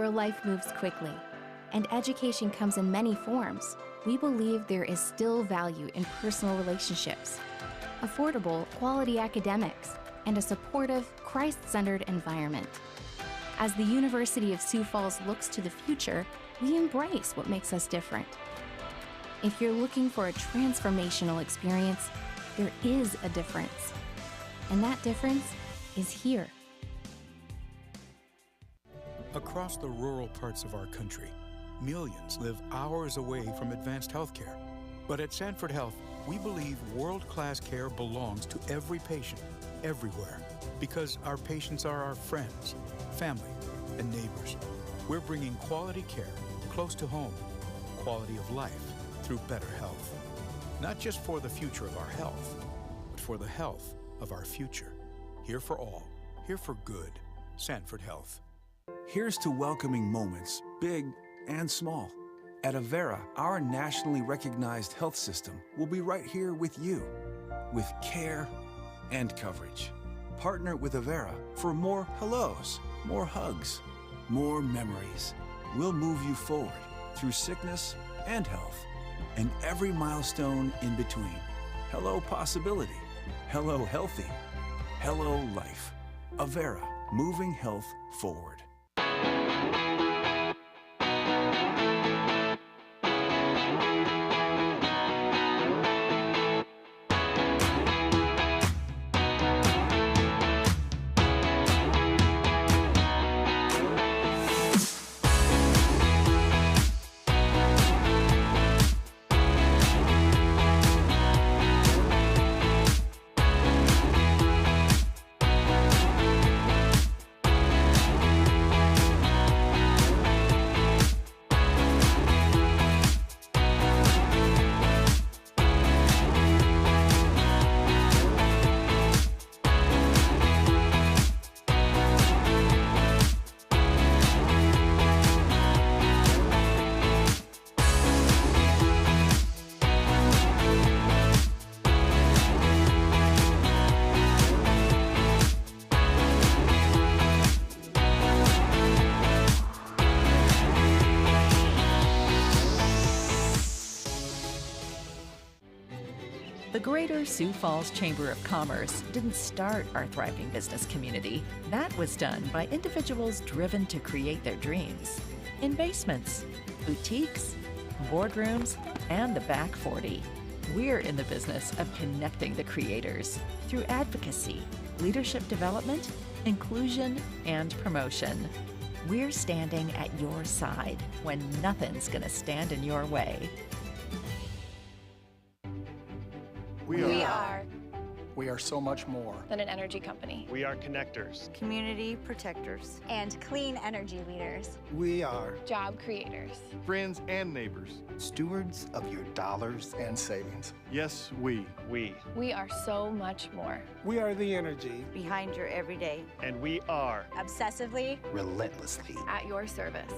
where life moves quickly and education comes in many forms, we believe there is still value in personal relationships, affordable, quality academics, and a supportive, Christ-centered environment. As the University of Sioux Falls looks to the future, we embrace what makes us different. If you're looking for a transformational experience, there is a difference. And that difference is here. Across the rural parts of our country, millions live hours away from advanced healthcare. But at Sanford Health, we believe world-class care belongs to every patient, everywhere, because our patients are our friends, family, and neighbors. We're bringing quality care close to home, quality of life through better health. Not just for the future of our health, but for the health of our future. Here for all, here for good. Sanford Health. Here's to welcoming moments, big and small. At Avera, our nationally recognized health system will be right here with you, with care and coverage. Partner with Avera for more hellos, more hugs, more memories. We'll move you forward through sickness and health, and every milestone in between. Hello possibility, hello healthy, hello life. Avera, moving health forward. The Greater Sioux Falls Chamber of Commerce didn't start our thriving business community. That was done by individuals driven to create their dreams. In basements, boutiques, boardrooms, and the back 40. We're in the business of connecting the creators through advocacy, leadership development, inclusion, and promotion. We're standing at your side when nothing's gonna stand in your way. We are so much more than an energy company. We are connectors, community protectors, and clean energy leaders. We are job creators, friends and neighbors, stewards of your dollars and savings. Yes, we are so much more. We are the energy behind your everyday. And we are obsessively, relentlessly at your service.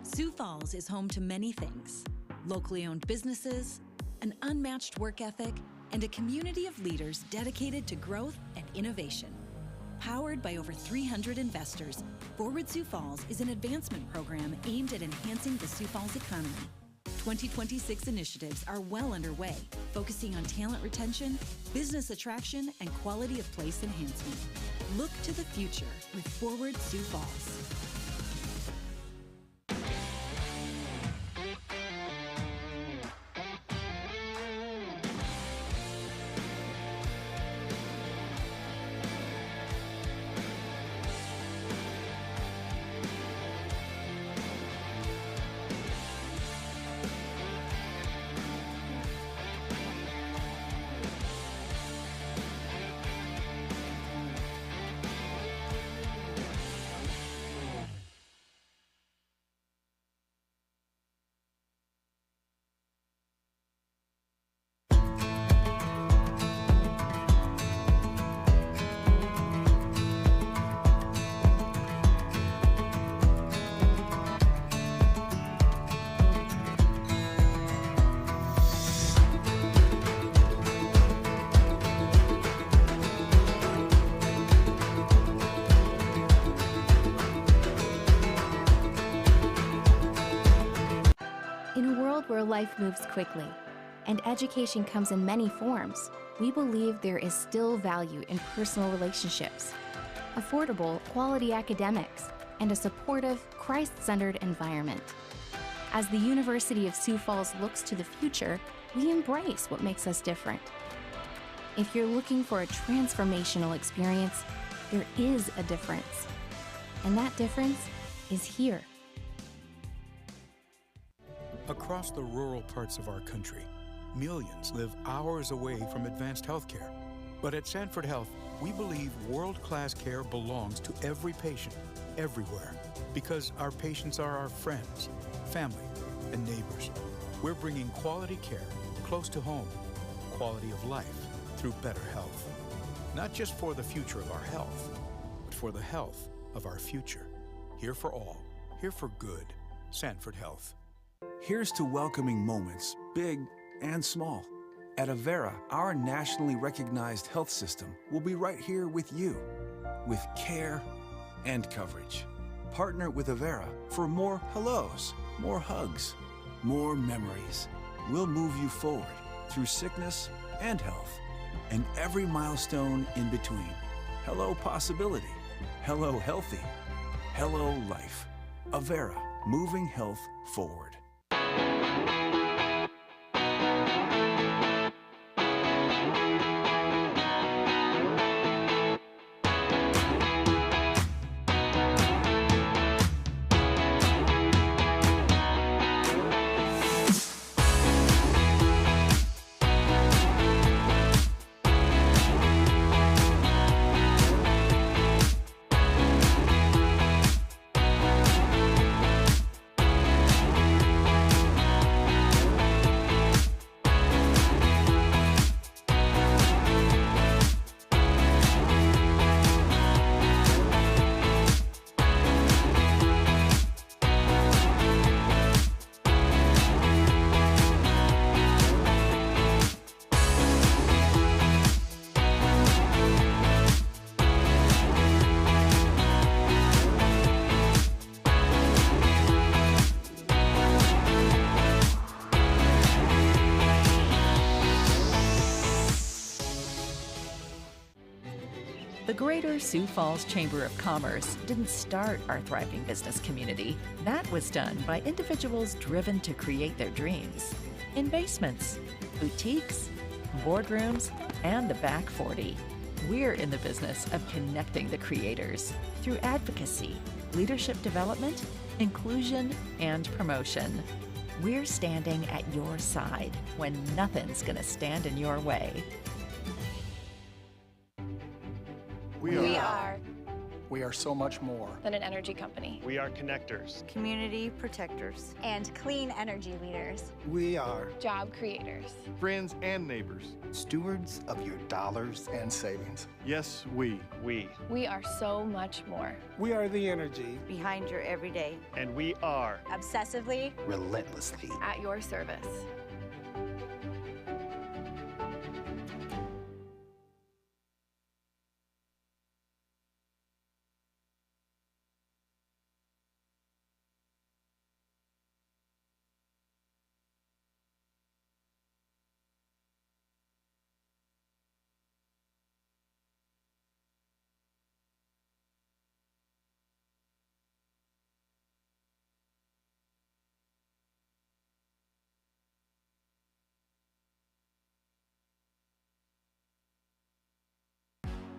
Sioux Falls is home to many things: locally owned businesses, an unmatched work ethic, and a community of leaders dedicated to growth and innovation. Powered by over 300 investors, Forward Sioux Falls is an advancement program aimed at enhancing the Sioux Falls economy. 2026 initiatives are well underway, focusing on talent retention, business attraction, and quality of place enhancement. Look to the future with Forward Sioux Falls. world where life moves quickly and education comes in many forms, we believe there is still value in personal relationships, affordable, quality academics, and a supportive, Christ-centered environment. As the University of Sioux Falls looks to the future, we embrace what makes us different. If you're looking for a transformational experience, there is a difference. And that difference is here. Across the rural parts of our country, millions live hours away from advanced health care. But at Sanford Health, we believe world-class care belongs to every patient, everywhere, because our patients are our friends, family, and neighbors. We're bringing quality care close to home, quality of life through better health. Not just for the future of our health, but for the health of our future. Here for all, here for good. Sanford Health. Here's to welcoming moments, big and small. At Avera, our nationally recognized health system will be right here with you, with care and coverage. Partner with Avera for more hellos, more hugs, more memories. We'll move you forward through sickness and health, and every milestone in between. Hello possibility, hello healthy, hello life. Avera, moving health forward. The Greater Sioux Falls Chamber of Commerce didn't start our thriving business community. That was done by individuals driven to create their dreams. In basements, boutiques, boardrooms, and the back 40. We're in the business of connecting the creators through advocacy, leadership development, inclusion, and promotion. We're standing at your side when nothing's gonna stand in your way. We are so much more than an energy company. We are connectors. Community protectors. And clean energy leaders. We are Job creators. Friends and neighbors. stewards of your dollars and savings. Yes, we. We are so much more. We are the energy Behind your everyday. And we are Obsessively. relentlessly. At your service.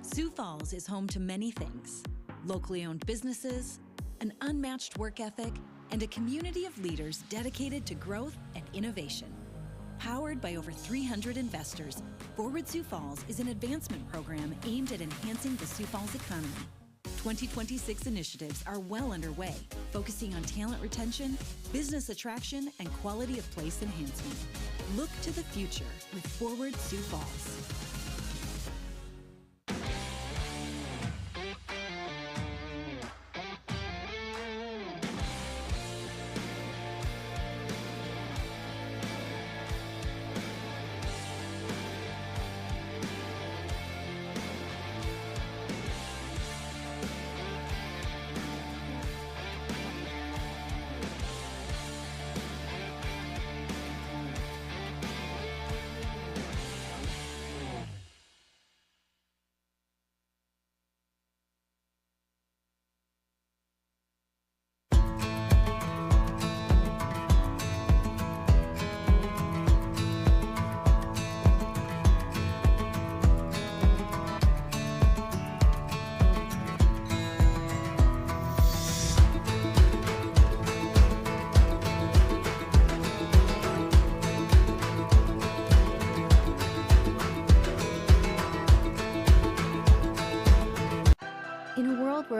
Sioux Falls is home to many things: locally owned businesses, an unmatched work ethic, and a community of leaders dedicated to growth and innovation. Powered by over 300 investors, Forward Sioux Falls is an advancement program aimed at enhancing the Sioux Falls economy. 2026 initiatives are well underway, focusing on talent retention, business attraction, and quality of place enhancement. Look to the future with Forward Sioux Falls.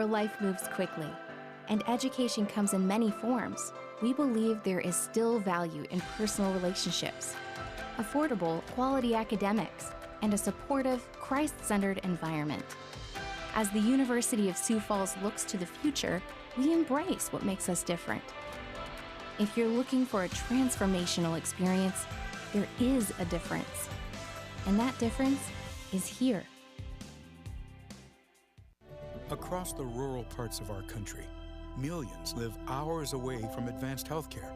life moves quickly, and education comes in many forms, we believe there is still value in personal relationships, affordable, quality academics, and a supportive, Christ-centered environment. As the University of Sioux Falls looks to the future, we embrace what makes us different. If you're looking for a transformational experience, there is a difference. And that difference is here. Across the rural parts of our country, millions live hours away from advanced healthcare.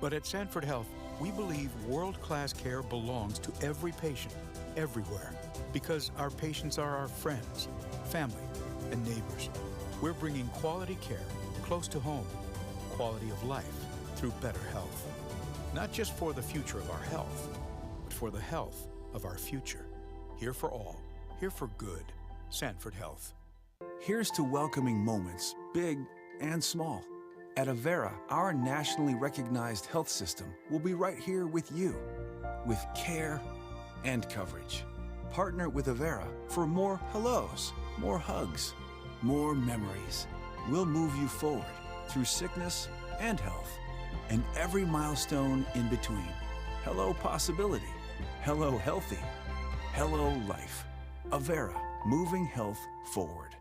But at Sanford Health, we believe world-class care belongs to every patient, everywhere, because our patients are our friends, family, and neighbors. We're bringing quality care close to home, quality of life through better health. Not just for the future of our health, but for the health of our future. Here for all, here for good. Sanford Health. Here's to welcoming moments, big and small. At Avera, our nationally recognized health system will be right here with you, with care and coverage. Partner with Avera for more hellos, more hugs, more memories. We'll move you forward through sickness and health, and every milestone in between. Hello possibility, hello healthy, hello life. Avera, moving health forward.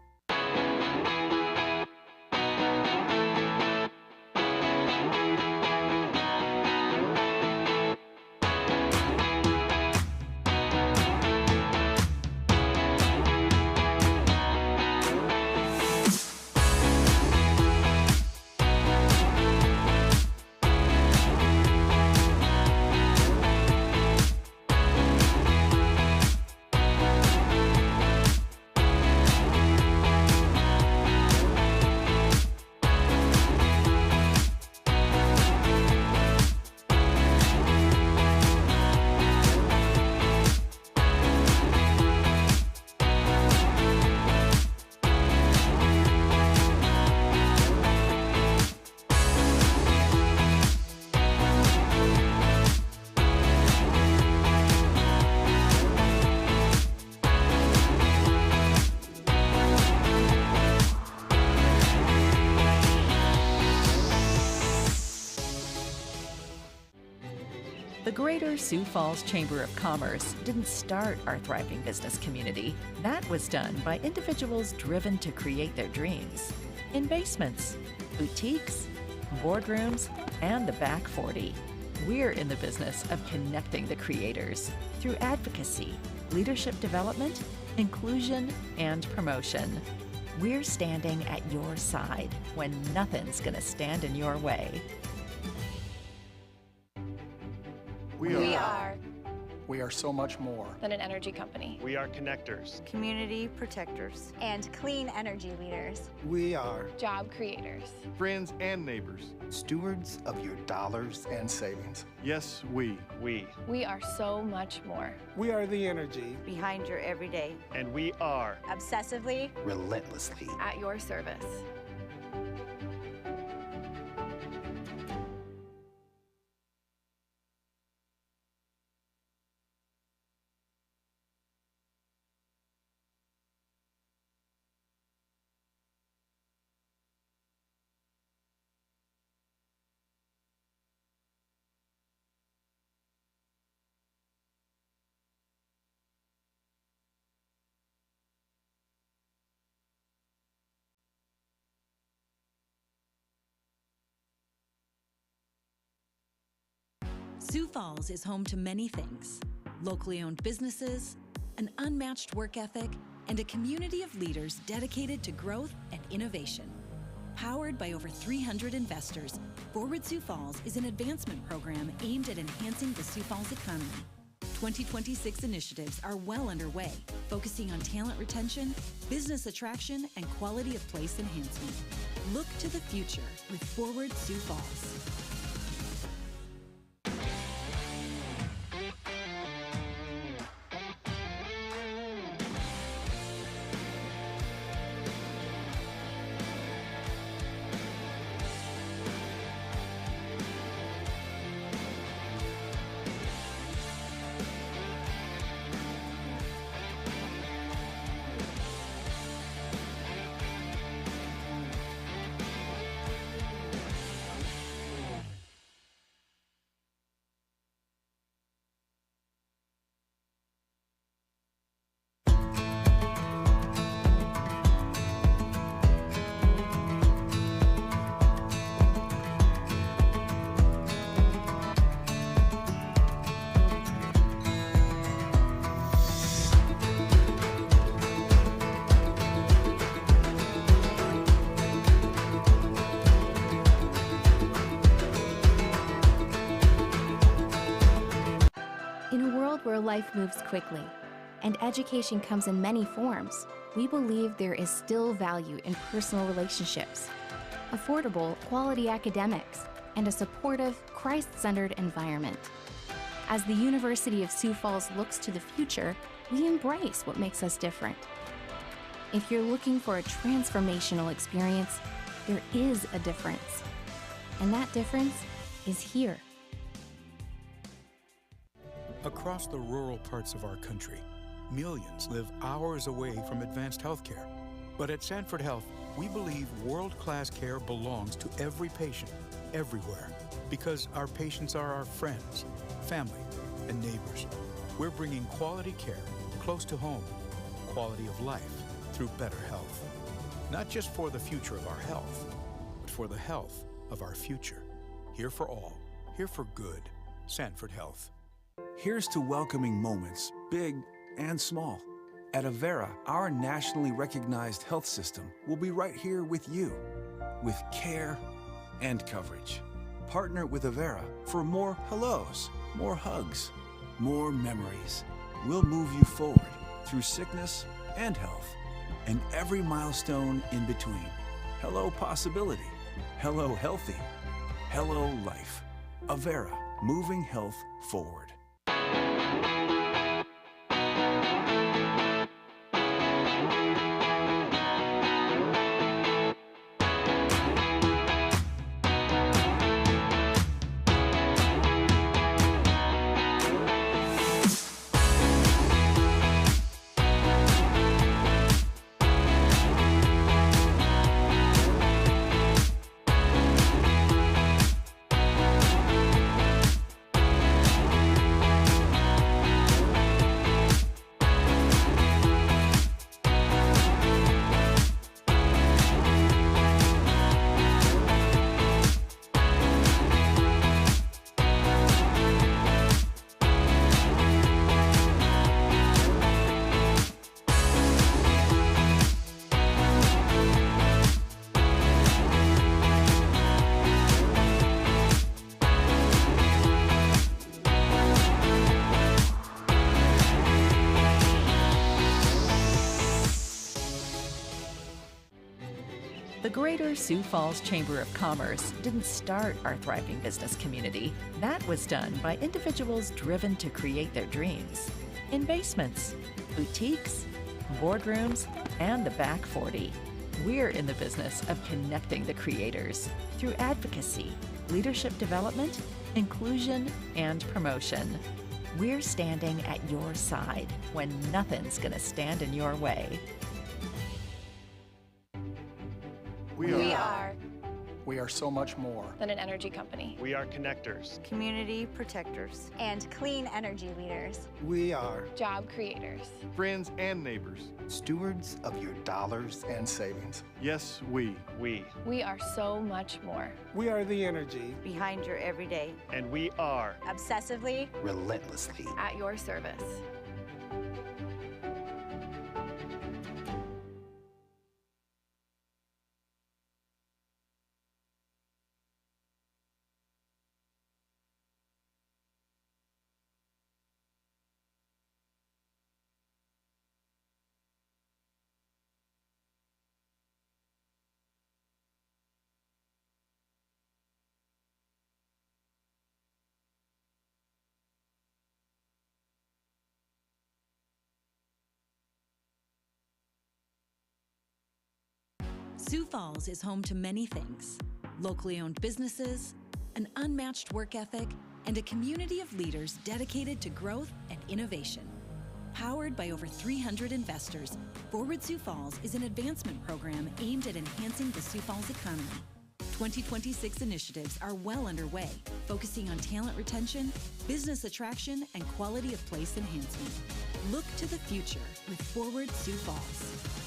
The Greater Sioux Falls Chamber of Commerce didn't start our thriving business community. That was done by individuals driven to create their dreams. In basements, boutiques, boardrooms, and the back 40. We're in the business of connecting the creators through advocacy, leadership development, inclusion, and promotion. We're standing at your side when nothing's gonna stand in your way. We are so much more than an energy company. We are connectors. Community protectors. And clean energy leaders. We are Job creators. Friends and neighbors. stewards of your dollars and savings. Yes, we. We are so much more. We are the energy Behind your everyday. And we are Obsessively. relentlessly. At your service. Sioux Falls is home to many things: locally owned businesses, an unmatched work ethic, and a community of leaders dedicated to growth and innovation. Powered by over 300 investors, Forward Sioux Falls is an advancement program aimed at enhancing the Sioux Falls economy. 2026 initiatives are well underway, focusing on talent retention, business attraction, and quality of place enhancement. Look to the future with Forward Sioux Falls. where life moves quickly and education comes in many forms, we believe there is still value in personal relationships, affordable, quality academics, and a supportive, Christ-centered environment. As the University of Sioux Falls looks to the future, we embrace what makes us different. If you're looking for a transformational experience, there is a difference. And that difference is here. Across the rural parts of our country, millions live hours away from advanced healthcare. But at Sanford Health, we believe world-class care belongs to every patient, everywhere, because our patients are our friends, family, and neighbors. We're bringing quality care close to home, quality of life through better health. Not just for the future of our health, but for the health of our future. Here for all, here for good. Sanford Health. Here's to welcoming moments, big and small. At Avera, our nationally recognized health system will be right here with you, with care and coverage. Partner with Avera for more hellos, more hugs, more memories. We'll move you forward through sickness and health, and every milestone in between. Hello possibility, hello healthy, hello life. Avera, moving health forward. The Greater Sioux Falls Chamber of Commerce didn't start our thriving business community. That was done by individuals driven to create their dreams. In basements, boutiques, boardrooms, and the back 40. We're in the business of connecting the creators through advocacy, leadership development, inclusion, and promotion. We're standing at your side when nothing's gonna stand in your way. We are so much more than an energy company. We are connectors. Community protectors. And clean energy leaders. We are Job creators. Friends and neighbors. Stewards of your dollars and savings. Yes, we. We are so much more. We are the energy Behind your everyday. And we are Obsessively. relentlessly. At your service. Sioux Falls is home to many things: locally owned businesses, an unmatched work ethic, and a community of leaders dedicated to growth and innovation. Powered by over 300 investors, Forward Sioux Falls is an advancement program aimed at enhancing the Sioux Falls economy. 2026 initiatives are well underway, focusing on talent retention, business attraction, and quality of place enhancement. Look to the future with Forward Sioux Falls.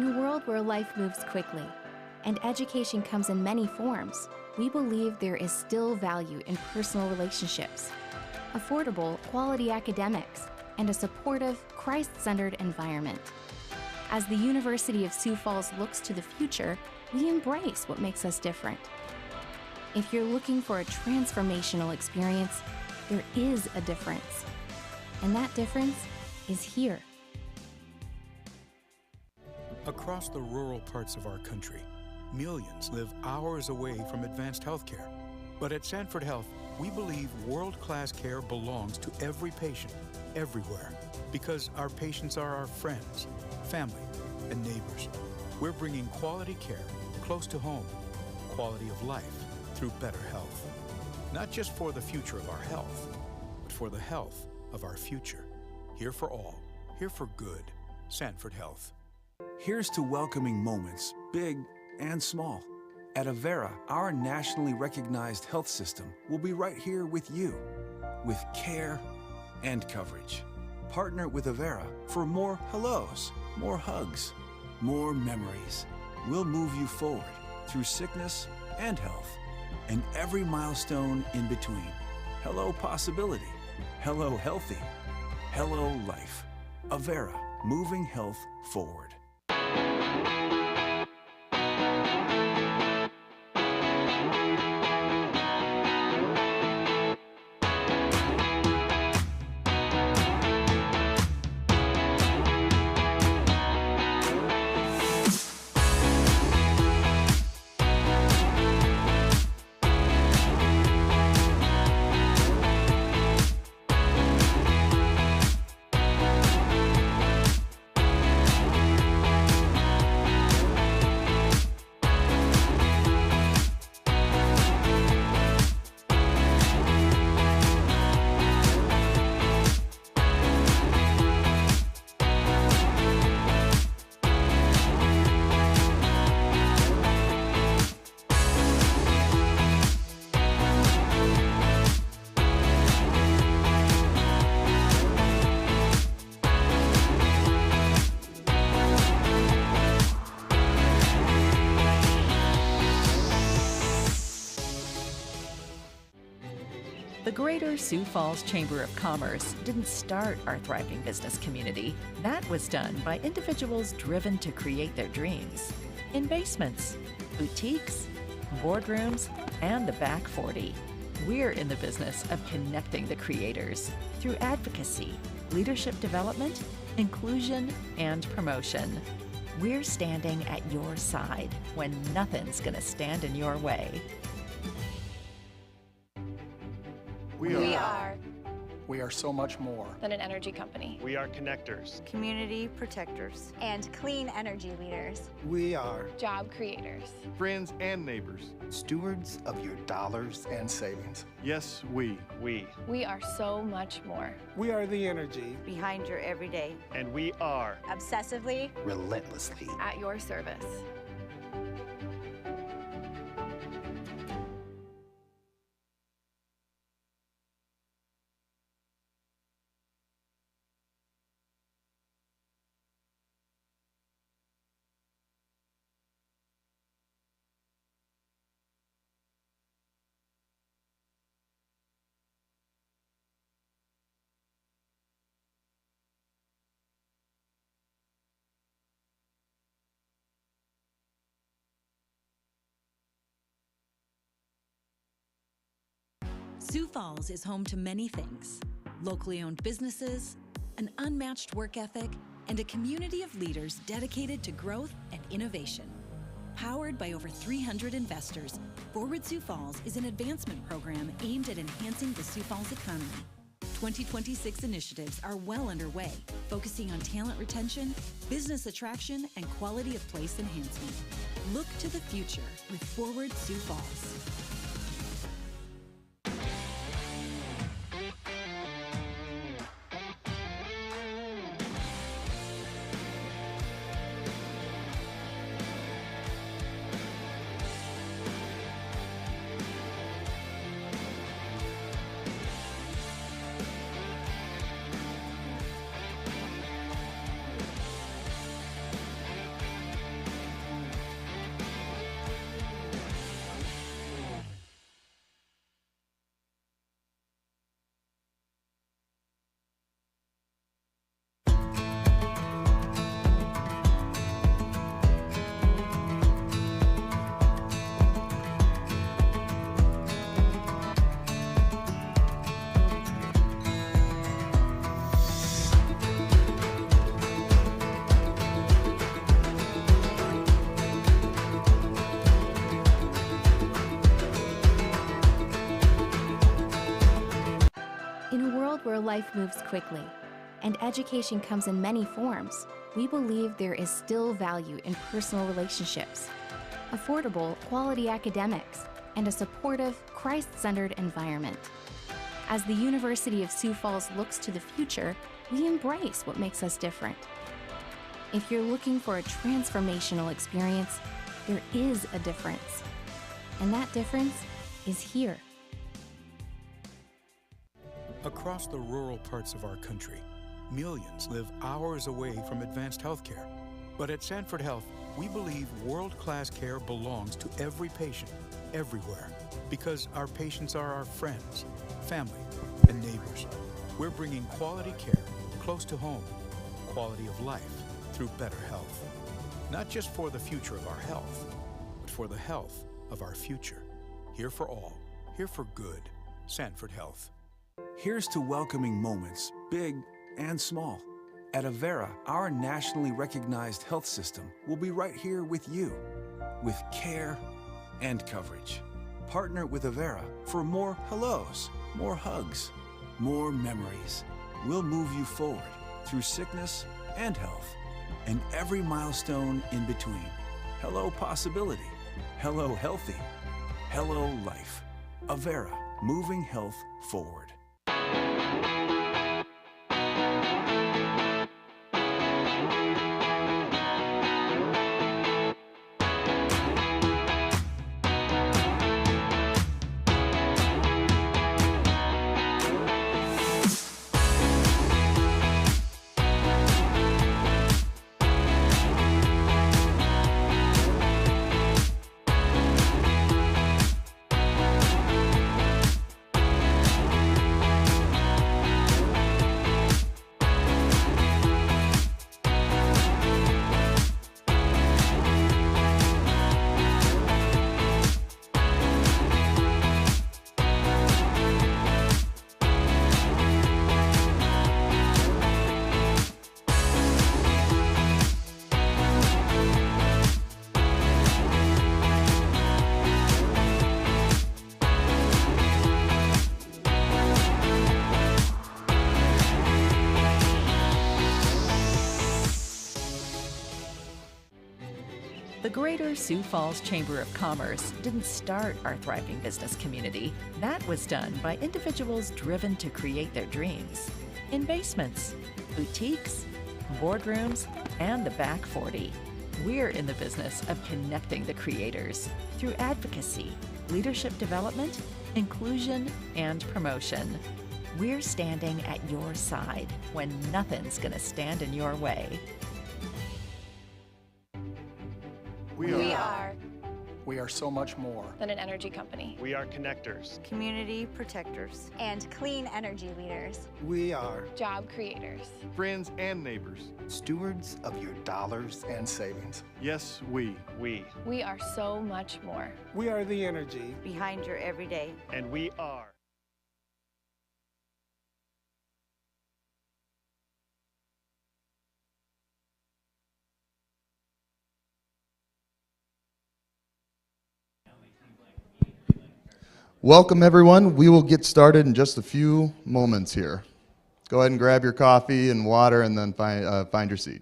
In a world where life moves quickly and education comes in many forms, we believe there is still value in personal relationships, affordable, quality academics, and a supportive, Christ-centered environment. As the University of Sioux Falls looks to the future, we embrace what makes us different. If you're looking for a transformational experience, there is a difference. And that difference is here. Across the rural parts of our country, millions live hours away from advanced healthcare. But at Sanford Health, we believe world-class care belongs to every patient, everywhere, because our patients are our friends, family, and neighbors. We're bringing quality care close to home, quality of life through better health. Not just for the future of our health, but for the health of our future. Here for all, here for good. Sanford Health. Here's to welcoming moments, big and small. At Avera, our nationally recognized health system will be right here with you, with care and coverage. Partner with Avera for more hellos, more hugs, more memories. We'll move you forward through sickness and health, and every milestone in between. Hello possibility, hello healthy, hello life. Avera, moving health forward. The Greater Sioux Falls Chamber of Commerce didn't start our thriving business community. That was done by individuals driven to create their dreams. In basements, boutiques, boardrooms, and the back 40. We're in the business of connecting the creators through advocacy, leadership development, inclusion, and promotion. We're standing at your side when nothing's gonna stand in your way. We are so much more than an energy company. We are connectors. Community protectors. And clean energy leaders. We are Job creators. Friends and neighbors. stewards of your dollars and savings. Yes, we. We are so much more. We are the energy Behind your everyday. And we are. Obsessively. relentlessly. At your service. Sioux Falls is home to many things: locally owned businesses, an unmatched work ethic, and a community of leaders dedicated to growth and innovation. Powered by over 300 investors, Forward Sioux Falls is an advancement program aimed at enhancing the Sioux Falls economy. 2026 initiatives are well underway, focusing on talent retention, business attraction, and quality of place enhancement. Look to the future with Forward Sioux Falls. life moves quickly, and education comes in many forms, we believe there is still value in personal relationships, affordable, quality academics, and a supportive, Christ-centered environment. As the University of Sioux Falls looks to the future, we embrace what makes us different. If you're looking for a transformational experience, there is a difference. And that difference is here. Across the rural parts of our country, millions live hours away from advanced healthcare. But at Sanford Health, we believe world-class care belongs to every patient, everywhere, because our patients are our friends, family, and neighbors. We're bringing quality care close to home, quality of life through better health. Not just for the future of our health, but for the health of our future. Here for all, here for good. Sanford Health. Here's to welcoming moments, big and small. At Avera, our nationally recognized health system will be right here with you, with care and coverage. Partner with Avera for more hellos, more hugs, more memories. We'll move you forward through sickness and health, and every milestone in between. Hello possibility, hello healthy, hello life. Avera, moving health forward. The Greater Sioux Falls Chamber of Commerce didn't start our thriving business community. That was done by individuals driven to create their dreams. In basements, boutiques, boardrooms, and the back 40. We're in the business of connecting the creators through advocacy, leadership development, inclusion, and promotion. We're standing at your side when nothing's gonna stand in your way. We are so much more than an energy company. We are connectors. Community protectors. And clean energy leaders. We are Job creators. Friends and neighbors. stewards of your dollars and savings. Yes, we. We are so much more. We are the energy Behind your everyday. And we are. Welcome, everyone. We will get started in just a few moments here. Go ahead and grab your coffee and water and then find your seat.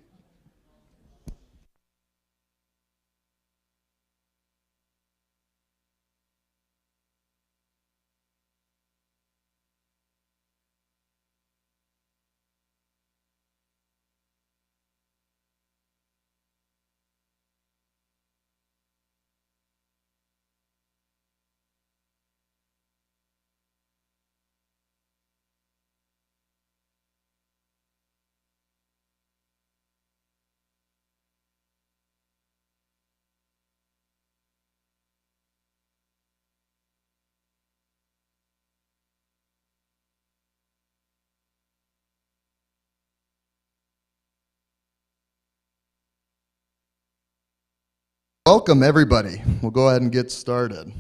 Welcome, everybody. We'll go ahead and get started.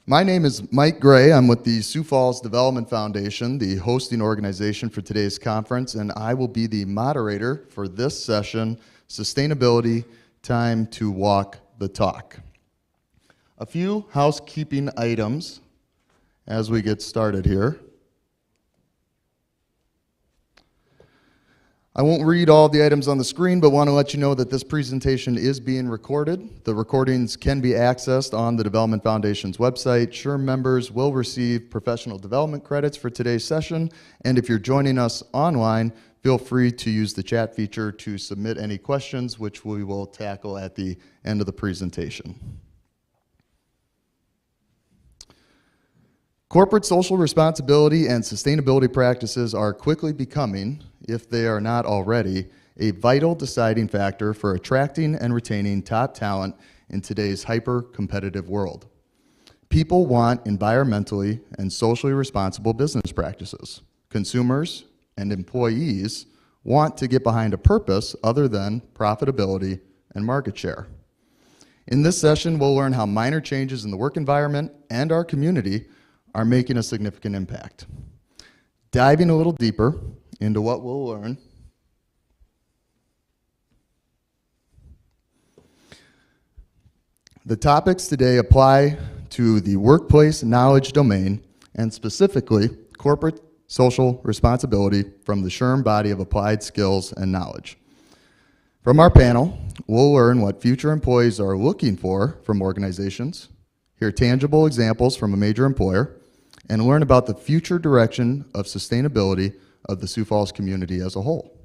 My name is Mike Gray. I'm with the Sioux Falls Development Foundation, the hosting organization for today's conference, and I will be the moderator for this session, Sustainability, Time to Walk the Talk. A few housekeeping items as we get started here. I won't read all the items on the screen, but want to let you know that this presentation is being recorded. The recordings can be accessed on the Development Foundation's website. SHRM members will receive professional development credits for today's session, and if you're joining us online, feel free to use the chat feature to submit any questions, which we will tackle at the end of the presentation. Corporate social responsibility and sustainability practices are quickly becoming, if they are not already, a vital deciding factor for attracting and retaining top talent in today's hyper-competitive world. People want environmentally and socially responsible business practices. Consumers and employees want to get behind a purpose other than profitability and market share. In this session, we'll learn how minor changes in the work environment and our community are making a significant impact. Diving a little deeper into what we'll learn, the topics today apply to the workplace knowledge domain and specifically corporate social responsibility from the SHRM body of applied skills and knowledge. From our panel, we'll learn what future employees are looking for from organizations, hear tangible examples from a major employer, and learn about the future direction of sustainability of the Sioux Falls community as a whole.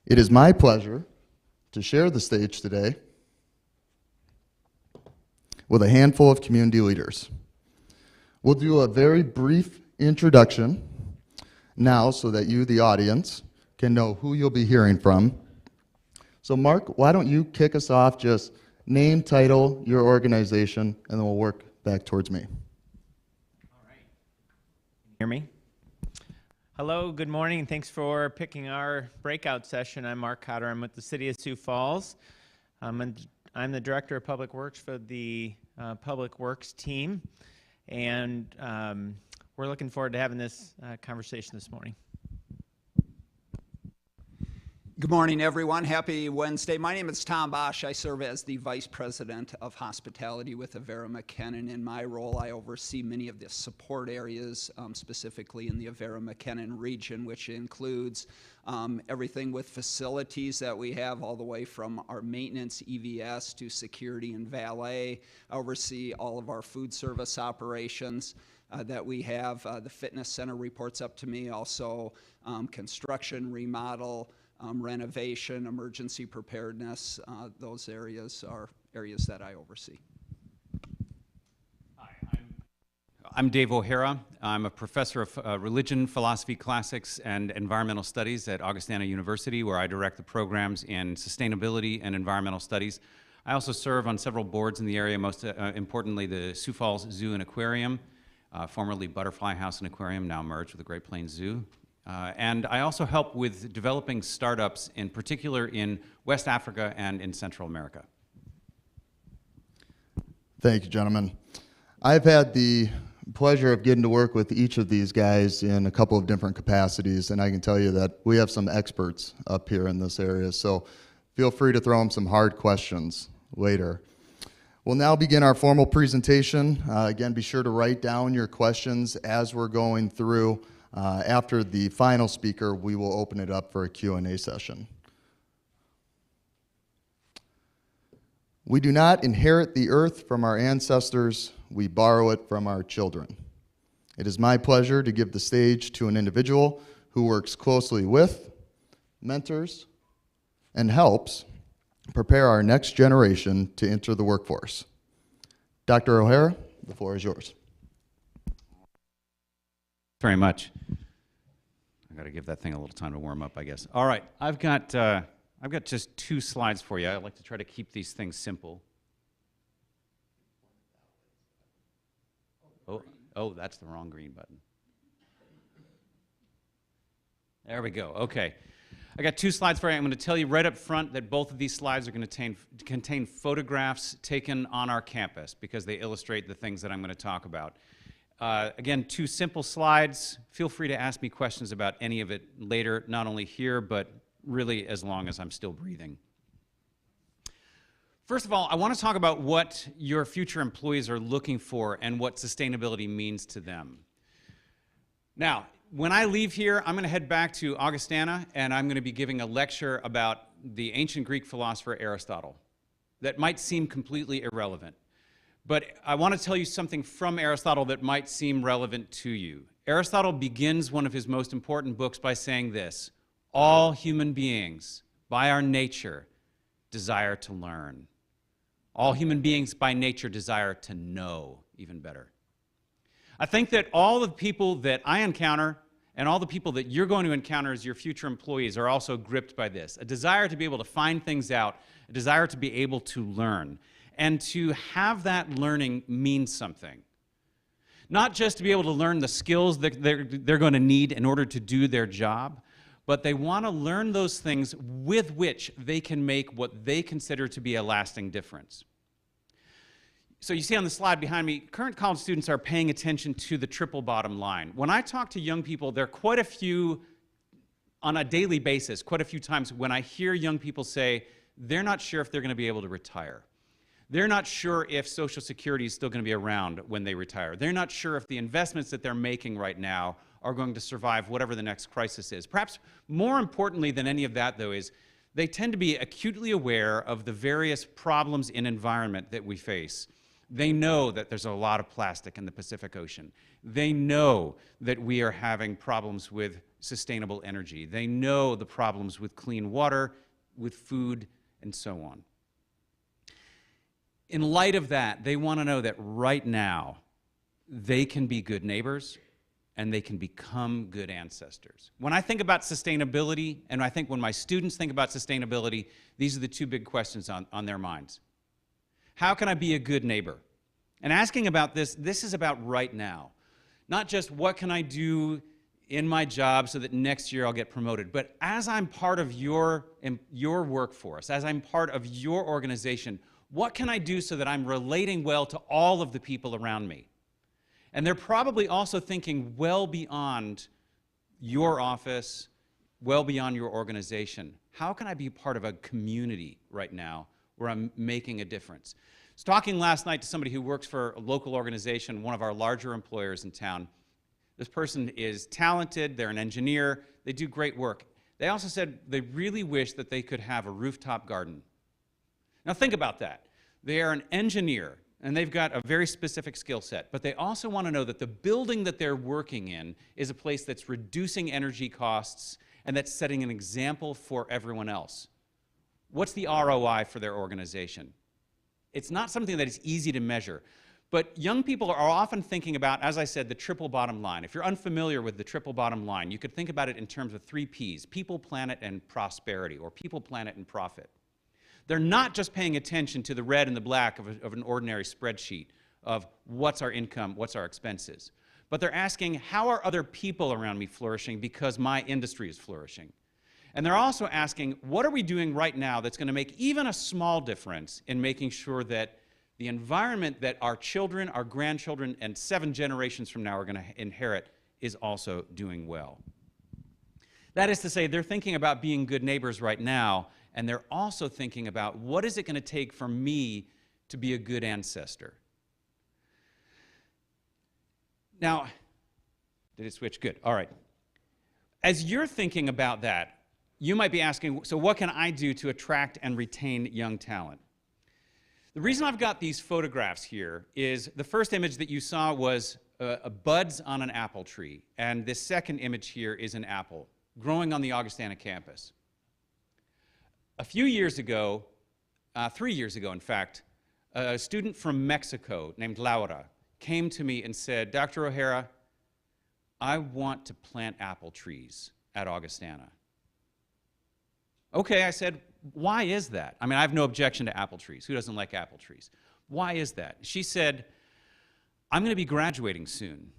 It is my pleasure to share the stage today with a handful of community leaders. We'll do a very brief introduction now so that you, the audience, can know who you'll be hearing from. So Mark, why don't you kick us off, just name, title, your organization, and then we'll work back towards me. Hear me? Hello, good morning, and thanks for picking our breakout session. I'm Mark Cotter. I'm with the City of Sioux Falls. I'm the Director of Public Works for the Public Works team, and we're looking forward to having this conversation this morning. Good morning, everyone. Happy Wednesday. My name is Tom Bosch. I serve as the Vice President of Hospitality with Avera McKinnon. In my role, I oversee many of the support areas, specifically in the Avera McKinnon region, which includes everything with facilities that we have, all the way from our maintenance, EVS, to security and valet. I oversee all of our food service operations that we have. The fitness center reports up to me, also construction, remodel, renovation, emergency preparedness. Those areas are areas that I oversee. Hi, I'm Dave O'Hara. I'm a professor of religion, philosophy, classics, and environmental studies at Augustana University, where I direct the programs in sustainability and environmental studies. I also serve on several boards in the area, most importantly the Sioux Falls Zoo and Aquarium, formerly Butterfly House and Aquarium, now merged with the Great Plains Zoo. And I also help with developing startups, in particular in West Africa and in Central America. Thank you, gentlemen. I've had the pleasure of getting to work with each of these guys in a couple of different capacities, and I can tell you that we have some experts up here in this area, so feel free to throw them some hard questions later. We'll now begin our formal presentation. Again, be sure to write down your questions as we're going through. After the final speaker, we will open it up for a Q&A session. We do not inherit the earth from our ancestors, we borrow it from our children. It is my pleasure to give the stage to an individual who works closely with, mentors, and helps prepare our next generation to enter the workforce. Dr. O'Hara, the floor is yours. Very much. I got to give that thing a little time to warm up, I guess. All right, I've got just 2 slides for you. I like to try to keep these things simple. Oh, that's the wrong green button. There we go. Okay. I got 2 slides for you. I'm going to tell you right up front that both of these slides are going to contain photographs taken on our campus because they illustrate the things that I'm going to talk about. Again, 2 simple slides. Feel free to ask me questions about any of it later, not only here, but really as long as I'm still breathing. First of all, I want to talk about what your future employees are looking for and what sustainability means to them. Now, When I leave here, I'm going to head back to Augustana, and I'm going to be giving a lecture about the ancient Greek philosopher Aristotle that might seem completely irrelevant. But I want to tell you something from Aristotle that might seem relevant to you. Aristotle begins one of his most important books by saying this: all human beings, by our nature, desire to learn. All human beings, by nature, desire to know even better. I think that all the people that I encounter and all the people that you're going to encounter as your future employees are also gripped by this: a desire to be able to find things out, a desire to be able to learn, and to have that learning mean something. Not just to be able to learn the skills that they're going to need in order to do their job, but they want to learn those things with which they can make what they consider to be a lasting difference. So you see on the slide behind me, current college students are paying attention to the triple bottom line. When I talk to young people, there are quite a few, on a daily basis, quite a few times when I hear young people say they're not sure if they're going to be able to retire. They're not sure if Social Security is still going to be around when they retire. They're not sure if the investments that they're making right now are going to survive whatever the next crisis is. Perhaps more importantly than any of that, though, is they tend to be acutely aware of the various problems in environment that we face. They know that there's a lot of plastic in the Pacific Ocean. They know that we are having problems with sustainable energy. They know the problems with clean water, with food, and so on. In light of that, they want to know that right now they can be good neighbors and they can become good ancestors. When I think about sustainability, and I think when my students think about sustainability, these are the two big questions on their minds. How can I be a good neighbor? And asking about this is about right now. Not just what can I do in my job so that next year I'll get promoted, but as I'm part of your workforce, as I'm part of your organization, what can I do so that I'm relating well to all of the people around me? And they're probably also thinking well beyond your office, well beyond your organization. How can I be part of a community right now where I'm making a difference? I was talking last night to somebody who works for a local organization, one of our larger employers in town. This person is talented, they're an engineer, they do great work. They also said they really wish that they could have a rooftop garden. Now think about that. They are an engineer, and they've got a very specific skill set, but they also want to know that the building that they're working in is a place that's reducing energy costs and that's setting an example for everyone else. What's the ROI for their organization? It's not something that is easy to measure, but young people are often thinking about, as I said, the triple bottom line. If you're unfamiliar with the triple bottom line, you could think about it in terms of 3 Ps: people, planet, and prosperity, or people, planet, and profit. They're not just paying attention to the red and the black of an ordinary spreadsheet of what's our income, what's our expenses. But they're asking, how are other people around me flourishing because my industry is flourishing? And they're also asking, what are we doing right now that's going to make even a small difference in making sure that the environment that our children, our grandchildren, and 7 generations from now are going to inherit is also doing well? That is to say, they're thinking about being good neighbors right now, and they're also thinking about what is it going to take for me to be a good ancestor. Now, did it switch? Good. All right. As you're thinking about that, you might be asking, so what can I do to attract and retain young talent? The reason I've got these photographs here is the first image that you saw was buds on an apple tree, and this second image here is an apple growing on the Augustana campus. A few years ago, 3 years ago in fact, a student from Mexico named Laura came to me and said, Dr. O'Hara, I want to plant apple trees at Augustana. Okay, I said, why is that? I mean, I have no objection to apple trees. Who doesn't like apple trees? Why is that? She said, I'm going to be graduating soon,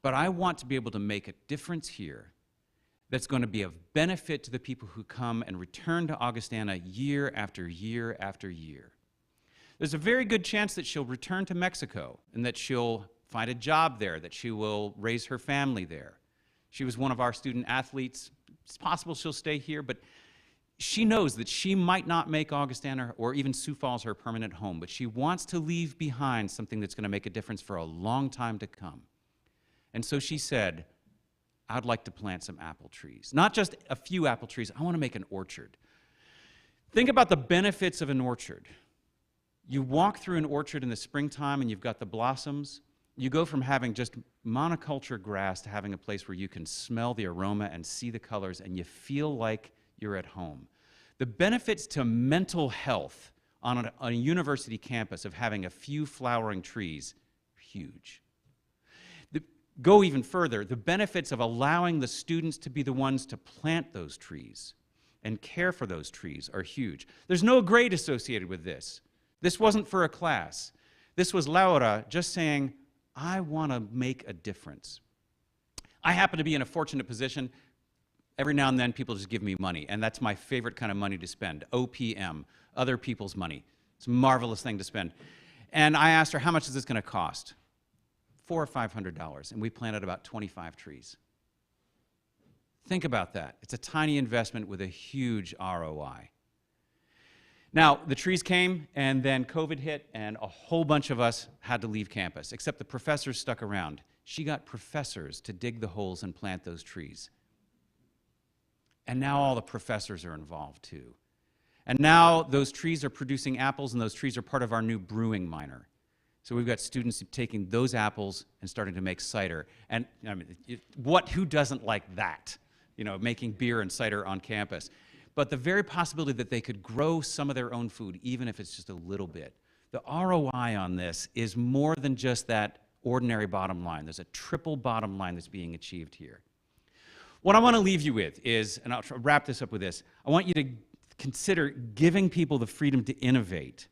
but I want to be able to make a difference here that's going to be of benefit to the people who come and return to Augustana year after year after year. There's a very good chance that she'll return to Mexico and that she'll find a job there, that she will raise her family there. She was one of our student athletes. It's possible she'll stay here, but she knows that she might not make Augustana or even Sioux Falls her permanent home, but she wants to leave behind something that's going to make a difference for a long time to come. And so she said, I'd like to plant some apple trees. Not just a few apple trees, I want to make an orchard. Think about the benefits of an orchard. You walk through an orchard in the springtime and you've got the blossoms. You go from having just monoculture grass to having a place where you can smell the aroma and see the colors and you feel like you're at home. The benefits to mental health on a university campus of having a few flowering trees are huge. Go even further, the benefits of allowing the students to be the ones to plant those trees and care for those trees are huge. There's no grade associated with this. This wasn't for a class. This was Laura just saying, I want to make a difference. I happen to be in a fortunate position. Every now and then people just give me money, and that's my favorite kind of money to spend, OPM, other people's money. It's a marvelous thing to spend. And I asked her, how much is this going to cost? $400 or $500, and we planted about 25 trees. Think about that. It's a tiny investment with a huge ROI. Now, the trees came, and then COVID hit, and a whole bunch of us had to leave campus, except the professors stuck around. She got professors to dig the holes and plant those trees. And now all the professors are involved, too. And now those trees are producing apples, and those trees are part of our new brewing minor. So we've got students taking those apples and starting to make cider. And I mean, who doesn't like that? You know, making beer and cider on campus. But the very possibility that they could grow some of their own food, even if it's just a little bit. The ROI on this is more than just that ordinary bottom line. There's a triple bottom line that's being achieved here. What I want to leave you with is, and I'll wrap this up with this, I want you to consider giving people the freedom to innovate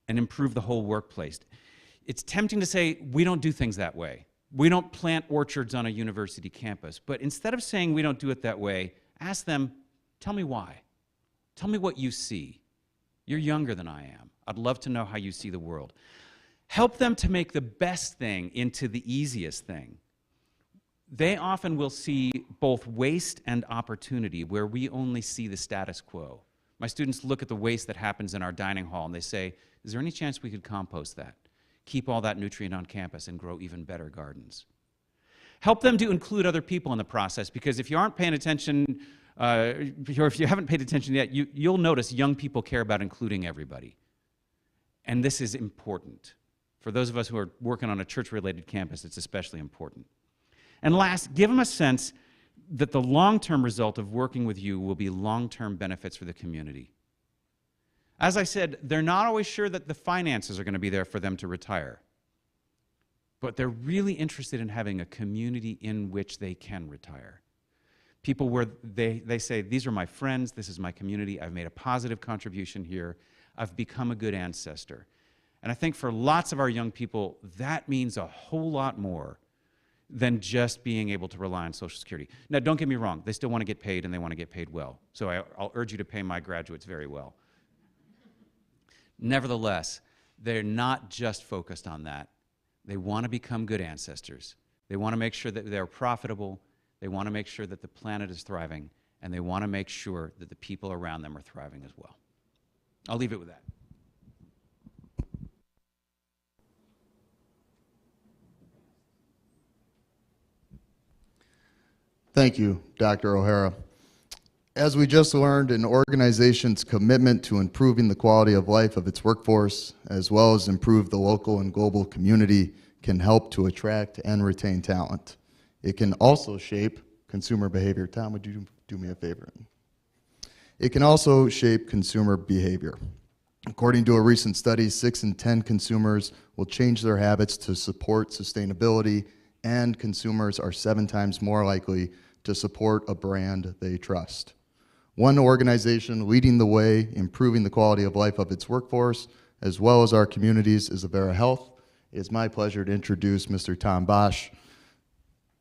and improve the whole workplace. It's tempting to say, we don't do things that way. We don't plant orchards on a university campus. But instead of saying we don't do it that way, ask them, tell me why. Tell me what you see. You're younger than I am. I'd love to know how you see the world. Help them to make the best thing into the easiest thing. They often will see both waste and opportunity where we only see the status quo. My students look at the waste that happens in our dining hall and they say, is there any chance we could compost that? Keep all that nutrient on campus and grow even better gardens. Help them to include other people in the process, because if you aren't paying attention, or if you haven't paid attention yet, you'll notice young people care about including everybody. And this is important. For those of us who are working on a church-related campus, it's especially important. And last, give them a sense that the long-term result of working with you will be long-term benefits for the community. As I said, they're not always sure that the finances are going to be there for them to retire. But they're really interested in having a community in which they can retire. People where they say, these are my friends, this is my community, I've made a positive contribution here, I've become a good ancestor. And I think for lots of our young people, that means a whole lot more than just being able to rely on Social Security. Now, don't get me wrong, they still want to get paid and they want to get paid well. So I'll urge you to pay my graduates very well. Nevertheless, they're not just focused on that. They want to become good ancestors. They want to make sure that they're profitable. They want to make sure that the planet is thriving. And they want to make sure that the people around them are thriving as well. I'll leave it with that. Thank you, Dr. O'Hara. As we just learned, an organization's commitment to improving the quality of life of its workforce, as well as improve the local and global community, can help to attract and retain talent. It can also shape consumer behavior. Tom, would you do me a favor? It can also shape consumer behavior. According to a recent study, 6 in 10 consumers will change their habits to support sustainability, and consumers are 7 times more likely to support a brand they trust. One organization leading the way, improving the quality of life of its workforce, as well as our communities, is Avera Health. It is my pleasure to introduce Mr. Tom Bosch.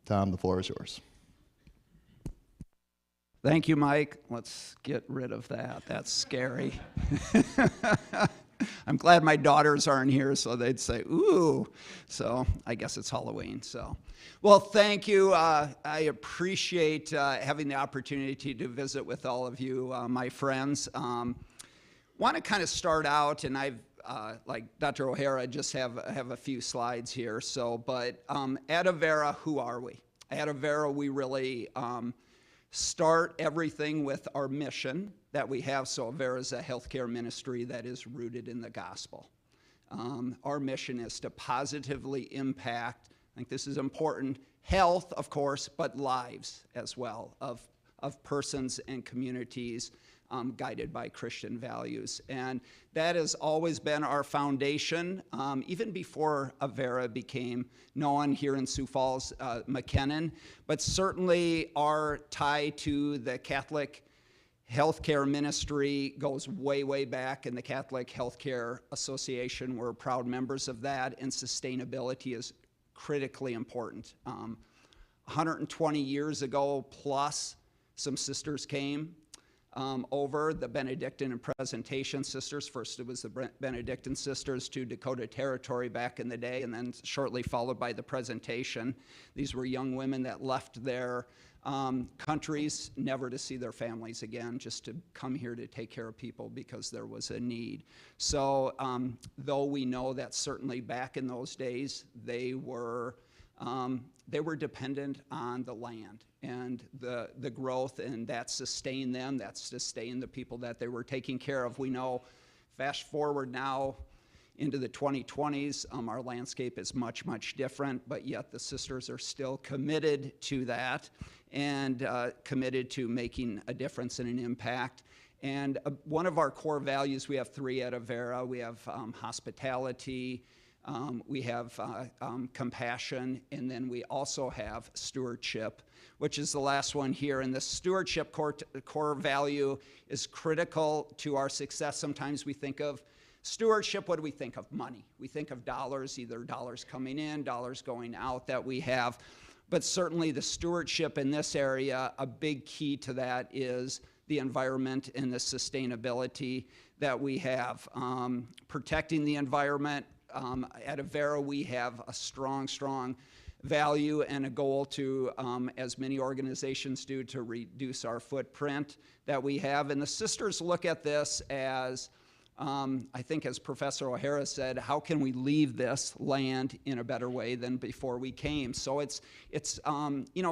Tom, the floor is yours. Thank you, Mike. Let's get rid of that. That's scary. I'm glad my daughters aren't here, so they'd say, ooh. So I guess it's Halloween. So, well, thank you. I appreciate having the opportunity to visit with all of you, my friends. Want to kind of start out, and I've, like Dr. O'Hara, I just have a few slides here. So, but at Avera, who are we? At Avera, we really start everything with our mission that we have. So Avera is a healthcare ministry that is rooted in the gospel. Our mission is to positively impact, I think this is important, health, of course, but lives as well of persons and communities guided by Christian values. And that has always been our foundation, even before Avera became known here in Sioux Falls, McKinnon, but certainly our tie to the Catholic healthcare ministry goes way, way back in the Catholic Healthcare Association. We're proud members of that, and sustainability is critically important. 120 years ago plus, some sisters came over, the Benedictine and Presentation sisters. First it was the Benedictine sisters to Dakota Territory back in the day, and then shortly followed by the Presentation. These were young women that left their countries never to see their families again, just to come here to take care of people because there was a need. So though we know that certainly back in those days they were dependent on the land and the growth, and that sustained them, that sustained the people that they were taking care of. We know, fast forward now into the 2020s, our landscape is much, much different, but yet the sisters are still committed to that and committed to making a difference and an impact. And one of our core values, we have three at Avera. We have hospitality, we have compassion, and then we also have stewardship, which is the last one here. And the stewardship core value is critical to our success. Sometimes we think of stewardship, what do we think of? Money. We think of dollars, either dollars coming in, dollars going out that we have. But certainly the stewardship in this area, a big key to that is the environment and the sustainability that we have. Protecting the environment. At Avera, we have a strong, strong value and a goal to, as many organizations do, to reduce our footprint that we have. And the sisters look at this as, I think as Professor O'Hara said, how can we leave this land in a better way than before we came? So it's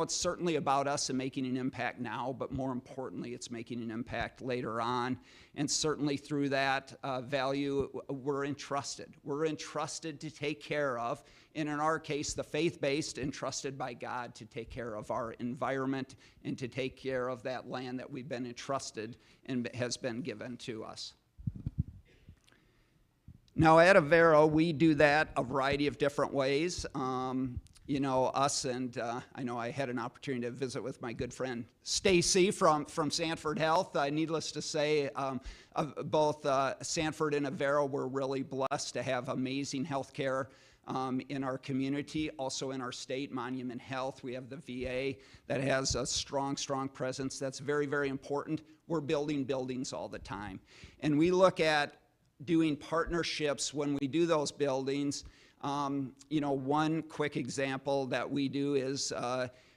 certainly about us and making an impact now, but more importantly, it's making an impact later on. And certainly through that value, we're entrusted. We're entrusted to take care of, and in our case, the faith-based, entrusted by God to take care of our environment and to take care of that land that we've been entrusted and has been given to us. Now at Avera, we do that a variety of different ways. Us and I know I had an opportunity to visit with my good friend Stacy from Sanford Health. Needless to say, both Sanford and Avera were really blessed to have amazing health care in our community, also in our state. Monument Health, we have the VA that has a strong, strong presence. That's very, very important. We're building buildings all the time. And we look at doing partnerships when we do those buildings. One quick example that we do is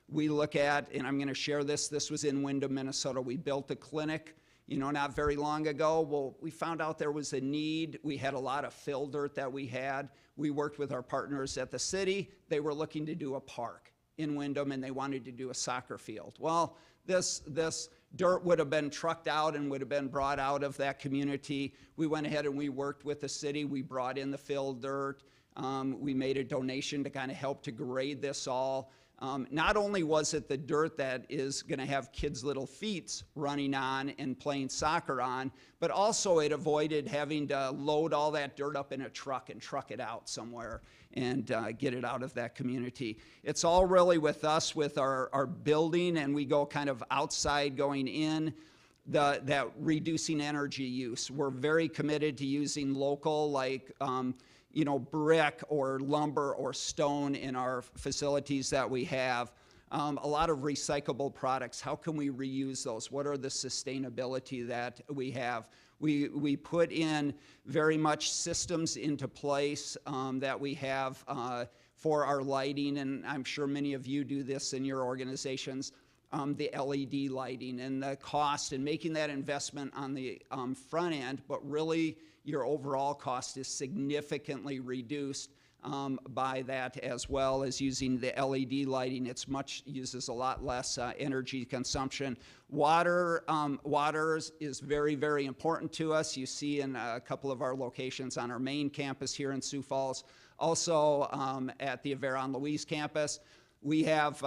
we look at, and I'm going to share this was in Windham, Minnesota. We built a clinic, not very long ago. Well, we found out there was a need. We had a lot of fill dirt that we had. We worked with our partners at the city. They were looking to do a park in Windham, and they wanted to do a soccer field. Well, this dirt would have been trucked out and would have been brought out of that community. We went ahead and we worked with the city. We brought in the fill dirt. We made a donation to kind of help to grade this all. Not only was it the dirt that is going to have kids' little feet running on and playing soccer on, but also it avoided having to load all that dirt up in a truck and truck it out somewhere and get it out of that community. It's all really with us, with our building, and we go kind of outside going in, that reducing energy use. We're very committed to using local, like brick or lumber or stone in our facilities that we have. A lot of recyclable products. How can we reuse those? What are the sustainability that we have? We put in very much systems into place that we have for our lighting, and I'm sure many of you do this in your organizations. The LED lighting and the cost and making that investment on the front end, but really your overall cost is significantly reduced by that, as well as using the LED lighting. Uses a lot less energy consumption. Water is very, very important to us. You see in a couple of our locations on our main campus here in Sioux Falls. Also at the Avera on Louise campus, we have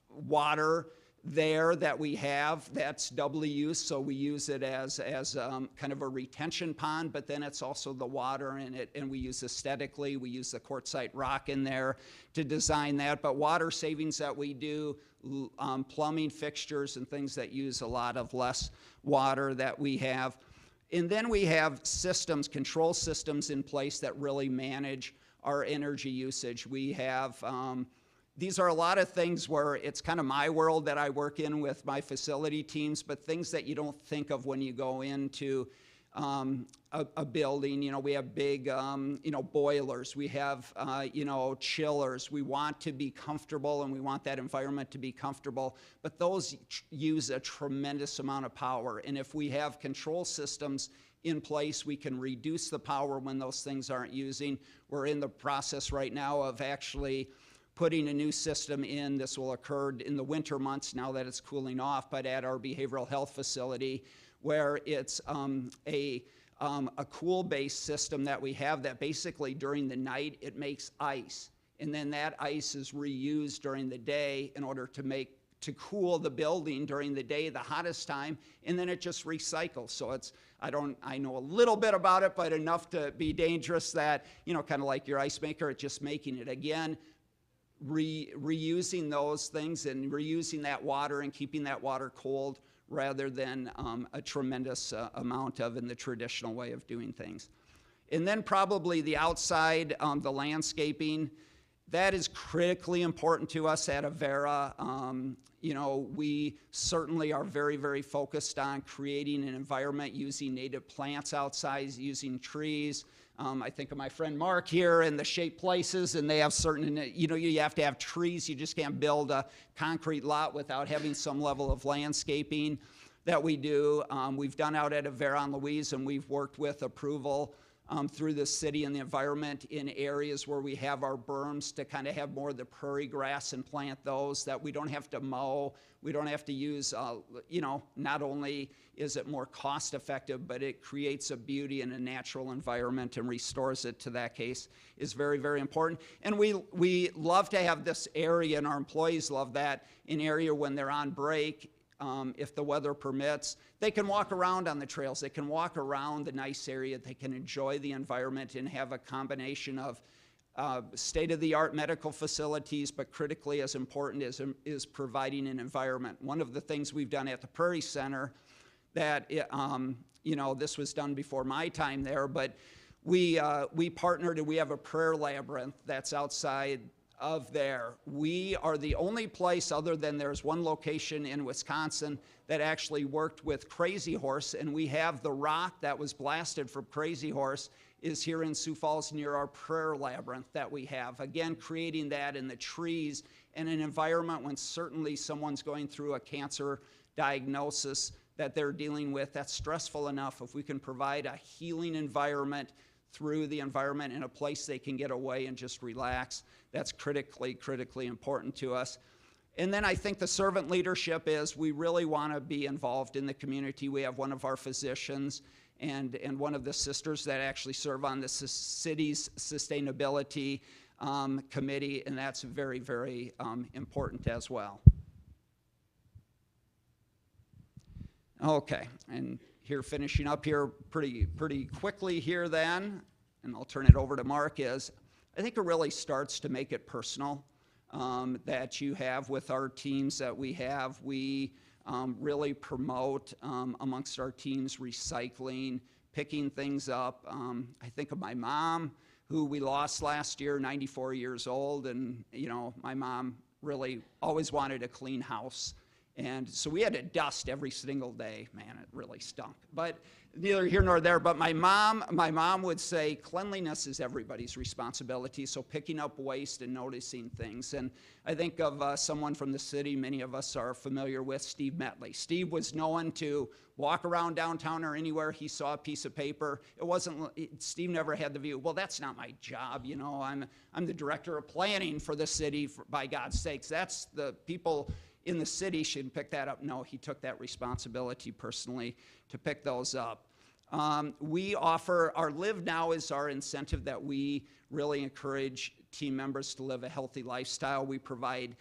water there that's doubly used, so we use it as kind of a retention pond, but then it's also the water in it, and we use aesthetically, we use the quartzite rock in there to design that, but water savings that we do, plumbing fixtures and things that use a lot of less water that we have. And then we have systems, control systems in place that really manage our energy usage. We have these are a lot of things where it's kind of my world that I work in with my facility teams, but things that you don't think of when you go into a building. You know, we have big, boilers. We have, chillers. We want to be comfortable, and we want that environment to be comfortable, but those use a tremendous amount of power. And if we have control systems in place, we can reduce the power when those things aren't using. We're in the process right now of actually putting a new system in. This will occur in the winter months now that it's cooling off, but at our behavioral health facility, where it's a cool-based system that we have that basically during the night it makes ice, and then that ice is reused during the day in order to cool the building during the day, the hottest time, and then it just recycles. So I know a little bit about it, but enough to be dangerous that, kind of like your ice maker, it's just making it again. Reusing those things and reusing that water and keeping that water cold rather than a tremendous amount of in the traditional way of doing things. And then probably the outside, the landscaping, that is critically important to us at Avera. We certainly are very, very focused on creating an environment using native plants outside, using trees. I think of my friend Mark here and the Shaped Places, and they have certain, you have to have trees. You just can't build a concrete lot without having some level of landscaping that we do. We've done out at Avera on Louise, and we've worked with approval through the city and the environment in areas where we have our berms to kind of have more of the prairie grass and plant those, that we don't have to mow. We don't have to use, not only is it more cost effective, but it creates a beauty in a natural environment and restores it to that case is very, very important. And we love to have this area, and our employees love that, an area when they're on break, if the weather permits, they can walk around on the trails. They can walk around the nice area. They can enjoy the environment and have a combination of state-of-the-art medical facilities, but critically as important is providing an environment. One of the things we've done at the Prairie Center that, this was done before my time there, but we partnered, and we have a prayer labyrinth that's outside of there. We are the only place, other than there's one location in Wisconsin, that actually worked with Crazy Horse, and we have the rock that was blasted from Crazy Horse is here in Sioux Falls near our prayer labyrinth that we have. Again, creating that in the trees and an environment when certainly someone's going through a cancer diagnosis that they're dealing with that's stressful enough. If we can provide a healing environment through the environment in a place they can get away and just relax, that's critically important to us. And then I think the servant leadership is we really want to be involved in the community. We have one of our physicians and one of the sisters that actually serve on the city's sustainability committee, and that's very, very important as well. Okay, and here finishing up here pretty quickly here then, and I'll turn it over to Mark, is I think it really starts to make it personal that you have with our teams that we have. We really promote amongst our teams recycling, picking things up. I think of my mom, who we lost last year, 94 years old, and my mom really always wanted a clean house. And so we had to dust every single day. Man, it really stunk. But neither here nor there. But my mom would say cleanliness is everybody's responsibility. So picking up waste and noticing things. And I think of someone from the city many of us are familiar with, Steve Metley. Steve was known to walk around downtown or anywhere he saw a piece of paper. Steve never had the view, well, that's not my job. You know, I'm the director of planning for the city, by God's sakes. That's the people in the city should pick that up. No, he took that responsibility personally to pick those up. We offer, our Live Now is our incentive that we really encourage team members to live a healthy lifestyle. We provide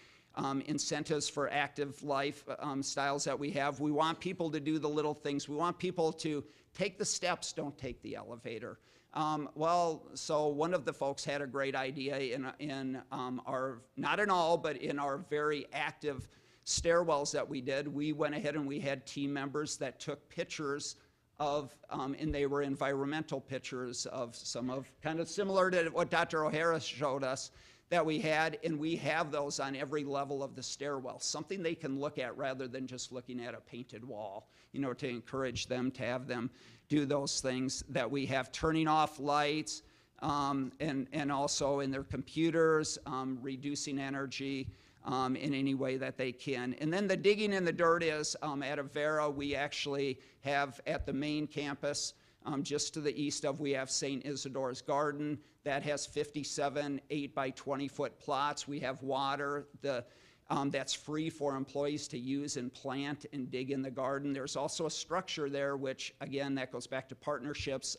incentives for active life styles that we have. We want people to do the little things. We want people to take the steps, don't take the elevator. So one of the folks had a great idea in our, not in all, but in our very active stairwells that we did. We went ahead and we had team members that took pictures of, and they were environmental pictures of some of, kind of similar to what Dr. O'Hara showed us that we had, and we have those on every level of the stairwell, something they can look at rather than just looking at a painted wall, you know, to encourage them, to have them do those things that we have, turning off lights, and also in their computers, reducing energy, in any way that they can. And then the digging in the dirt is at Avera, we actually have at the main campus, just to the east of, we have St. Isidore's Garden. That has 57 8 by 20 foot plots. We have water that's free for employees to use and plant and dig in the garden. There's also a structure there, which again, that goes back to partnerships.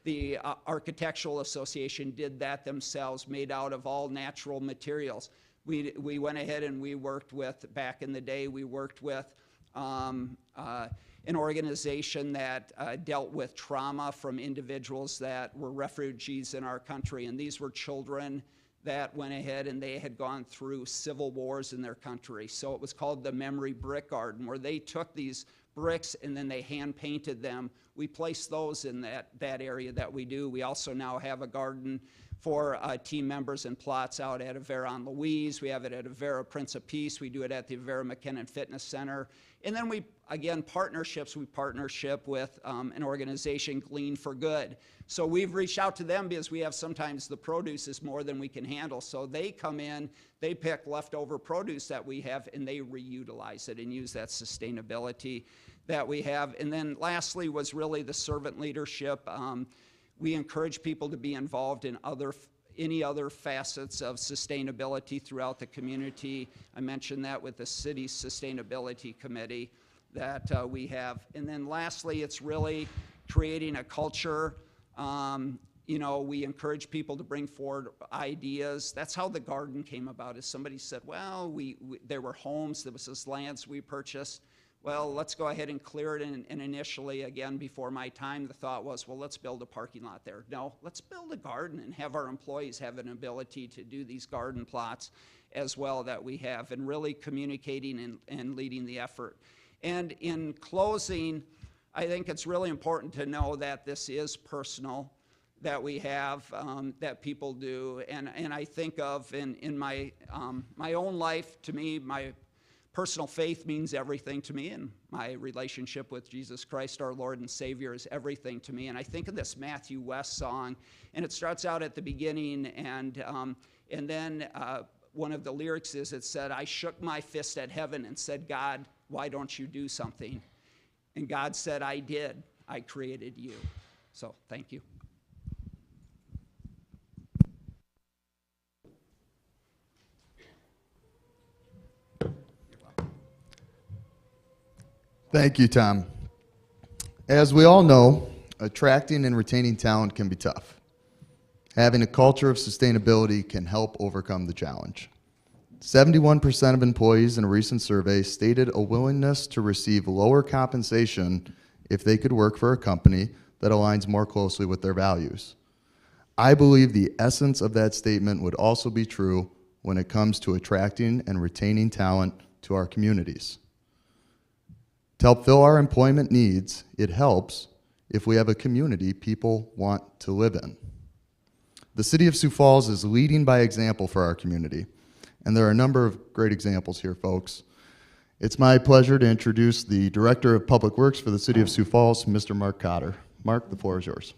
The Architectural Association did that themselves, made out of all natural materials. We went ahead and we worked with, back in the day, we worked with an organization that dealt with trauma from individuals that were refugees in our country. And these were children that went ahead and they had gone through civil wars in their country. So it was called the Memory Brick Garden, where they took these bricks and then they hand painted them. We placed those in that area that we do. We also now have a garden for team members and plots out at Avera on Louise. We have it at Avera Prince of Peace. We do it at the Avera McKinnon Fitness Center. And then we, again, partnerships. We partnership with an organization, Glean for Good. So we've reached out to them because we have sometimes the produce is more than we can handle. So they come in, they pick leftover produce that we have, and they reutilize it and use that sustainability that we have. And then lastly was really the servant leadership. We encourage people to be involved in any other facets of sustainability throughout the community. I mentioned that with the city's sustainability committee that we have. And then lastly, it's really creating a culture. You know, we encourage people to bring forward ideas. That's how the garden came about, is somebody said, well, there were homes, there was this lands we purchased. Well, let's go ahead and clear it. And initially, again, before my time, the thought was, well, let's build a parking lot there. No, let's build a garden and have our employees have an ability to do these garden plots as well that we have, and really communicating and leading the effort. And in closing, I think it's really important to know that this is personal, that we have, that people do. And I think of in my own life, to me, my personal faith means everything to me, and my relationship with Jesus Christ, our Lord and Savior, is everything to me. And I think of this Matthew West song, and it starts out at the beginning, and then one of the lyrics is, it said, I shook my fist at heaven and said, God, why don't you do something? And God said, I did. I created you. So thank you. Thank you, Tom. As we all know, attracting and retaining talent can be tough. Having a culture of sustainability can help overcome the challenge. 71% of employees in a recent survey stated a willingness to receive lower compensation if they could work for a company that aligns more closely with their values. I believe the essence of that statement would also be true when it comes to attracting and retaining talent to our communities. To help fill our employment needs, it helps if we have a community people want to live in. The City of Sioux Falls is leading by example for our community, and there are a number of great examples here, folks. It's my pleasure to introduce the Director of Public Works for the City of Sioux Falls, Mr. Mark Cotter. Mark, the floor is yours.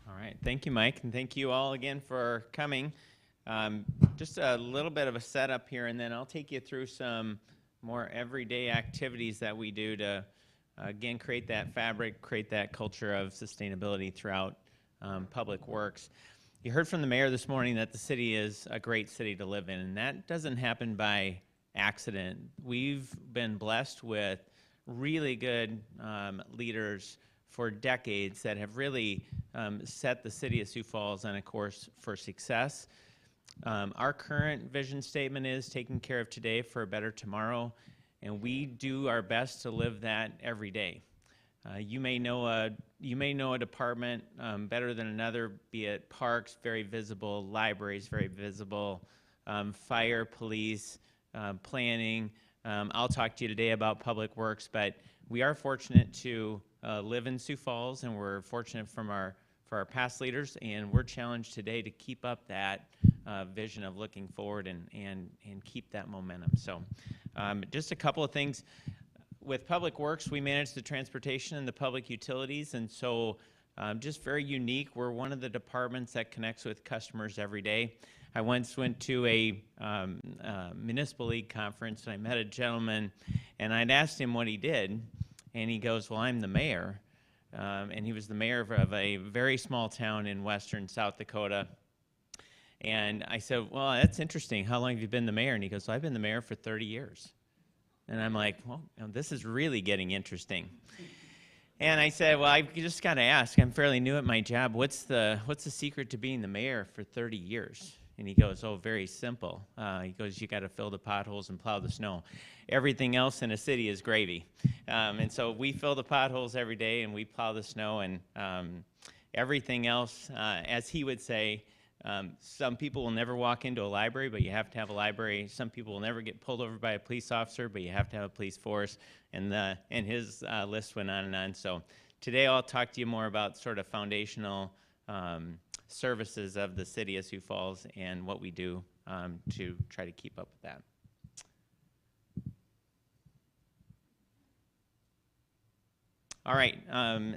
All right, thank you, Mike, and thank you all again for coming. Just a little bit of a setup here, and then I'll take you through some more everyday activities that we do to, again, create that fabric, create that culture of sustainability throughout public works. You heard from the mayor this morning that the city is a great city to live in, and that doesn't happen by accident. We've been blessed with really good leaders for decades that have really set the city of Sioux Falls on a course for success. Our current vision statement is taking care of today for a better tomorrow, and we do our best to live that every day. You may know a department better than another, be it parks, very visible, libraries, very visible, fire, police, planning. I'll talk to you today about public works, but we are fortunate to live in Sioux Falls, and we're fortunate for our past leaders, and we're challenged today to keep up that vision of looking forward and keep that momentum. So just a couple of things. With Public Works, we manage the transportation and the public utilities, and so just very unique. We're one of the departments that connects with customers every day. I once went to a municipal league conference, and I met a gentleman, and I'd asked him what he did, and he goes, well, I'm the mayor. And he was the mayor of a very small town in western South Dakota. And I said, well, that's interesting. How long have you been the mayor? And he goes, well, I've been the mayor for 30 years. And I'm like, well, this is really getting interesting. And I said, well, I just got to ask. I'm fairly new at my job. What's the secret to being the mayor for 30 years? And he goes, oh, very simple. He goes, you got to fill the potholes and plow the snow. Everything else in a city is gravy. And so we fill the potholes every day, and we plow the snow, and everything else, as he would say, some people will never walk into a library, but you have to have a library. Some people will never get pulled over by a police officer, but you have to have a police force. And his list went on and on. So today I'll talk to you more about sort of foundational services of the city of Sioux Falls and what we do to try to keep up with that. All right,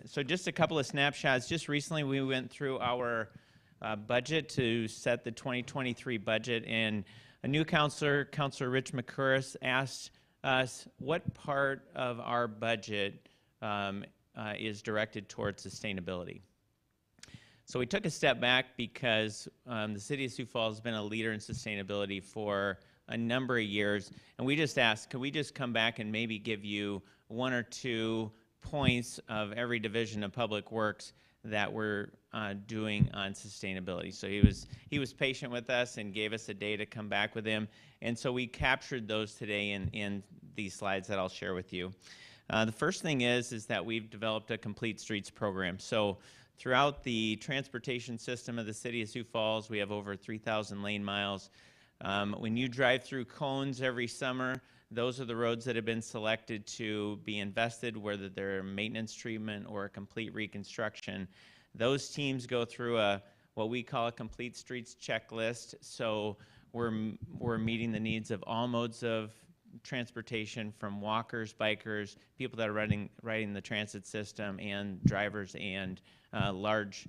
so just a couple of snapshots. Just recently we went through our budget to set the 2023 budget, and a new counselor, Counselor Rich McCurris, asked us what part of our budget is directed towards sustainability. So we took a step back because the city of Sioux Falls has been a leader in sustainability for a number of years, and we just asked, could we just come back and maybe give you one or two points of every division of Public Works that we're doing on sustainability. So he was patient with us and gave us a day to come back with him, and so we captured those today in these slides that I'll share with you. The first thing is that we've developed a complete streets program. So throughout the transportation system of the city of Sioux Falls, we have over 3,000 lane miles. When you drive through cones every summer, those are the roads that have been selected to be invested, whether they're maintenance treatment or a complete reconstruction. Those teams go through what we call a complete streets checklist. So we're meeting the needs of all modes of transportation, from walkers, bikers, people that are riding the transit system, and drivers and large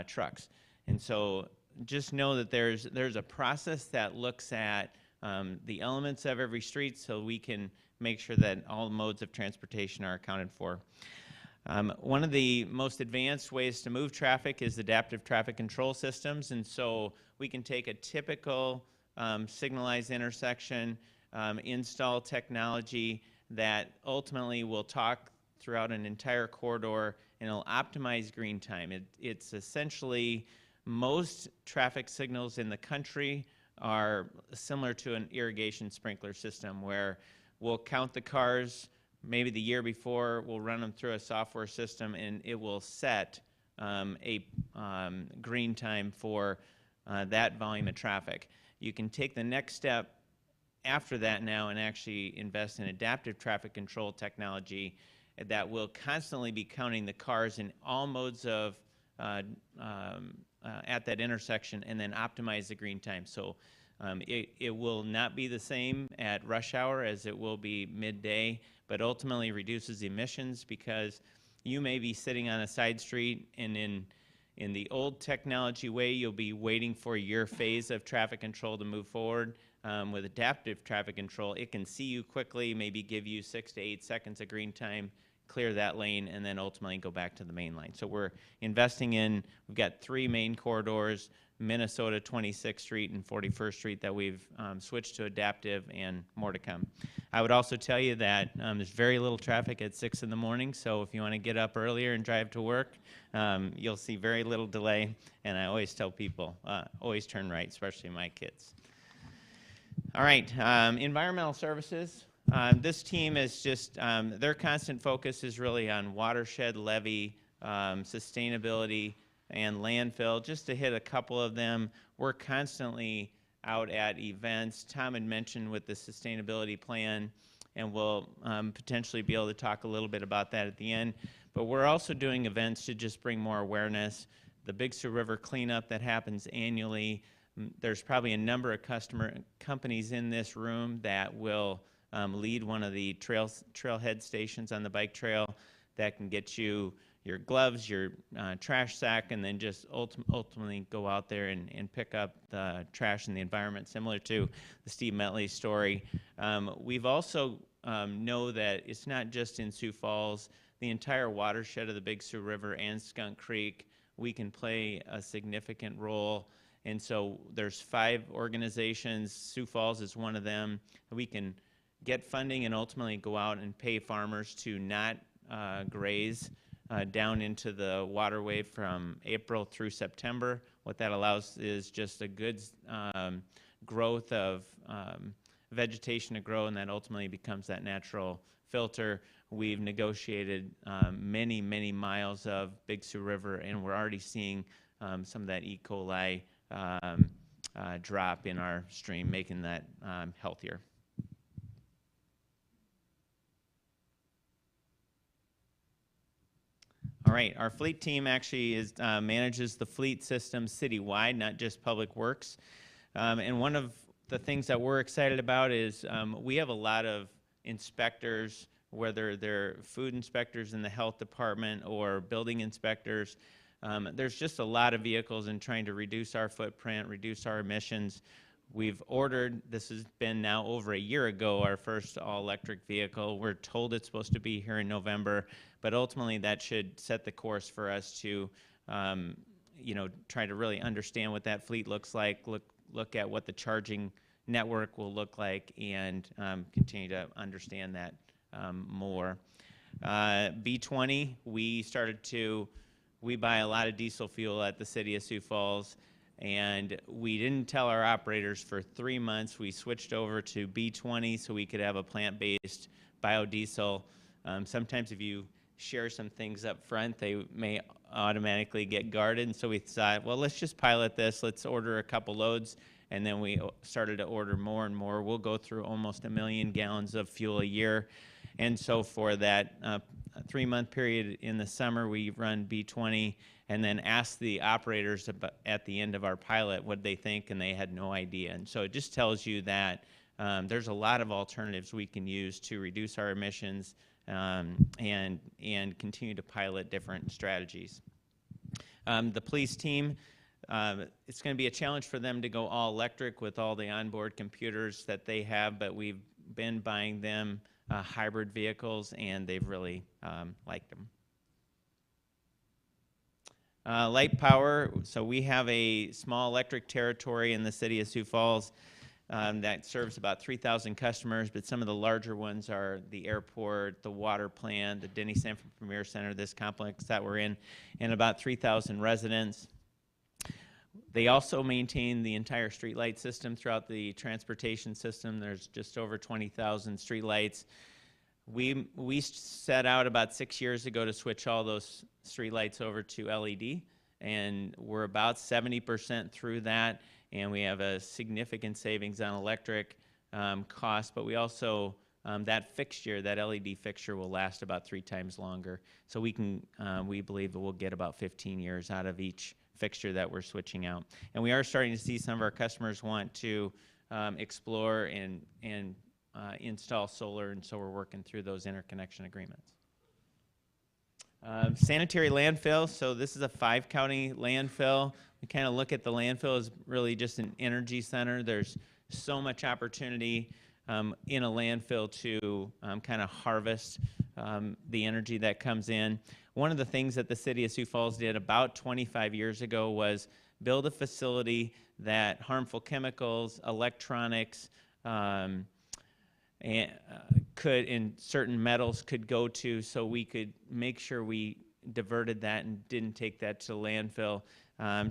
trucks. And so just know that there's a process that looks at the elements of every street so we can make sure that all modes of transportation are accounted for. One of the most advanced ways to move traffic is adaptive traffic control systems, and so we can take a typical signalized intersection, install technology that ultimately will talk throughout an entire corridor, and it'll optimize green time. It's essentially, most traffic signals in the country are similar to an irrigation sprinkler system, where we'll count the cars maybe the year before, we'll run them through a software system, and it will set a green time for that volume of traffic. You can take the next step after that now and actually invest in adaptive traffic control technology that will constantly be counting the cars in all modes of at that intersection, and then optimize the green time. So It will not be the same at rush hour as it will be midday, but ultimately reduces emissions because you may be sitting on a side street, and in the old technology way, you'll be waiting for your phase of traffic control to move forward. With adaptive traffic control, it can see you quickly, maybe give you 6 to 8 seconds of green time, clear that lane, and then ultimately go back to the main line. So we're investing in, we've got 3 main corridors, Minnesota 26th Street and 41st Street, that we've switched to adaptive, and more to come. I would also tell you that there's very little traffic at 6 in the morning, so if you want to get up earlier and drive to work, you'll see very little delay, and I always tell people, always turn right, especially my kids. All right, environmental services. This team is just, their constant focus is really on watershed, levee, sustainability, and landfill. Just to hit a couple of them, we're constantly out at events. Tom had mentioned with the sustainability plan, and we'll potentially be able to talk a little bit about that at the end. But we're also doing events to just bring more awareness. The Big Sioux River cleanup that happens annually, there's probably a number of companies in this room that will lead one of the trailhead stations on the bike trail that can get you your gloves, your trash sack, and then just ultimately go out there and pick up the trash in the environment, similar to the Steve Metley story. We've also know that it's not just in Sioux Falls. The entire watershed of the Big Sioux River and Skunk Creek, we can play a significant role. And so there's 5 organizations. Sioux Falls is one of them. We can get funding and ultimately go out and pay farmers to not graze down into the waterway from April through September. What that allows is just a good growth of vegetation to grow, and that ultimately becomes that natural filter. We've negotiated many, many miles of Big Sioux River, and we're already seeing some of that E. coli drop in our stream, making that healthier. All right, our fleet team actually is, manages the fleet system citywide, not just Public Works. And one of the things that we're excited about is we have a lot of inspectors, whether they're food inspectors in the health department or building inspectors. There's just a lot of vehicles in trying to reduce our footprint, reduce our emissions. We've ordered, this has been now over a year ago, our first all-electric vehicle. We're told it's supposed to be here in November, but ultimately that should set the course for us to, you know, try to really understand what that fleet looks like, look at what the charging network will look like, and continue to understand that more. B20, we buy a lot of diesel fuel at the city of Sioux Falls, and we didn't tell our operators for 3 months. We switched over to B20 so we could have a plant-based biodiesel. Sometimes if you share some things up front, they may automatically get guarded, and so we thought, well, let's just pilot this. Let's order a couple loads, and then we started to order more and more. We'll go through almost 1 million gallons of fuel a year, and so for that 3-month period in the summer, we run B20 and then ask the operators about, at the end of our pilot, what they think, and they had no idea. And so it just tells you that there's a lot of alternatives we can use to reduce our emissions and continue to pilot different strategies. The police team, it's going to be a challenge for them to go all electric with all the onboard computers that they have, but we've been buying them hybrid vehicles, and they've really liked them. Light power, so we have a small electric territory in the city of Sioux Falls that serves about 3,000 customers, but some of the larger ones are the airport, the water plant, the Denny Sanford Premier Center, this complex that we're in, and about 3,000 residents. They also maintain the entire streetlight system throughout the transportation system. There's just over 20,000 streetlights. We set out about 6 years ago to switch all those streetlights over to LED, and we're about 70% through that, and we have a significant savings on electric cost, but we also, that fixture, that LED fixture will last about 3 times longer. So we believe that we'll get about 15 years out of each fixture that we're switching out. And we are starting to see some of our customers want to explore and install solar, and so we're working through those interconnection agreements. Sanitary landfill, so this is a 5-county landfill. We kind of look at the landfill as really just an energy center. There's so much opportunity in a landfill to kind of harvest the energy that comes in. One of the things that the city of Sioux Falls did about 25 years ago was build a facility that harmful chemicals, electronics, and certain metals could go to, so we could make sure we diverted that and didn't take that to landfill.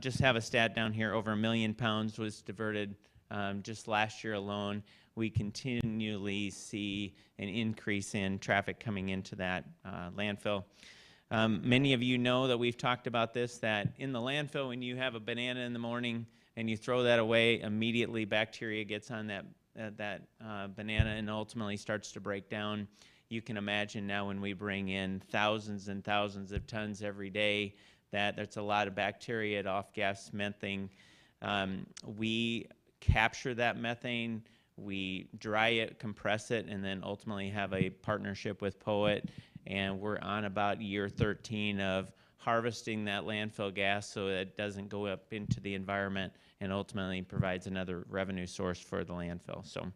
Just have a stat down here, over 1 million pounds was diverted just last year alone. We continually see an increase in traffic coming into that landfill. Many of you know that we've talked about this, that in the landfill, when you have a banana in the morning and you throw that away, immediately bacteria gets on that banana and ultimately starts to break down. You can imagine now when we bring in thousands and thousands of tons every day, that there's a lot of bacteria at off-gas methane. We capture that methane, we dry it, compress it, and then ultimately have a partnership with POET, and we're on about year 13 of harvesting that landfill gas so that it doesn't go up into the environment and ultimately provides another revenue source for the landfill. So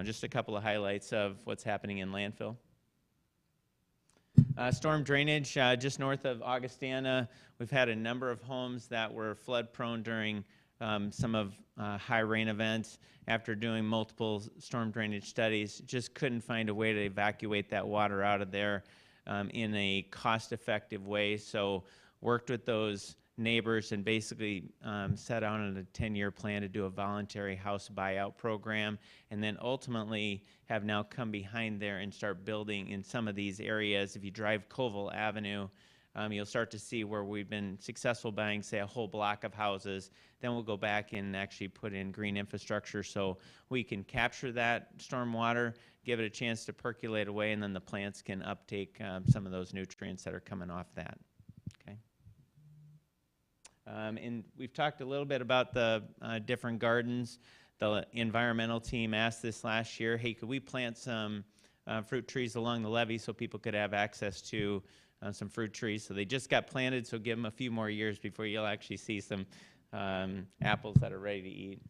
just a couple of highlights of what's happening in landfill. Storm drainage, just north of Augustana, we've had a number of homes that were flood prone during some of high rain events. After doing multiple storm drainage studies, just couldn't find a way to evacuate that water out of there in a cost-effective way. So worked with those neighbors and basically set out on a 10-year plan to do a voluntary house buyout program, and then ultimately have now come behind there and start building in some of these areas. If you drive Colville Avenue, you'll start to see where we've been successful buying, say, a whole block of houses. Then we'll go back and actually put in green infrastructure so we can capture that storm water, give it a chance to percolate away, and then the plants can uptake some of those nutrients that are coming off that. Okay. And we've talked a little bit about the different gardens. The environmental team asked this last year, hey, could we plant some fruit trees along the levee so people could have access to some fruit trees? So they just got planted, so give them a few more years before you'll actually see some apples that are ready to eat.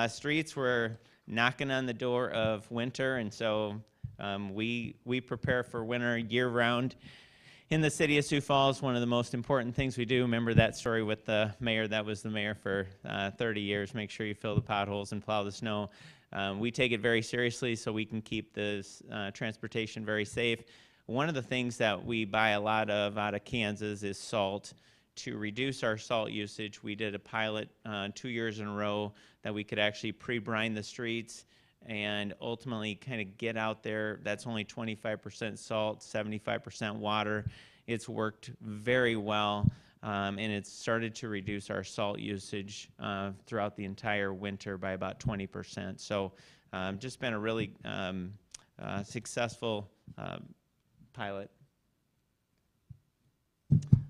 Streets, we're knocking on the door of winter, and so we prepare for winter year-round. In the city of Sioux Falls, one of the most important things we do, remember that story with the mayor that was the mayor for 30 years, make sure you fill the potholes and plow the snow. We take it very seriously so we can keep this transportation very safe. One of the things that we buy a lot of out of Kansas is salt. To reduce our salt usage, we did a pilot 2 years in a row that we could actually pre-brine the streets and ultimately kind of get out there. That's only 25% salt, 75% water. It's worked very well, and it's started to reduce our salt usage throughout the entire winter by about 20%. So just been a really successful pilot.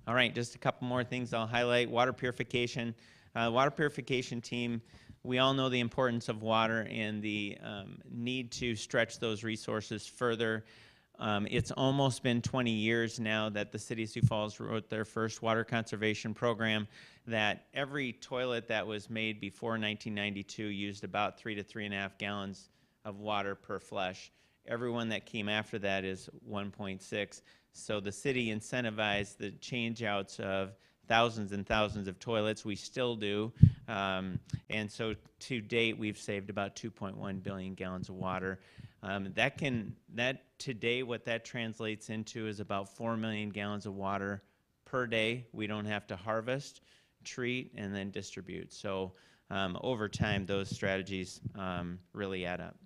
All right, just a couple more things I'll highlight. Water purification. Water purification team, we all know the importance of water and the need to stretch those resources further. It's almost been 20 years now that the city of Sioux Falls wrote their first water conservation program, that every toilet that was made before 1992 used about 3 to 3.5 gallons of water per flush. Everyone that came after that is 1.6. So the city incentivized the change-outs of thousands and thousands of toilets. We still do. And so to date, we've saved about 2.1 billion gallons of water. Today, what that translates into is about 4 million gallons of water per day. We don't have to harvest, treat, and then distribute. So over time, those strategies really add up.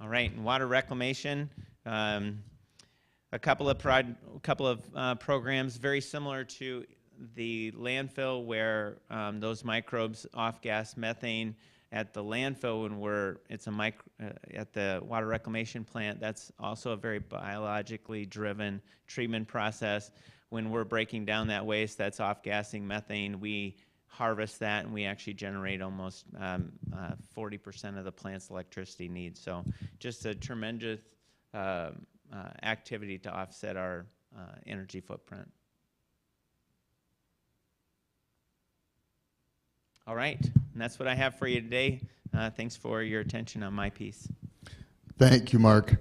All right, and water reclamation. A couple of programs very similar to the landfill, where those microbes off-gas methane at the landfill when at the water reclamation plant. That's also a very biologically driven treatment process. when we're breaking down that waste that's off-gassing methane, we harvest that and we actually generate almost 40% of the plant's electricity needs. So just a tremendous activity to offset our energy footprint. All right, and that's what I have for you today. Thanks for your attention on my piece. Thank you, Mark.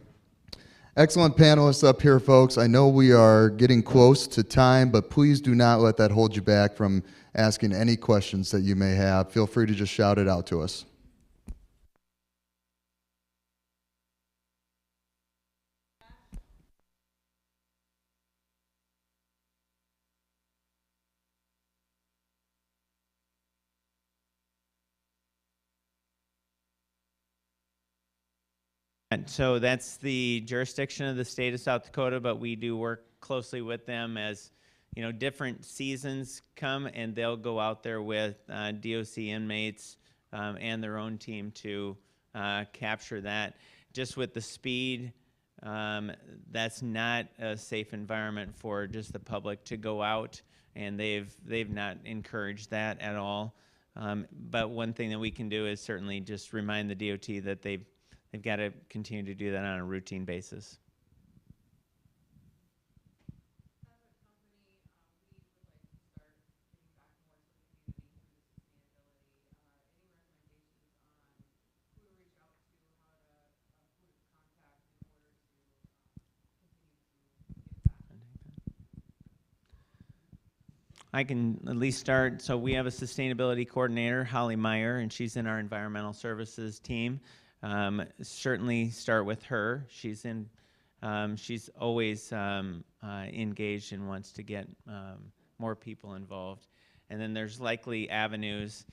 Excellent panelists up here, folks. I know we are getting close to time, but please do not let that hold you back from asking any questions that you may have. Feel free to just shout it out to us. And so that's the jurisdiction of the state of South Dakota, but we do work closely with them as, you know, different seasons come, and they'll go out there with DOC inmates and their own team to capture that. Just with the speed, that's not a safe environment for just the public to go out, and they've not encouraged that at all. But one thing that we can do is certainly just remind the DOT that they've got to continue to do that on a routine basis. I can at least start. So we have a sustainability coordinator, Holly Meyer, and she's in our environmental services team. Certainly start with her. She's always engaged and wants to get more people involved. And then there's likely avenues,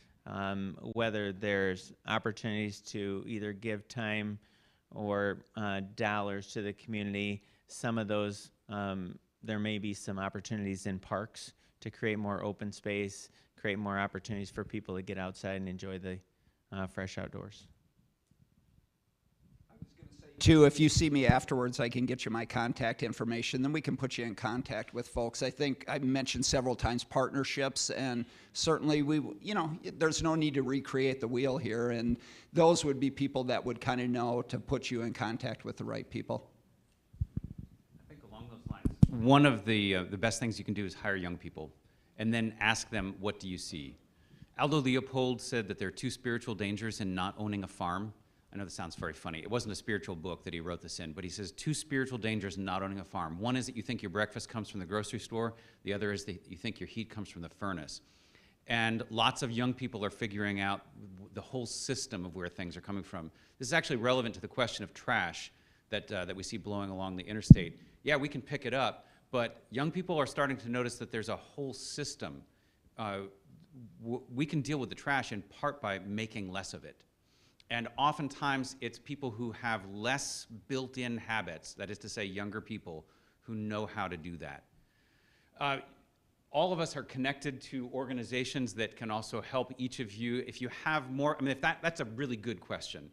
whether there's opportunities to either give time or dollars to the community. Some of those, there may be some opportunities in parks to create more open space, create more opportunities for people to get outside and enjoy the fresh outdoors. Too, if you see me afterwards, I can get you my contact information. Then we can put you in contact with folks. I think I mentioned several times partnerships, and certainly there's no need to recreate the wheel here. And those would be people that would kind of know to put you in contact with the right people. I think along those lines, one of the best things you can do is hire young people, and then ask them, "What do you see?" Aldo Leopold said that there are two spiritual dangers in not owning a farm. I know this sounds very funny. It wasn't a spiritual book that he wrote this in, but he says two spiritual dangers in not owning a farm. One is that you think your breakfast comes from the grocery store. The other is that you think your heat comes from the furnace. And lots of young people are figuring out the whole system of where things are coming from. This is actually relevant to the question of trash that we see blowing along the interstate. Yeah, we can pick it up, but young people are starting to notice that there's a whole system. We can deal with the trash in part by making less of it. And oftentimes, it's people who have less built-in habits, that is to say, younger people, who know how to do that. All of us are connected to organizations that can also help each of you. If you have more, I mean, that's a really good question.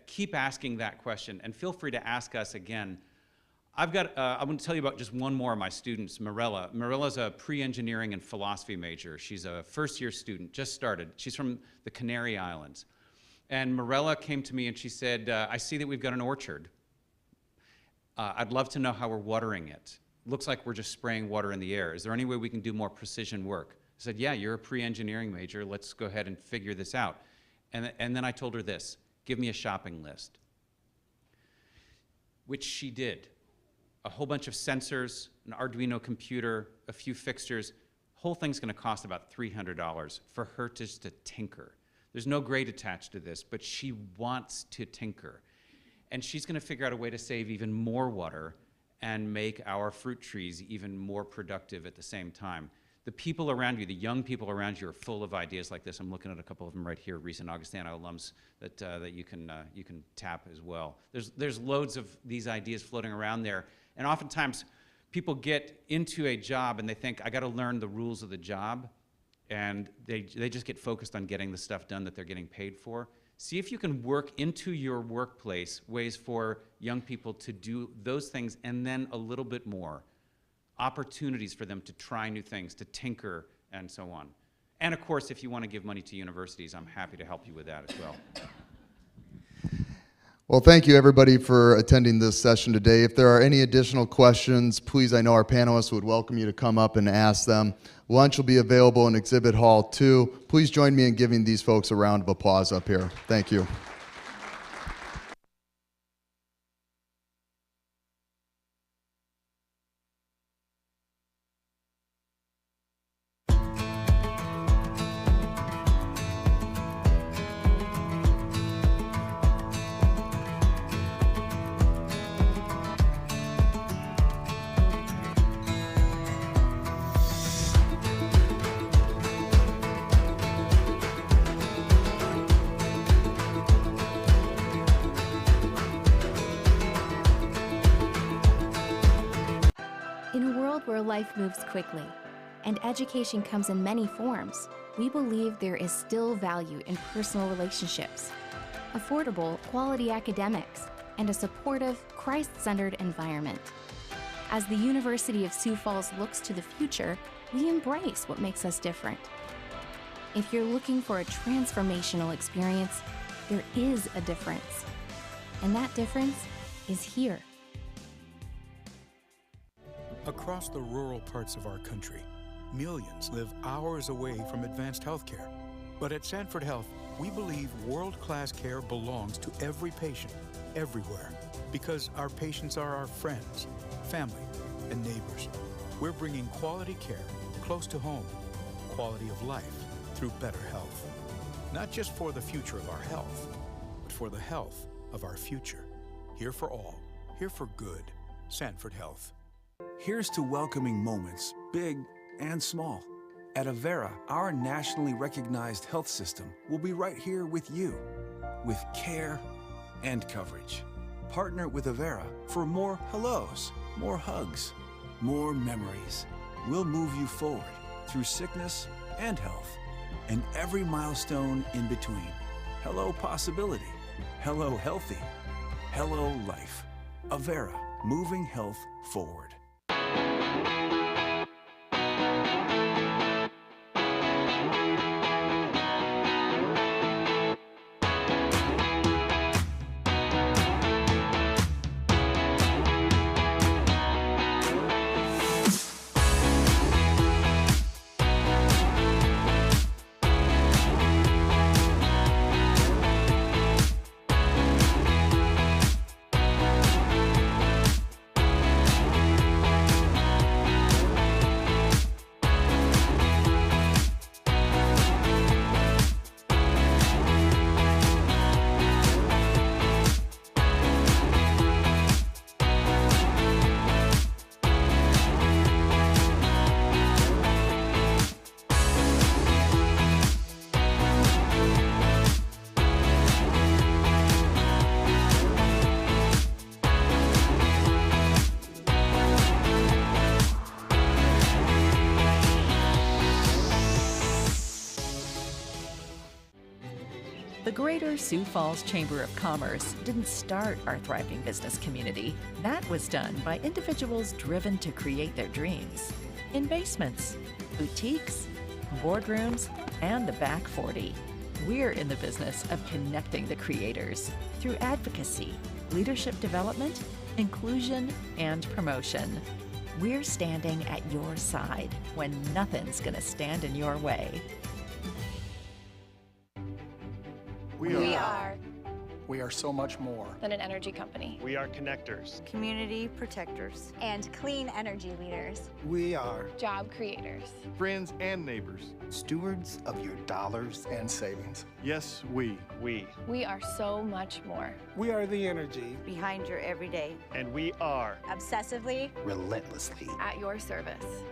Keep asking that question, and feel free to ask us again. I'm going to tell you about just one more of my students, Mirella. Mirella's a pre-engineering and philosophy major. She's a first-year student, just started. She's from the Canary Islands. And Mirella came to me and she said, I see that we've got an orchard. I'd love to know how we're watering it. Looks like we're just spraying water in the air. Is there any way we can do more precision work? I said, yeah, you're a pre-engineering major. Let's go ahead and figure this out. And then I told her this, give me a shopping list, which she did. A whole bunch of sensors, an Arduino computer, a few fixtures. Whole thing's going to cost about $300 for her just to tinker. There's no grade attached to this, but she wants to tinker. And she's going to figure out a way to save even more water and make our fruit trees even more productive at the same time. The people around you, the young people around you, are full of ideas like this. I'm looking at a couple of them right here, recent Augustana alums that you can tap as well. There's loads of these ideas floating around there. And oftentimes, people get into a job and they think, I got to learn the rules of the job. And they just get focused on getting the stuff done that they're getting paid for. See if you can work into your workplace ways for young people to do those things and then a little bit more. opportunities for them to try new things, to tinker, and so on. And of course, if you want to give money to universities, I'm happy to help you with that as well. Well, thank you everybody for attending this session today. If there are any additional questions, please, I know our panelists would welcome you to come up and ask them. Lunch will be available in Exhibit Hall 2. Please join me in giving these folks a round of applause up here. Thank you. In a world where life moves quickly and education comes in many forms, we believe there is still value in personal relationships, affordable, quality academics, and a supportive, Christ-centered environment. As the University of Sioux Falls looks to the future, we embrace what makes us different. If you're looking for a transformational experience, there is a difference. And that difference is here. Across the rural parts of our country, millions live hours away from advanced health care. But at Sanford Health, we believe world-class care belongs to every patient, everywhere, because our patients are our friends, family, and neighbors. We're bringing quality care close to home, quality of life through better health. Not just for the future of our health, but for the health of our future. Here for all, here for good. Sanford Health. Here's to welcoming moments, big and small. At Avera, our nationally recognized health system will be right here with you, with care and coverage. Partner with Avera for more hellos, more hugs, more memories. We'll move you forward through sickness and health, and every milestone in between. Hello possibility, hello healthy, hello life. Avera, moving health forward. The Greater Sioux Falls Chamber of Commerce didn't start our thriving business community. That was done by individuals driven to create their dreams. In basements, boutiques, boardrooms, and the back 40. We're in the business of connecting the creators through advocacy, leadership development, inclusion, and promotion. We're standing at your side when nothing's gonna stand in your way. We are so much more than an energy company. We are connectors, community protectors, and clean energy leaders. We are job creators, friends and neighbors, stewards of your dollars and savings. Yes, we are so much more. We are the energy behind your everyday, and we are obsessively, relentlessly at your service.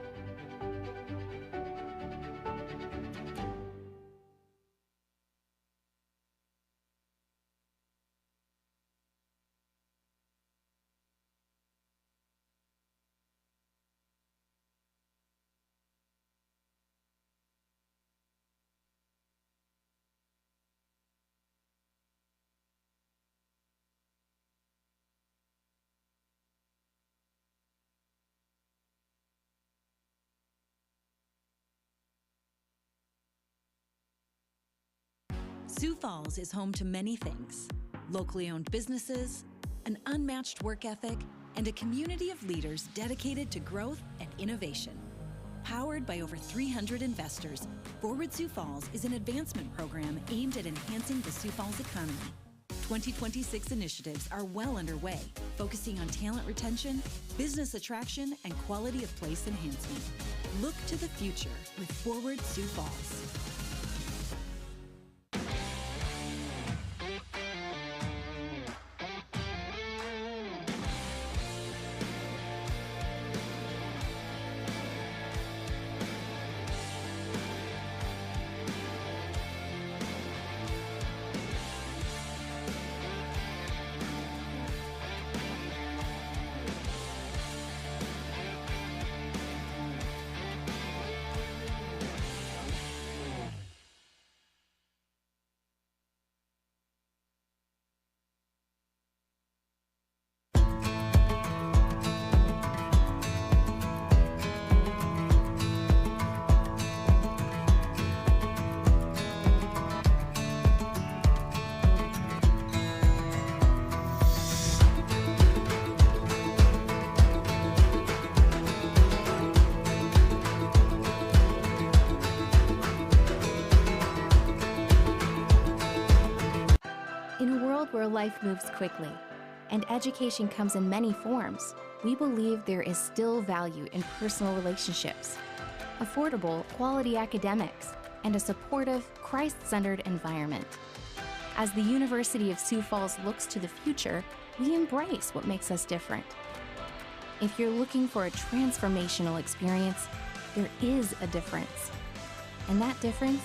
Sioux Falls is home to many things: locally owned businesses, an unmatched work ethic, and a community of leaders dedicated to growth and innovation. Powered by over 300 investors, Forward Sioux Falls is an advancement program aimed at enhancing the Sioux Falls economy. 2026 initiatives are well underway, focusing on talent retention, business attraction, and quality of place enhancement. Look to the future with Forward Sioux Falls. Where life moves quickly and education comes in many forms, we believe there is still value in personal relationships, affordable, quality academics, and a supportive, Christ-centered environment. As the University of Sioux Falls looks to the future, we embrace what makes us different. If you're looking for a transformational experience, there is a difference. And that difference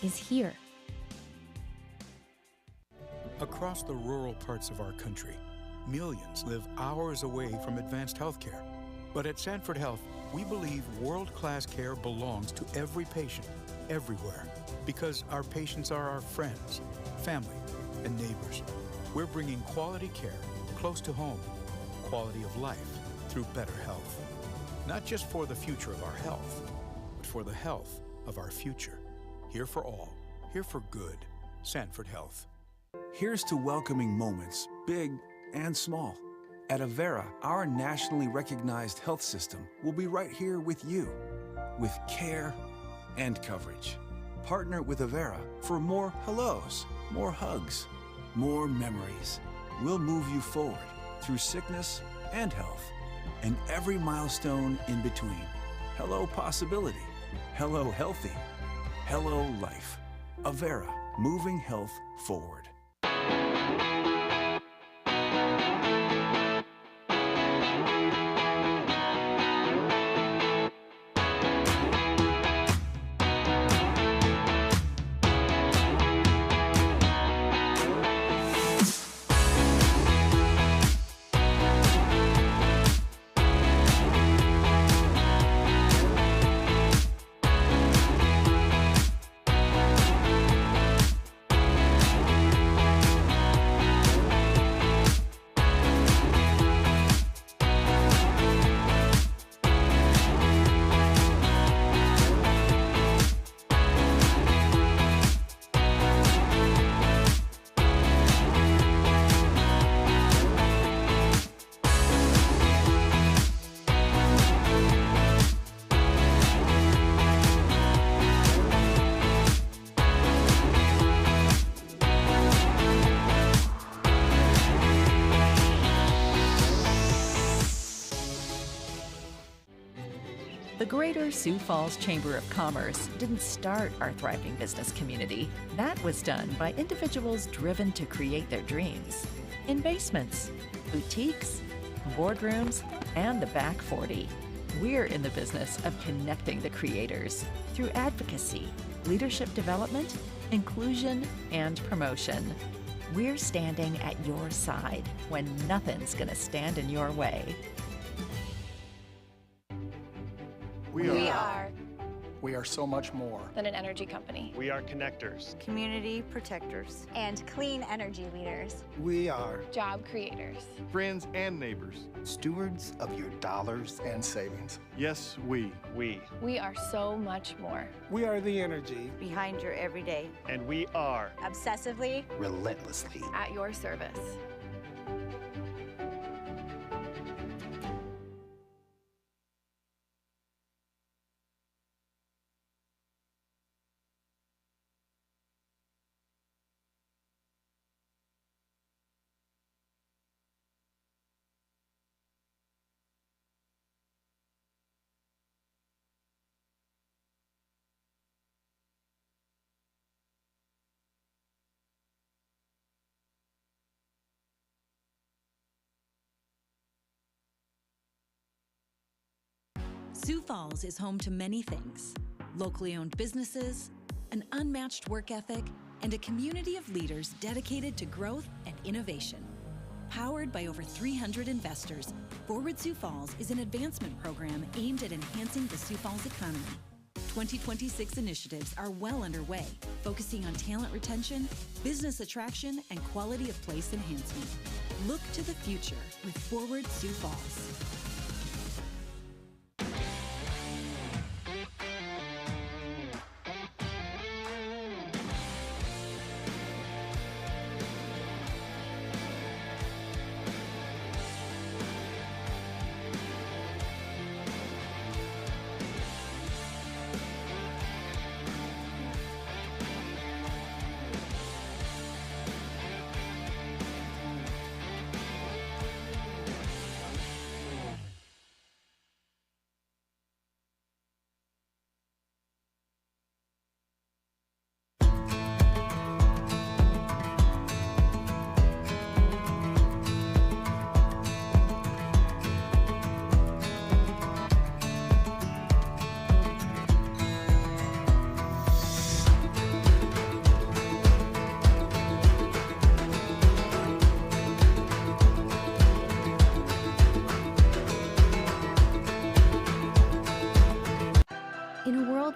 is here. Across the rural parts of our country, millions live hours away from advanced healthcare. But at Sanford Health, we believe world-class care belongs to every patient, everywhere, because our patients are our friends, family, and neighbors. We're bringing quality care close to home, quality of life through better health. Not just for the future of our health, but for the health of our future. Here for all, here for good. Sanford Health. Here's to welcoming moments, big and small. At Avera, our nationally recognized health system will be right here with you, with care and coverage. Partner with Avera for more hellos, more hugs, more memories. We'll move you forward through sickness and health, and every milestone in between. Hello possibility, hello healthy, hello life. Avera, moving health forward. The Greater Sioux Falls Chamber of Commerce didn't start our thriving business community. That was done by individuals driven to create their dreams. In basements, boutiques, boardrooms, and the back 40. We're in the business of connecting the creators through advocacy, leadership development, inclusion, and promotion. We're standing at your side when nothing's gonna stand in your way. We are. We are so much more than an energy company. We are connectors. Community protectors. And clean energy leaders. We are Job creators. Friends and neighbors. Stewards of your dollars and savings. Yes, we. We are so much more. We are the energy Behind your everyday. And we are Obsessively. relentlessly. At your service. Sioux Falls is home to many things: locally owned businesses, an unmatched work ethic, and a community of leaders dedicated to growth and innovation. Powered by over 300 investors, Forward Sioux Falls is an advancement program aimed at enhancing the Sioux Falls economy. 2026 initiatives are well underway, focusing on talent retention, business attraction, and quality of place enhancement. Look to the future with Forward Sioux Falls.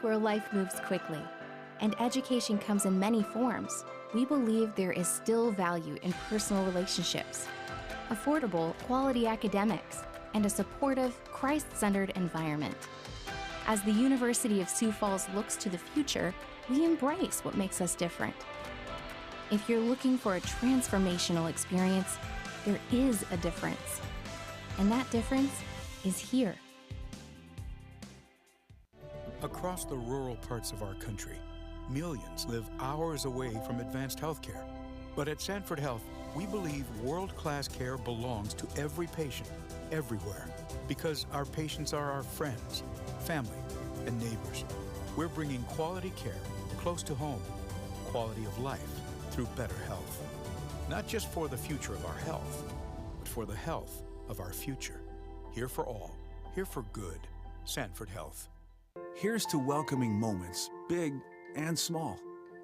Where life moves quickly and education comes in many forms, we believe there is still value in personal relationships, affordable, quality academics, and a supportive, Christ-centered environment. As the University of Sioux Falls looks to the future, we embrace what makes us different. If you're looking for a transformational experience, there is a difference. And that difference is here. Across the rural parts of our country, millions live hours away from advanced health care. But at Sanford Health, we believe world-class care belongs to every patient, everywhere, because our patients are our friends, family, and neighbors. We're bringing quality care close to home, quality of life through better health. Not just for the future of our health, but for the health of our future. Here for all, here for good. Sanford Health. Here's to welcoming moments, big and small.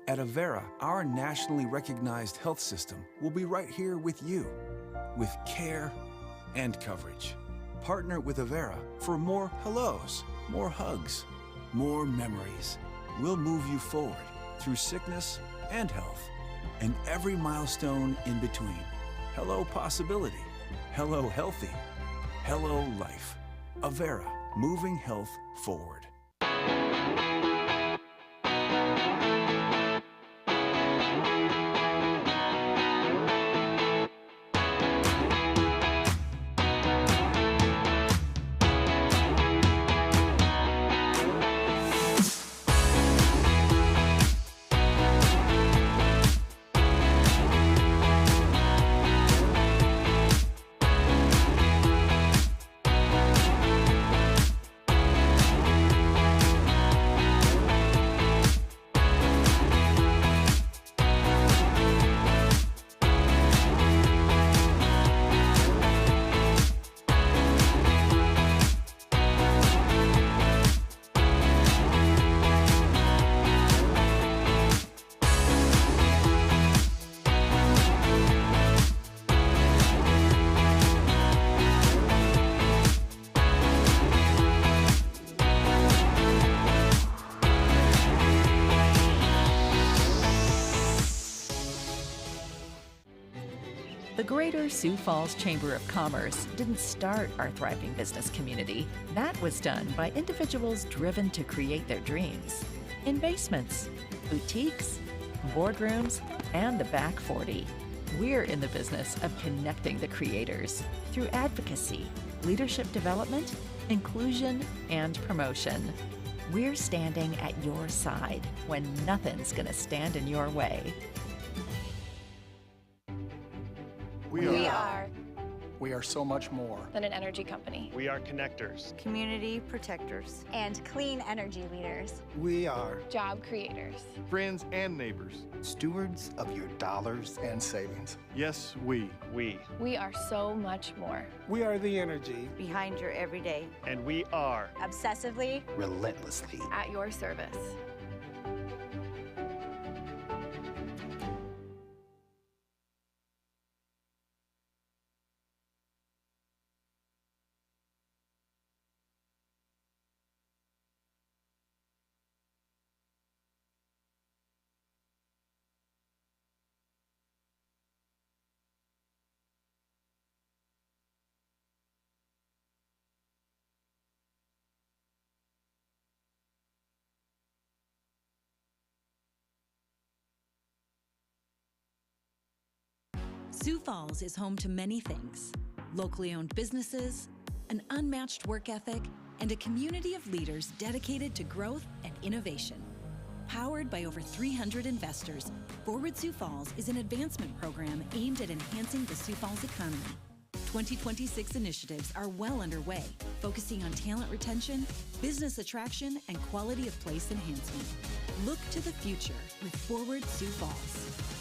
At Avera, our nationally recognized health system will be right here with you, with care and coverage. Partner with Avera for more hellos, more hugs, more memories. We'll move you forward through sickness and health, and every milestone in between. Hello possibility, hello healthy, hello life. Avera, moving health forward. The Greater Sioux Falls Chamber of Commerce didn't start our thriving business community. That was done by individuals driven to create their dreams. In basements, boutiques, boardrooms, and the back 40. We're in the business of connecting the creators through advocacy, leadership development, inclusion, and promotion. We're standing at your side when nothing's gonna stand in your way. We are. We are so much more than an energy company. We are connectors, community protectors, and clean energy leaders. We are job creators, friends and neighbors, stewards of your dollars and savings. Yes, we. We are so much more. We are the energy behind your everyday. And we are obsessively, relentlessly at your service. Sioux Falls is home to many things: locally owned businesses, an unmatched work ethic, and a community of leaders dedicated to growth and innovation. Powered by over 300 investors, Forward Sioux Falls is an advancement program aimed at enhancing the Sioux Falls economy. 2026 initiatives are well underway, focusing on talent retention, business attraction, and quality of place enhancement. Look to the future with Forward Sioux Falls.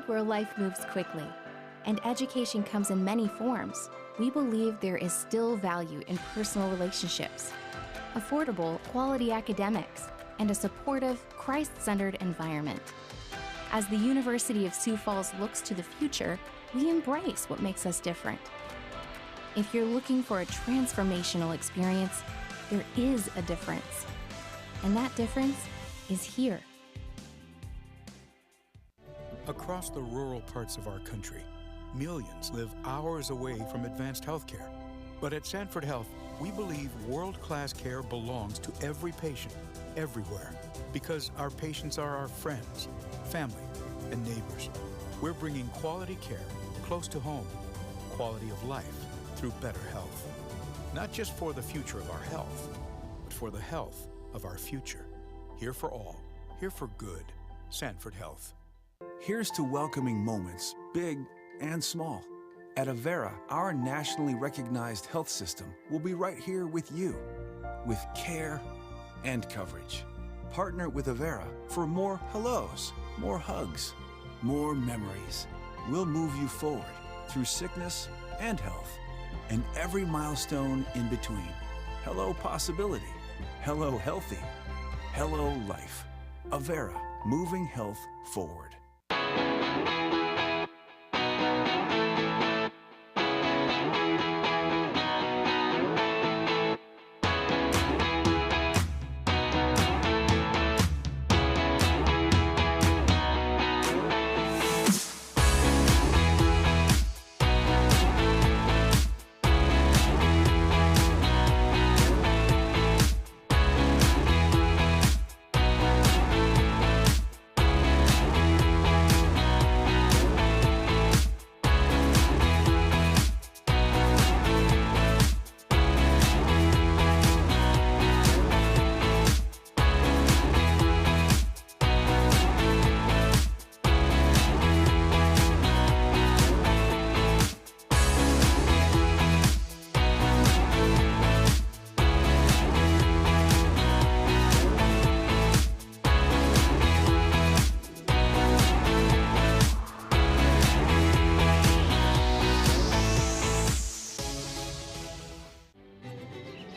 Where life moves quickly and education comes in many forms, we believe there is still value in personal relationships, affordable, quality academics, and a supportive, Christ-centered environment. As the University of Sioux Falls looks to the future, we embrace what makes us different. If you're looking for a transformational experience, there is a difference. And that difference is here. Across the rural parts of our country, millions live hours away from advanced healthcare. But at Sanford Health, we believe world-class care belongs to every patient, everywhere, because our patients are our friends, family, and neighbors. We're bringing quality care close to home, quality of life through better health. Not just for the future of our health, but for the health of our future. Here for all, here for good. Sanford Health. Here's to welcoming moments, big and small. At Avera, our nationally recognized health system will be right here with you, with care and coverage. Partner with Avera for more hellos, more hugs, more memories. We'll move you forward through sickness and health, and every milestone in between. Hello possibility, hello healthy, hello life. Avera, moving health forward.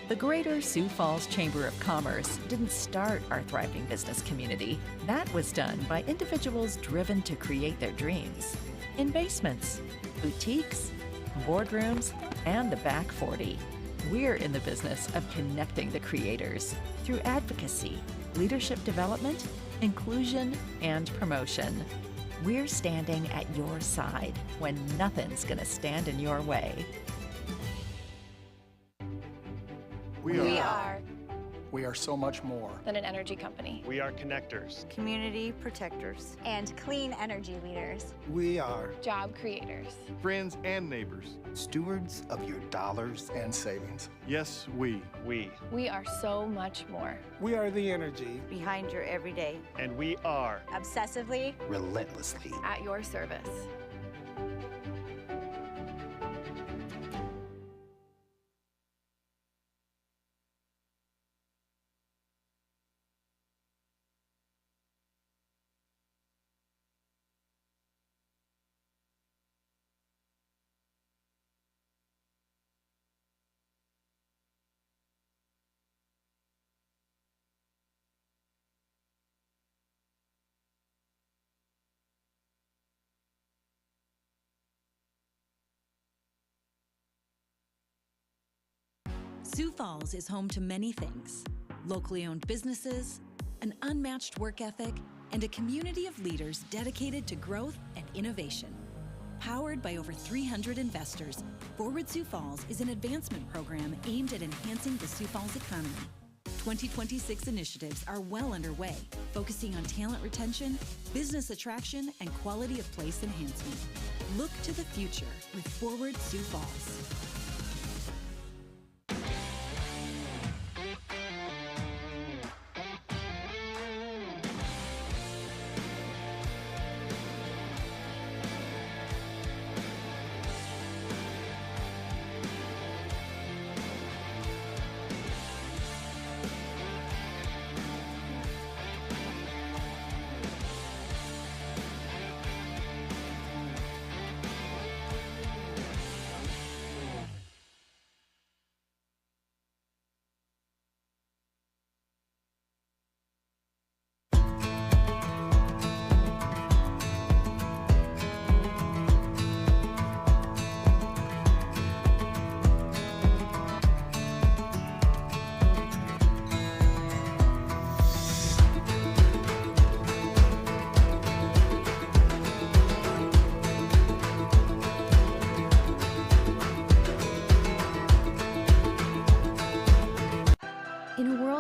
The Greater Sioux Falls Chamber of Commerce didn't start our thriving business community. That was done by individuals driven to create their dreams. In basements, boutiques, boardrooms, and the back 40. We're in the business of connecting the creators through advocacy, leadership development, inclusion, and promotion. We're standing at your side when nothing's gonna stand in your way. We are. We are so much more than an energy company. We are connectors, community protectors, and clean energy leaders. We are job creators, friends and neighbors, stewards of your dollars and savings. Yes, we are so much more. We are the energy behind your everyday, and we are obsessively, relentlessly at your service. Sioux Falls is home to many things: locally owned businesses, an unmatched work ethic, and a community of leaders dedicated to growth and innovation. Powered by over 300 investors, Forward Sioux Falls is an advancement program aimed at enhancing the Sioux Falls economy. 2026 initiatives are well underway, focusing on talent retention, business attraction, and quality of place enhancement. Look to the future with Forward Sioux Falls.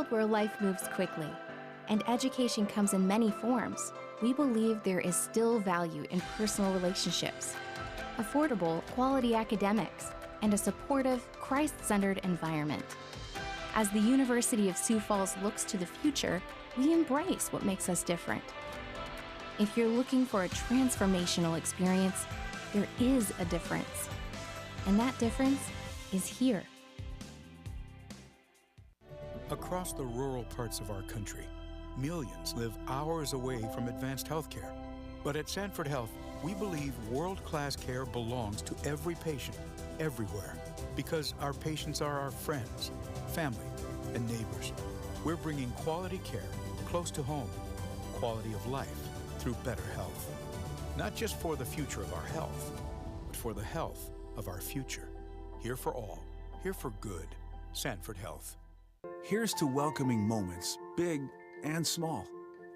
Where life moves quickly and education comes in many forms, we believe there is still value in personal relationships, affordable, quality academics, and a supportive, Christ-centered environment. As the University of Sioux Falls looks to the future, we embrace what makes us different. If you're looking for a transformational experience, there is a difference. And that difference is here. Across the rural parts of our country, millions live hours away from advanced health care. But at Sanford Health, we believe world-class care belongs to every patient, everywhere, because our patients are our friends, family, and neighbors. We're bringing quality care close to home, quality of life through better health. Not just for the future of our health, but for the health of our future. Here for all, here for good. Sanford Health. Here's to welcoming moments, big and small.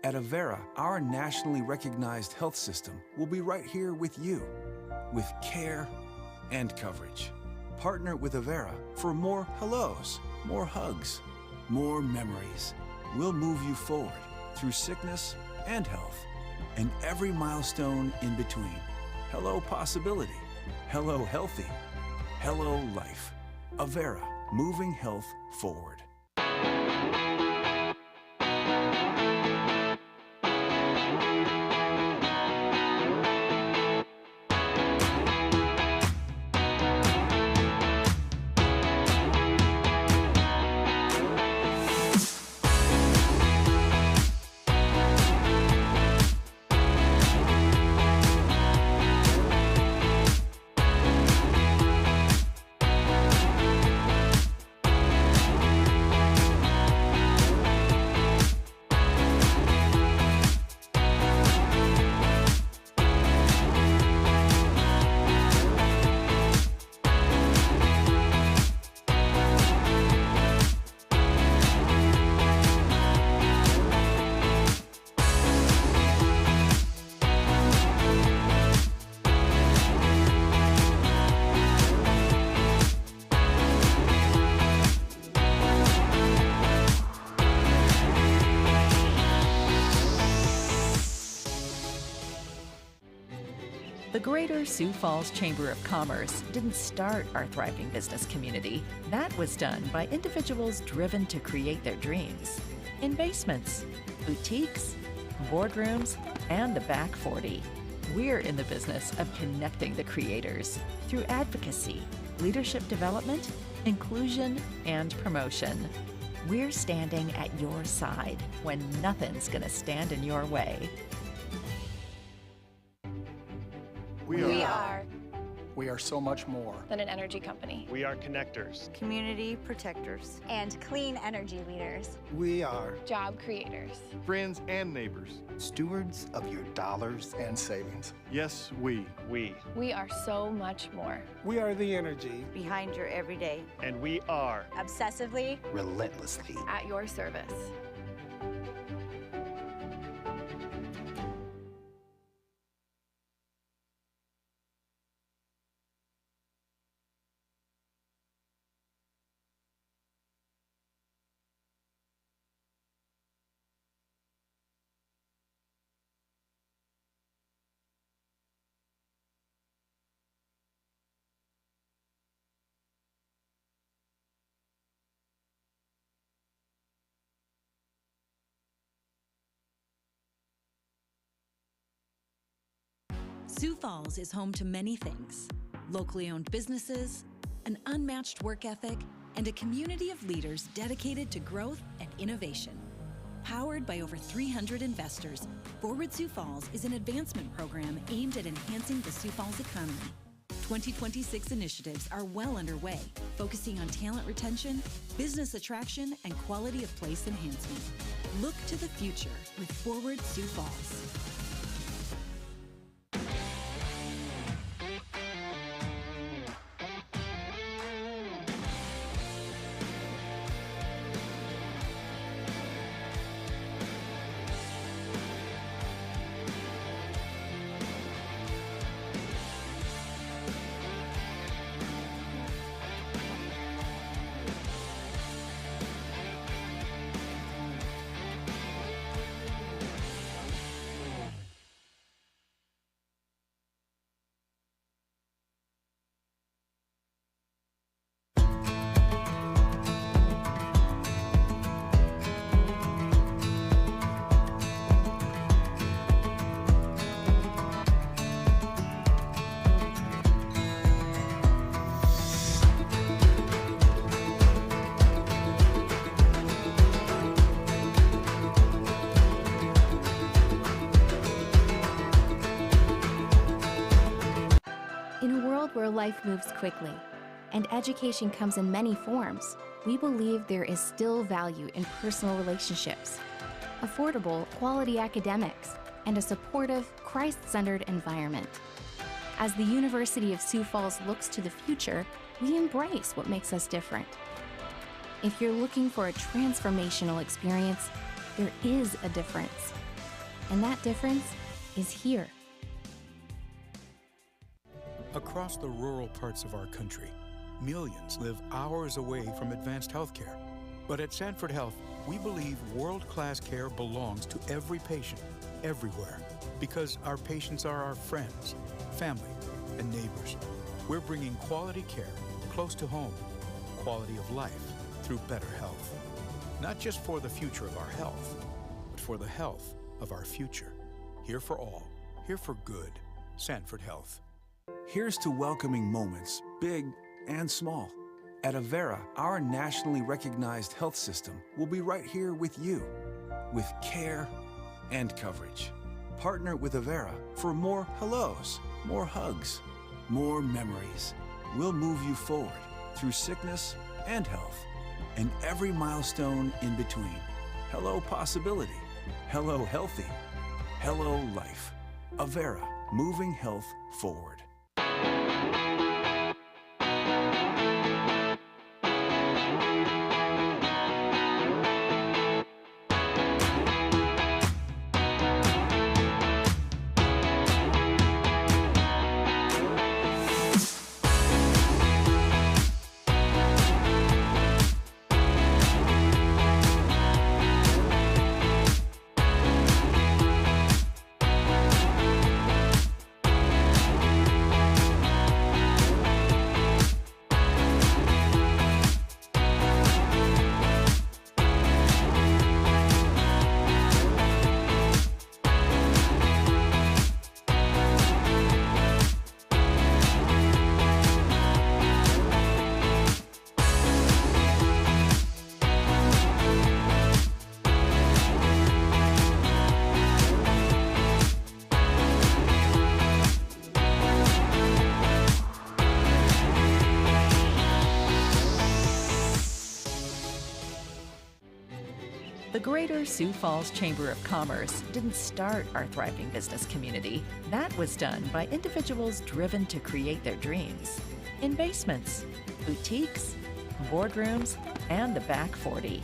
At Avera, our nationally recognized health system will be right here with you, with care and coverage. Partner with Avera for more hellos, more hugs, more memories. We'll move you forward through sickness and health, and every milestone in between. Hello possibility, hello healthy, hello life. Avera, moving health forward. The Greater Sioux Falls Chamber of Commerce didn't start our thriving business community. That was done by individuals driven to create their dreams. In basements, boutiques, boardrooms, and the back 40. We're in the business of connecting the creators through advocacy, leadership development, inclusion, and promotion. We're standing at your side when nothing's going to stand in your way. We are. We are so much more than an energy company. We are connectors. Community protectors. And clean energy leaders. We are Job creators. Friends and neighbors. Stewards of your dollars and savings. Yes, we. We are so much more. We are the energy Behind your everyday. And we are Obsessively. relentlessly. At your service. Sioux Falls is home to many things: locally owned businesses, an unmatched work ethic, and a community of leaders dedicated to growth and innovation. Powered by over 300 investors, Forward Sioux Falls is an advancement program aimed at enhancing the Sioux Falls economy. 2026 initiatives are well underway, focusing on talent retention, business attraction, and quality of place enhancement. Look to the future with Forward Sioux Falls. Where life moves quickly and education comes in many forms, we believe there is still value in personal relationships, affordable, quality academics, and a supportive, Christ-centered environment. As the University of Sioux Falls looks to the future, we embrace what makes us different. If you're looking for a transformational experience, there is a difference. And that difference is here. Across the rural parts of our country, millions live hours away from advanced health care. But at Sanford Health, we believe world-class care belongs to every patient, everywhere, because our patients are our friends, family, and neighbors. We're bringing quality care close to home, quality of life through better health. Not just for the future of our health, but for the health of our future. Here for all, here for good. Sanford Health. Here's to welcoming moments, big and small. At Avera, our nationally recognized health system will be right here with you, with care and coverage. Partner with Avera for more hellos, more hugs, more memories. We'll move you forward through sickness and health, and every milestone in between. Hello possibility, hello healthy, hello life. Avera, moving health forward. The Greater Sioux Falls Chamber of Commerce didn't start our thriving business community. That was done by individuals driven to create their dreams. In basements, boutiques, boardrooms, and the back 40.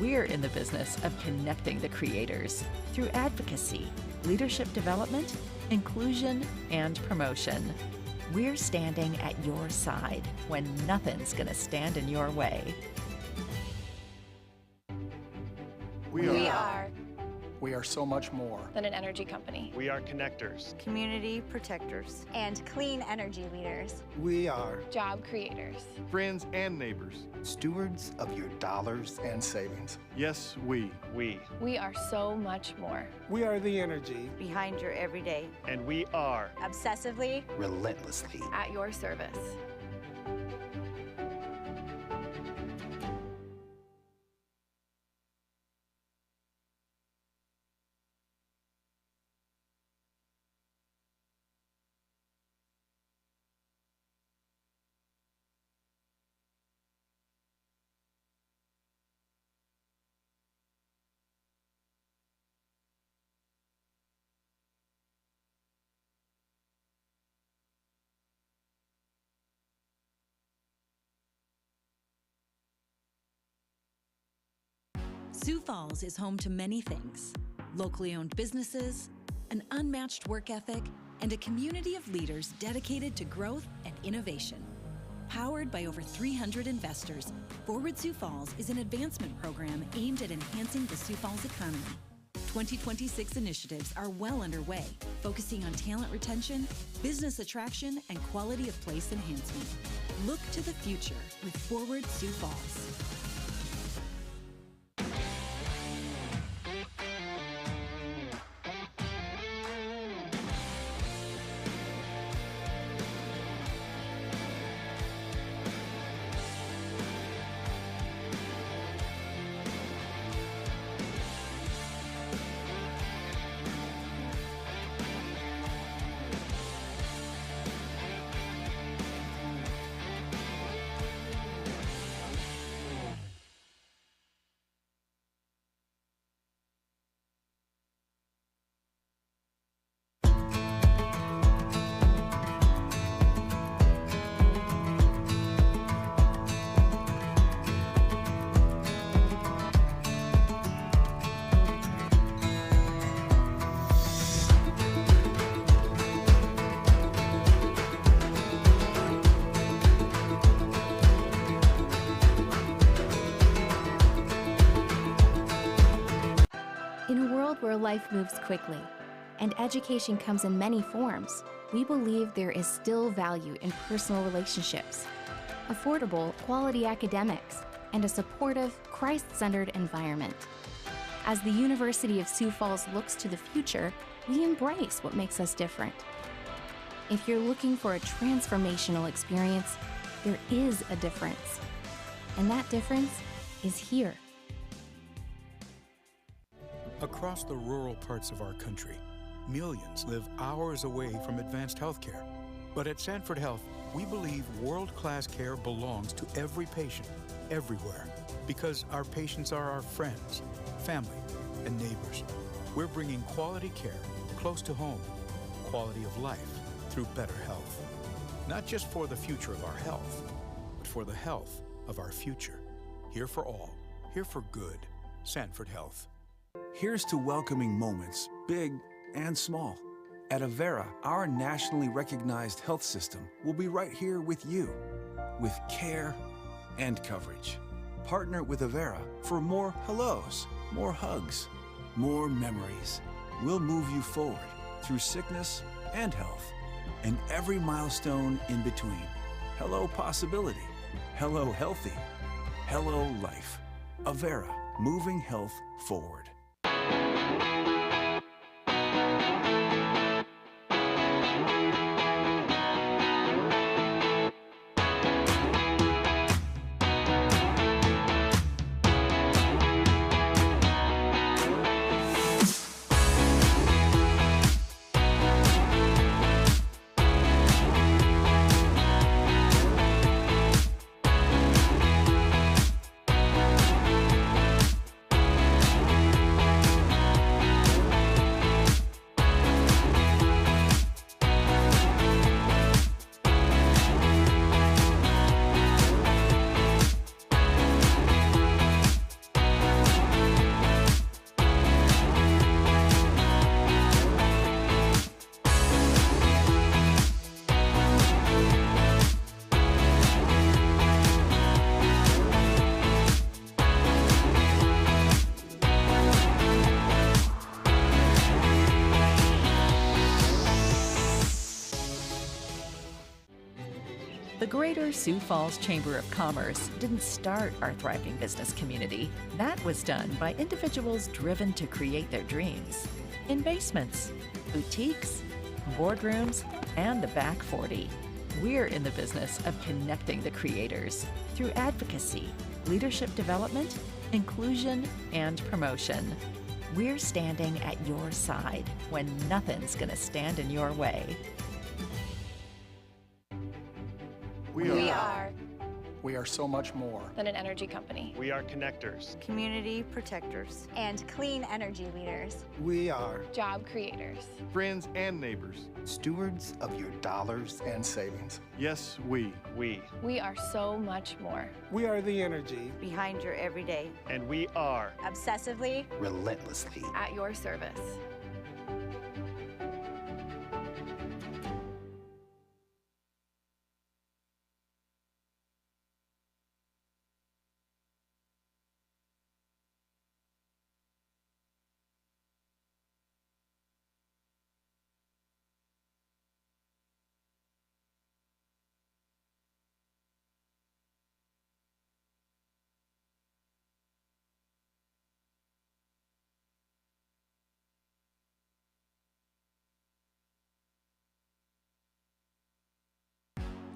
We're in the business of connecting the creators through advocacy, leadership development, inclusion, and promotion. We're standing at your side when nothing's going to stand in your way. We are. We are so much more than an energy company. We are connectors, community protectors, and clean energy leaders. We are job creators, friends and neighbors, stewards of your dollars and savings. Yes, we are so much more. We are the energy behind your everyday, and we are obsessively, relentlessly at your service. Sioux Falls is home to many things: locally owned businesses, an unmatched work ethic, and a community of leaders dedicated to growth and innovation. Powered by over 300 investors, Forward Sioux Falls is an advancement program aimed at enhancing the Sioux Falls economy. 2026 initiatives are well underway, focusing on talent retention, business attraction, and quality of place enhancement. Look to the future with Forward Sioux Falls. Where life moves quickly and education comes in many forms, we believe there is still value in personal relationships, affordable, quality academics, and a supportive, Christ-centered environment. As the University of Sioux Falls looks to the future, we embrace what makes us different. If you're looking for a transformational experience, there is a difference. And that difference is here. Across the rural parts of our country, millions live hours away from advanced health care. But at Sanford Health, we believe world-class care belongs to every patient, everywhere, because our patients are our friends, family, and neighbors. We're bringing quality care close to home, quality of life through better health. Not just for the future of our health, but for the health of our future. Here for all, here for good. Sanford Health. Here's to welcoming moments, big and small. At Avera, our nationally recognized health system will be right here with you, with care and coverage. Partner with Avera for more hellos, more hugs, more memories. We'll move you forward through sickness and health, and every milestone in between. Hello possibility, hello healthy, hello life. Avera, moving health forward. The Greater Sioux Falls Chamber of Commerce didn't start our thriving business community. That was done by individuals driven to create their dreams. In basements, boutiques, boardrooms, and the back 40. We're in the business of connecting the creators through advocacy, leadership development, inclusion, and promotion. We're standing at your side when nothing's going to stand in your way. We are. We are so much more than an energy company. We are connectors, community protectors, and clean energy leaders. We are job creators, friends and neighbors, stewards of your dollars and savings. Yes, we are so much more. We are the energy behind your everyday, and we are obsessively, relentlessly at your service.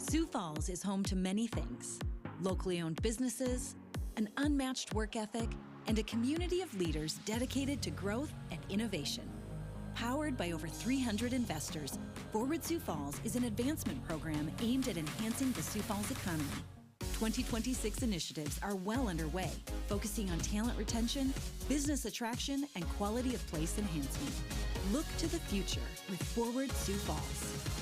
Sioux Falls is home to many things: locally owned businesses, an unmatched work ethic, and a community of leaders dedicated to growth and innovation. Powered by over 300 investors, Forward Sioux Falls is an advancement program aimed at enhancing the Sioux Falls economy. 2026 initiatives are well underway, focusing on talent retention, business attraction, and quality of place enhancement. Look to the future with Forward Sioux Falls.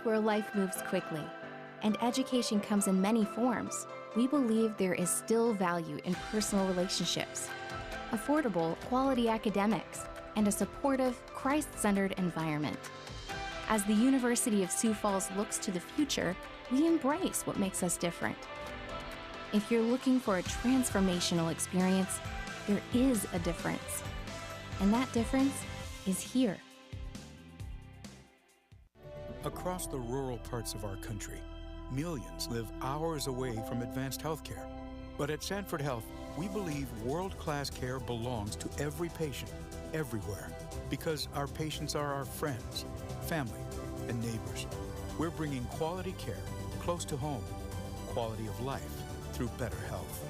Where life moves quickly and education comes in many forms, we believe there is still value in personal relationships, affordable, quality academics, and a supportive, Christ-centered environment. As the University of Sioux Falls looks to the future, we embrace what makes us different. If you're looking for a transformational experience, there is a difference. And that difference is here. Across the rural parts of our country, millions live hours away from advanced health care. But at Sanford Health, we believe world-class care belongs to every patient, everywhere, because our patients are our friends, family, and neighbors. We're bringing quality care close to home, quality of life through better health.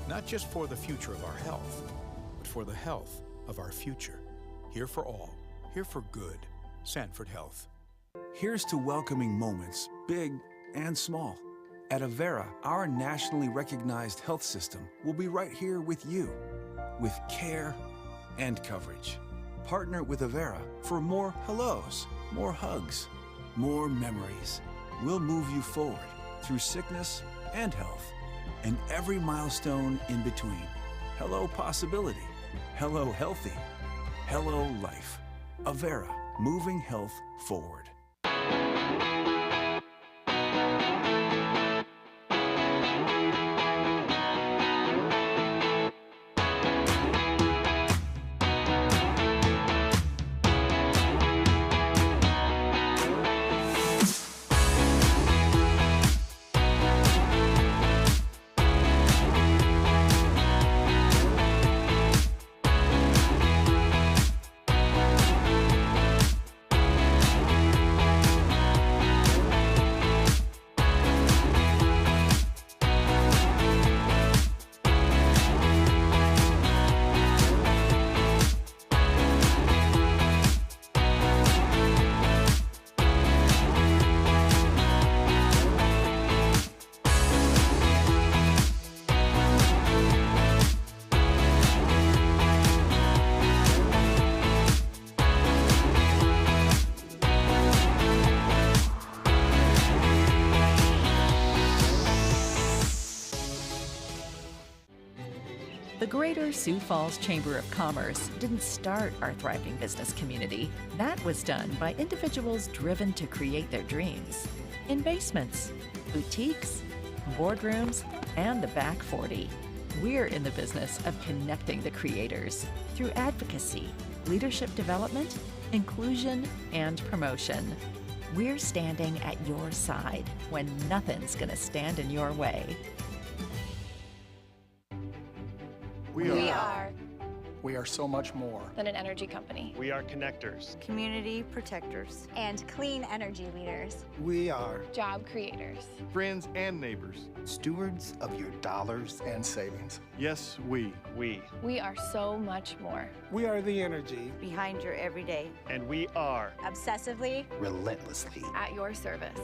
Not just for the future of our health, but for the health of our future. Here for all, here for good. Sanford Health. Here's to welcoming moments, big and small. At Avera, our nationally recognized health system will be right here with you, with care and coverage. Partner with Avera for more hellos, more hugs, more memories. We'll move you forward through sickness and health, and every milestone in between. Hello possibility, hello healthy, hello life. Avera, moving health forward. The Greater Sioux Falls Chamber of Commerce didn't start our thriving business community. That was done by individuals driven to create their dreams. In basements, boutiques, boardrooms, and the back 40. We're in the business of connecting the creators through advocacy, leadership development, inclusion, and promotion. We're standing at your side when nothing's going to stand in your way. We are. We are so much more than an energy company. We are connectors, community protectors, and clean energy leaders. We are job creators, friends and neighbors, stewards of your dollars and savings. Yes, we are so much more. We are the energy behind your everyday, and we are obsessively, relentlessly at your service.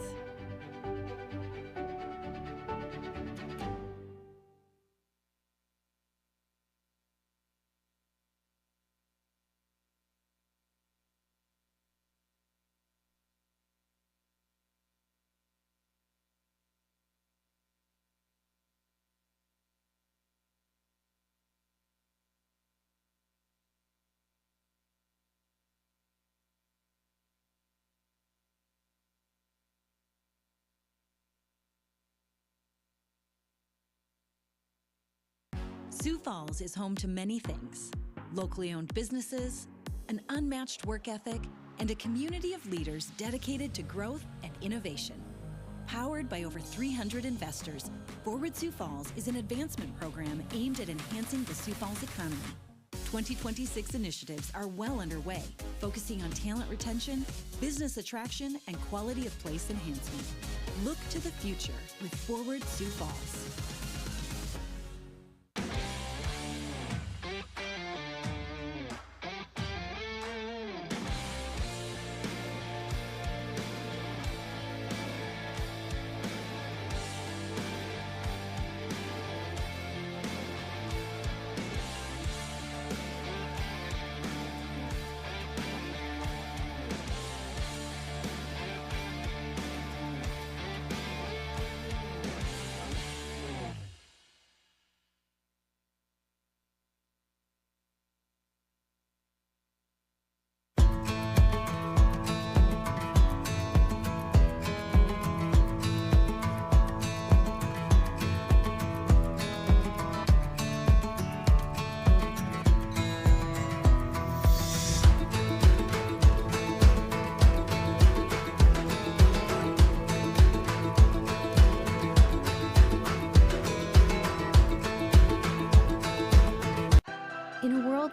Sioux Falls is home to many things: locally owned businesses, an unmatched work ethic, and a community of leaders dedicated to growth and innovation. Powered by over 300 investors, Forward Sioux Falls is an advancement program aimed at enhancing the Sioux Falls economy. 2026 initiatives are well underway, focusing on talent retention, business attraction, and quality of place enhancement. Look to the future with Forward Sioux Falls.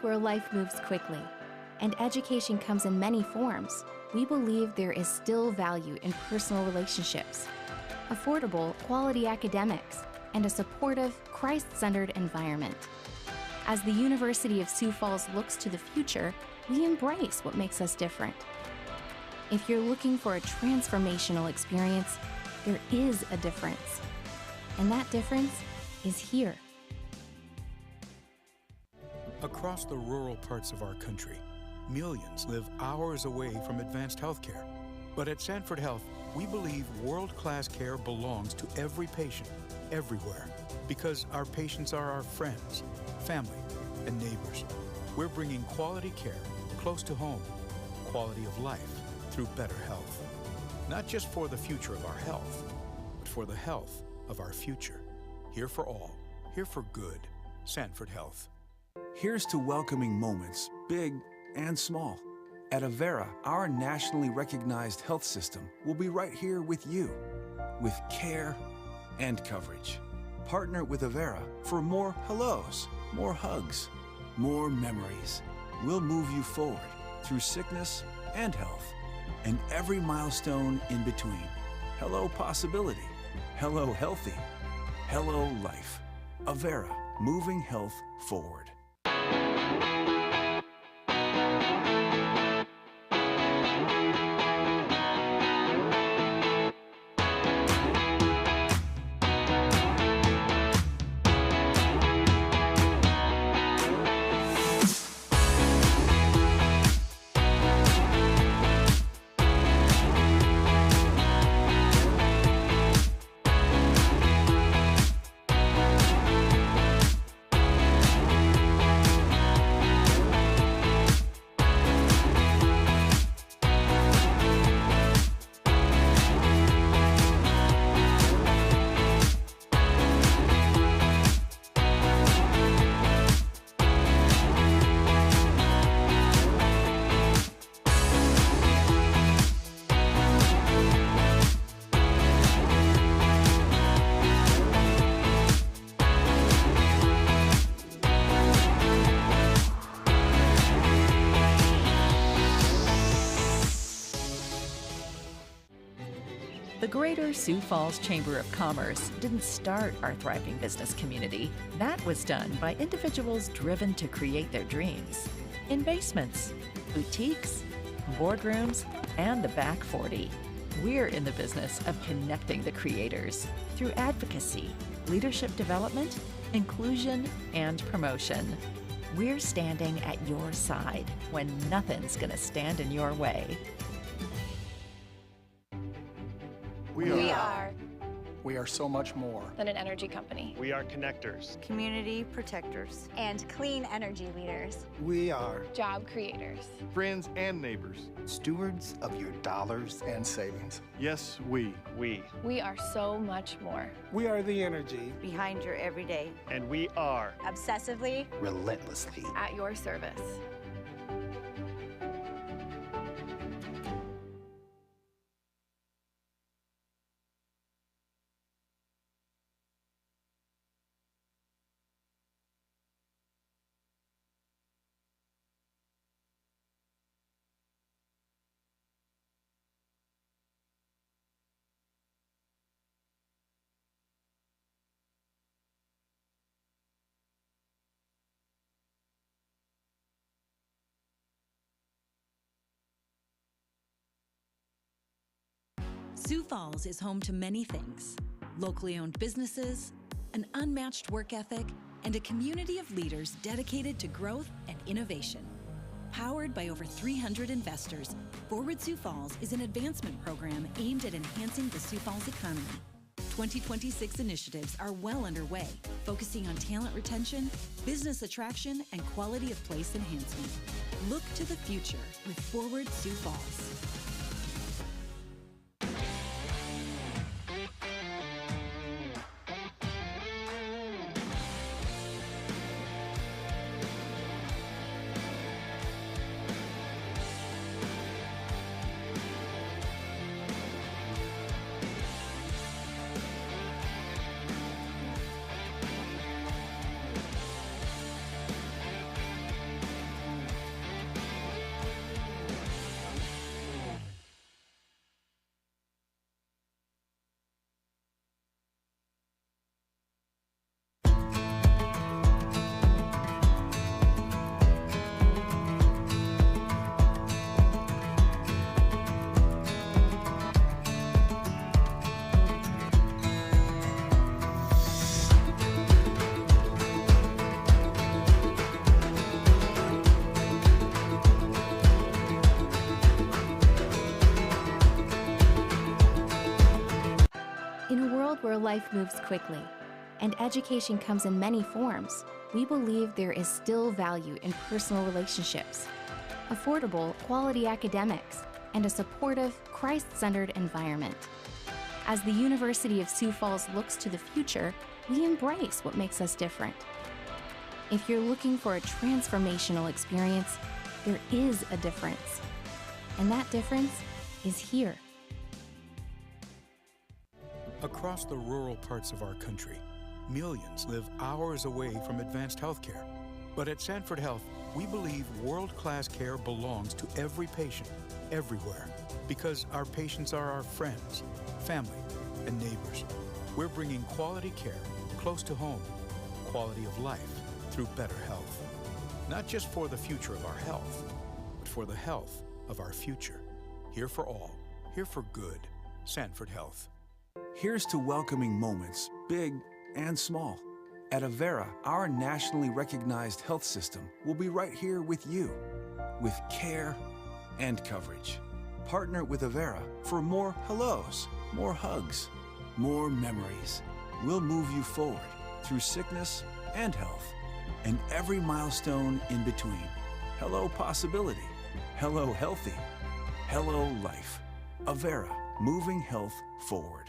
Where life moves quickly and education comes in many forms, we believe there is still value in personal relationships, affordable, quality academics, and a supportive, Christ-centered environment. As the University of Sioux Falls looks to the future, we embrace what makes us different. If you're looking for a transformational experience, there is a difference. And that difference is here. Across the rural parts of our country, millions live hours away from advanced health care. But at Sanford Health, we believe world-class care belongs to every patient, everywhere, because our patients are our friends, family, and neighbors. We're bringing quality care close to home, quality of life through better health. Not just for the future of our health, but for the health of our future. Here for all, here for good. Sanford Health. Here's to welcoming moments, big and small. At Avera, our nationally recognized health system will be right here with you, with care and coverage. Partner with Avera for more hellos, more hugs, more memories. We'll move you forward through sickness and health, and every milestone in between. Hello possibility, hello healthy, hello life. Avera, moving health forward. Greater Sioux Falls Chamber of Commerce didn't start our thriving business community. That was done by individuals driven to create their dreams. In basements, boutiques, boardrooms, and the back 40. We're in the business of connecting the creators through advocacy, leadership development, inclusion, and promotion. We're standing at your side when nothing's gonna stand in your way. We are. We are so much more than an energy company. We are connectors, community protectors, and clean energy leaders. We are job creators, friends and neighbors, stewards of your dollars and savings. Yes, we are so much more. We are the energy behind your everyday, and we are obsessively, relentlessly at your service. Sioux Falls is home to many things: locally owned businesses, an unmatched work ethic, and a community of leaders dedicated to growth and innovation. Powered by over 300 investors, Forward Sioux Falls is an advancement program aimed at enhancing the Sioux Falls economy. 2026 initiatives are well underway, focusing on talent retention, business attraction, and quality of place enhancement. Look to the future with Forward Sioux Falls. Where life moves quickly and education comes in many forms, we believe there is still value in personal relationships, affordable, quality academics, and a supportive, Christ-centered environment. As the University of Sioux Falls looks to the future, we embrace what makes us different. If you're looking for a transformational experience, there is a difference. And that difference is here. Across the rural parts of our country, millions live hours away from advanced health care. But at Sanford Health, we believe world-class care belongs to every patient, everywhere, because our patients are our friends, family, and neighbors. We're bringing quality care close to home, quality of life through better health. Not just for the future of our health, but for the health of our future. Here for all, here for good. Sanford Health. Here's to welcoming moments, big and small. At Avera, our nationally recognized health system will be right here with you, with care and coverage. Partner with Avera for more hellos, more hugs, more memories. We'll move you forward through sickness and health, and every milestone in between. Hello possibility, hello healthy, hello life. Avera, moving health forward.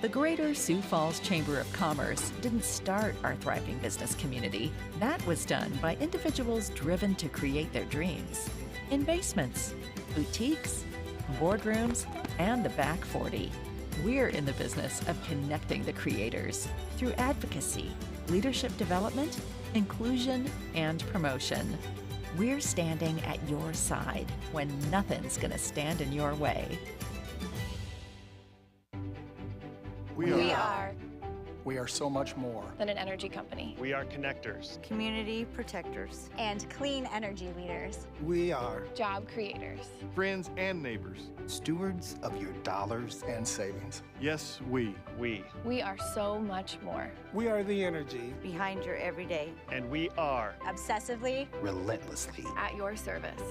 The Greater Sioux Falls Chamber of Commerce didn't start our thriving business community. That was done by individuals driven to create their dreams. In basements, boutiques, boardrooms, and the back 40. We're in the business of connecting the creators through advocacy, leadership development, inclusion, and promotion. We're standing at your side when nothing's gonna stand in your way. We are. We are so much more than an energy company. We are connectors, community protectors, and clean energy leaders. We are job creators, friends and neighbors, stewards of your dollars and savings. Yes, we. We are so much more. We are the energy behind your everyday. And we are obsessively, relentlessly at your service.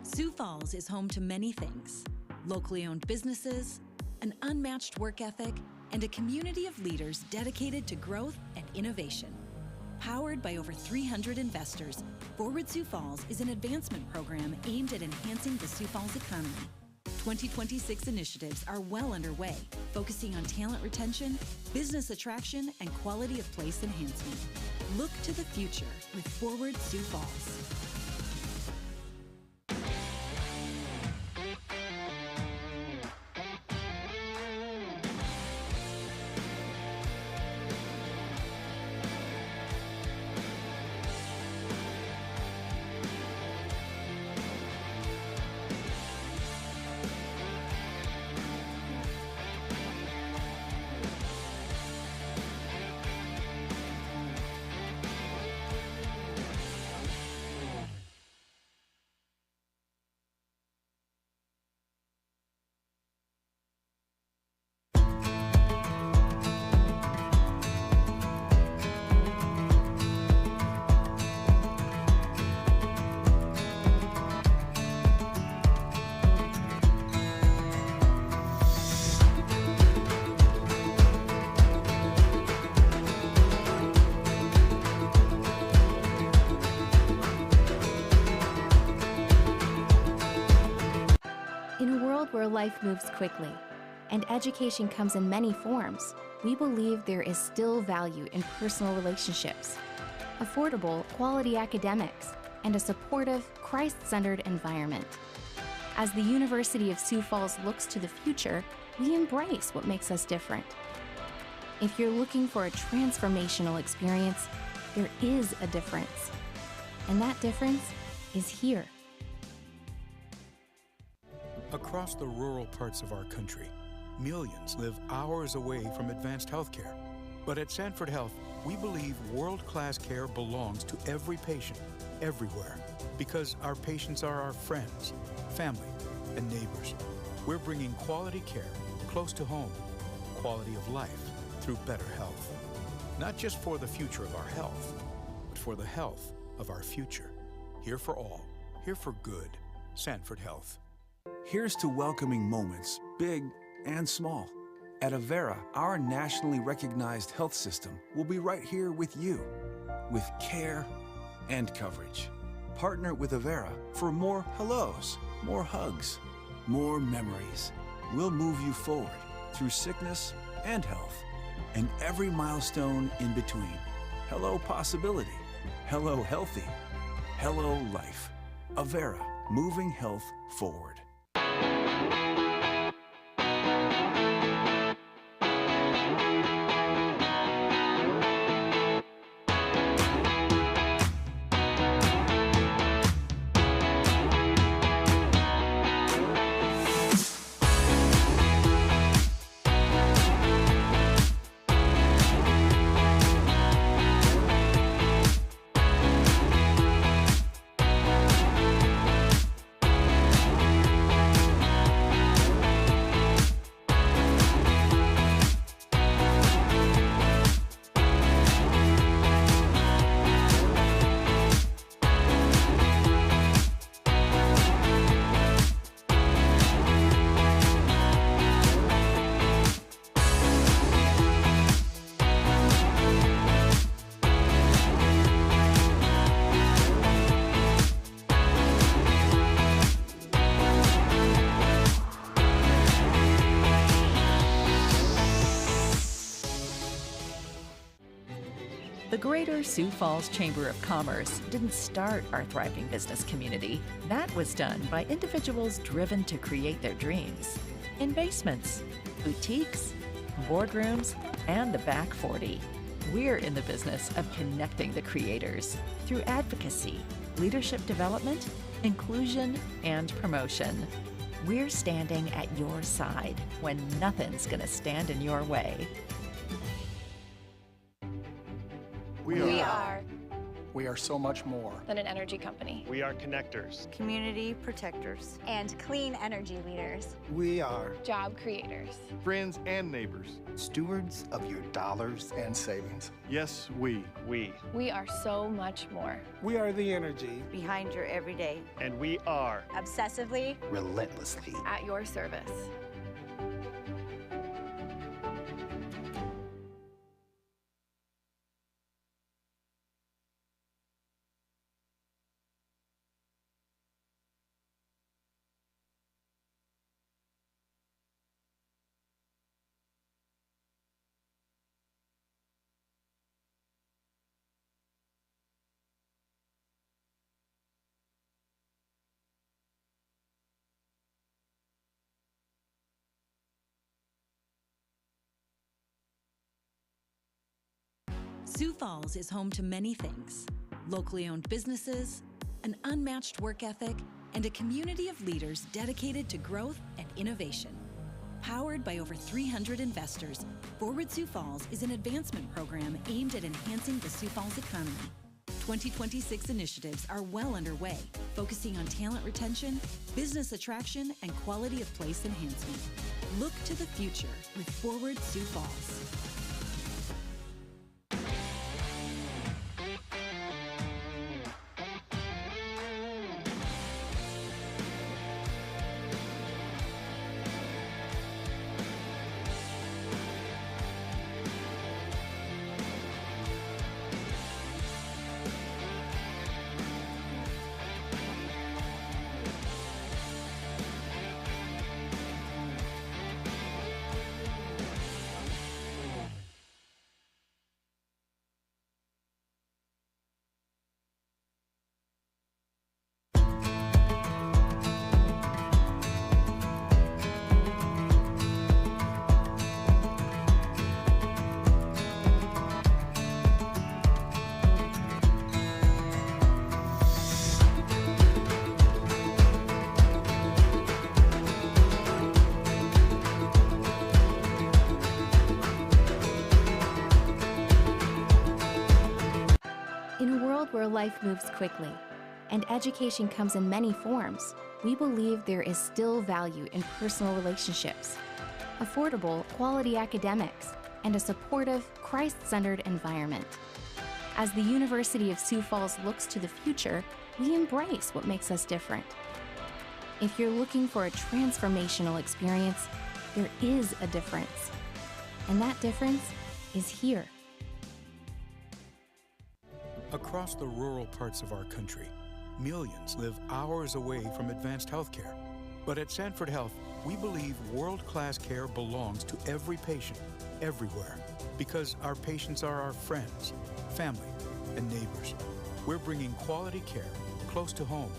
Sioux Falls is home to many things: locally owned businesses, an unmatched work ethic, and a community of leaders dedicated to growth and innovation. Powered by over 300 investors, Forward Sioux Falls is an advancement program aimed at enhancing the Sioux Falls economy. 2026 initiatives are well underway, focusing on talent retention, business attraction, and quality of place enhancement. Look to the future with Forward Sioux Falls. Where life moves quickly and education comes in many forms, we believe there is still value in personal relationships, affordable, quality academics, and a supportive, Christ-centered environment. As the University of Sioux Falls looks to the future, we embrace what makes us different. If you're looking for a transformational experience, there is a difference. And that difference is here. Across the rural parts of our country, millions live hours away from advanced healthcare. But at Sanford Health, we believe world-class care belongs to every patient, everywhere, because our patients are our friends, family, and neighbors. We're bringing quality care close to home, quality of life through better health. Not just for the future of our health, but for the health of our future. Here for all, here for good. Sanford Health. Here's to welcoming moments, big and small. At Avera, our nationally recognized health system will be right here with you, with care and coverage. Partner with Avera for more hellos, more hugs, more memories. We'll move you forward through sickness and health, and every milestone in between. Hello possibility, hello healthy, hello life. Avera, moving health forward. Greater Sioux Falls Chamber of Commerce didn't start our thriving business community. That was done by individuals driven to create their dreams. In basements, boutiques, boardrooms, and the back 40. We're in the business of connecting the creators through advocacy, leadership development, inclusion, and promotion. We're standing at your side when nothing's going to stand in your way. We are. We are so much more than an energy company. We are connectors, community protectors, and clean energy leaders. We are job creators, friends and neighbors, stewards of your dollars and savings. Yes, we are so much more. We are the energy behind your everyday, and we are obsessively, relentlessly at your service. Sioux Falls is home to many things: locally owned businesses, an unmatched work ethic, and a community of leaders dedicated to growth and innovation. Powered by over 300 investors, Forward Sioux Falls is an advancement program aimed at enhancing the Sioux Falls economy. 2026 initiatives are well underway, focusing on talent retention, business attraction, and quality of place enhancement. Look to the future with Forward Sioux Falls. Where life moves quickly and education comes in many forms, we believe there is still value in personal relationships, affordable, quality academics, and a supportive, Christ-centered environment. As the University of Sioux Falls looks to the future, we embrace what makes us different. If you're looking for a transformational experience, there is a difference. And that difference is here. Across the rural parts of our country, millions live hours away from advanced health care. But at Sanford Health, we believe world-class care belongs to every patient, everywhere, because our patients are our friends, family, and neighbors. We're bringing quality care close to home,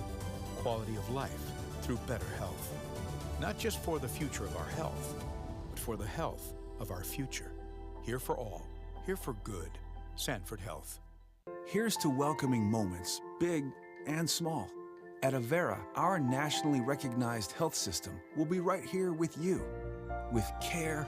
quality of life through better health. Not just for the future of our health, but for the health of our future. Here for all, here for good. Sanford Health. Here's to welcoming moments, big and small. At Avera, our nationally recognized health system will be right here with you, with care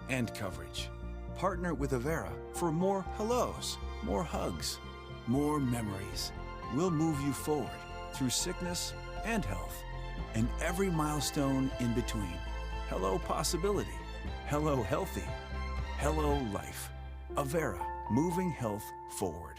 and coverage. Partner with Avera for more hellos, more hugs, more memories. We'll move you forward through sickness and health, and every milestone in between. Hello possibility, hello healthy, hello life. Avera, moving health forward.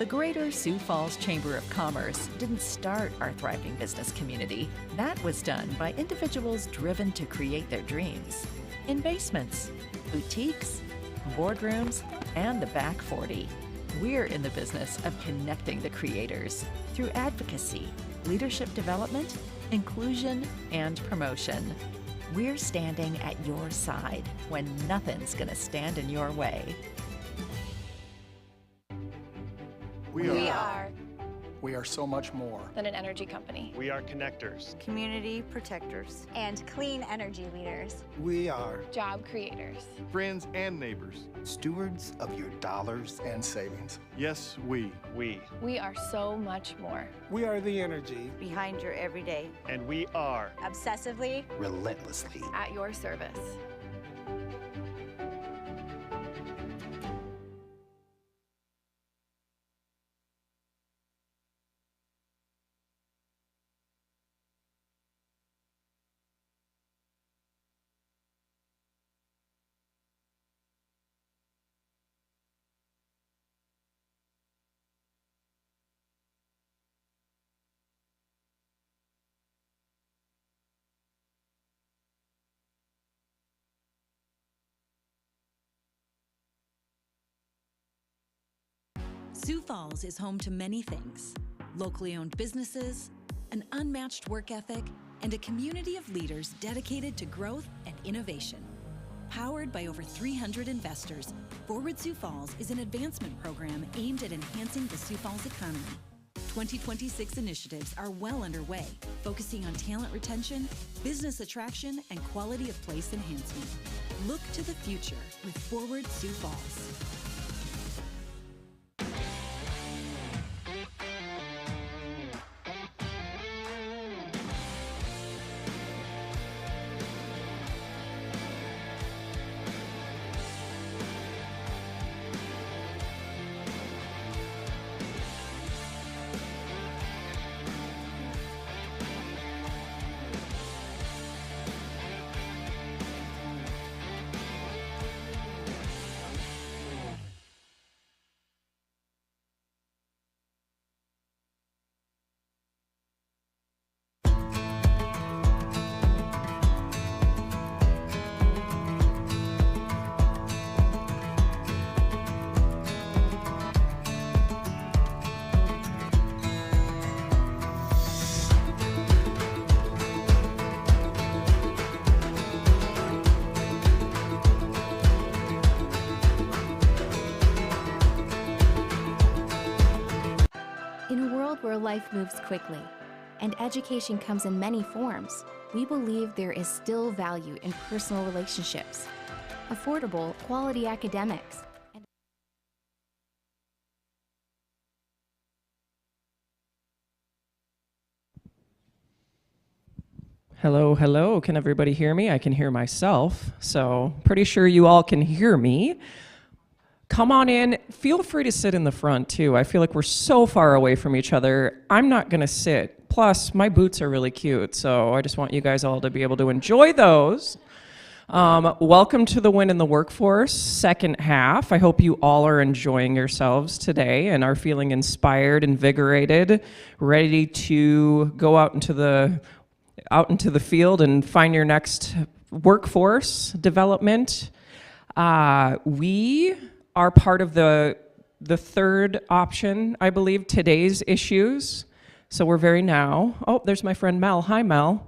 The Greater Sioux Falls Chamber of Commerce didn't start our thriving business community. That was done by individuals driven to create their dreams. In basements, boutiques, boardrooms, and the back 40. We're in the business of connecting the creators through advocacy, leadership development, inclusion, and promotion. We're standing at your side when nothing's going to stand in your way. We are. We are so much more than an energy company. We are connectors, community protectors, and clean energy leaders. We are job creators, friends and neighbors, stewards of your dollars and savings. Yes, we are so much more. We are the energy behind your everyday, and we are obsessively, relentlessly at your service. Sioux Falls is home to many things: locally owned businesses, an unmatched work ethic, and a community of leaders dedicated to growth and innovation. Powered by over 300 investors, Forward Sioux Falls is an advancement program aimed at enhancing the Sioux Falls economy. 2026 initiatives are well underway, focusing on talent retention, business attraction, and quality of place enhancement. Look to the future with Forward Sioux Falls. Where life moves quickly and education comes in many forms, we believe there is still value in personal relationships, affordable, quality academics, and Hello, can everybody hear me? I can hear myself, so pretty sure you all can hear me. Come on in. Feel free to sit in the front, too. I feel like we're so far away from each other. I'm not going to sit. Plus, my boots are really cute, so I just want you guys all to be able to enjoy those. Welcome to the Win in the Workforce second half. I hope you all are enjoying yourselves today and are feeling inspired, invigorated, ready to go out into the field and find your next workforce development. We are part of the third option, I believe, today's issues. So we're very now. Oh, there's my friend Mel. Hi, Mel.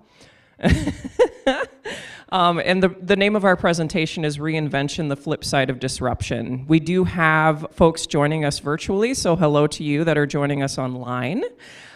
And the name of our presentation is Reinvention, the Flip Side of Disruption. We do have folks joining us virtually, so hello to you that are joining us online.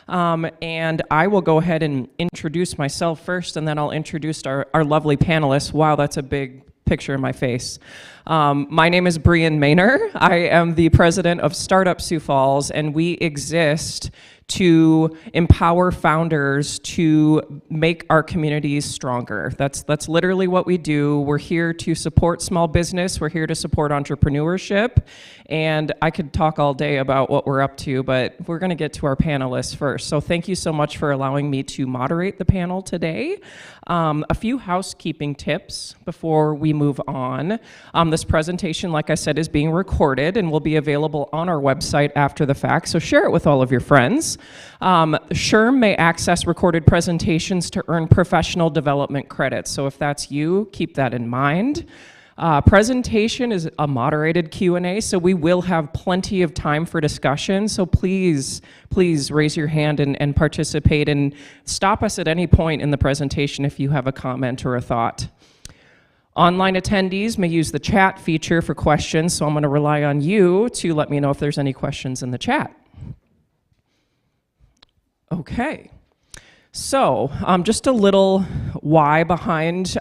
And I will go ahead and introduce myself first, and then I'll introduce our lovely panelists. Wow, that's a big picture in my face. My name is Brian Maynor. I am the president of Startup Sioux Falls, and we exist to empower founders to make our communities stronger. That's literally what we do. We're here to support small business. We're here to support entrepreneurship. And I could talk all day about what we're up to, but we're going to get to our panelists first. So thank you so much for allowing me to moderate the panel today. A few housekeeping tips before we move on. This presentation, like I said, is being recorded and will be available on our website after the fact, so share it with all of your friends. SHRM may access recorded presentations to earn professional development credits, so if that's you, keep that in mind. Presentation is a moderated Q&A, so we will have plenty of time for discussion, so please raise your hand and participate, and stop us at any point in the presentation if you have a comment or a thought. Online attendees may use the chat feature for questions, so I'm going to rely on you to let me know if there's any questions in the chat. Okay. So, just a little why behind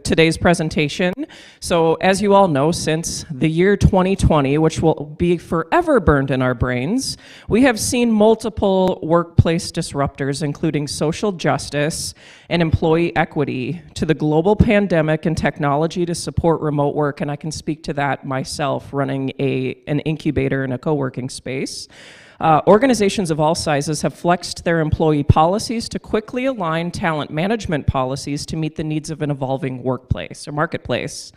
today's presentation. So, as you all know, since the year 2020, which will be forever burned in our brains, we have seen multiple workplace disruptors, including social justice and employee equity, to the global pandemic and technology to support remote work, and I can speak to that myself, running an incubator in a co-working space. Organizations of all sizes have flexed their employee policies to quickly align talent management policies to meet the needs of an evolving workplace or marketplace.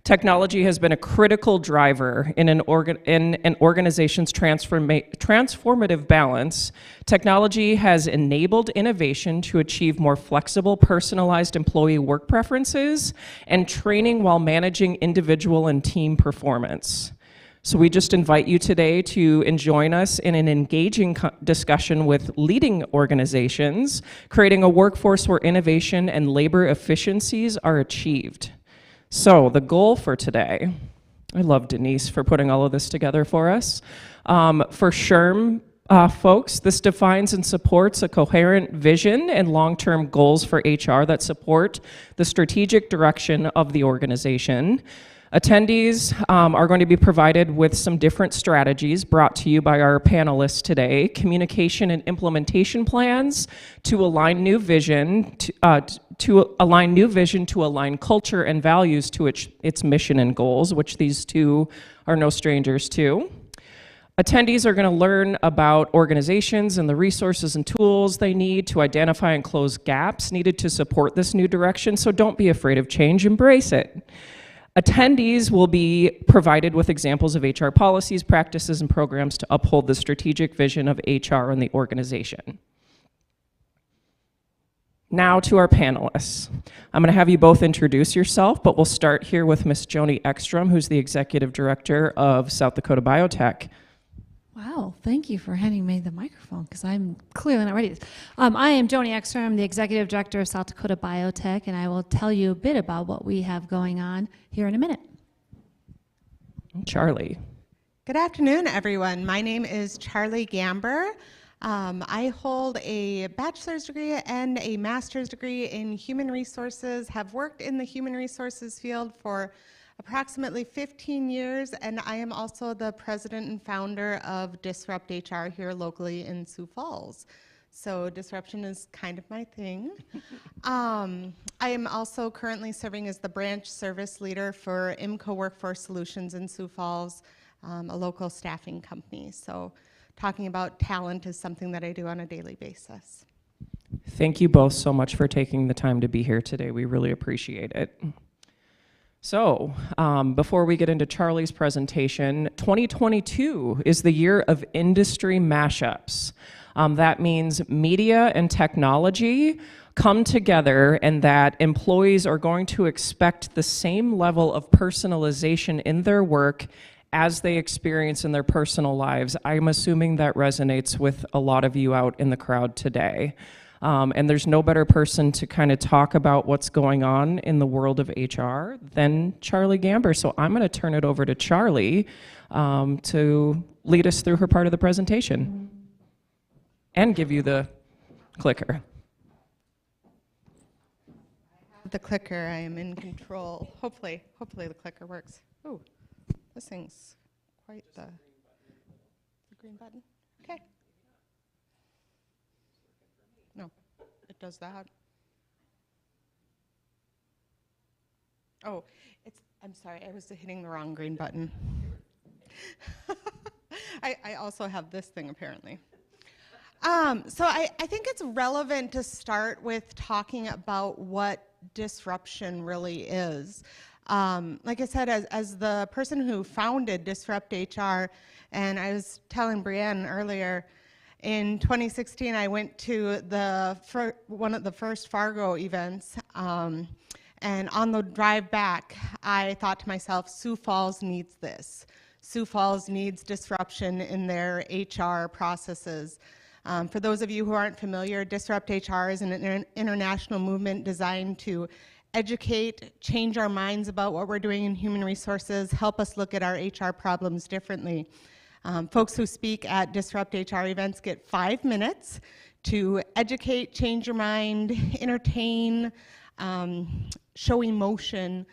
Technology has been a critical driver in an organization's transformative balance. Technology has enabled innovation to achieve more flexible, personalized employee work preferences and training while managing individual and team performance. So we just invite you today to join us in an engaging discussion with leading organizations, creating a workforce where innovation and labor efficiencies are achieved. So the goal for today, I love Denise for putting all of this together for us. For SHRM folks, this defines and supports a coherent vision and long-term goals for HR that support the strategic direction of the organization. Attendees are going to be provided with some different strategies brought to you by our panelists today: communication and implementation plans to align new vision, to align culture and values to its mission and goals, which these two are no strangers to. Attendees are going to learn about organizations and the resources and tools they need to identify and close gaps needed to support this new direction, so don't be afraid of change, embrace it. Attendees will be provided with examples of HR policies, practices, and programs to uphold the strategic vision of HR and the organization. Now to our panelists. I'm going to have you both introduce yourself, but we'll start here with Ms. Joni Ekstrom, who's the Executive Director of South Dakota Biotech. Wow, thank you for handing me the microphone, because I'm clearly not ready. I am Joni Ekstrom. I'm the Executive Director of South Dakota Biotech, and I will tell you a bit about what we have going on here in a minute. Charlie. Good afternoon, everyone. My name is Charlie Gamber. I hold a bachelor's degree and a master's degree in human resources, have worked in the human resources field for approximately 15 years, and I am also the president and founder of Disrupt HR here locally in Sioux Falls. So disruption is kind of my thing. I am also currently serving as the branch service leader for IMCO Workforce Solutions in Sioux Falls, a local staffing company. So talking about talent is something that I do on a daily basis. Thank you both so much for taking the time to be here today. We really appreciate it. So, before we get into Charlie's presentation, 2022 is the year of industry mashups. That means media and technology come together, and that employees are going to expect the same level of personalization in their work as they experience in their personal lives. I'm assuming that resonates with a lot of you out in the crowd today. And there's no better person to kind of talk about what's going on in the world of HR than Charlie Gamber. So I'm going to turn it over to Charlie to lead us through her part of the presentation and give you the clicker. The clicker, I am in control. Hopefully the clicker works. Ooh, this thing's quite the green button. Okay. it does that. Oh, I'm sorry, I was hitting the wrong green button. I also have this thing apparently. So I think it's relevant to start with talking about what disruption really is. Like I said, as the person who founded Disrupt HR, and I was telling Brienne earlier, in 2016 I went to one of the first Fargo events, and on the drive back I thought to myself, Sioux Falls needs this. Sioux Falls needs disruption in their HR processes. For those of you who aren't familiar, Disrupt HR is an international movement designed to educate, change our minds about what we're doing in human resources, help us look at our HR problems differently. Folks who speak at Disrupt HR events get 5 minutes to educate, change your mind, entertain, show emotion,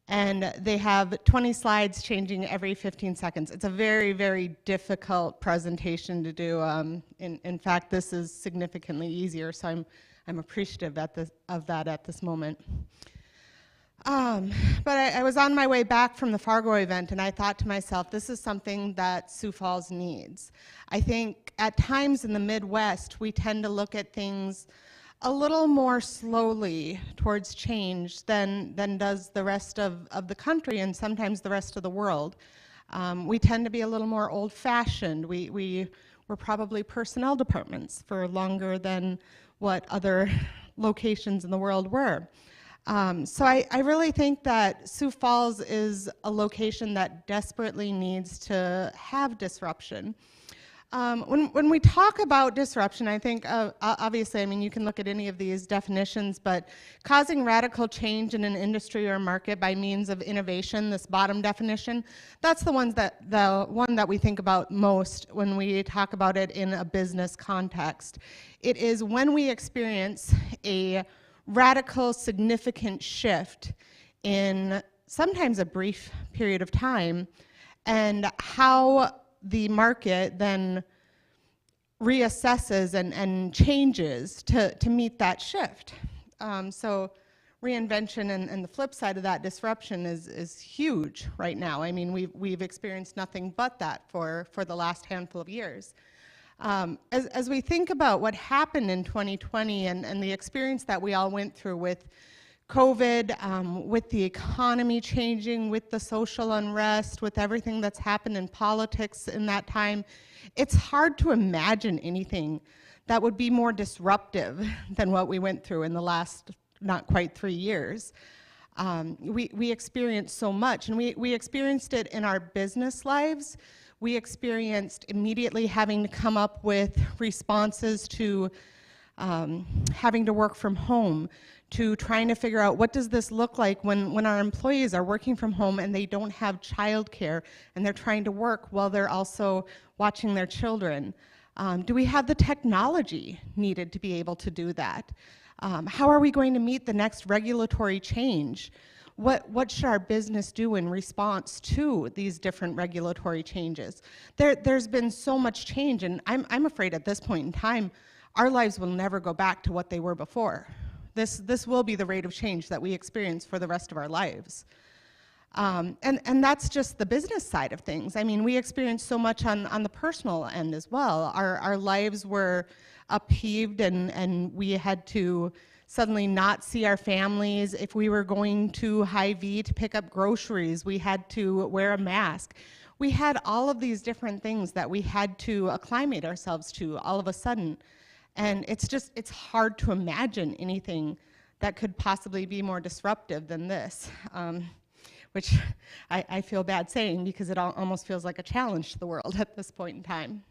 and they have 20 slides changing every 15 seconds. It's a very, very difficult presentation to do. In fact, this is significantly easier, so I'm appreciative of that at this moment. But I was on my way back from the Fargo event, and I thought to myself, this is something that Sioux Falls needs. I think at times in the Midwest, we tend to look at things a little more slowly towards change than does the rest of the country and sometimes the rest of the world. We tend to be a little more old-fashioned. We were probably personnel departments for longer than what other locations in the world were. So I really think that Sioux Falls is a location that desperately needs to have disruption. When we talk about disruption, I think, obviously, I mean, you can look at any of these definitions, but causing radical change in an industry or market by means of innovation, this bottom definition, that's the one that we think about most when we talk about it in a business context. It is when we experience a radical, significant shift in sometimes a brief period of time, and how the market then reassesses and changes to meet that shift. So reinvention and the flip side of that, disruption, is huge right now. I mean, we've experienced nothing but that for the last handful of years. As we think about what happened in 2020 and the experience that we all went through with COVID, with the economy changing, with the social unrest, with everything that's happened in politics in that time, it's hard to imagine anything that would be more disruptive than what we went through in the last not quite 3 years. We experienced so much, and we experienced it in our business lives. We experienced immediately having to come up with responses to having to work from home, to trying to figure out what does this look like when our employees are working from home and they don't have childcare and they're trying to work while they're also watching their children. Do we have the technology needed to be able to do that? How are we going to meet the next regulatory change? What should our business do in response to these different regulatory changes? There's been so much change, and I'm afraid at this point in time, our lives will never go back to what they were before. This will be the rate of change that we experience for the rest of our lives. And that's just the business side of things. I mean, we experienced so much on the personal end as well. Our lives were upheaved, and we had to suddenly not see our families. If we were going to Hy-Vee to pick up groceries, we had to wear a mask. We had all of these different things that we had to acclimate ourselves to all of a sudden. And it's hard to imagine anything that could possibly be more disruptive than this, which I feel bad saying because it almost feels like a challenge to the world at this point in time.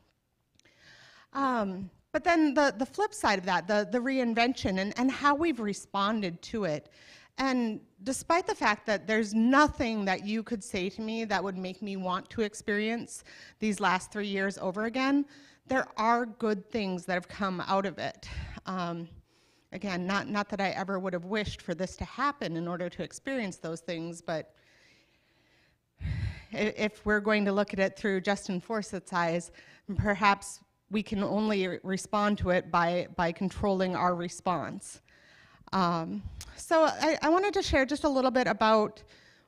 But then the flip side of that, the reinvention and how we've responded to it. And despite the fact that there's nothing that you could say to me that would make me want to experience these last 3 years over again, there are good things that have come out of it. Again, not that I ever would have wished for this to happen in order to experience those things, but if we're going to look at it through Justin Forsythe's eyes, perhaps we can only respond to it by controlling our response. So I wanted to share just a little bit about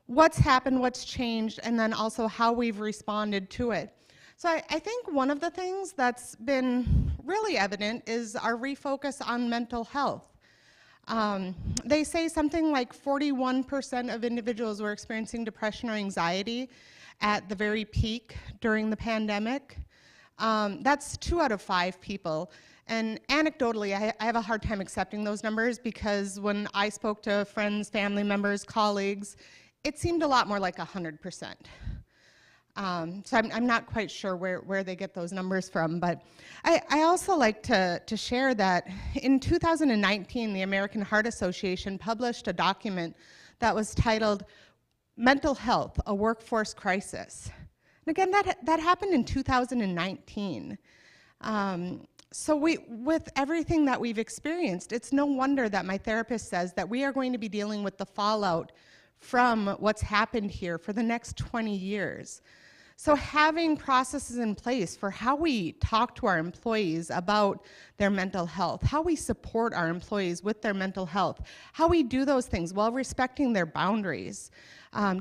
what's happened, what's changed, and then also how we've responded to it. So I think one of the things that's been really evident is our refocus on mental health. They say something like 41% of individuals were experiencing depression or anxiety at the very peak during the pandemic. That's 2 out of 5 people. And anecdotally, I have a hard time accepting those numbers because when I spoke to friends, family members, colleagues, it seemed a lot more like 100%. So I'm not quite sure where they get those numbers from, but I also like to share that in 2019, the American Heart Association published a document that was titled Mental Health, a Workforce Crisis. And again, that happened in 2019. So with everything that we've experienced, it's no wonder that my therapist says that we are going to be dealing with the fallout from what's happened here for the next 20 years. So having processes in place for how we talk to our employees about their mental health, how we support our employees with their mental health, how we do those things while respecting their boundaries.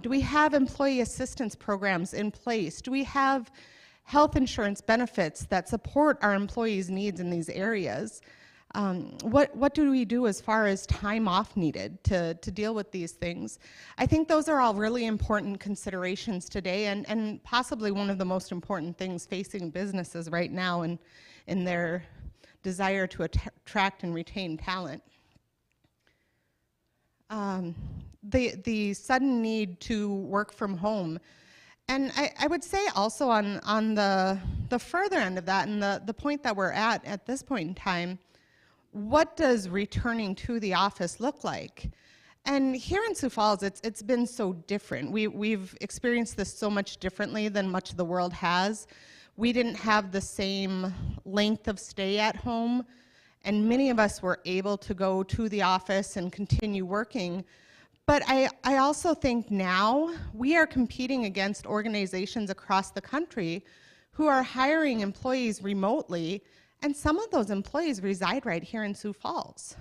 Do we have employee assistance programs in place? Do we have health insurance benefits that support our employees' needs in these areas? What do we do as far as time off needed to deal with these things? I think those are all really important considerations today and possibly one of the most important things facing businesses right now in their desire to attract and retain talent. The sudden need to work from home. And I would say also on the further end of that and the point that we're at this point in time, what does returning to the office look like? And here in Sioux Falls, it's been so different. We've experienced this so much differently than much of the world has. We didn't have the same length of stay at home, and many of us were able to go to the office and continue working. But I also think now we are competing against organizations across the country who are hiring employees remotely, and some of those employees reside right here in Sioux Falls.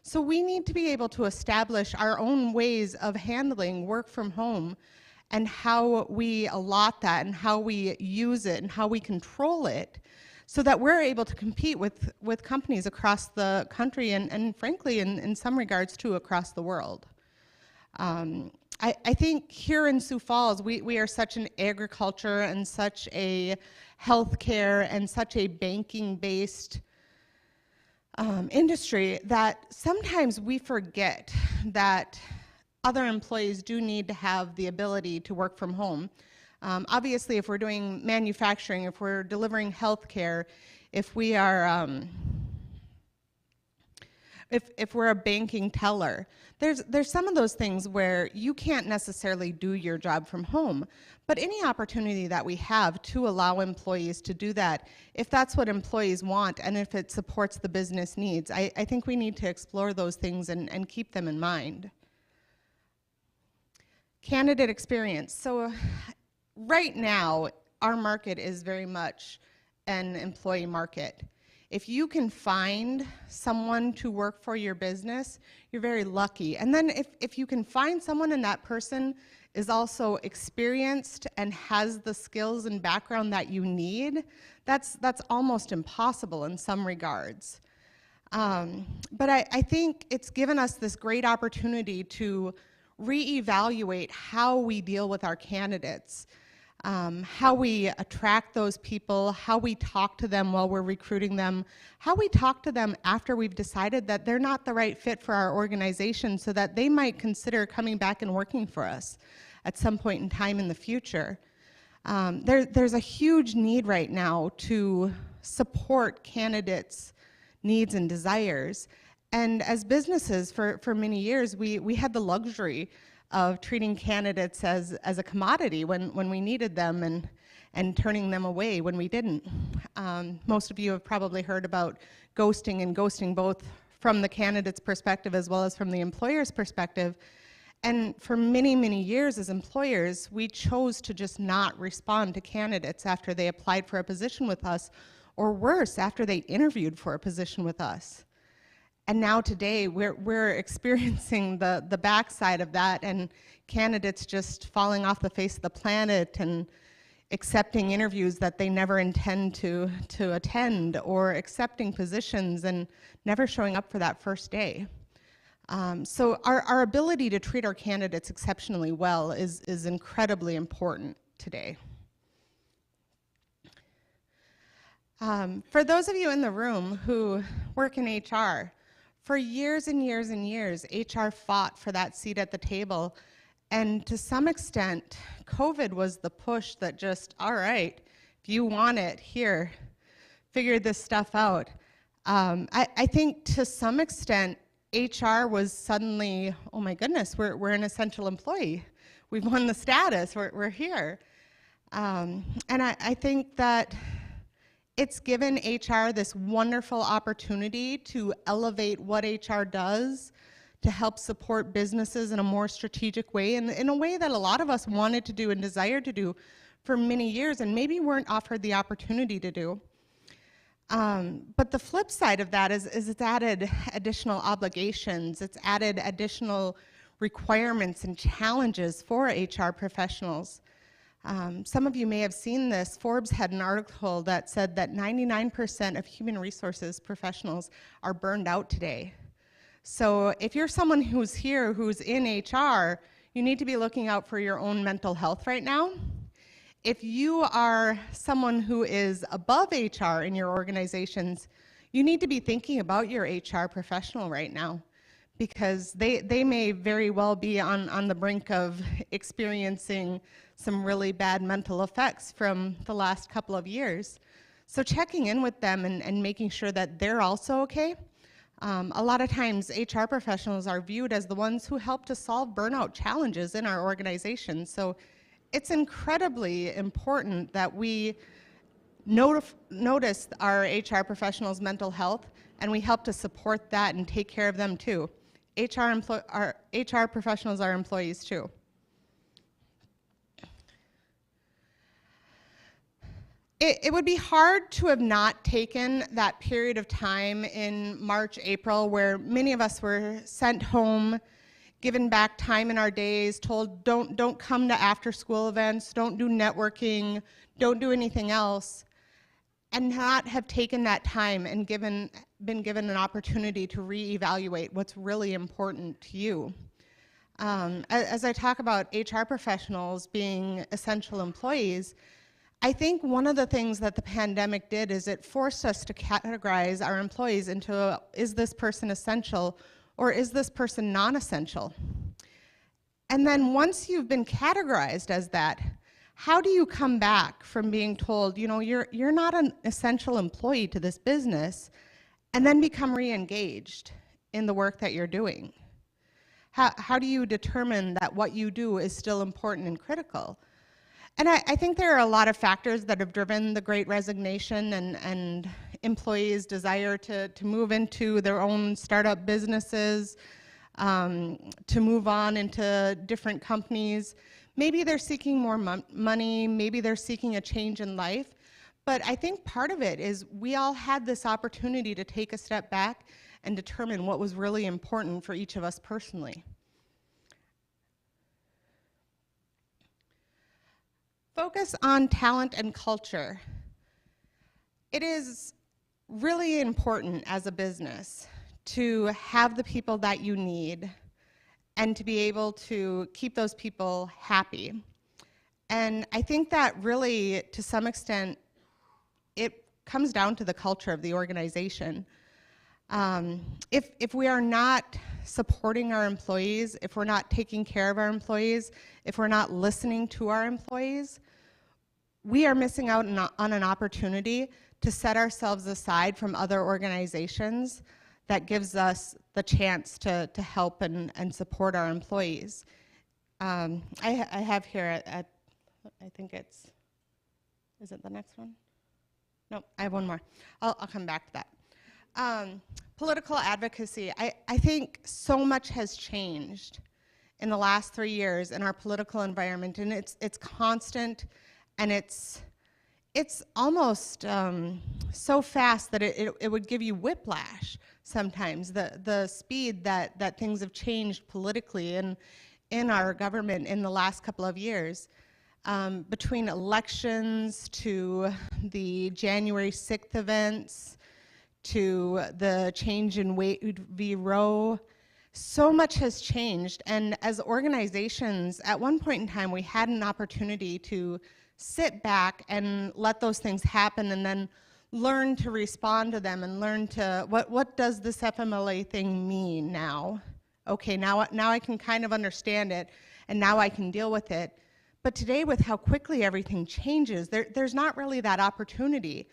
So we need to be able to establish our own ways of handling work from home and how we allot that and how we use it and how we control it so that we're able to compete with companies across the country and frankly, in some regards, too, across the world. I think here in Sioux Falls, we are such an agriculture and such a healthcare and such a banking-based industry that sometimes we forget that other employees do need to have the ability to work from home. Obviously, if we're doing manufacturing, if we're delivering healthcare, if we are if we're a banking teller, there's some of those things where you can't necessarily do your job from home, but any opportunity that we have to allow employees to do that, if that's what employees want and if it supports the business needs, I think we need to explore those things and keep them in mind. Candidate experience. So right now, our market is very much an employee market. If you can find someone to work for your business, you're very lucky. And then if you can find someone and that person is also experienced and has the skills and background that you need, that's almost impossible in some regards. But I think it's given us this great opportunity to reevaluate how we deal with our candidates. How we attract those people, how we talk to them while we're recruiting them, how we talk to them after we've decided that they're not the right fit for our organization so that they might consider coming back and working for us at some point in time in the future. There's a huge need right now to support candidates' needs and desires. And as businesses, for many years, we had the luxury of treating candidates as a commodity when we needed them and turning them away when we didn't. Most of you have probably heard about ghosting and ghosting both from the candidate's perspective as well as from the employer's perspective. And for many, many years as employers, we chose to just not respond to candidates after they applied for a position with us or worse, after they interviewed for a position with us. And now today, we're experiencing the backside of that, and candidates just falling off the face of the planet and accepting interviews that they never intend to attend, or accepting positions and never showing up for that first day. So our ability to treat our candidates exceptionally well is incredibly important today. For those of you in the room who work in HR, for years and years and years, HR fought for that seat at the table. And to some extent, COVID was the push that just, all right, if you want it, here, figure this stuff out. I think to some extent, HR was suddenly, oh my goodness, we're an essential employee. We've won the status, we're here. And I think that it's given HR this wonderful opportunity to elevate what HR does, to help support businesses in a more strategic way, and in a way that a lot of us wanted to do and desired to do for many years and maybe weren't offered the opportunity to do. But the flip side of that is it's added additional obligations, it's added additional requirements and challenges for HR professionals. Some of you may have seen this. Forbes had an article that said that 99% of human resources professionals are burned out today. So if you're someone who's here, who's in HR, you need to be looking out for your own mental health right now. If you are someone who is above HR in your organizations, you need to be thinking about your HR professional right now, because they may very well be on the brink of experiencing some really bad mental effects from the last couple of years. So checking in with them and making sure that they're also okay. A lot of times HR professionals are viewed as the ones who help to solve burnout challenges in our organization. So it's incredibly important that we notice our HR professionals' mental health, and we help to support that and take care of them too. Our HR professionals are employees too. It would be hard to have not taken that period of time in March, April, where many of us were sent home, given back time in our days, told don't come to after-school events, don't do networking, don't do anything else, and not have taken that time and been given an opportunity to reevaluate what's really important to you. As I talk about HR professionals being essential employees, I think one of the things that the pandemic did is it forced us to categorize our employees into, is this person essential or is this person non-essential? And then once you've been categorized as that, how do you come back from being told, you know, you're not an essential employee to this business, and then become re-engaged in the work that you're doing? How do you determine that what you do is still important and critical? And I think there are a lot of factors that have driven the Great Resignation and employees' desire to move into their own startup businesses, to move on into different companies. Maybe they're seeking more money, maybe they're seeking a change in life, but I think part of it is we all had this opportunity to take a step back and determine what was really important for each of us personally. Focus on talent and culture. It is really important as a business to have the people that you need and to be able to keep those people happy. And I think that really, to some extent, it comes down to the culture of the organization. If we are not supporting our employees, if we're not taking care of our employees, if we're not listening to our employees, we are missing out on an opportunity to set ourselves aside from other organizations that gives us the chance to help and support our employees. I have here at I think it's, is it the next one? No, I have one more. I'll come back to that. Political advocacy. I think so much has changed in the last 3 years in our political environment, and it's constant, and it's it's almost so fast that it would give you whiplash sometimes, the speed that things have changed politically in our government in the last couple of years. Between elections to the January 6th events to the change in Wade v. Roe, so much has changed. And as organizations, at one point in time, we had an opportunity to sit back and let those things happen and then learn to respond to them and learn to, what does this FMLA thing mean now? Okay, now I can kind of understand it, and now I can deal with it. But today, with how quickly everything changes, there's not really that opportunity.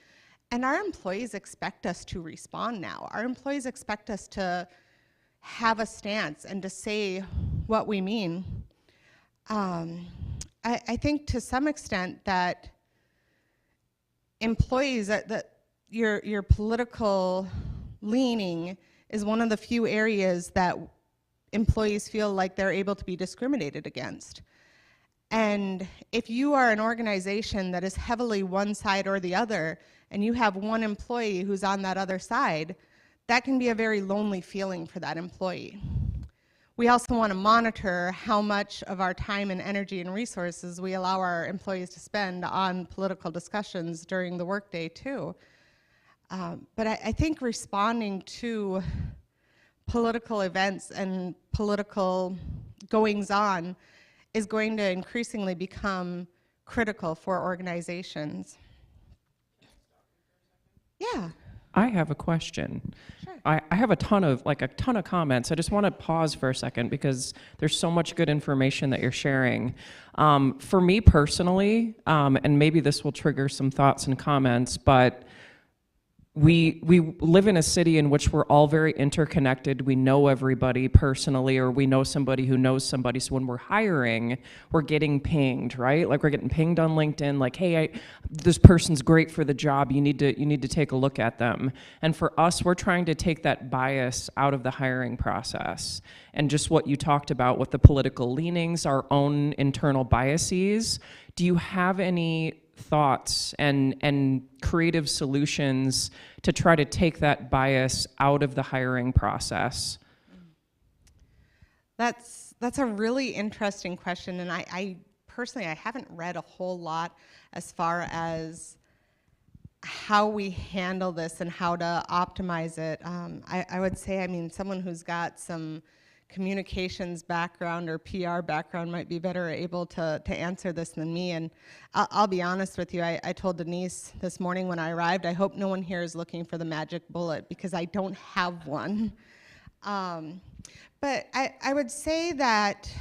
And our employees expect us to respond now. Our employees expect us to have a stance and to say what we mean. I think to some extent that employees, that your political leaning is one of the few areas that employees feel like they're able to be discriminated against. And if you are an organization that is heavily one side or the other, and you have one employee who's on that other side, that can be a very lonely feeling for that employee. We also want to monitor how much of our time and energy and resources we allow our employees to spend on political discussions during the workday too. But I think responding to political events and political goings-on is going to increasingly become critical for organizations. Yeah. I have a question. Sure. I have a ton of comments. I just want to pause for a second because there's so much good information that you're sharing. For me personally, and maybe this will trigger some thoughts and comments, but we live in a city in which we're all very interconnected. We know everybody personally, or we know somebody who knows somebody. So when we're hiring, we're getting pinged, right? Like we're getting pinged on LinkedIn, like, hey, this person's great for the job. You need to take a look at them. And for us, we're trying to take that bias out of the hiring process. And just what you talked about with the political leanings, our own internal biases. Do you have any thoughts and creative solutions to try to take that bias out of the hiring process? That's a really interesting question, and I personally, I haven't read a whole lot as far as how we handle this and how to optimize it. I would say, I mean, someone who's got some communications background or PR background might be better able to answer this than me. And I'll be honest with you, I told Denise this morning when I arrived, I hope no one here is looking for the magic bullet because I don't have one. But I would say that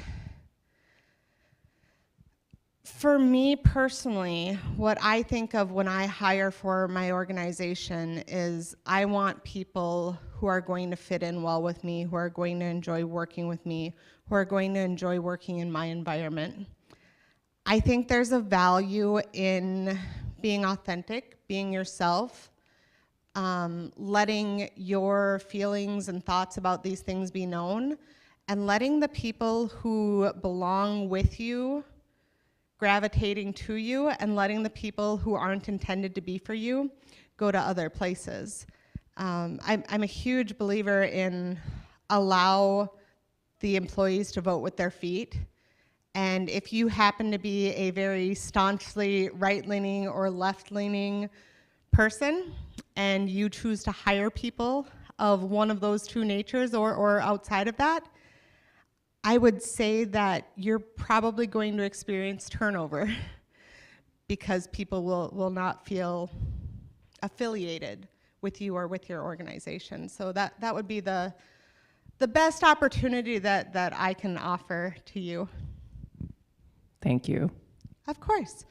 for me personally, what I think of when I hire for my organization is I want people who are going to fit in well with me, who are going to enjoy working with me, who are going to enjoy working in my environment. I think there's a value in being authentic, being yourself, letting your feelings and thoughts about these things be known, and letting the people who belong with you gravitating to you, and letting the people who aren't intended to be for you go to other places. I'm a huge believer in allow the employees to vote with their feet. And if you happen to be a very staunchly right-leaning or left-leaning person, and you choose to hire people of one of those two natures or outside of that, I would say that you're probably going to experience turnover because people will not feel affiliated with you or with your organization. So that would be the best opportunity that I can offer to you. Thank you. Of course.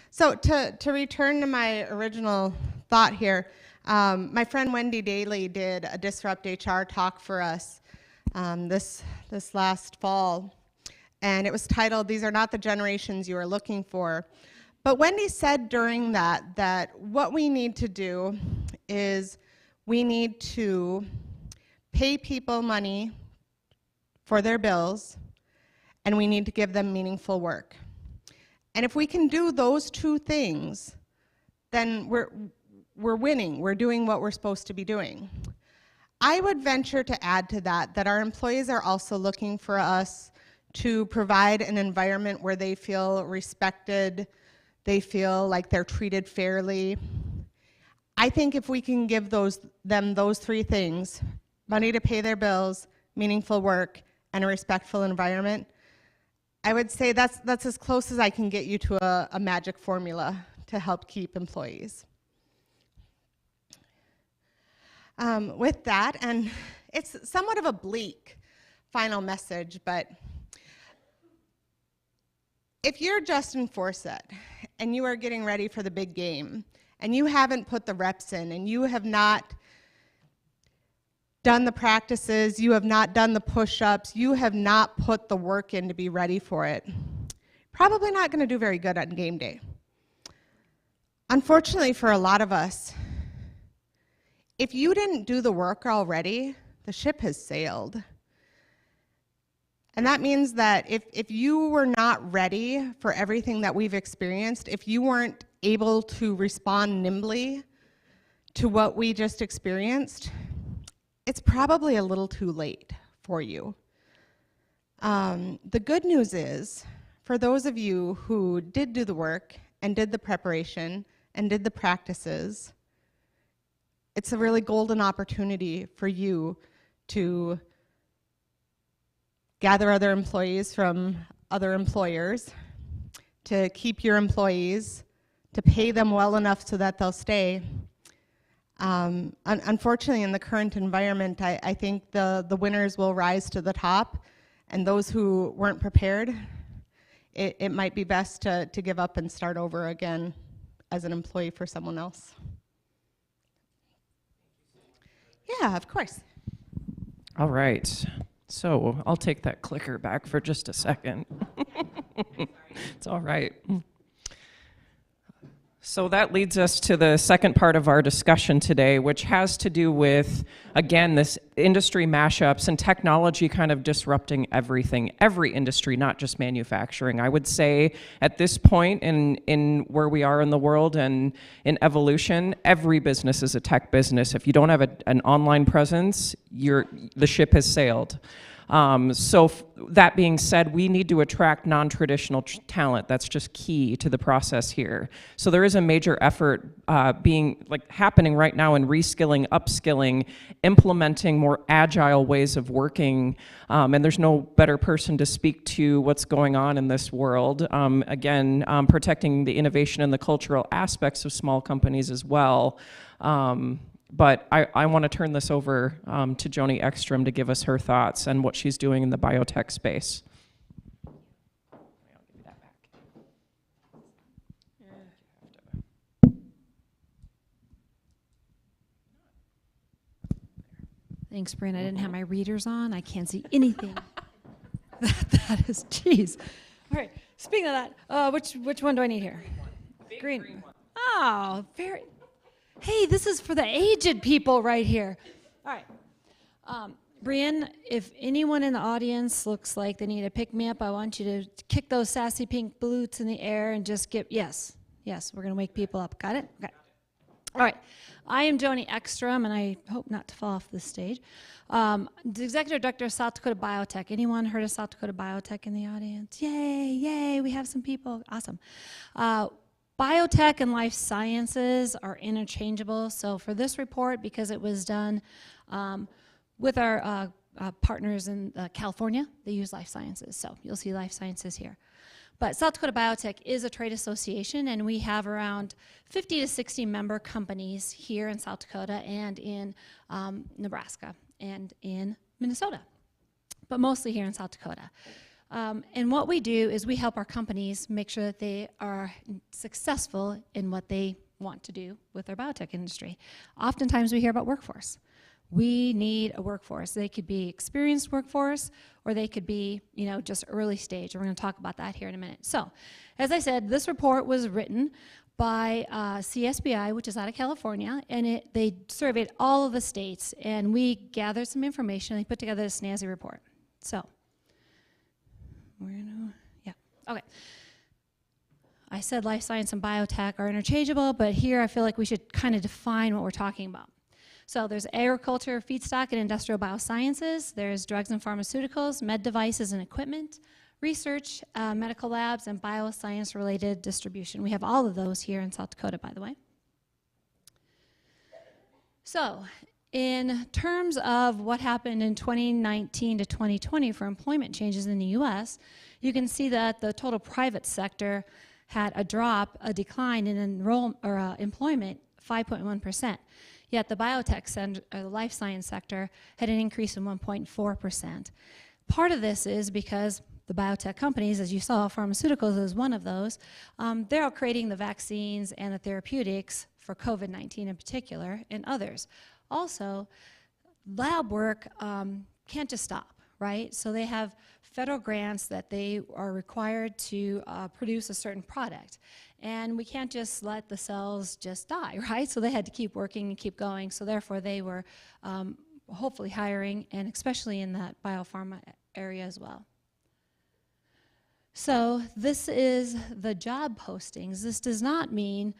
So to return to my original thought here, my friend Wendy Daly did a Disrupt HR talk for us this last fall, and it was titled, "These Are Not the Generations You Are Looking For." But Wendy said during that what we need to do is we need to pay people money for their bills, and we need to give them meaningful work. And if we can do those two things, then we're winning. We're doing what we're supposed to be doing. I would venture to add to that our employees are also looking for us to provide an environment where they feel respected, they feel like they're treated fairly. I think if we can give them those three things, money to pay their bills, meaningful work, and a respectful environment, I would say that's as close as I can get you to a magic formula to help keep employees. With that, and it's somewhat of a bleak final message, but if you're Justin Forsett and you are getting ready for the big game and you haven't put the reps in and you have not done the practices, you have not done the push-ups, you have not put the work in to be ready for it, probably not going to do very good on game day. Unfortunately for a lot of us, if you didn't do the work already, the ship has sailed. And that means that if you were not ready for everything that we've experienced, if you weren't able to respond nimbly to what we just experienced, it's probably a little too late for you. The good news is, for those of you who did do the work and did the preparation and did the practices, it's a really golden opportunity for you to gather other employees from other employers, to keep your employees, to pay them well enough so that they'll stay. Unfortunately, in the current environment, I think the winners will rise to the top, and those who weren't prepared, it might be best to give up and start over again as an employee for someone else. Yeah, of course. All right. So I'll take that clicker back for just a second. It's all right. So that leads us to the second part of our discussion today, which has to do with, again, this industry mashups and technology kind of disrupting everything, every industry, not just manufacturing. I would say at this point in where we are in the world and in evolution, every business is a tech business. If you don't have an online presence, the ship has sailed. That being said, we need to attract non-traditional talent. That's just key to the process here. So there is a major effort happening right now in reskilling, upskilling, implementing more agile ways of working, and there's no better person to speak to what's going on in this world. Protecting the innovation and the cultural aspects of small companies as well. But I want to turn this over to Joni Ekstrom to give us her thoughts and what she's doing in the biotech space. I'll give you that back. Thanks, Brian. I didn't have my readers on. I can't see anything. That is, geez. All right. Speaking of that, which one do I need here? Green. Oh, very. Hey, this is for the aged people right here. All right. Brian, if anyone in the audience looks like they need to pick me up, I want you to kick those sassy pink boots in the air and just give, yes, we're going to wake people up. Got it? Okay. All right. I am Joni Ekstrom, and I hope not to fall off this stage. The Executive Director of South Dakota Biotech. Anyone heard of South Dakota Biotech in the audience? Yay, we have some people. Awesome. Biotech and life sciences are interchangeable. So for this report, because it was done with our partners in California, they use life sciences. So you'll see life sciences here. But South Dakota Biotech is a trade association, and we have around 50 to 60 member companies here in South Dakota and in Nebraska and in Minnesota, but mostly here in South Dakota. And what we do is we help our companies make sure that they are successful in what they want to do with their biotech industry. Oftentimes we hear about workforce. We need a workforce. They could be experienced workforce, or they could be, just early stage. We're going to talk about that here in a minute. So, as I said, this report was written by CSBI, which is out of California, and they surveyed all of the states, and we gathered some information. They put together a snazzy report. So, okay. I I said life science and biotech are interchangeable, but here I feel like we should kind of define what we're talking about. So there's agriculture, feedstock, and industrial biosciences. There's drugs and pharmaceuticals, med devices and equipment, research, medical labs, and bioscience-related distribution. We have all of those here in South Dakota, by the way. So in terms of what happened in 2019 to 2020 for employment changes in the U.S., you can see that the total private sector had a decline in employment, 5.1%. Yet the biotech or the life science sector had an increase in 1.4%. Part of this is because the biotech companies, as you saw, pharmaceuticals is one of those, they're all creating the vaccines and the therapeutics for COVID-19 in particular, and others. Also, lab work can't just stop, right? So they have federal grants that they are required to produce a certain product. And we can't just let the cells just die, right? So they had to keep working and keep going. So therefore they were hopefully hiring, and especially in that biopharma area as well. So this is the job postings. This does not mean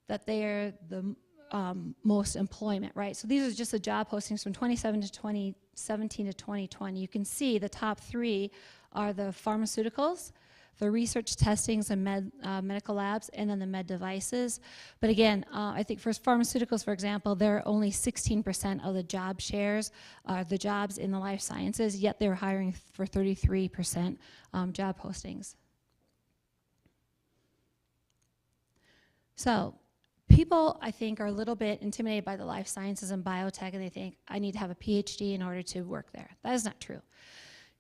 that they are the most employment, right? So these are just the job postings from 2017 to 2020. You can see the top three are the pharmaceuticals, the research testings and medical labs, and then the med devices. But again, I think for pharmaceuticals, for example, they're only 16% of the job shares, the jobs in the life sciences, yet they're hiring for 33% job postings. So people, I think, are a little bit intimidated by the life sciences and biotech, and they think, I need to have a PhD in order to work there. That is not true.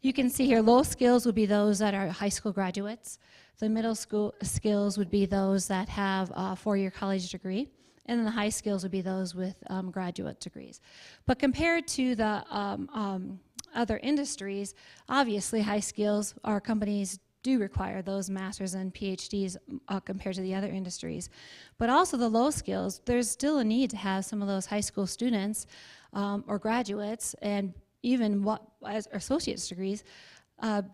You can see here, low skills would be those that are high school graduates. The middle school skills would be those that have a four-year college degree. And then the high skills would be those with graduate degrees. But compared to the other industries, obviously high skills, our companies do require those masters and PhDs compared to the other industries. But also the low skills, there's still a need to have some of those high school students or graduates, and even as associate's degrees,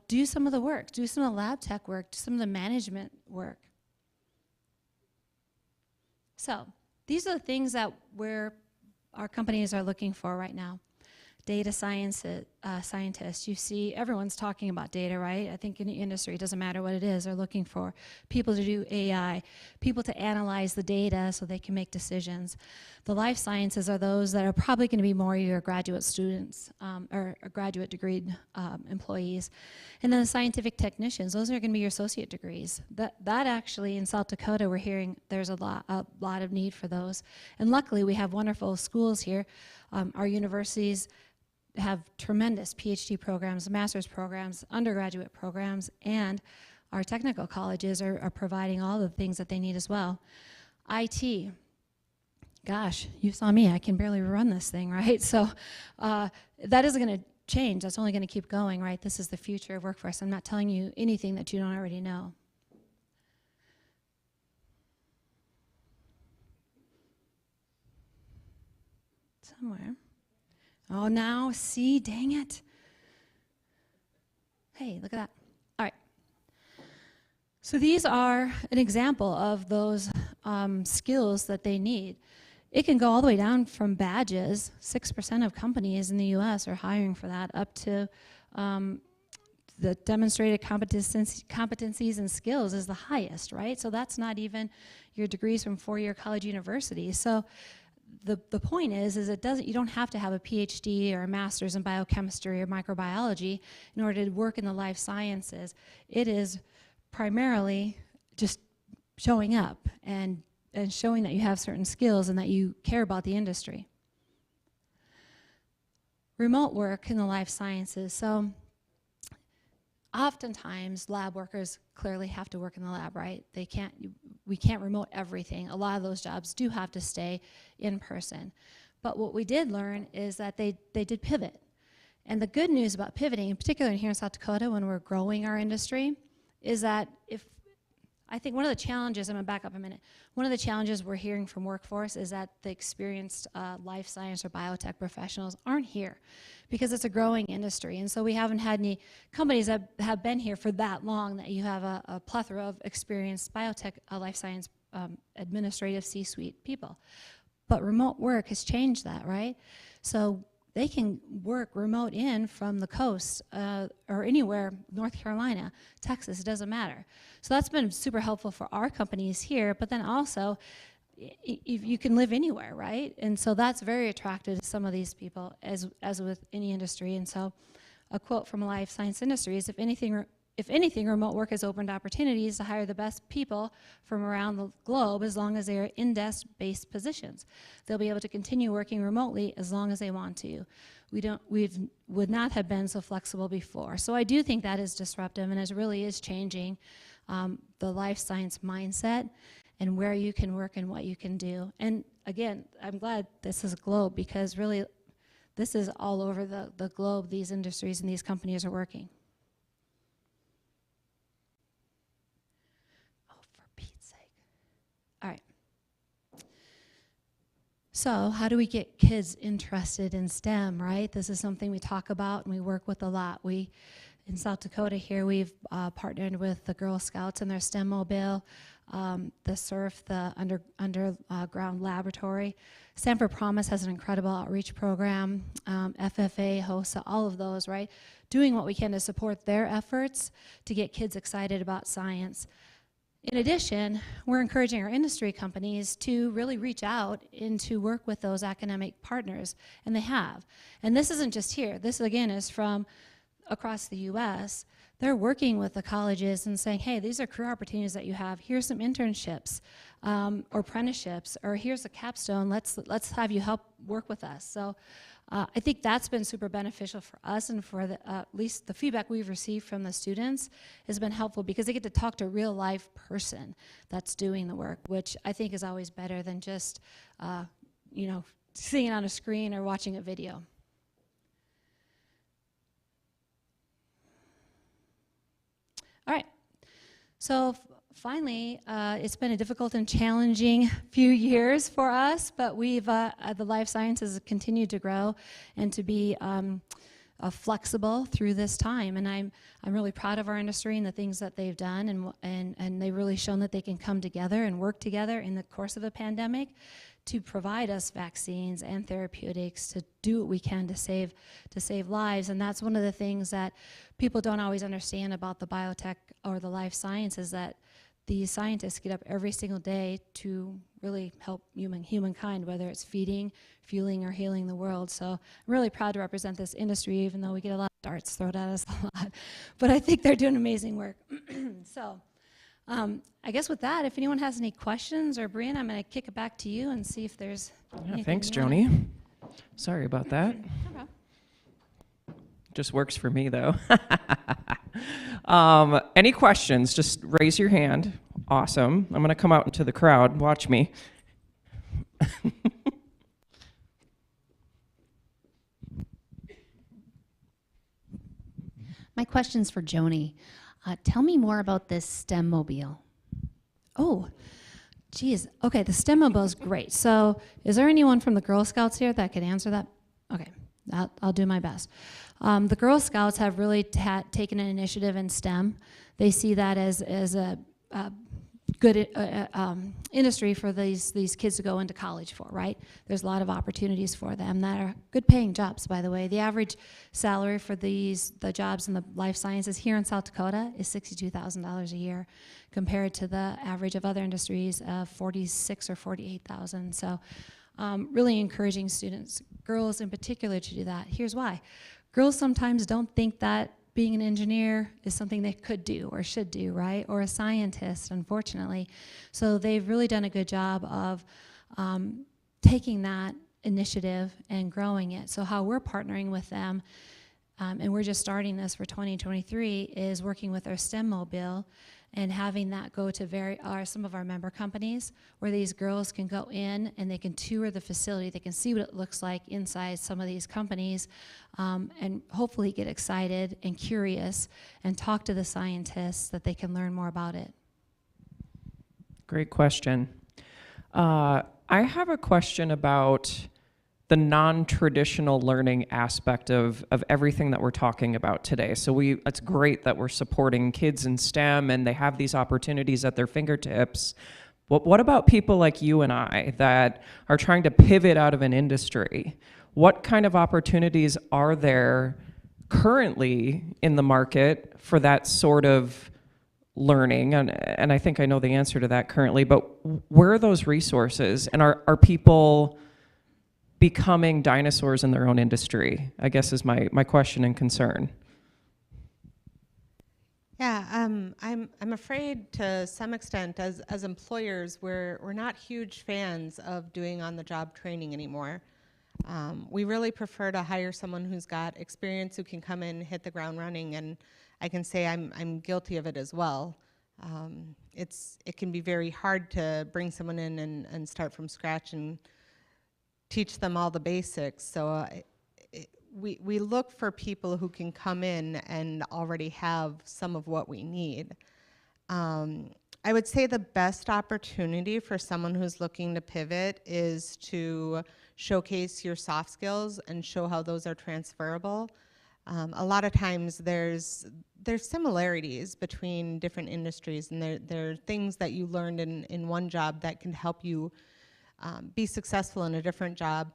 do some of the work, do some of the lab tech work, do some of the management work. So these are the things that our companies are looking for right now. Data scientists, you see everyone's talking about data, right? I think in the industry, it doesn't matter what it is, they're looking for people to do AI, people to analyze the data so they can make decisions. The life sciences are those that are probably going to be more your graduate students or graduate degree employees. And then the scientific technicians, those are going to be your associate degrees. That actually in South Dakota, we're hearing there's a lot of need for those. And luckily we have wonderful schools here. Our universities have tremendous PhD programs, master's programs, undergraduate programs, and our technical colleges are providing all the things that they need as well. IT, gosh, you saw me, I can barely run this thing, right? So that isn't going to change, that's only going to keep going, right? This is the future of workforce. I'm not telling you anything that you don't already know. Somewhere. Oh, now, see, dang it. Hey, look at that. All right. So these are an example of those skills that they need. It can go all the way down from badges. 6% of companies in the U.S. are hiring for that, up to the demonstrated competencies and skills is the highest, right? So that's not even your degrees from four-year college universities. So the point is you don't have to have a PhD or a master's in biochemistry or microbiology in order to work in the life sciences. It is primarily just showing up and showing that you have certain skills and that you care about the industry. Remote work in the life sciences. So oftentimes lab workers clearly have to work in the lab, right? We can't remote everything. A lot of those jobs do have to stay in person. But what we did learn is that they did pivot. And the good news about pivoting, in particular here in South Dakota when we're growing our industry, is that I think one of the challenges, I'm going to back up a minute, one of the challenges we're hearing from workforce is that the experienced life science or biotech professionals aren't here because it's a growing industry. And so we haven't had any companies that have been here for that long that you have a plethora of experienced biotech, life science, administrative C-suite people. But remote work has changed that, right? So they can work remote in from the coast or anywhere, North Carolina, Texas, it doesn't matter. So that's been super helpful for our companies here, but then also you can live anywhere, right? And so that's very attractive to some of these people as with any industry. And so a quote from life science industry is, if anything, remote work has opened opportunities to hire the best people from around the globe as long as they are in desk-based positions. They'll be able to continue working remotely as long as they want to. We would not have been so flexible before. So I do think that is disruptive, and it really is changing the life science mindset and where you can work and what you can do. And again, I'm glad this is a globe, because really this is all over the globe these industries and these companies are working. All right. So how do we get kids interested in STEM, right? This is something we talk about and we work with a lot. In South Dakota here, we've partnered with the Girl Scouts and their STEM mobile, the SURF, the underground laboratory. Stanford Promise has an incredible outreach program. FFA, HOSA, all of those, right? Doing what we can to support their efforts to get kids excited about science. In addition, we're encouraging our industry companies to really reach out and to work with those academic partners, and they have. And this isn't just here. This, again, is from across the U.S. They're working with the colleges and saying, hey, these are career opportunities that you have. Here's some internships or apprenticeships, or here's a capstone. Let's have you help work with us. So I think that's been super beneficial for us, and for at least the feedback we've received from the students has been helpful, because they get to talk to a real life person that's doing the work, which I think is always better than just seeing it on a screen or watching a video. All right, so finally, it's been a difficult and challenging few years for us, but we've the life sciences continued to grow and to be flexible through this time. And I'm really proud of our industry and the things that they've done, and they've really shown that they can come together and work together in the course of a pandemic to provide us vaccines and therapeutics, to do what we can to save lives. And that's one of the things that people don't always understand about the biotech or the life sciences, that these scientists get up every single day to really help humankind, whether it's feeding, fueling, or healing the world. So I'm really proud to represent this industry, even though we get a lot of darts thrown at us a lot. But I think they're doing amazing work. So I guess with that, if anyone has any questions, or Brianna, I'm going to kick it back to you and see if there's anything. Thanks, Joni. Sorry about that. Okay. Just works for me, though. Any questions, just raise your hand. Awesome. I'm going to come out into the crowd. Watch me. My question's for Joni. Tell me more about this STEM mobile. Oh, geez. Okay, the STEM mobile is great. So is there anyone from the Girl Scouts here that could answer that? Okay, I'll do my best. The Girl Scouts have really taken an initiative in STEM. They see that as a good industry for these kids to go into college for, right? There's a lot of opportunities for them that are good paying jobs, by the way. The average salary for the jobs in the life sciences here in South Dakota is $62,000 a year, compared to the average of other industries of $46,000 or $48,000. So really encouraging students, girls in particular, to do that. Here's why. Girls sometimes don't think that being an engineer is something they could do or should do, right? Or a scientist, unfortunately. So they've really done a good job of taking that initiative and growing it. So how we're partnering with them, and we're just starting this for 2023, is working with our STEM mobile and having that go to some of our member companies, where these girls can go in and they can tour the facility. They can see what it looks like inside some of these companies, and hopefully get excited and curious and talk to the scientists, that they can learn more about it. Great question. I have a question about the non-traditional learning aspect of everything that we're talking about today. So it's great that we're supporting kids in STEM and they have these opportunities at their fingertips. What about people like you and I that are trying to pivot out of an industry? What kind of opportunities are there currently in the market for that sort of learning? And I think I know the answer to that currently, but where are those resources? And are people becoming dinosaurs in their own industry, I guess is my question and concern. Yeah, I'm afraid to some extent as employers, we're not huge fans of doing on-the-job training anymore. We really prefer to hire someone who's got experience, who can come in, hit the ground running, and I can say I'm guilty of it as well. It can be very hard to bring someone in and start from scratch and teach them all the basics. So we look for people who can come in and already have some of what we need. I would say the best opportunity for someone who's looking to pivot is to showcase your soft skills and show how those are transferable. A lot of times there's similarities between different industries, and there are things that you learned in one job that can help you be successful in a different job.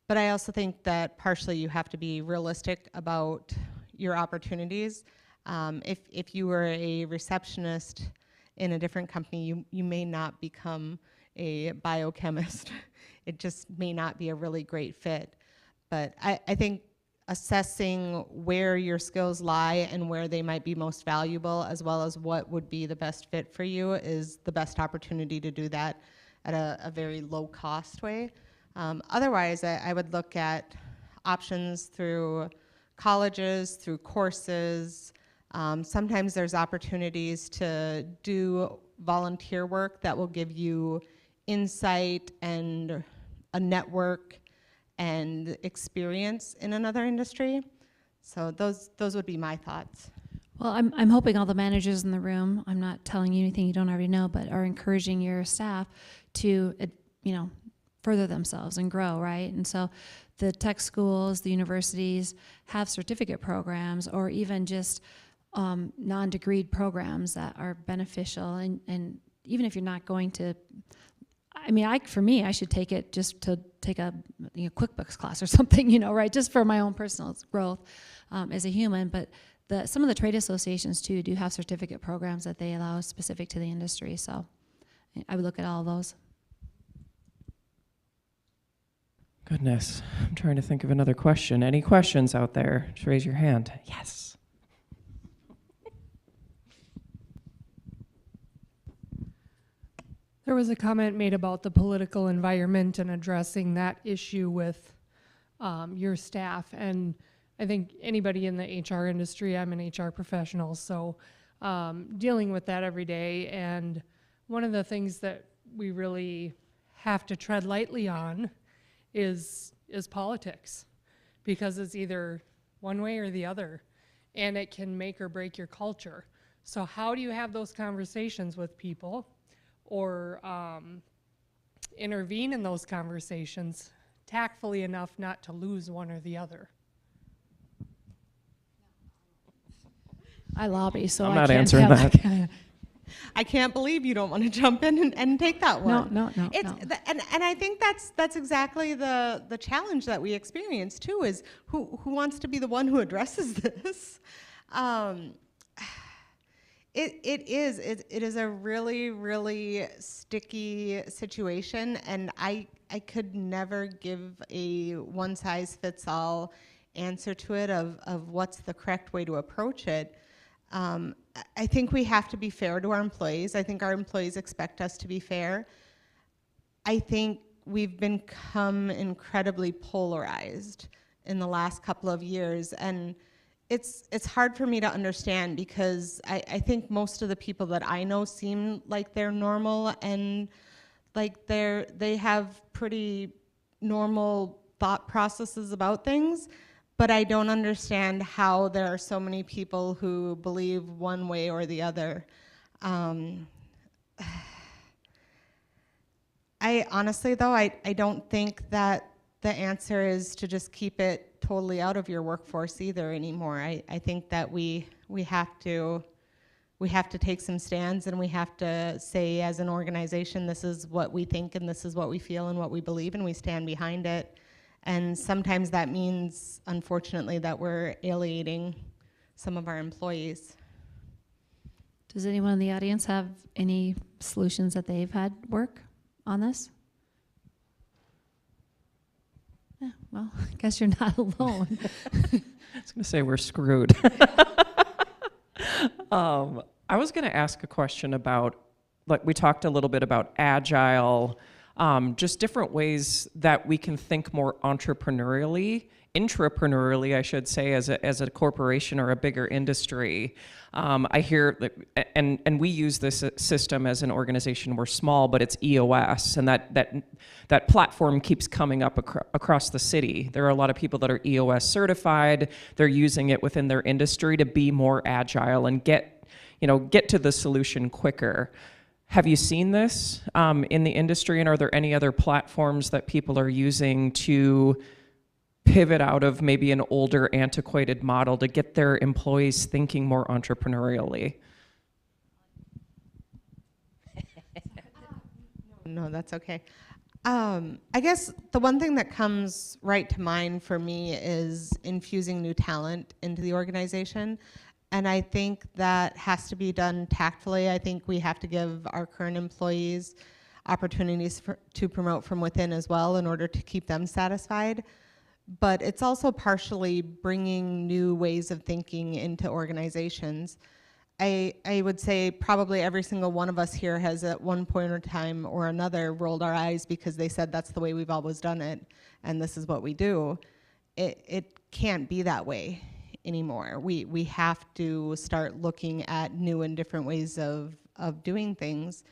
But I also think that partially you have to be realistic about your opportunities. If you were a receptionist in a different company, you may not become a biochemist. It just may not be a really great fit. But I think assessing where your skills lie and where they might be most valuable, as well as what would be the best fit for you, is the best opportunity to do that at a very low cost way. Otherwise, I would look at options through colleges, through courses. Sometimes there's opportunities to do volunteer work that will give you insight and a network and experience in another industry. So those would be my thoughts. Well, I'm hoping all the managers in the room, I'm not telling you anything you don't already know, but are encouraging your staff to, further themselves and grow, right? And so the tech schools, the universities have certificate programs or even just non-degreed programs that are beneficial. And even if you're not going to, for me, I should take it just to take a QuickBooks class or something, right? Just for my own personal growth as a human. But some of the trade associations too do have certificate programs that they allow specific to the industry. So I would look at all of those. Goodness, I'm trying to think of another question. Any questions out there? Just raise your hand. Yes. There was a comment made about the political environment and addressing that issue with your staff. And I think anybody in the HR industry, I'm an HR professional, so dealing with that every day. And one of the things that we really have to tread lightly on is politics, because it's either one way or the other, and it can make or break your culture. So how do you have those conversations with people, or intervene in those conversations tactfully enough not to lose one or the other? I lobby, so I'm I not can't answering have that. I can't believe you don't want to jump in and take that one. No. And I think that's exactly the challenge that we experience too, is who wants to be the one who addresses this. It is a really, really sticky situation, and I could never give a one-size-fits-all answer to it of what's the correct way to approach it. I think we have to be fair to our employees. I think our employees expect us to be fair. I think we've become incredibly polarized in the last couple of years, and it's hard for me to understand, because I think most of the people that I know seem like they're normal and like they have pretty normal thought processes about things. But I don't understand how there are so many people who believe one way or the other. I honestly, though, I don't think that the answer is to just keep it totally out of your workforce either anymore. I think that we have to take some stands, and we have to say as an organization, this is what we think and this is what we feel and what we believe, and we stand behind it. And sometimes that means, unfortunately, that we're alienating some of our employees. Does anyone in the audience have any solutions that they've had work on this? Yeah, well, I guess you're not alone. I was going to say we're screwed. I was going to ask a question about, like, we talked a little bit about agile, just different ways that we can think more intrapreneurially, I should say, as a corporation or a bigger industry. I hear that, and we use this system as an organization. We're small, but it's EOS, and that platform keeps coming up across the city. There are a lot of people that are EOS certified. They're using it within their industry to be more agile and get to the solution quicker. Have you seen this in the industry, and are there any other platforms that people are using to pivot out of maybe an older, antiquated model to get their employees thinking more entrepreneurially? No, that's okay. I guess the one thing that comes right to mind for me is infusing new talent into the organization. And I think that has to be done tactfully. I think we have to give our current employees opportunities to promote from within as well in order to keep them satisfied. But it's also partially bringing new ways of thinking into organizations. I would say probably every single one of us here has at one point or time or another rolled our eyes because they said that's the way we've always done it and this is what we do. It can't be that way anymore. We have to start looking at new and different ways of doing things.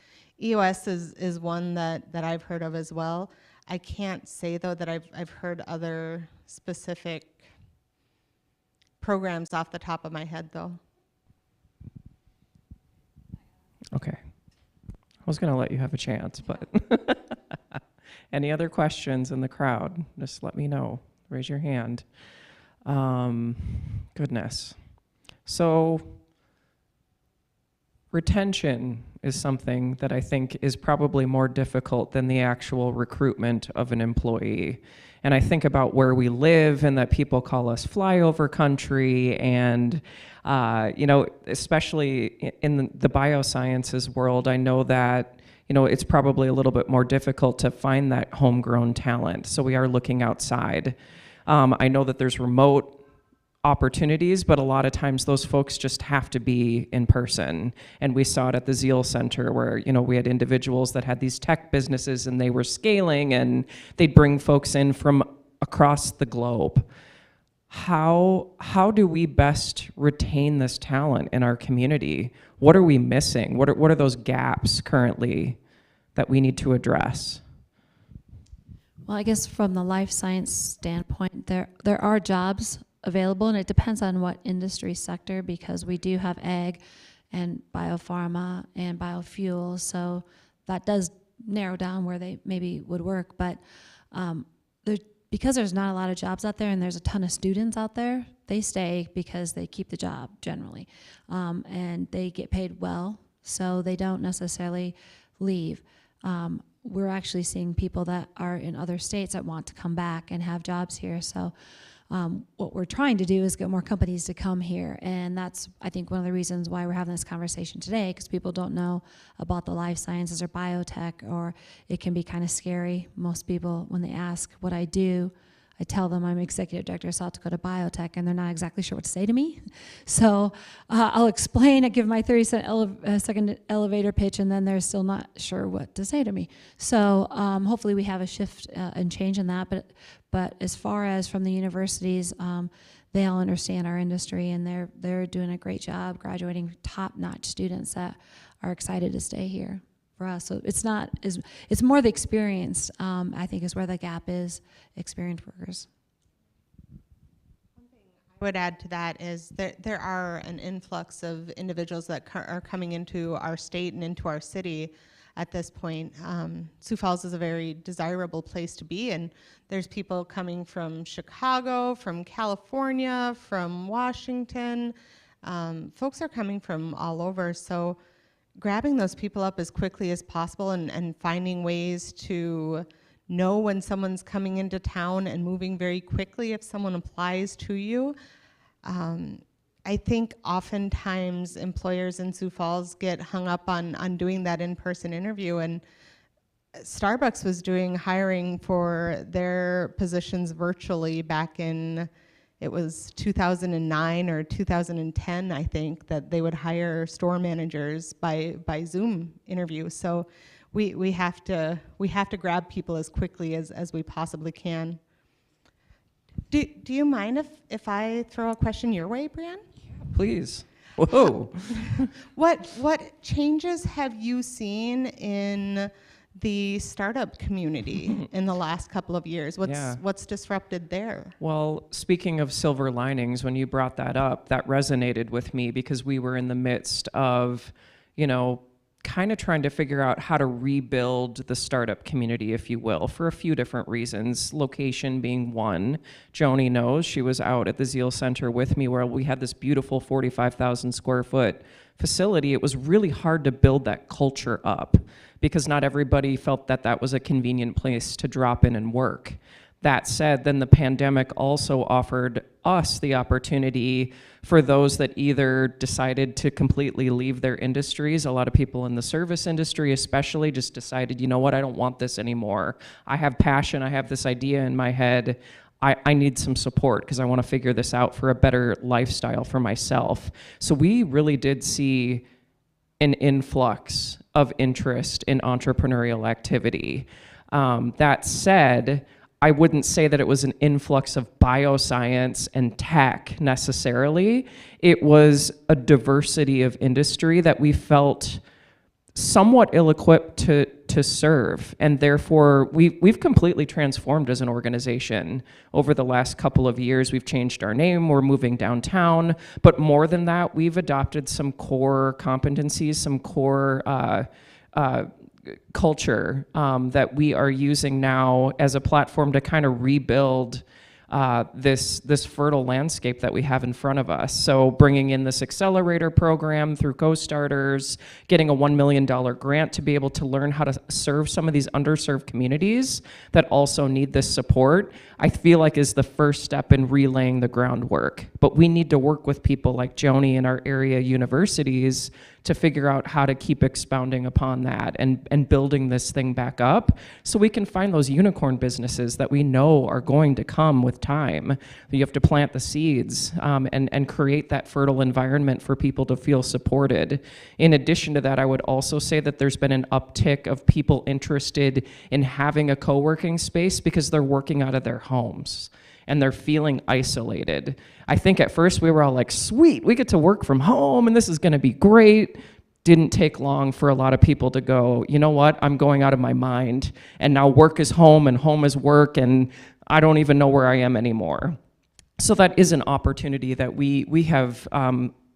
EOS is one that I've heard of as well. I can't say though that I've heard other specific programs off the top of my head though. Okay. I was going to let you have a chance, but any other questions in the crowd? Just let me know. Raise your hand. Goodness. So retention is something that I think is probably more difficult than the actual recruitment of an employee. And I think about where we live and that people call us flyover country, and especially in the biosciences world, I know that it's probably a little bit more difficult to find that homegrown talent. So we are looking outside. I know that there's remote opportunities, but a lot of times those folks just have to be in person. And we saw it at the Zeal Center where, we had individuals that had these tech businesses and they were scaling and they'd bring folks in from across the globe. How do we best retain this talent in our community? What are we missing? What are those gaps currently that we need to address? Well, I guess from the life science standpoint, there are jobs available, and it depends on what industry sector, because we do have ag and biopharma and biofuels, so that does narrow down where they maybe would work. But because there's not a lot of jobs out there and there's a ton of students out there, they stay because they keep the job generally, and they get paid well, so they don't necessarily leave. We're actually seeing people that are in other states that want to come back and have jobs here. So what we're trying to do is get more companies to come here, and that's, I think, one of the reasons why we're having this conversation today, because people don't know about the life sciences or biotech, or it can be kind of scary. Most people, when they ask what I do, I tell them I'm executive director of South Dakota Biotech, and they're not exactly sure what to say to me. So I'll explain, I give my 30-second elevator pitch, and then they're still not sure what to say to me. So hopefully we have a shift and change in that. But as far as from the universities, they all understand our industry, and they're doing a great job graduating top-notch students that are excited to stay here for us. So it's more the experience, I think, is where the gap is, experienced workers. One thing I would add to that is that there are an influx of individuals that are coming into our state and into our city at this point. Sioux Falls is a very desirable place to be, and there's people coming from Chicago, from California, from Washington. Folks are coming from all over, so grabbing those people up as quickly as possible and finding ways to know when someone's coming into town and moving very quickly if someone applies to you. I think oftentimes employers in Sioux Falls get hung up on doing that in-person interview, and Starbucks was doing hiring for their positions virtually back in, it was 2009 or 2010, I think, that they would hire store managers by Zoom interview. So we have to grab people as quickly as we possibly can. Do you mind if I throw a question your way, Brianne? Please. Whoa. What changes have you seen in the startup community in the last couple of years? What's disrupted there? Well, speaking of silver linings, when you brought that up, that resonated with me because we were in the midst of, kind of trying to figure out how to rebuild the startup community, if you will, for a few different reasons. Location being one. Joni knows, she was out at the Zeal Center with me where we had this beautiful 45,000 square foot facility. It was really hard to build that culture up because not everybody felt that that was a convenient place to drop in and work. That said, then the pandemic also offered us the opportunity for those that either decided to completely leave their industries. A lot of people in the service industry especially just decided, you know what, I don't want this anymore. I have passion, I have this idea in my head. I need some support because I want to figure this out for a better lifestyle for myself. So we really did see an influx of interest in entrepreneurial activity. That said, I wouldn't say that it was an influx of bioscience and tech necessarily. It was a diversity of industry that we felt somewhat ill-equipped to serve, and therefore we've completely transformed as an organization over the last couple of years. We've changed our name, we're moving downtown, but more than that, we've adopted some core competencies, some core culture that we are using now as a platform to kind of rebuild this fertile landscape that we have in front of us. So bringing in this accelerator program through co-starters, getting a $1 million grant to be able to learn how to serve some of these underserved communities that also need this support, I feel like is the first step in relaying the groundwork. But we need to work with people like Joni in our area universities to figure out how to keep expounding upon that and building this thing back up so we can find those unicorn businesses that we know are going to come with time. You have to plant the seeds and create that fertile environment for people to feel supported. In addition to that, I would also say that there's been an uptick of people interested in having a co-working space because they're working out of their homes and they're feeling isolated. I think at first we were all like, sweet, we get to work from home and this is gonna be great. Didn't take long for a lot of people to go, you know what, I'm going out of my mind, and now work is home and home is work, and I don't even know where I am anymore. So that is an opportunity that we have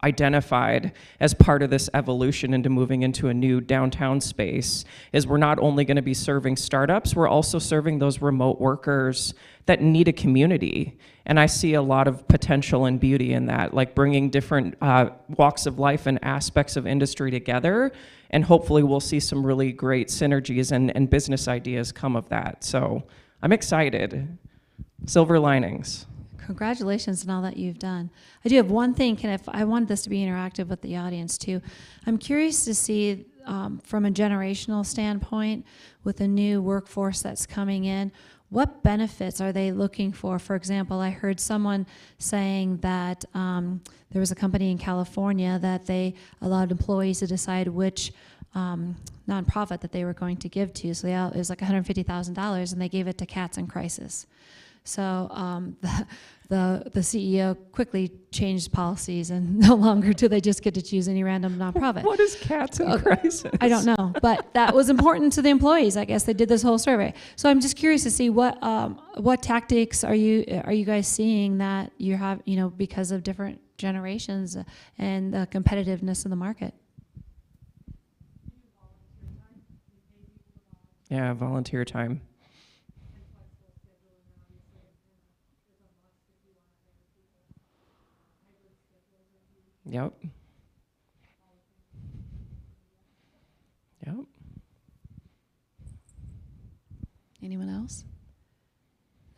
identified as part of this evolution into moving into a new downtown space, is we're not only going to be serving startups, we're also serving those remote workers that need a community. And I see a lot of potential and beauty in that, like bringing different walks of life and aspects of industry together, and hopefully we'll see some really great synergies and business ideas come of that. So I'm excited. Silver linings. Congratulations on all that you've done. I do have one thing, I wanted this to be interactive with the audience too. I'm curious to see from a generational standpoint, with a new workforce that's coming in, what benefits are they looking for? For example, I heard someone saying that there was a company in California that they allowed employees to decide which nonprofit that they were going to give to. So it was like $150,000, and they gave it to Cats in Crisis. So the CEO quickly changed policies, and no longer do they just get to choose any random nonprofit. What is Cats in Crisis? I don't know, but that was important to the employees. I guess they did this whole survey. So I'm just curious to see what tactics are you guys seeing that you have, because of different generations and the competitiveness of the market. Yeah, volunteer time. Yep. Yep. Anyone else?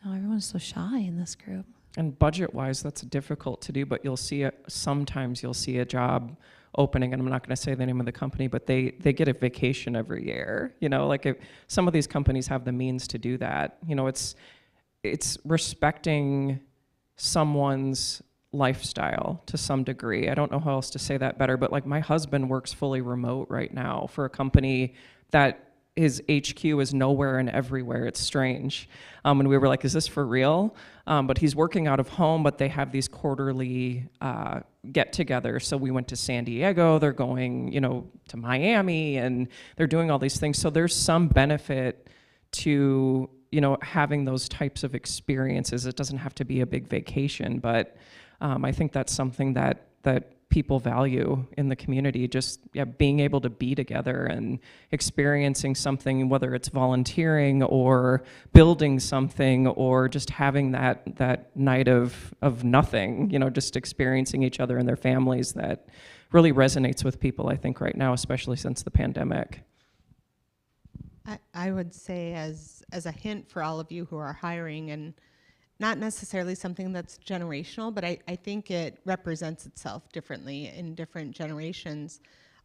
No, everyone's so shy in this group. And budget-wise, that's difficult to do, but you'll see it, sometimes you'll see a job opening, and I'm not gonna say the name of the company, but they get a vacation every year. You know, like if some of these companies have the means to do that. You know, it's respecting someone's lifestyle to some degree. I don't know how else to say that better, but like my husband works fully remote right now for a company that his HQ is nowhere and everywhere. It's strange. And we were like, is this for real? But he's working out of home, but they have these quarterly get-togethers. So we went to San Diego, they're going, you know, to Miami, and they're doing all these things. So there's some benefit to, you know, having those types of experiences. It doesn't have to be a big vacation, but I think that's something that people value in the community, just being able to be together and experiencing something, whether it's volunteering or building something or just having that night of nothing, you know, just experiencing each other and their families. That really resonates with people, I think, right now, especially since the pandemic. I would say as a hint for all of you who are hiring, and not necessarily something that's generational, but I think it represents itself differently in different generations.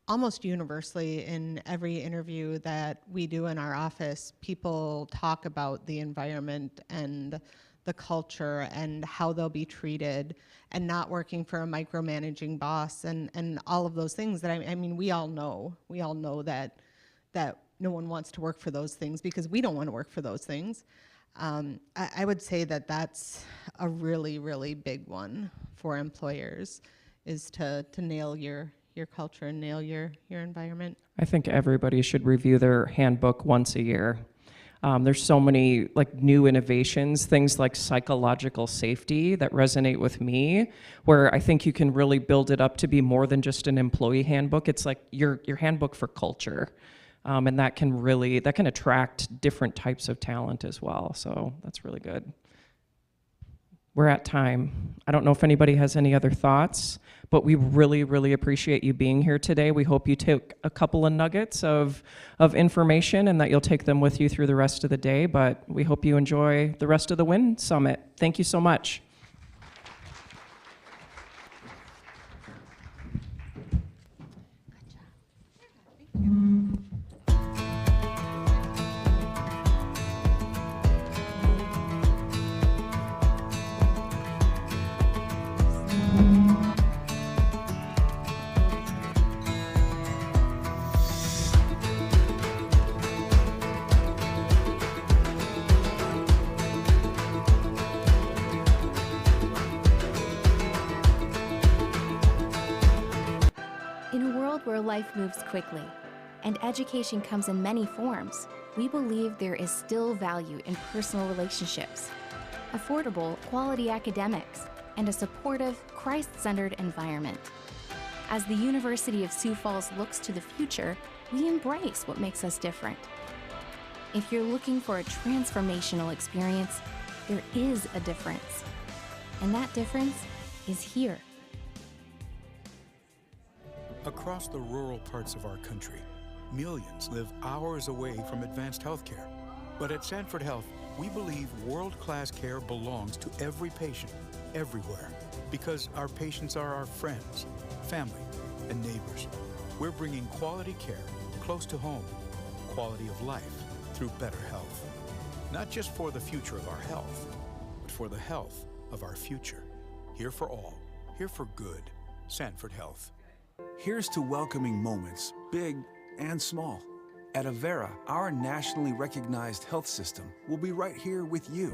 Almost universally in every interview that we do in our office, people talk about the environment and the culture and how they'll be treated and not working for a micromanaging boss and all of those things that I mean, we all know that no one wants to work for those things because we don't want to work for those things. I would say that that's a really, really big one for employers, is to nail your culture and nail your environment. I think everybody should review their handbook once a year. There's so many like new innovations, things like psychological safety that resonate with me, where I think you can really build it up to be more than just an employee handbook. It's like your handbook for culture. And that can attract different types of talent as well. So that's really good. We're at time. I don't know if anybody has any other thoughts, but we really, really appreciate you being here today. We hope you took a couple of nuggets of information and that you'll take them with you through the rest of the day. But we hope you enjoy the rest of the WIN Summit. Thank you so much. Where life moves quickly and education comes in many forms, we believe there is still value in personal relationships, affordable, quality academics, and a supportive, Christ-centered environment. As the University of Sioux Falls looks to the future, we embrace what makes us different. If you're looking for a transformational experience, there is a difference. And that difference is here. Across the rural parts of our country, millions live hours away from advanced health care. But at Sanford Health, we believe world-class care belongs to every patient, everywhere, because our patients are our friends, family, and neighbors. We're bringing quality care close to home, quality of life through better health. Not just for the future of our health, but for the health of our future. Here for all, here for good. Sanford Health. Here's to welcoming moments, big and small. At Avera, our nationally recognized health system will be right here with you,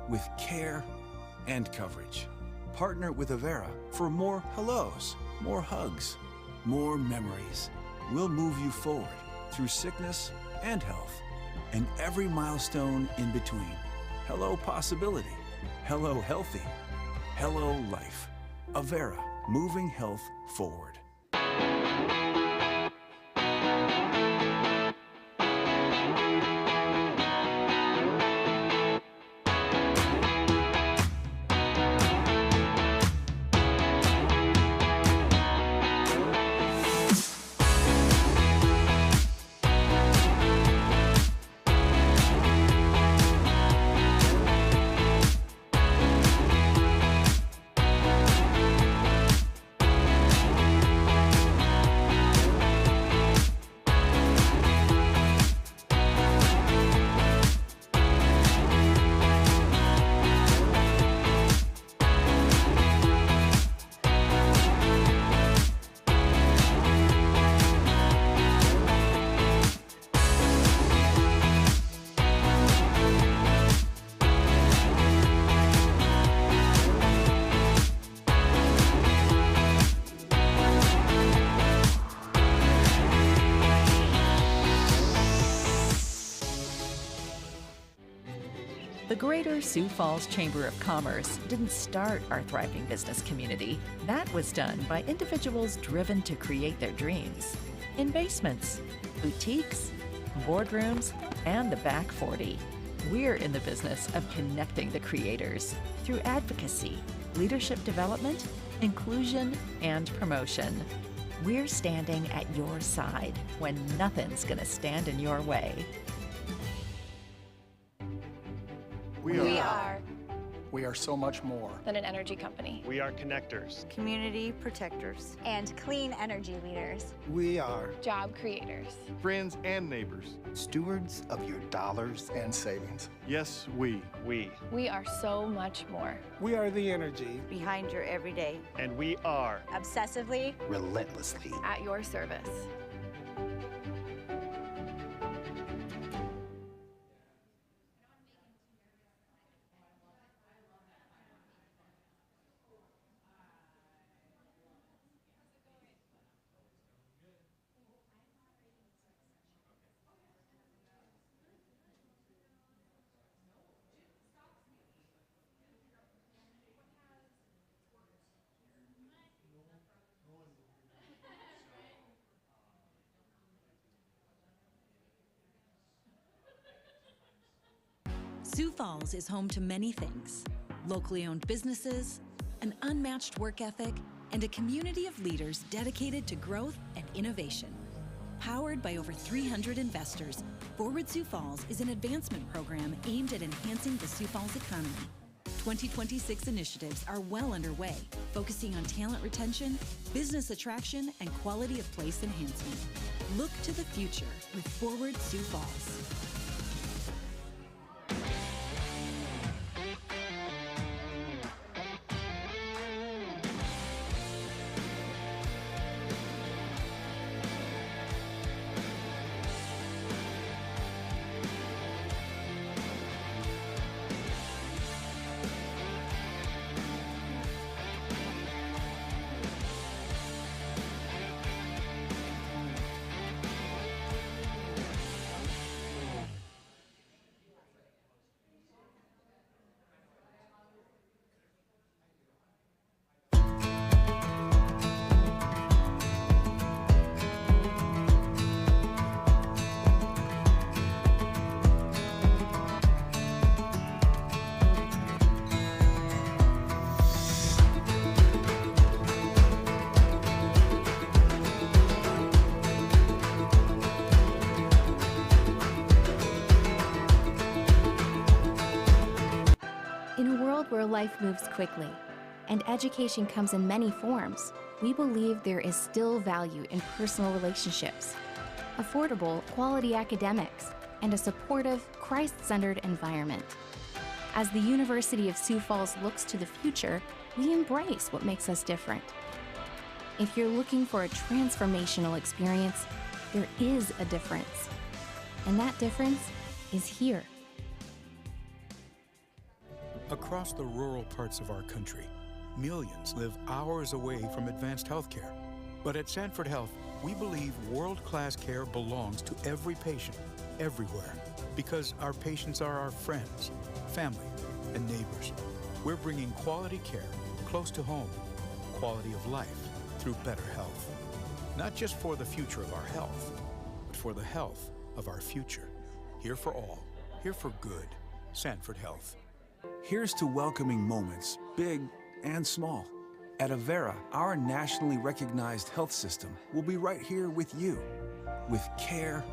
with care and coverage. Partner with Avera for more hellos, more hugs, more memories. We'll move you forward through sickness and health, and every milestone in between. Hello possibility, hello healthy, hello life. Avera, moving health forward. The Greater Sioux Falls Chamber of Commerce didn't start our thriving business community. That was done by individuals driven to create their dreams. In basements, boutiques, boardrooms, and the back 40. We're in the business of connecting the creators through advocacy, leadership development, inclusion, and promotion. We're standing at your side when nothing's going to stand in your way. We are. We are so much more than an energy company. We are connectors, community protectors, and clean energy leaders. We are job creators, friends and neighbors, stewards of your dollars and savings. Yes, we are so much more. We are the energy behind your everyday, and we are obsessively, relentlessly at your service. Sioux Falls is home to many things: locally owned businesses, an unmatched work ethic, and a community of leaders dedicated to growth and innovation. Powered by over 300 investors, Forward Sioux Falls is an advancement program aimed at enhancing the Sioux Falls economy. 2026 initiatives are well underway, focusing on talent retention, business attraction, and quality of place enhancement. Look to the future with Forward Sioux Falls. Where life moves quickly and education comes in many forms, we believe there is still value in personal relationships, affordable, quality academics, and a supportive, Christ-centered environment. As the University of Sioux Falls looks to the future, we embrace what makes us different. If you're looking for a transformational experience, there is a difference. And that difference is here. Across the rural parts of our country, millions live hours away from advanced health care. But at Sanford Health, we believe world-class care belongs to every patient, everywhere, because our patients are our friends, family, and neighbors. We're bringing quality care close to home, quality of life through better health. Not just for the future of our health, but for the health of our future. Here for all, here for good. Sanford Health. Here's to welcoming moments, big and small. At Avera, our nationally recognized health system will be right here with you, with care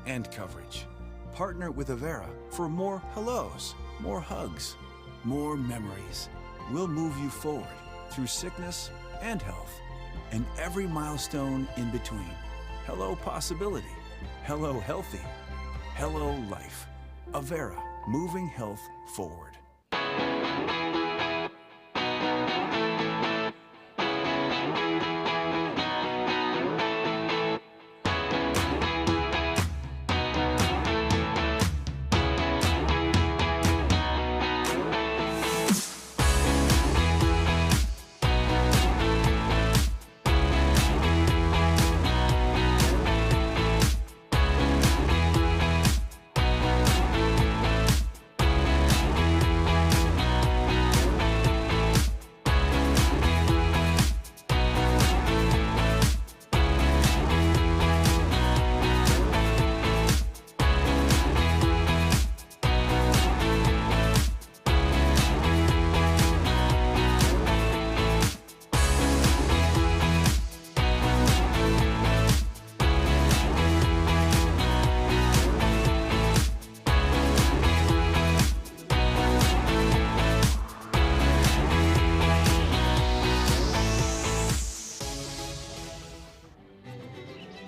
and coverage. Partner with Avera for more hellos, more hugs, more memories. We'll move you forward through sickness and health, and every milestone in between. Hello possibility, hello healthy, hello life. Avera, moving health forward.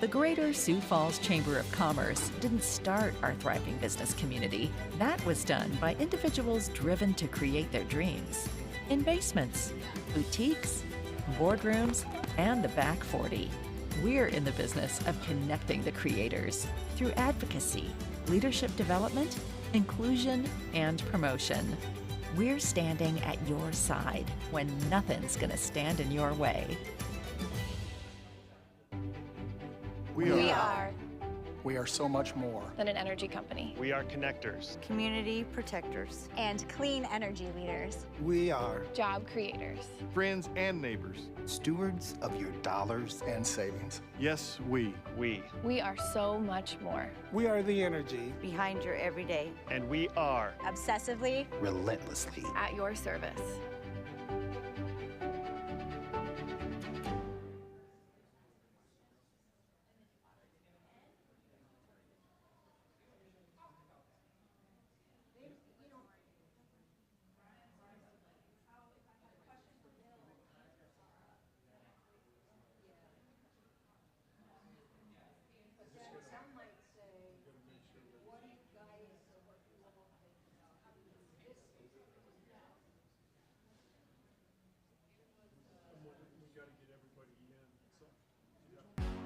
The Greater Sioux Falls Chamber of Commerce didn't start our thriving business community. That was done by individuals driven to create their dreams. In basements, boutiques, boardrooms, and the back 40. We're in the business of connecting the creators through advocacy, leadership development, inclusion, and promotion. We're standing at your side when nothing's going to stand in your way. We are. We are so much more than an energy company. We are connectors, community protectors, and clean energy leaders. We are job creators, friends and neighbors, stewards of your dollars and savings. Yes, we are so much more. We are the energy behind your everyday, and we are obsessively, relentlessly at your service.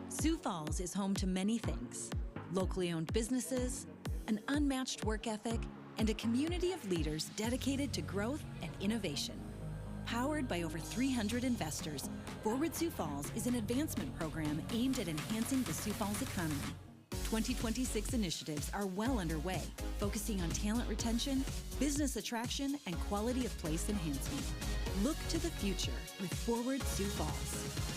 Sioux Falls is home to many things: locally owned businesses, an unmatched work ethic, and a community of leaders dedicated to growth and innovation. Powered by over 300 investors, Forward Sioux Falls is an advancement program aimed at enhancing the Sioux Falls economy. 2026 initiatives are well underway, focusing on talent retention, business attraction, and quality of place enhancement. Look to the future with Forward Sioux Falls.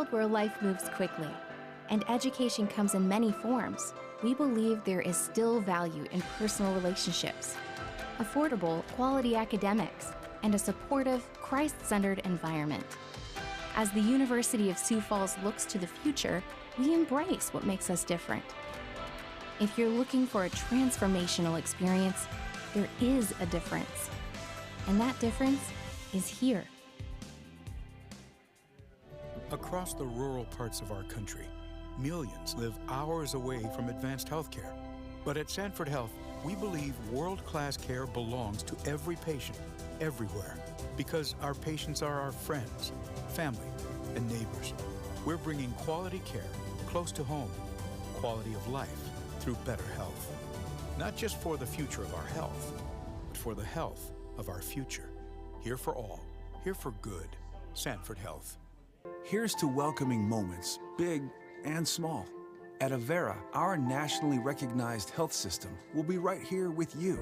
Where life moves quickly and education comes in many forms, we believe there is still value in personal relationships, affordable, quality academics, and a supportive, Christ-centered environment. As the University of Sioux Falls looks to the future, we embrace what makes us different. If you're looking for a transformational experience, there is a difference. And that difference is here. Across the rural parts of our country, millions live hours away from advanced health care. But at Sanford Health, we believe world-class care belongs to every patient, everywhere, because our patients are our friends, family, and neighbors. We're bringing quality care close to home, quality of life through better health. Not just for the future of our health, but for the health of our future. Here for all, here for good. Sanford Health. Here's to welcoming moments, big and small. At Avera, our nationally recognized health system will be right here with you,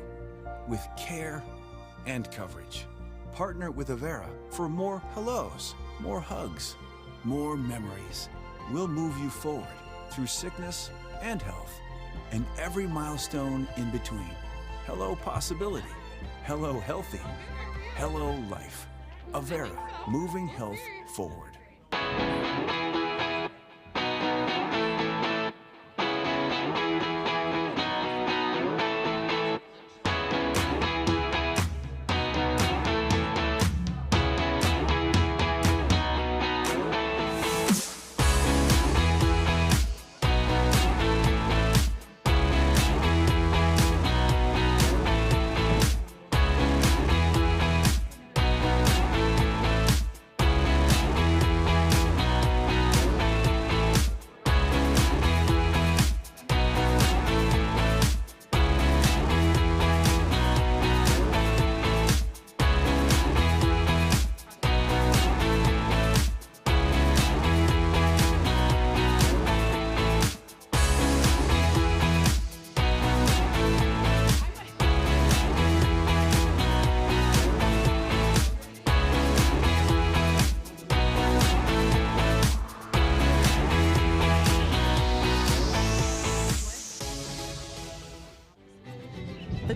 with care and coverage. Partner with Avera for more hellos, more hugs, more memories. We'll move you forward through sickness and health, and every milestone in between. Hello possibility, hello healthy, hello life. Avera, moving health forward.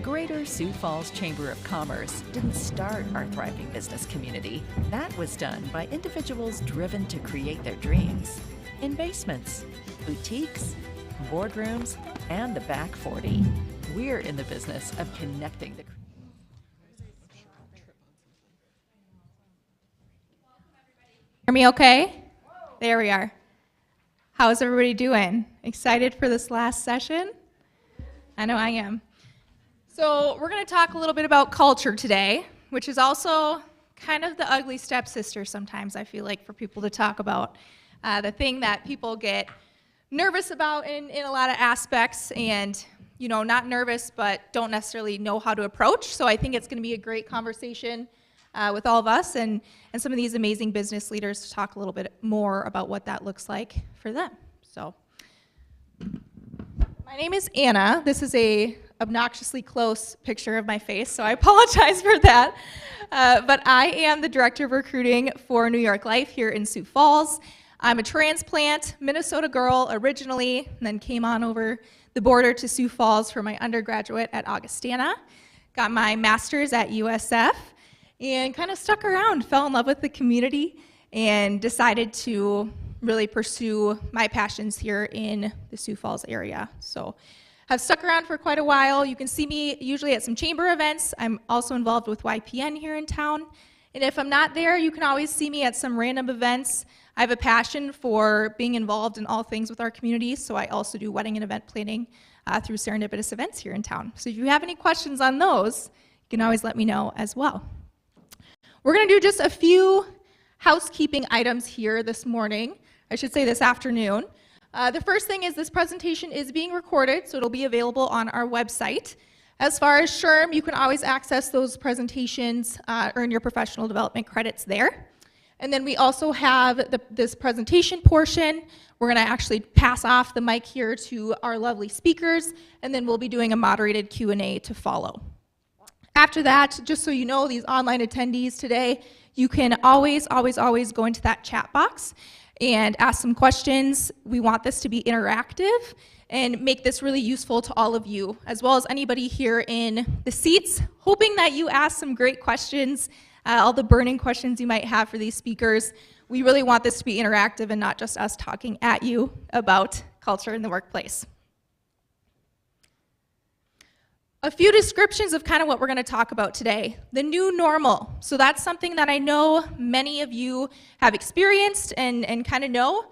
The Greater Sioux Falls Chamber of Commerce didn't start our thriving business community. That was done by individuals driven to create their dreams. In basements, boutiques, boardrooms, and the back 40. We're in the business of connecting the Hear me okay? There we are. How's everybody doing? Excited for this last session? I know I am. So we're going to talk a little bit about culture today, which is also kind of the ugly stepsister sometimes, I feel like, for people to talk about. The thing that people get nervous about in a lot of aspects and, you know, not nervous but don't necessarily know how to approach. So I think it's going to be a great conversation with all of us and some of these amazing business leaders to talk a little bit more about what that looks like for them. So my name is Anna. This is a obnoxiously close picture of my face, so I apologize for that. But I am the Director of Recruiting for New York Life here in Sioux Falls. I'm a transplant Minnesota girl originally, and then came on over the border to Sioux Falls for my undergraduate at Augustana. Got my master's at USF, and kind of stuck around, fell in love with the community, and decided to really pursue my passions here in the Sioux Falls area. So I've stuck around for quite a while. You can see me usually at some chamber events. I'm also involved with YPN here in town. And if I'm not there, you can always see me at some random events. I have a passion for being involved in all things with our community, so I also do wedding and event planning through serendipitous events here in town. So if you have any questions on those, you can always let me know as well. We're going to do just a few housekeeping items here this morning. I should say this afternoon. The first thing is this presentation is being recorded, so it'll be available on our website. As far as SHRM, you can always access those presentations, earn your professional development credits there. And then we also have this presentation portion. We're going to actually pass off the mic here to our lovely speakers, and then we'll be doing a moderated Q&A to follow. After that, just so you know, these online attendees today, you can always go into that chat box and ask some questions. We want this to be interactive and make this really useful to all of you, as well as anybody here in the seats, hoping that you ask some great questions, all the burning questions you might have for these speakers. We really want this to be interactive and not just us talking at you about culture in the workplace. A few descriptions of kind of what we're going to talk about today. The new normal. So that's something that I know many of you have experienced and kind of know,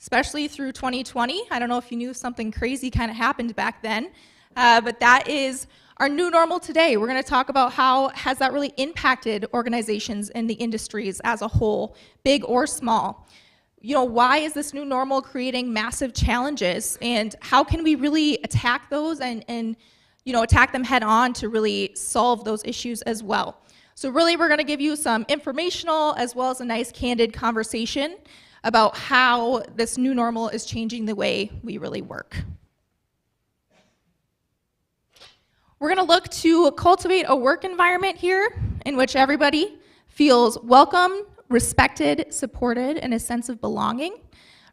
especially through 2020. I don't know if you knew something crazy kind of happened back then, but that is our new normal today. We're going to talk about how has that really impacted organizations and the industries as a whole, big or small. You know, why is this new normal creating massive challenges, and how can we really attack those and you know, attack them head on to really solve those issues as well. So really, we're gonna give you some informational as well as a nice candid conversation about how this new normal is changing the way we really work. We're gonna look to cultivate a work environment here in which everybody feels welcome, respected, supported, and a sense of belonging.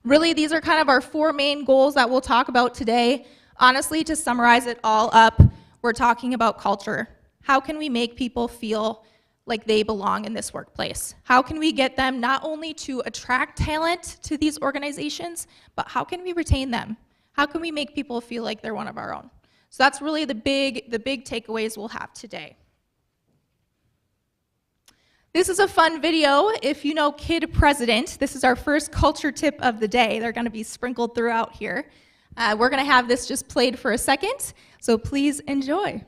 Really, these are kind of our 4 main goals that we'll talk about today. Honestly, to summarize it all up, we're talking about culture. How can we make people feel like they belong in this workplace? How can we get them not only to attract talent to these organizations, but how can we retain them? How can we make people feel like they're one of our own? So that's really the big takeaways we'll have today. This is a fun video. If you know Kid President, this is our first culture tip of the day. They're going to be sprinkled throughout here. We're going to have this just played for a second, so please enjoy.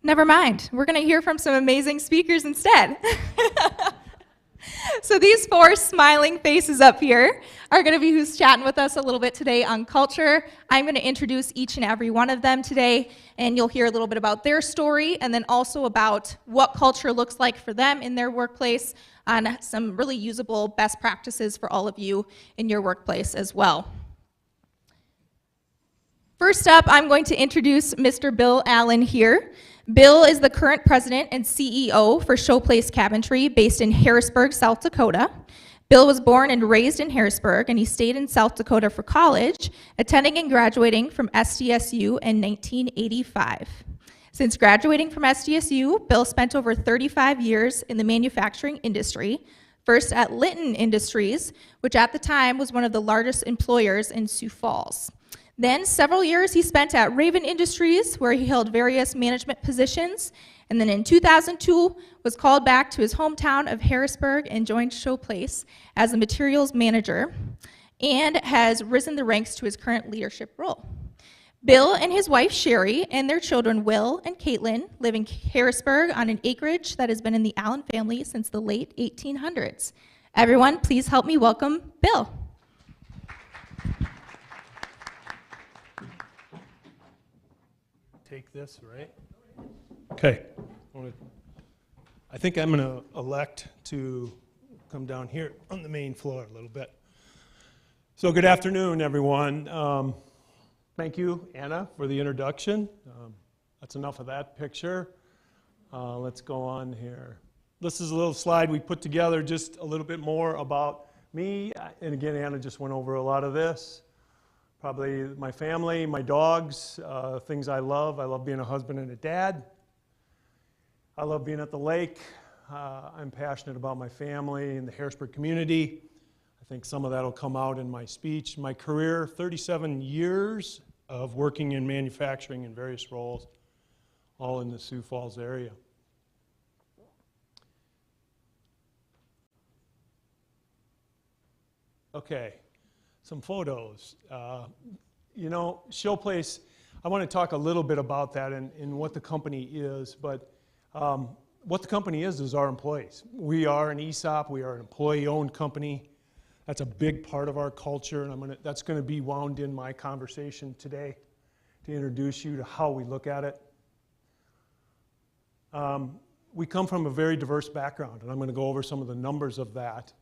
Never mind. We're going to hear from some amazing speakers instead. So these 4 smiling faces up here are going to be who's chatting with us a little bit today on culture. I'm going to introduce each and every one of them today, and you'll hear a little bit about their story and then also about what culture looks like for them in their workplace on some really usable best practices for all of you in your workplace as well. First up, I'm going to introduce Mr. Bill Allen here. Bill is the current president and CEO for Showplace Cabinetry based in Harrisburg, South Dakota. Bill was born and raised in Harrisburg, and he stayed in South Dakota for college, attending and graduating from SDSU in 1985. Since graduating from SDSU, Bill spent over 35 years in the manufacturing industry, first at Litton Industries, which at the time was one of the largest employers in Sioux Falls. Then several years he spent at Raven Industries, where he held various management positions, and then in 2002 was called back to his hometown of Harrisburg and joined Showplace as a materials manager, and has risen the ranks to his current leadership role. Bill and his wife Sherry and their children Will and Caitlin live in Harrisburg on an acreage that has been in the Allen family since the late 1800s. Everyone, please help me welcome Bill. Take this, right? Okay. I think I'm going to elect to come down here on the main floor a little bit. So good afternoon, everyone. Thank you, Anna, for the introduction. That's enough of that picture. Let's go on here. This is a little slide we put together, just a little bit more about me. And again, Anna just went over a lot of this. Probably my family, my dogs, things I love. I love being a husband and a dad. I love being at the lake. I'm passionate about my family and the Harrisburg community. I think some of that will come out in my speech. My career, 37 years of working in manufacturing in various roles, all in the Sioux Falls area. Okay. Some photos. You know, Showplace, I want to talk a little bit about that and what the company is, but what the company is our employees. We are an ESOP, we are an employee-owned company. That's a big part of our culture, and that's going to be wound in my conversation today to introduce you to how we look at it. We come from a very diverse background, and I'm going to go over some of the numbers of that.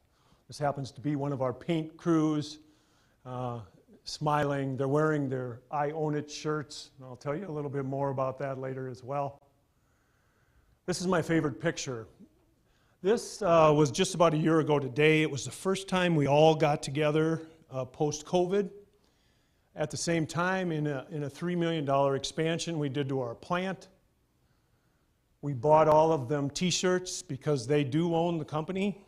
This happens to be one of our paint crews. Smiling. They're wearing their I Own It shirts. And I'll tell you a little bit more about that later as well. This is my favorite picture. This was just about a year ago today. It was the first time we all got together post-COVID. At the same time, in a $3 million expansion we did to our plant. We bought all of them t-shirts because they do own the company.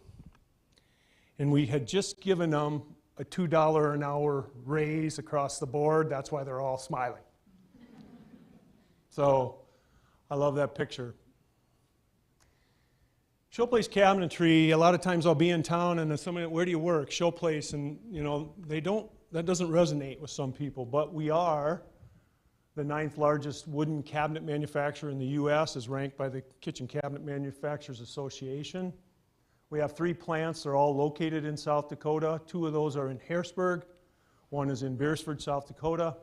And we had just given them a $2 an hour raise across the board. That's why they're all smiling. So I love that picture. Showplace Cabinetry, a lot of times I'll be in town and somebody, where do you work? Showplace, and you know, that doesn't resonate with some people, but we are the 9th largest wooden cabinet manufacturer in the U.S. as ranked by the Kitchen Cabinet Manufacturers Association. We have 3 plants. They're all located in South Dakota. 2 of those are in Harrisburg. 1 is in Beersford, South Dakota.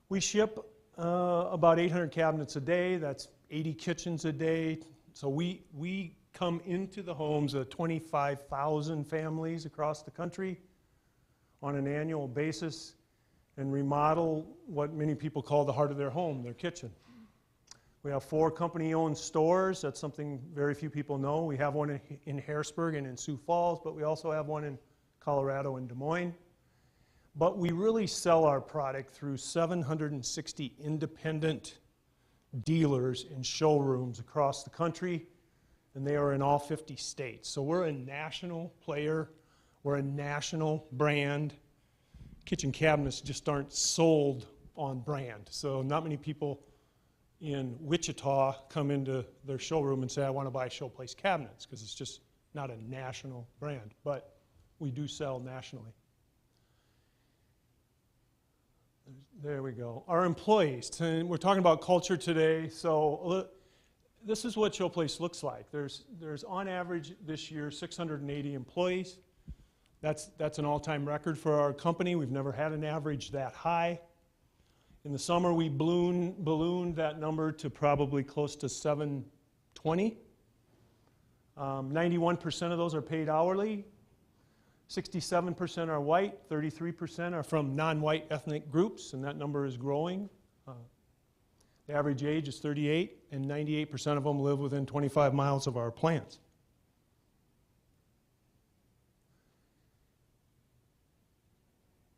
We ship about 800 cabinets a day. That's 80 kitchens a day. So we come into the homes of 25,000 families across the country on an annual basis and remodel what many people call the heart of their home, their kitchen. We have 4 company-owned stores. That's something very few people know. We have one in Harrisburg and in Sioux Falls, but we also have one in Colorado and Des Moines. But we really sell our product through 760 independent dealers in showrooms across the country, and they are in all 50 states. So we're a national player. We're a national brand. Kitchen cabinets just aren't sold on brand. So not many people in Wichita come into their showroom and say, I want to buy Showplace cabinets, because it's just not a national brand, but we do sell nationally. There we go. Our employees, we're talking about culture today, so this is what Showplace looks like. There's on average this year 680 employees. That's an all-time record for our company. We've never had an average that high. In the summer, we ballooned that number to probably close to 720. 91% of those are paid hourly. 67% are white, 33% are from non-white ethnic groups, and that number is growing. The average age is 38, and 98% of them live within 25 miles of our plants.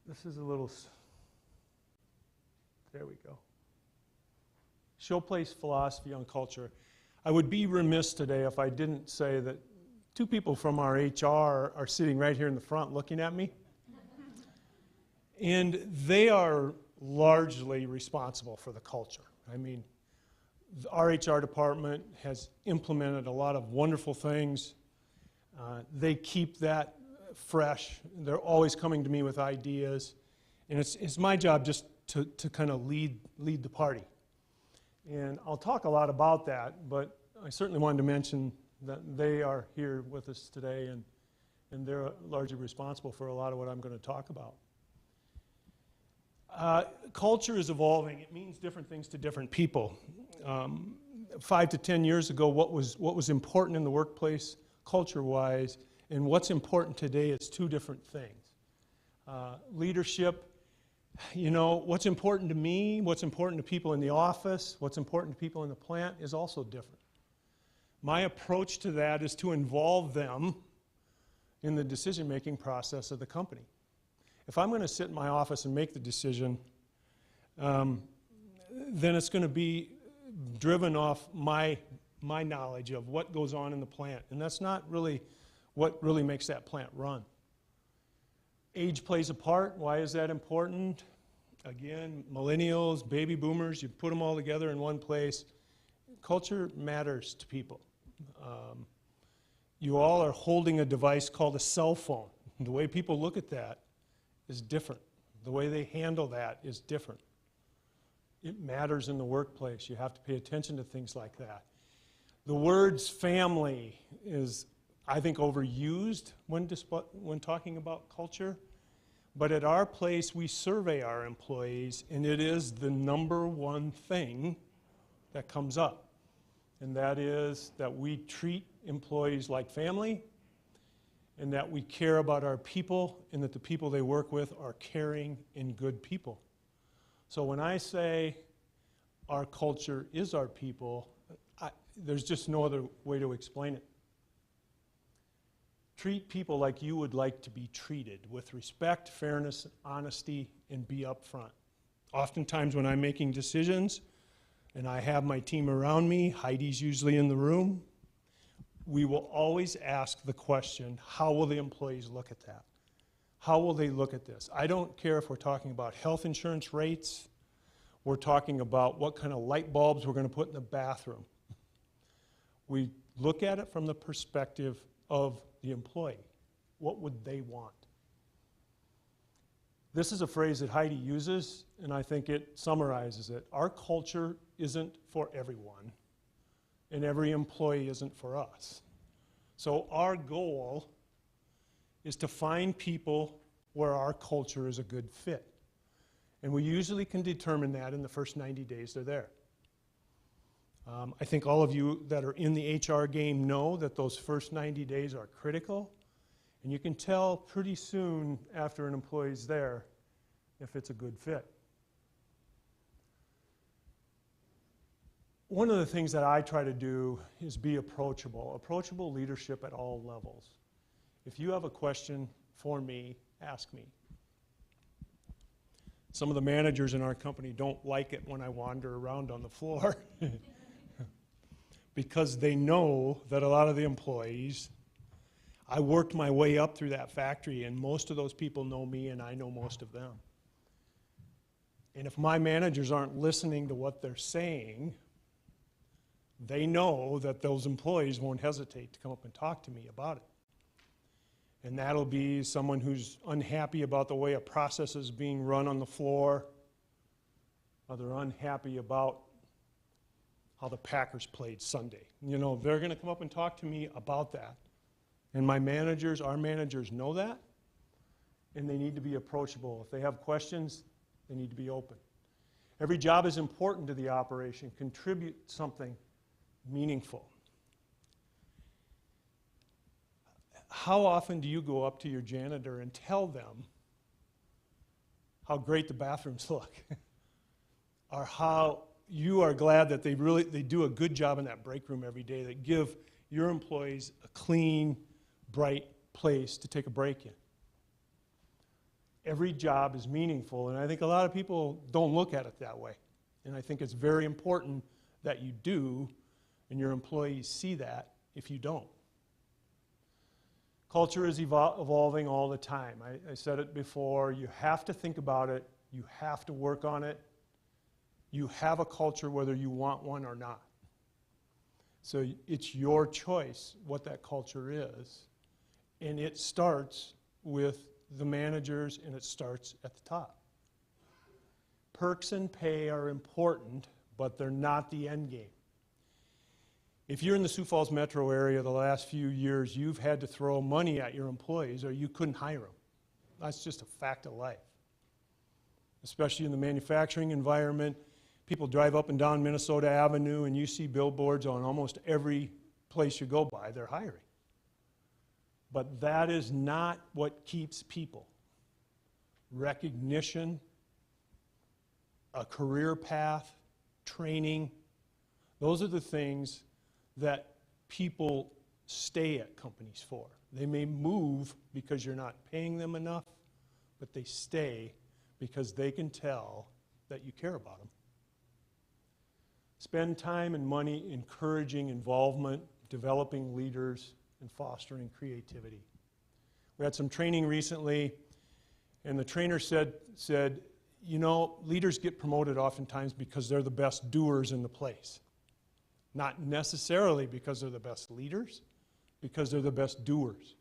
This is a little, there we go. Showplace philosophy on culture. I would be remiss today if I didn't say that two people from our HR are sitting right here in the front looking at me. And they are largely responsible for the culture. I mean, our HR department has implemented a lot of wonderful things. They keep that fresh. They're always coming to me with ideas. And it's my job just to kind of lead the party. And I'll talk a lot about that, but I certainly wanted to mention that they are here with us today, and they're largely responsible for a lot of what I'm going to talk about. Culture is evolving. It means different things to different people. 5 to 10 years ago, what was important in the workplace culture-wise and what's important today is two different things. Leadership, you know, what's important to me, what's important to people in the office, what's important to people in the plant is also different. My approach to that is to involve them in the decision-making process of the company. If I'm going to sit in my office and make the decision, then it's going to be driven off my knowledge of what goes on in the plant. And that's not really what really makes that plant run. Age plays a part. Why is that important? Again, millennials, baby boomers, you put them all together in one place. Culture matters to people. You all are holding a device called a cell phone. The way people look at that is different. The way they handle that is different. It matters in the workplace. You have to pay attention to things like that. The words family is, I think, overused when talking about culture. But at our place, we survey our employees, and it is the number one thing that comes up. And that is that we treat employees like family, and that we care about our people, and that the people they work with are caring and good people. So when I say our culture is our people, there's just no other way to explain it. Treat people like you would like to be treated, with respect, fairness, honesty, and be upfront. Oftentimes when I'm making decisions, and I have my team around me, Heidi's usually in the room, we will always ask the question, how will the employees look at that? How will they look at this? I don't care if we're talking about health insurance rates, we're talking about what kind of light bulbs we're going to put in the bathroom. We look at it from the perspective of the employee. What would they want? This is a phrase that Heidi uses, and I think it summarizes it. Our culture isn't for everyone, and every employee isn't for us. So our goal is to find people where our culture is a good fit. And we usually can determine that in the first 90 days they're there. I think all of you that are in the HR game know that those first 90 days are critical, and you can tell pretty soon after an employee's there if it's a good fit. One of the things that I try to do is be approachable leadership at all levels. If you have a question for me, ask me. Some of the managers in our company don't like it when I wander around on the floor because they know that a lot of the employees, I worked my way up through that factory, and most of those people know me and I know most of them. And if my managers aren't listening to what they're saying, they know that those employees won't hesitate to come up and talk to me about it. And that'll be someone who's unhappy about the way a process is being run on the floor, or they're unhappy about how the Packers played Sunday. You know, they're going to come up and talk to me about that. And my managers, our managers know that, and they need to be approachable. If they have questions, they need to be open. Every job is important to the operation. Contribute something meaningful. how often do you go up to your janitor and tell them how great the bathrooms look? Or how you are glad that they do a good job in that break room every day, that give your employees a clean, bright place to take a break in. Every job is meaningful, and I think a lot of people don't look at it that way. And I think it's very important that you do, and your employees see that if you don't. Culture is evolving all the time. I said it before, you have to think about it, you have to work on it. You have a culture whether you want one or not. So it's your choice what that culture is. And it starts with the managers, and it starts at the top. Perks and pay are important, but they're not the end game. If you're in the Sioux Falls metro area the last few years, you've had to throw money at your employees or you couldn't hire them. That's just a fact of life. Especially in the manufacturing environment, people drive up and down Minnesota Avenue and you see billboards on almost every place you go by, they're hiring. But that is not what keeps people. Recognition, a career path, training, those are the things that people stay at companies for. They may move because you're not paying them enough, but they stay because they can tell that you care about them. Spend time and money encouraging involvement, developing leaders, and fostering creativity. We had some training recently, and the trainer said, you know, leaders get promoted oftentimes because they're the best doers in the place. Not necessarily because they're the best leaders, because they're the best doers.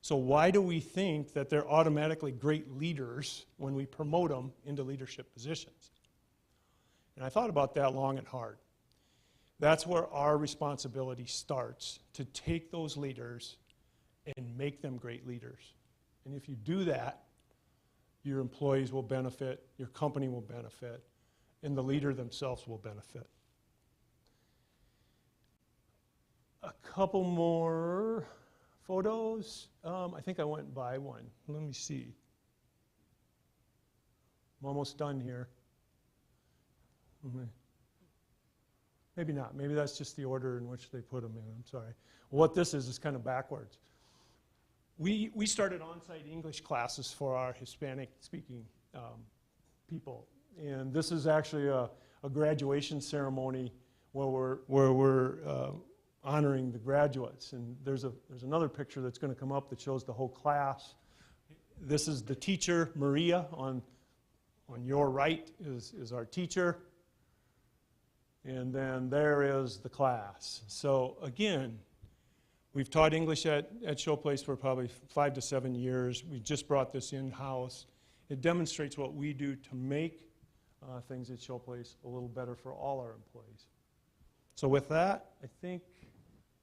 So why do we think that they're automatically great leaders when we promote them into leadership positions? And I thought about that long and hard. That's where our responsibility starts, to take those leaders and make them great leaders. And if you do that, your employees will benefit, your company will benefit, and the leader themselves will benefit. A couple more photos. I think I went by one. Let me see. I'm almost done here. Maybe not. Maybe that's just the order in which they put them in. I'm sorry. What this is kind of backwards. We started on-site English classes for our Hispanic-speaking people. And this is actually a graduation ceremony where we're honoring the graduates. And there's another picture that's going to come up that shows the whole class. This is the teacher, Maria. On your right is our teacher. And then there is the class. So again, we've taught English at Showplace for probably 5 to 7 years. We just brought this in-house. It demonstrates what we do to make things at Showplace a little better for all our employees. So with that, I think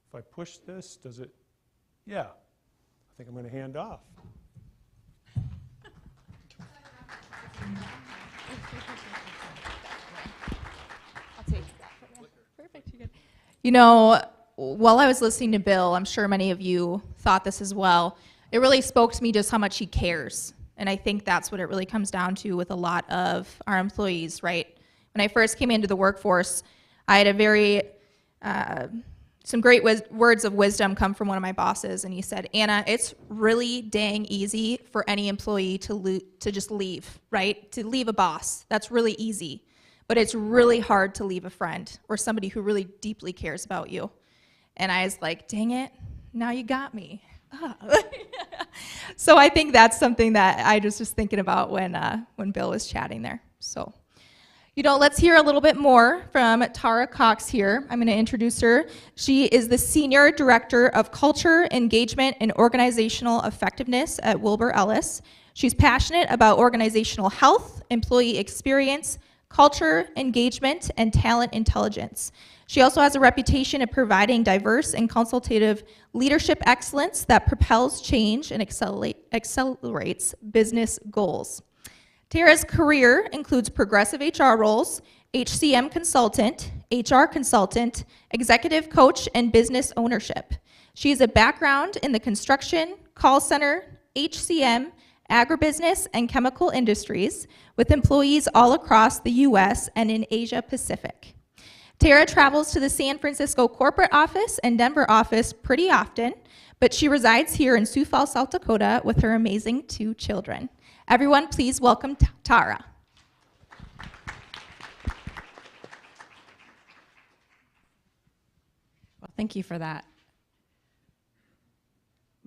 if I push this, does it? Yeah. I think I'm going to hand off. Perfect. You're good. You know, while I was listening to Bill, I'm sure many of you thought this as well. It really spoke to me just how much he cares. And I think that's what it really comes down to with a lot of our employees, right? When I first came into the workforce, I had a very, some great words of wisdom come from one of my bosses. And he said, Anna, it's really dang easy for any employee to just leave, right? To leave a boss. That's really easy. But it's really hard to leave a friend or somebody who really deeply cares about you. And I was like, dang it, now you got me. So I think that's something that I was just thinking about when Bill was chatting there. So, you know, let's hear a little bit more from Tara Cox here. I'm going to introduce her. She is the Senior Director of Culture, Engagement, and Organizational Effectiveness at Wilbur Ellis. She's passionate about organizational health, employee experience, culture, engagement, and talent intelligence. She also has a reputation of providing diverse and consultative leadership excellence that propels change and accelerates business goals. Tara's career includes progressive HR roles, HCM consultant, HR consultant, executive coach, and business ownership. She has a background in the construction, call center, HCM, agribusiness, and chemical industries with employees all across the US and in Asia Pacific. Tara travels to the San Francisco corporate office and Denver office pretty often, but she resides here in Sioux Falls, South Dakota with her amazing 2 children. Everyone, please welcome Tara. Well, thank you for that.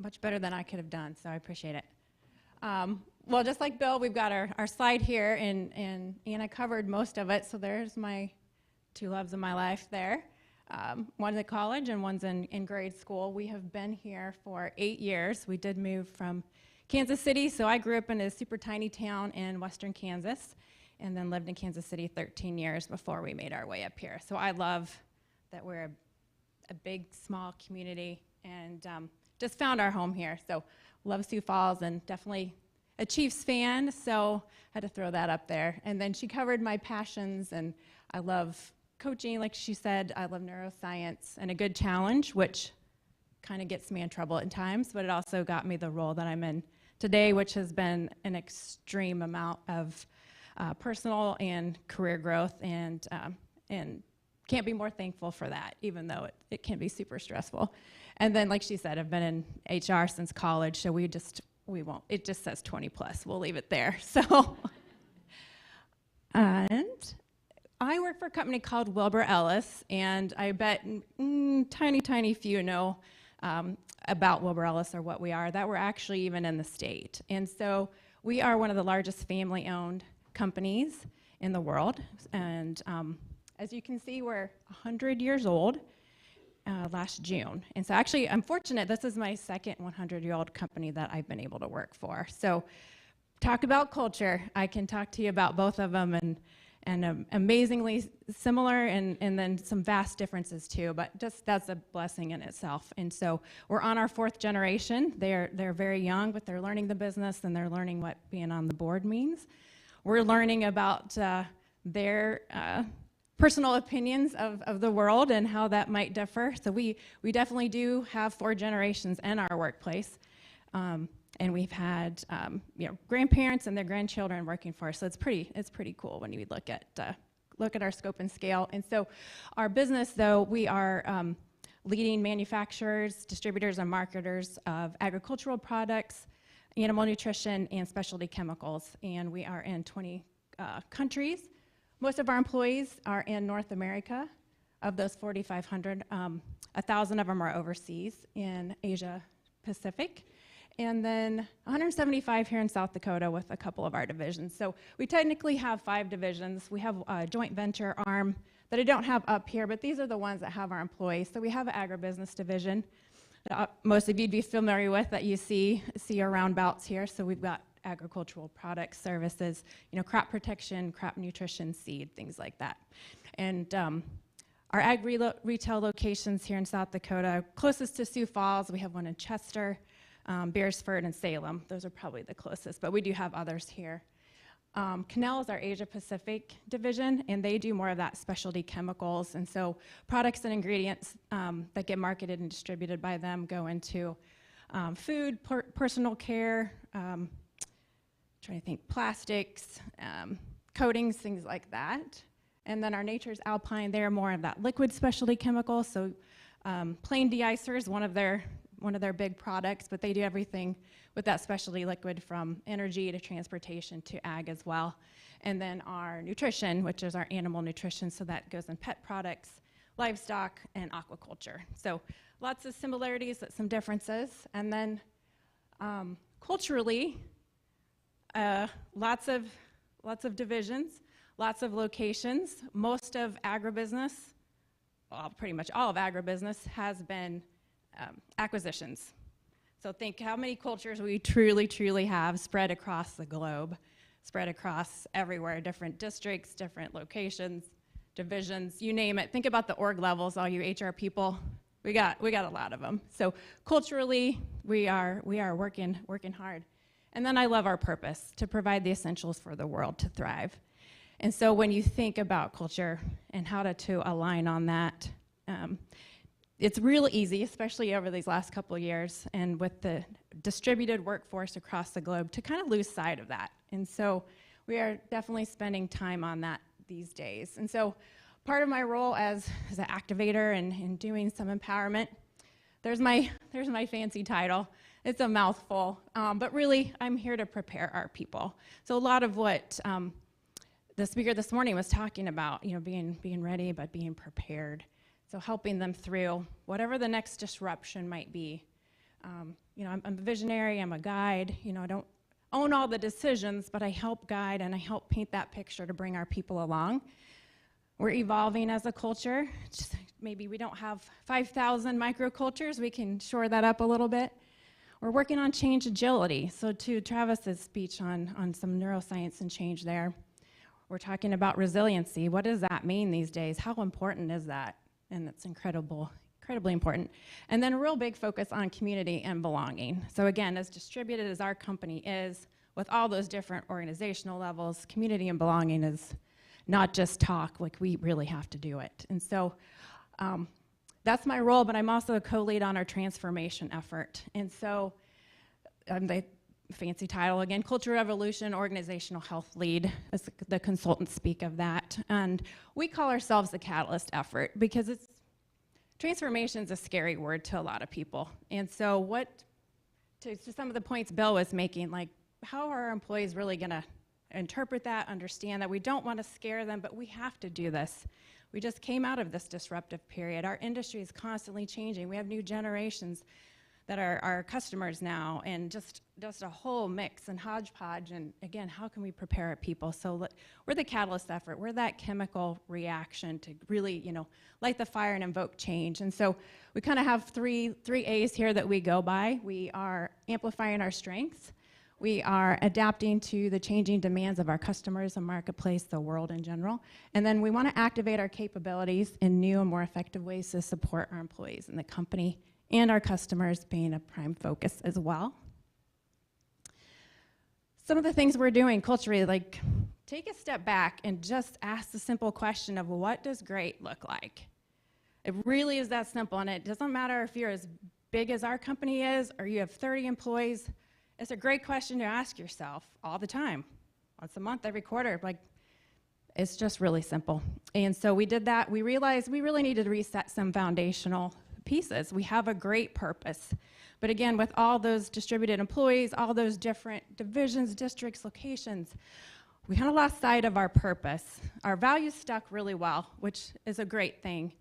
Much better than I could have done, so I appreciate it. Well, just like Bill, we've got our slide here, and Anna covered most of it, so there's my 2 loves of my life there. One's at college and one's in grade school. We have been here for 8 years. We did move from Kansas City, so I grew up in a super tiny town in western Kansas, and then lived in Kansas City 13 years before we made our way up here. So I love that we're a big, small community, and just found our home here. So love Sioux Falls, and definitely a Chiefs fan, so had to throw that up there. And then she covered my passions, and I love coaching, like she said. I love neuroscience and a good challenge, which kind of gets me in trouble at times, but it also got me the role that I'm in today, which has been an extreme amount of personal and career growth, and can't be more thankful for that, even though it can be super stressful. And then, like she said, I've been in HR since college, so we won't, it just says 20 plus, we'll leave it there. So, and I work for a company called Wilbur Ellis, and I bet tiny few know about Wilbur Ellis or what we are, that we're actually even in the state. And so we are one of the largest family-owned companies in the world, and as you can see, we're 100 years old last June. And so actually, I'm fortunate, this is my second 100-year-old company that I've been able to work for. So talk about culture. I can talk to you about both of them, and amazingly similar, and then some vast differences too, but just that's a blessing in itself. And so we're on our 4th generation. They're very young, but they're learning the business, and they're learning what being on the board means. We're learning about their personal opinions of the world and how that might differ. So we definitely do have 4 generations in our workplace. And we've had grandparents and their grandchildren working for us. So it's pretty cool when you look at our scope and scale. And so our business, though, we are leading manufacturers, distributors, and marketers of agricultural products, animal nutrition, and specialty chemicals. And we are in 20 countries. Most of our employees are in North America. Of those 4,500, 1,000 of them are overseas in Asia Pacific. And then 175 here in South Dakota with a couple of our divisions. So we technically have 5 divisions. We have a joint venture arm that I don't have up here, but these are the ones that have our employees. So we have an agribusiness division that most of you'd be familiar with, that you see our roundabouts here. So we've got agricultural products, services, crop protection, crop nutrition, seed, things like that. And our ag retail locations here in South Dakota, closest to Sioux Falls, we have one in Chester, Beersford, and Salem. Those are probably the closest, but we do have others here. Cannell is our Asia Pacific division, and they do more of that specialty chemicals. And so products and ingredients that get marketed and distributed by them go into food, personal care, trying to think, plastics, coatings, things like that. And then our Nature's Alpine, they're more of that liquid specialty chemicals. So plain de-icer is one of their big products, but they do everything with that specialty liquid, from energy to transportation to ag as well. And then our nutrition, which is our animal nutrition, so that goes in pet products, livestock, and aquaculture. So lots of similarities, but some differences. And then culturally, lots of divisions, lots of locations. Most of agribusiness, well, pretty much all of agribusiness has been acquisitions. So think how many cultures we truly have spread across the globe, spread across everywhere, different districts, different locations, divisions, you name it. Think about the org levels, all you HR people. We got a lot of them. So culturally, we are working hard. And then I love our purpose, to provide the essentials for the world to thrive. And so when you think about culture and how to align on that, it's real easy, especially over these last couple of years and with the distributed workforce across the globe, to kind of lose sight of that. And so we are definitely spending time on that these days. And so part of my role as an activator and doing some empowerment, there's my fancy title. It's a mouthful, but really I'm here to prepare our people. So a lot of what the speaker this morning was talking about, being ready but being prepared. So helping them through whatever the next disruption might be. I'm a visionary, I'm a guide. I don't own all the decisions, but I help guide and I help paint that picture to bring our people along. We're evolving as a culture. Just maybe we don't have 5,000 microcultures. We can shore that up a little bit. We're working on change agility. So to Travis's speech on some neuroscience and change there, we're talking about resiliency. What does that mean these days? How important is that? And it's incredibly important. And then a real big focus on community and belonging. So again, as distributed as our company is, with all those different organizational levels, community and belonging is not just talk, like we really have to do it. And so that's my role, but I'm also a co-lead on our transformation effort. And so I'm the fancy title again, Culture Evolution Organizational Health Lead, as the consultants speak of that. And we call ourselves the Catalyst Effort because transformation is a scary word to a lot of people. And so to some of the points Bill was making, like how are our employees really gonna interpret that, understand that we don't wanna scare them, but we have to do this. We just came out of this disruptive period. Our industry is constantly changing. We have new generations that are our customers now, and just a whole mix and hodgepodge. And again, how can we prepare our people? So we're the catalyst effort. We're that chemical reaction to really, light the fire and invoke change. And so we kind of have three A's here that we go by. We are amplifying our strengths. We are adapting to the changing demands of our customers, the marketplace, the world in general. And then we want to activate our capabilities in new and more effective ways to support our employees and the company and our customers being a prime focus as well. Some of the things we're doing culturally, like take a step back and just ask the simple question of what does great look like? It really is that simple, and it doesn't matter if you're as big as our company is or you have 30 employees. It's a great question to ask yourself all the time, once a month, every quarter. Like, it's just really simple. And so we did that. We realized we really needed to reset some foundational pieces. We have a great purpose. But again, with all those distributed employees, all those different divisions, districts, locations, we kind of lost sight of our purpose. Our values stuck really well, which is a great thing.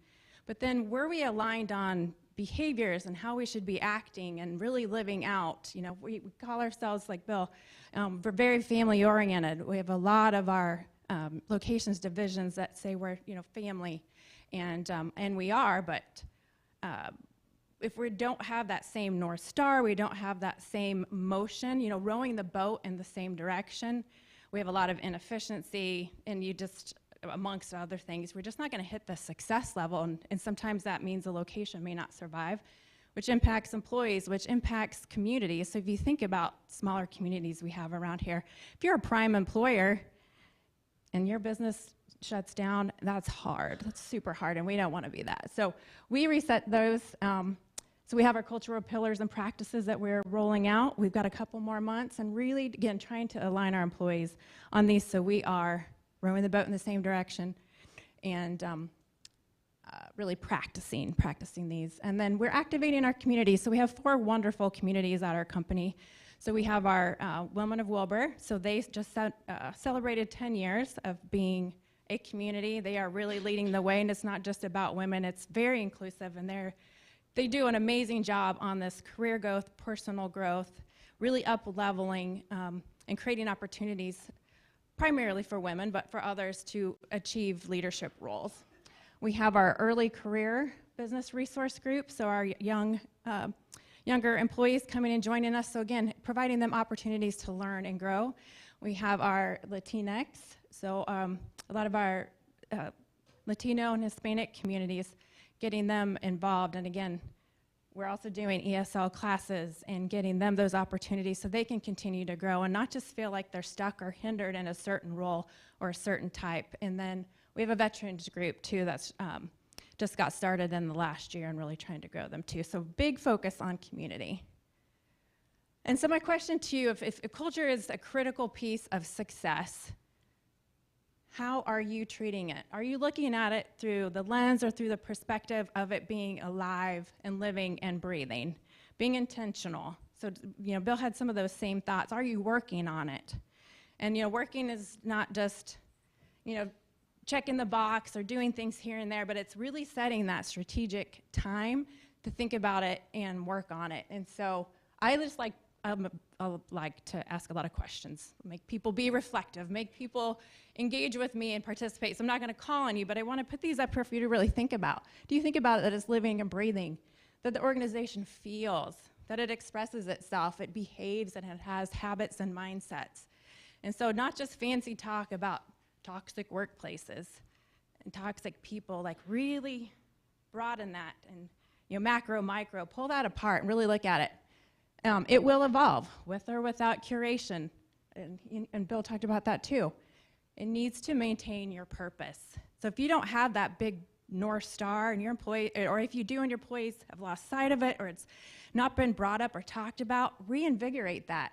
But then were we aligned on behaviors and how we should be acting and really living out? We call ourselves, like Bill, we're very family oriented. We have a lot of our locations, divisions that say we're family, and we are, but if we don't have that same North Star, we don't have that same motion, rowing the boat in the same direction, we have a lot of inefficiency, and amongst other things, we're just not going to hit the success level, and sometimes that means a location may not survive, which impacts employees, which impacts communities. So if you think about smaller communities we have around here, if you're a prime employer and your business shuts down, that's hard. That's super hard, and we don't want to be that. So we reset those. So we have our cultural pillars and practices that we're rolling out. We've got a couple more months, and really, again, trying to align our employees on these so we are rowing the boat in the same direction and really practicing these. And then we're activating our communities. So we have 4 wonderful communities at our company. So we have our Women of Wilbur. So they just celebrated 10 years of being a community. They are really leading the way, and it's not just about women. It's very inclusive, and they do an amazing job on this career growth, personal growth, really up-leveling and creating opportunities primarily for women, but for others to achieve leadership roles. We have our early career business resource group, so our younger employees coming and joining us, so again, providing them opportunities to learn and grow. We have our Latinx, so a lot of our Latino and Hispanic communities, getting them involved, and again, we're also doing ESL classes and getting them those opportunities so they can continue to grow and not just feel like they're stuck or hindered in a certain role or a certain type. And then we have a veterans group too that's just got started in the last year and really trying to grow them too. So big focus on community. And so my question to you, if culture is a critical piece of success, how are you treating it? Are you looking at it through the lens or through the perspective of it being alive and living and breathing, being intentional? So, Bill had some of those same thoughts. Are you working on it? And, working is not just, checking the box or doing things here and there, but it's really setting that strategic time to think about it and work on it. And so I just like to ask a lot of questions, make people be reflective, make people engage with me and participate. So I'm not going to call on you, but I want to put these up here for you to really think about. Do you think about it that it's living and breathing, that the organization feels, that it expresses itself, it behaves, and it has habits and mindsets? And so not just fancy talk about toxic workplaces and toxic people, like really broaden that and macro, micro, pull that apart and really look at it. It will evolve with or without curation, and Bill talked about that too. It needs to maintain your purpose. So if you don't have that big North Star and your employee, or if you do and your employees have lost sight of it, or it's not been brought up or talked about, reinvigorate that.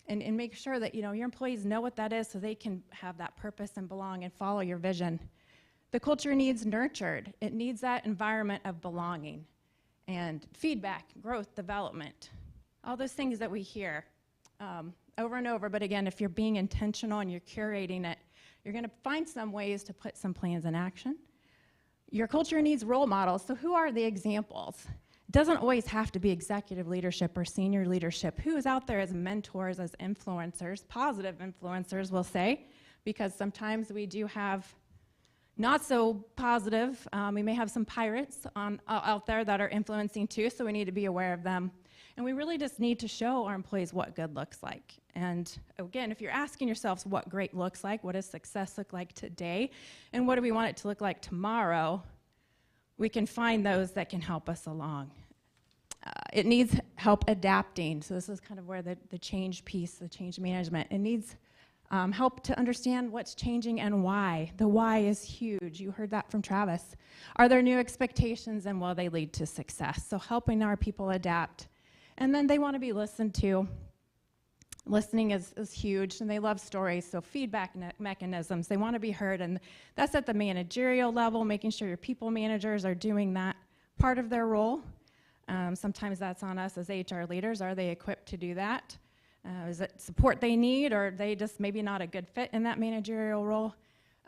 And make sure that your employees know what that is so they can have that purpose and belong and follow your vision. The culture needs nurtured. It needs that environment of belonging and feedback, growth, development, all those things that we hear over and over. But again, if you're being intentional and you're curating it, you're going to find some ways to put some plans in action. Your culture needs role models. So who are the examples? It doesn't always have to be executive leadership or senior leadership. Who is out there as mentors, as influencers, positive influencers, we'll say, because sometimes we do have not so positive. We may have some pirates out there that are influencing too, so we need to be aware of them. And we really just need to show our employees what good looks like. And again, if you're asking yourselves what great looks like, what does success look like today, and what do we want it to look like tomorrow, we can find those that can help us along. It needs help adapting. So this is kind of where the change piece, the change management, it needs help to understand what's changing and why. The why is huge. You heard that from Travis. Are there new expectations, and will they lead to success? So helping our people adapt. And then they want to be listened to. Listening is huge, and they love stories, so feedback mechanisms. They want to be heard, and that's at the managerial level, making sure your people managers are doing that part of their role. Sometimes that's on us as HR leaders. Are they equipped to do that? Is it support they need, or are they just maybe not a good fit in that managerial role?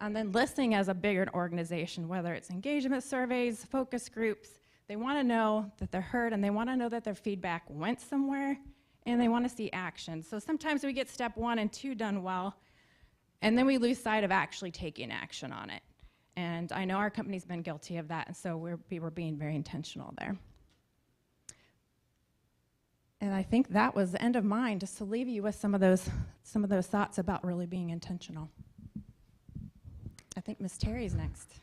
And then listening as a bigger organization, whether it's engagement surveys, focus groups, they want to know that they're heard, and they want to know that their feedback went somewhere, and they want to see action. So sometimes we get step 1 and 2 done well, and then we lose sight of actually taking action on it. And I know our company's been guilty of that, and so we're being very intentional there. And I think that was the end of mine, just to leave you with some of those thoughts about really being intentional. I think Miss Terry's next.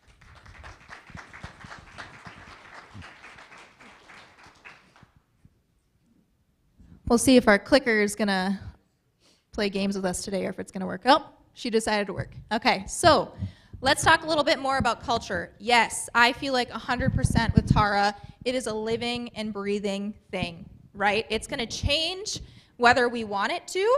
We'll see if our clicker is going to play games with us today or if it's going to work. Oh, she decided to work. Okay, so let's talk a little bit more about culture. Yes, I feel like 100% with Tara, it is a living and breathing thing, right? It's going to change whether we want it to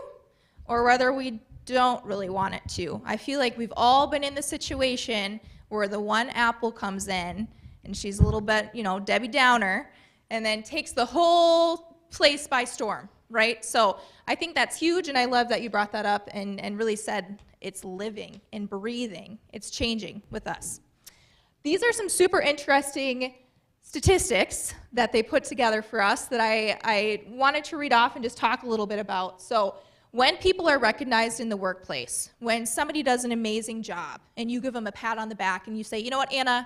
or whether we don't really want it to. I feel like we've all been in the situation where the one apple comes in and she's a little bit, Debbie Downer, and then takes the whole place by storm, right? So I think that's huge, and I love that you brought that up and really said it's living and breathing. It's changing with us. These are some super interesting statistics that they put together for us that I wanted to read off and just talk a little bit about. So when people are recognized in the workplace, when somebody does an amazing job and you give them a pat on the back and you say, you know what, Anna,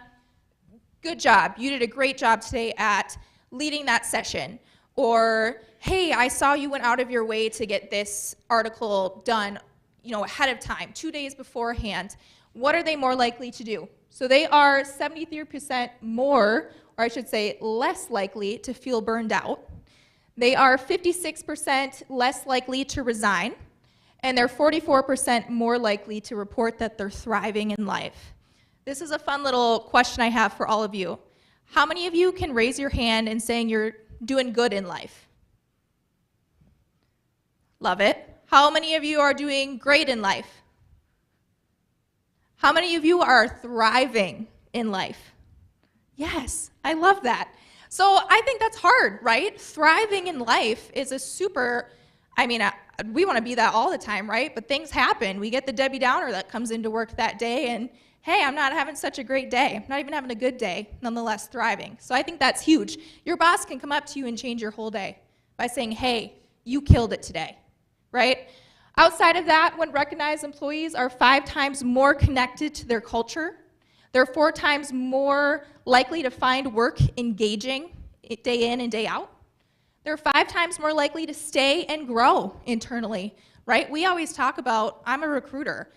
good job. You did a great job today at leading that session. Or, hey, I saw you went out of your way to get this article done, ahead of time, 2 days beforehand. What are they more likely to do? So they are 73% more, or I should say less likely to feel burned out. They are 56% less likely to resign, and they're 44% more likely to report that they're thriving in life. This is a fun little question I have for all of you. How many of you can raise your hand in saying you're doing good in life? Love it. How many of you are doing great in life? How many of you are thriving in life? Yes, I love that. So I think that's hard, right? Thriving in life is a super, we want to be that all the time, right? But things happen. We get the Debbie Downer that comes into work that day and, hey, I'm not having such a great day. I'm not even having a good day, nonetheless thriving. So I think that's huge. Your boss can come up to you and change your whole day by saying, hey, you killed it today, right? Outside of that, when recognized employees are 5 times more connected to their culture, they're 4 times more likely to find work engaging day in and day out. They're 5 times more likely to stay and grow internally, right? We always talk about, I'm a recruiter,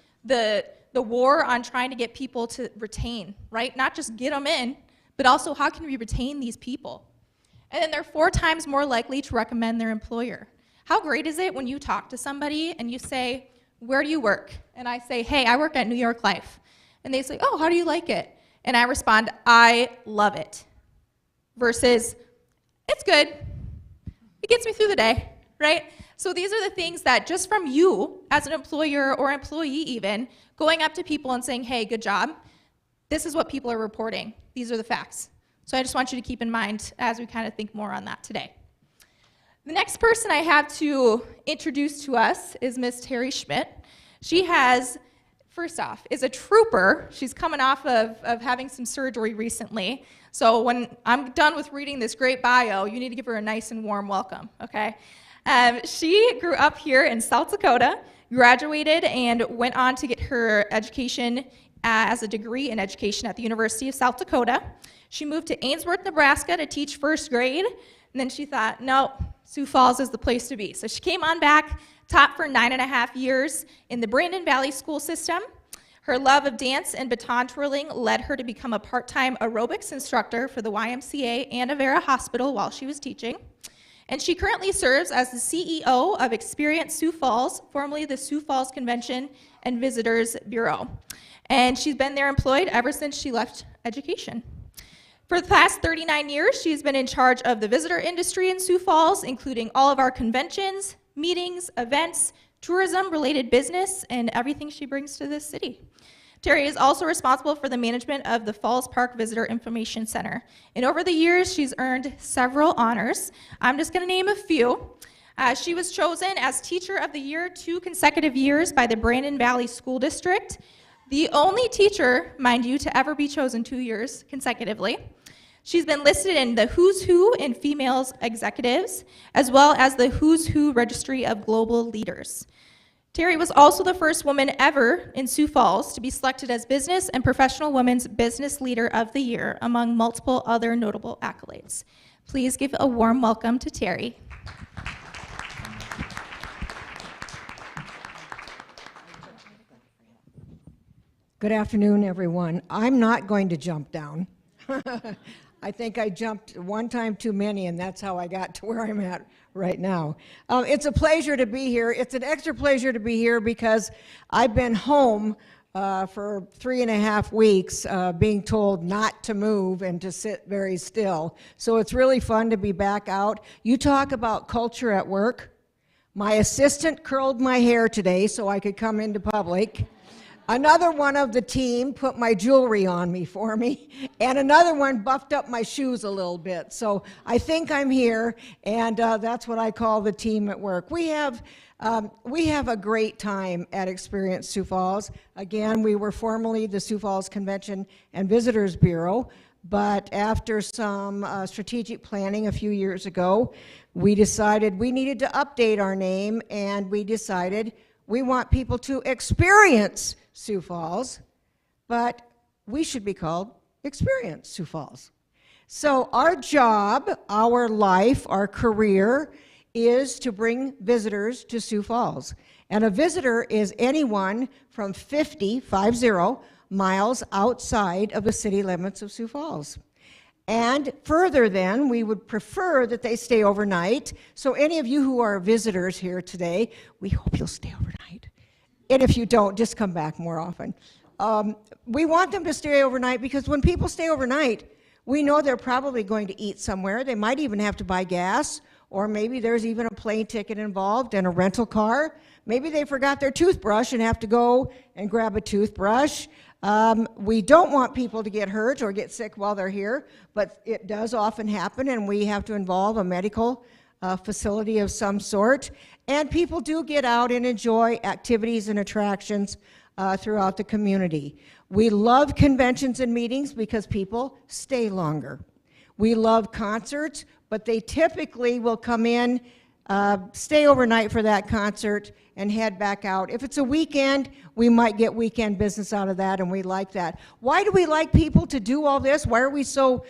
the war on trying to get people to retain, right? Not just get them in, but also how can we retain these people? And then they're 4 times more likely to recommend their employer. How great is it when you talk to somebody and you say, where do you work? And I say, hey, I work at New York Life. And they say, oh, how do you like it? And I respond, I love it. Versus, it's good. It gets me through the day, right? So these are the things that just from you as an employer or employee even, going up to people and saying, hey, good job. This is what people are reporting. These are the facts. So I just want you to keep in mind as we kind of think more on that today. The next person I have to introduce to us is Miss Terry Schmidt. She has, first off, is a trooper. She's coming off of having some surgery recently. So when I'm done with reading this great bio, you need to give her a nice and warm welcome, okay? She grew up here in South Dakota, graduated, and went on to get her education as a degree in education at the University of South Dakota. She moved to Ainsworth, Nebraska to teach first grade, and then she thought, no, Sioux Falls is the place to be. So she came on back, taught for 9.5 years in the Brandon Valley school system. Her love of dance and baton twirling led her to become a part-time aerobics instructor for the YMCA and Avera Hospital while she was teaching. And she currently serves as the CEO of Experience Sioux Falls, formerly the Sioux Falls Convention and Visitors Bureau. And she's been there employed ever since she left education. For the past 39 years, she's been in charge of the visitor industry in Sioux Falls, including all of our conventions, meetings, events, tourism-related business, and everything she brings to this city. Terry is also responsible for the management of the Falls Park Visitor Information Center. And over the years, she's earned several honors. I'm just going to name a few. She was chosen as Teacher of the Year 2 consecutive years by the Brandon Valley School District, the only teacher, mind you, to ever be chosen 2 years consecutively. She's been listed in the Who's Who in Females Executives, as well as the Who's Who Registry of Global Leaders. Terry was also the first woman ever in Sioux Falls to be selected as Business and Professional Women's Business Leader of the Year, among multiple other notable accolades. Please give a warm welcome to Terry. Good afternoon, everyone. I'm not going to jump down. I think I jumped one time too many, and that's how I got to where I'm at right now. It's a pleasure to be here. It's an extra pleasure to be here because I've been home for 3.5 weeks being told not to move and to sit very still. So it's really fun to be back out. You talk about culture at work. My assistant curled my hair today so I could come into public. Another one of the team put my jewelry on me for me, and another one buffed up my shoes a little bit. So I think I'm here, and that's what I call the team at work. We have a great time at Experience Sioux Falls. Again, we were formerly the Sioux Falls Convention and Visitors Bureau, but after some strategic planning a few years ago, we decided we needed to update our name, and we decided we want people to experience Sioux Falls, but we should be called Experience Sioux Falls. So our job, our life, our career is to bring visitors to Sioux Falls. And a visitor is anyone from 50 miles outside of the city limits of Sioux Falls. And further then, we would prefer that they stay overnight. So any of you who are visitors here today, we hope you'll stay overnight. And if you don't, just come back more often. We want them to stay overnight because when people stay overnight, we know they're probably going to eat somewhere. They might even have to buy gas, or maybe there's even a plane ticket involved and a rental car. Maybe they forgot their toothbrush and have to go and grab a toothbrush. We don't want people to get hurt or get sick while they're here, but it does often happen, and we have to involve a medical facility of some sort. And people do get out and enjoy activities and attractions throughout the community. We love conventions and meetings because people stay longer. We love concerts, but they typically will come in, stay overnight for that concert, and head back out. If it's a weekend, we might get weekend business out of that, and we like that. Why do we like people to do all this? Why are we so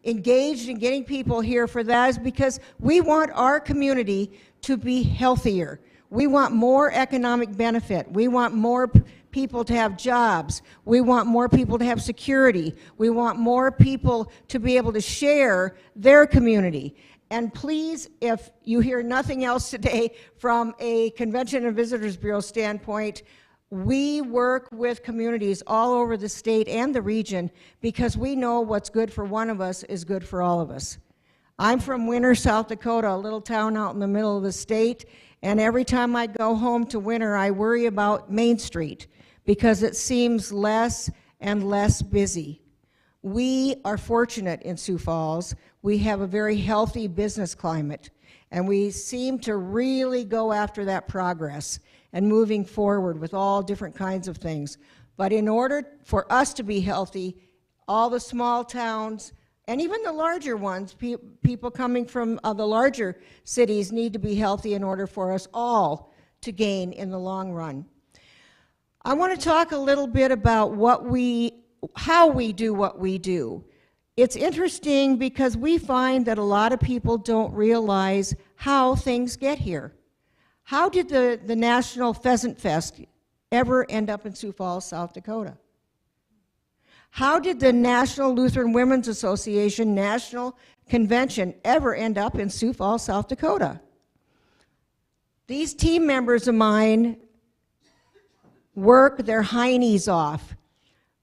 engaged in getting people here for that? Is because we want our community to be healthier. We want more economic benefit. We want more people to have jobs. We want more people to have security. We want more people to be able to share their community. And please, if you hear nothing else today from a Convention and Visitors Bureau standpoint, we work with communities all over the state and the region because we know what's good for one of us is good for all of us. I'm from Winter, South Dakota, a little town out in the middle of the state, and every time I go home to Winter, I worry about Main Street because it seems less and less busy. We are fortunate in Sioux Falls. We have a very healthy business climate, and we seem to really go after that progress and moving forward with all different kinds of things. But in order for us to be healthy, all the small towns, and even the larger ones, people coming from the larger cities need to be healthy in order for us all to gain in the long run. I want to talk a little bit about how we do what we do. It's interesting because we find that a lot of people don't realize how things get here. How did the National Pheasant Fest ever end up in Sioux Falls, South Dakota? How did the National Lutheran Women's Association National Convention ever end up in Sioux Falls, South Dakota? These team members of mine work their heinies off.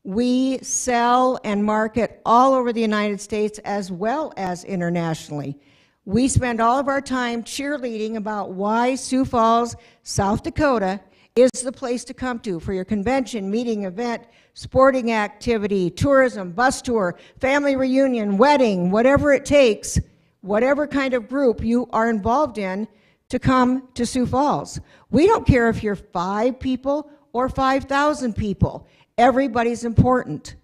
We sell and market all over the United States as well as internationally. We spend all of our time cheerleading about why Sioux Falls, South Dakota is the place to come to for your convention, meeting, event, sporting activity, tourism, bus tour, family reunion, wedding, whatever it takes, whatever kind of group you are involved in to come to Sioux Falls. We don't care if you're 5 people or 5,000 people. Everybody's important.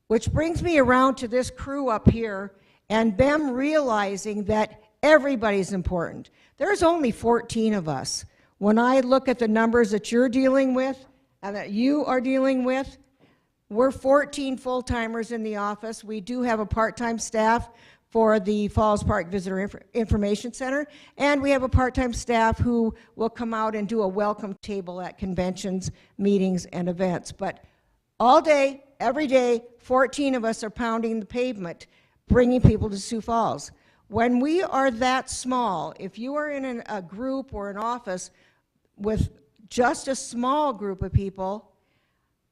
Which brings me around to this crew up here and them realizing that everybody's important. There's only 14 of us. When I look at the numbers that you're dealing with and that you are dealing with, we're 14 full-timers in the office. We do have a part-time staff for the Falls Park Visitor Information Center, and we have a part-time staff who will come out and do a welcome table at conventions, meetings, and events. But all day, every day, 14 of us are pounding the pavement, bringing people to Sioux Falls. When we are that small, if you are in a group or an office with just a small group of people,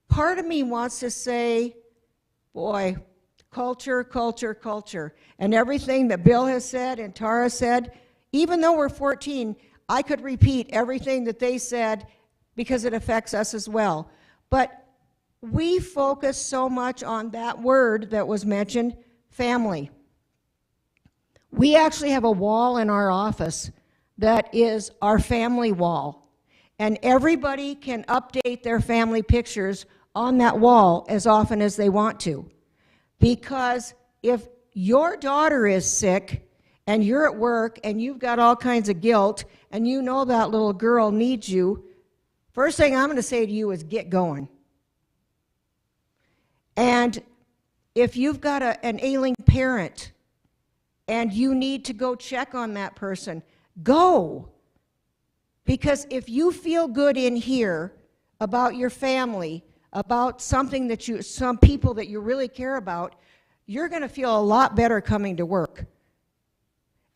part of me wants to say, boy, culture, culture, culture. And everything that Bill has said and Tara said, even though we're 14, I could repeat everything that they said because it affects us as well. But we focus so much on that word that was mentioned, family. We actually have a wall in our office that is our family wall. And everybody can update their family pictures on that wall as often as they want to. Because if your daughter is sick and you're at work and you've got all kinds of guilt and you know that little girl needs you, first thing I'm going to say to you is get going. And if you've got an ailing parent and you need to go check on that person, go. Because if you feel good in here about your family, about something that some people that you really care about, you're going to feel a lot better coming to work.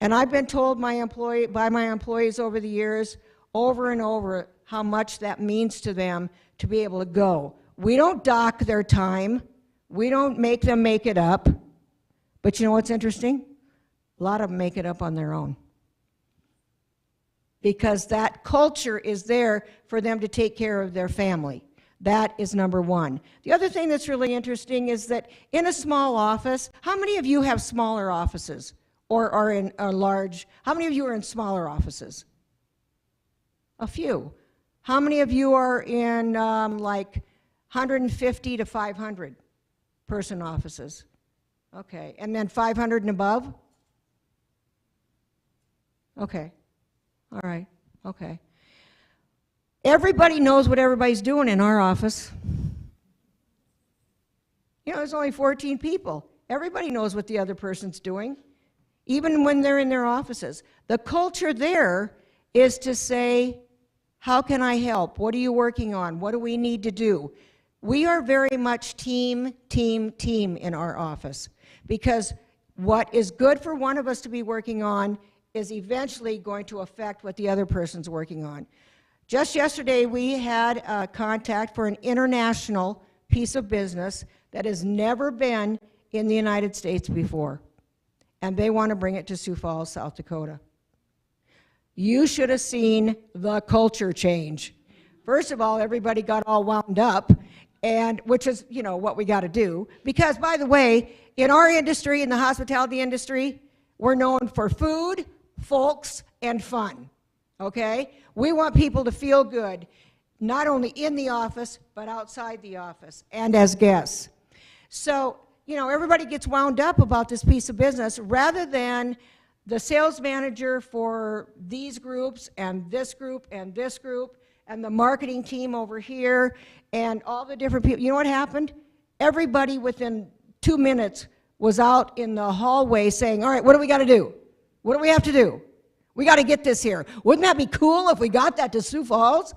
And I've been told by my employees over the years, over and over, how much that means to them to be able to go. We don't dock their time. We don't make them make it up. But you know what's interesting? A lot of them make it up on their own. Because that culture is there for them to take care of their family. That is number one. The other thing that's really interesting is that in a small office, how many of you have smaller offices or are in a large, how many of you are in smaller offices? A few. How many of you are in like 150 to 500 person offices? Okay, and then 500 and above? Okay, all right, okay. Everybody knows what everybody's doing in our office. You know, there's only 14 people. Everybody knows what the other person's doing, even when they're in their offices. The culture there is to say, how can I help? What are you working on? What do we need to do? We are very much team in our office, because what is good for one of us to be working on is eventually going to affect what the other person's working on. Just yesterday, we had a contact for an international piece of business that has never been in the United States before, and they want to bring it to Sioux Falls, South Dakota. You should have seen the culture change. First of all, everybody got all wound up, and which is, you know, what we got to do. Because, by the way, in our industry, in the hospitality industry, we're known for food, folks, and fun. Okay? We want people to feel good, not only in the office, but outside the office and as guests. So, you know, everybody gets wound up about this piece of business rather than the sales manager for these groups and this group and this group and the marketing team over here and all the different people. You know what happened? Everybody within 2 minutes was out in the hallway saying, all right, what do we got to do? What do we have to do? We got to get this here. Wouldn't that be cool if we got that to Sioux Falls?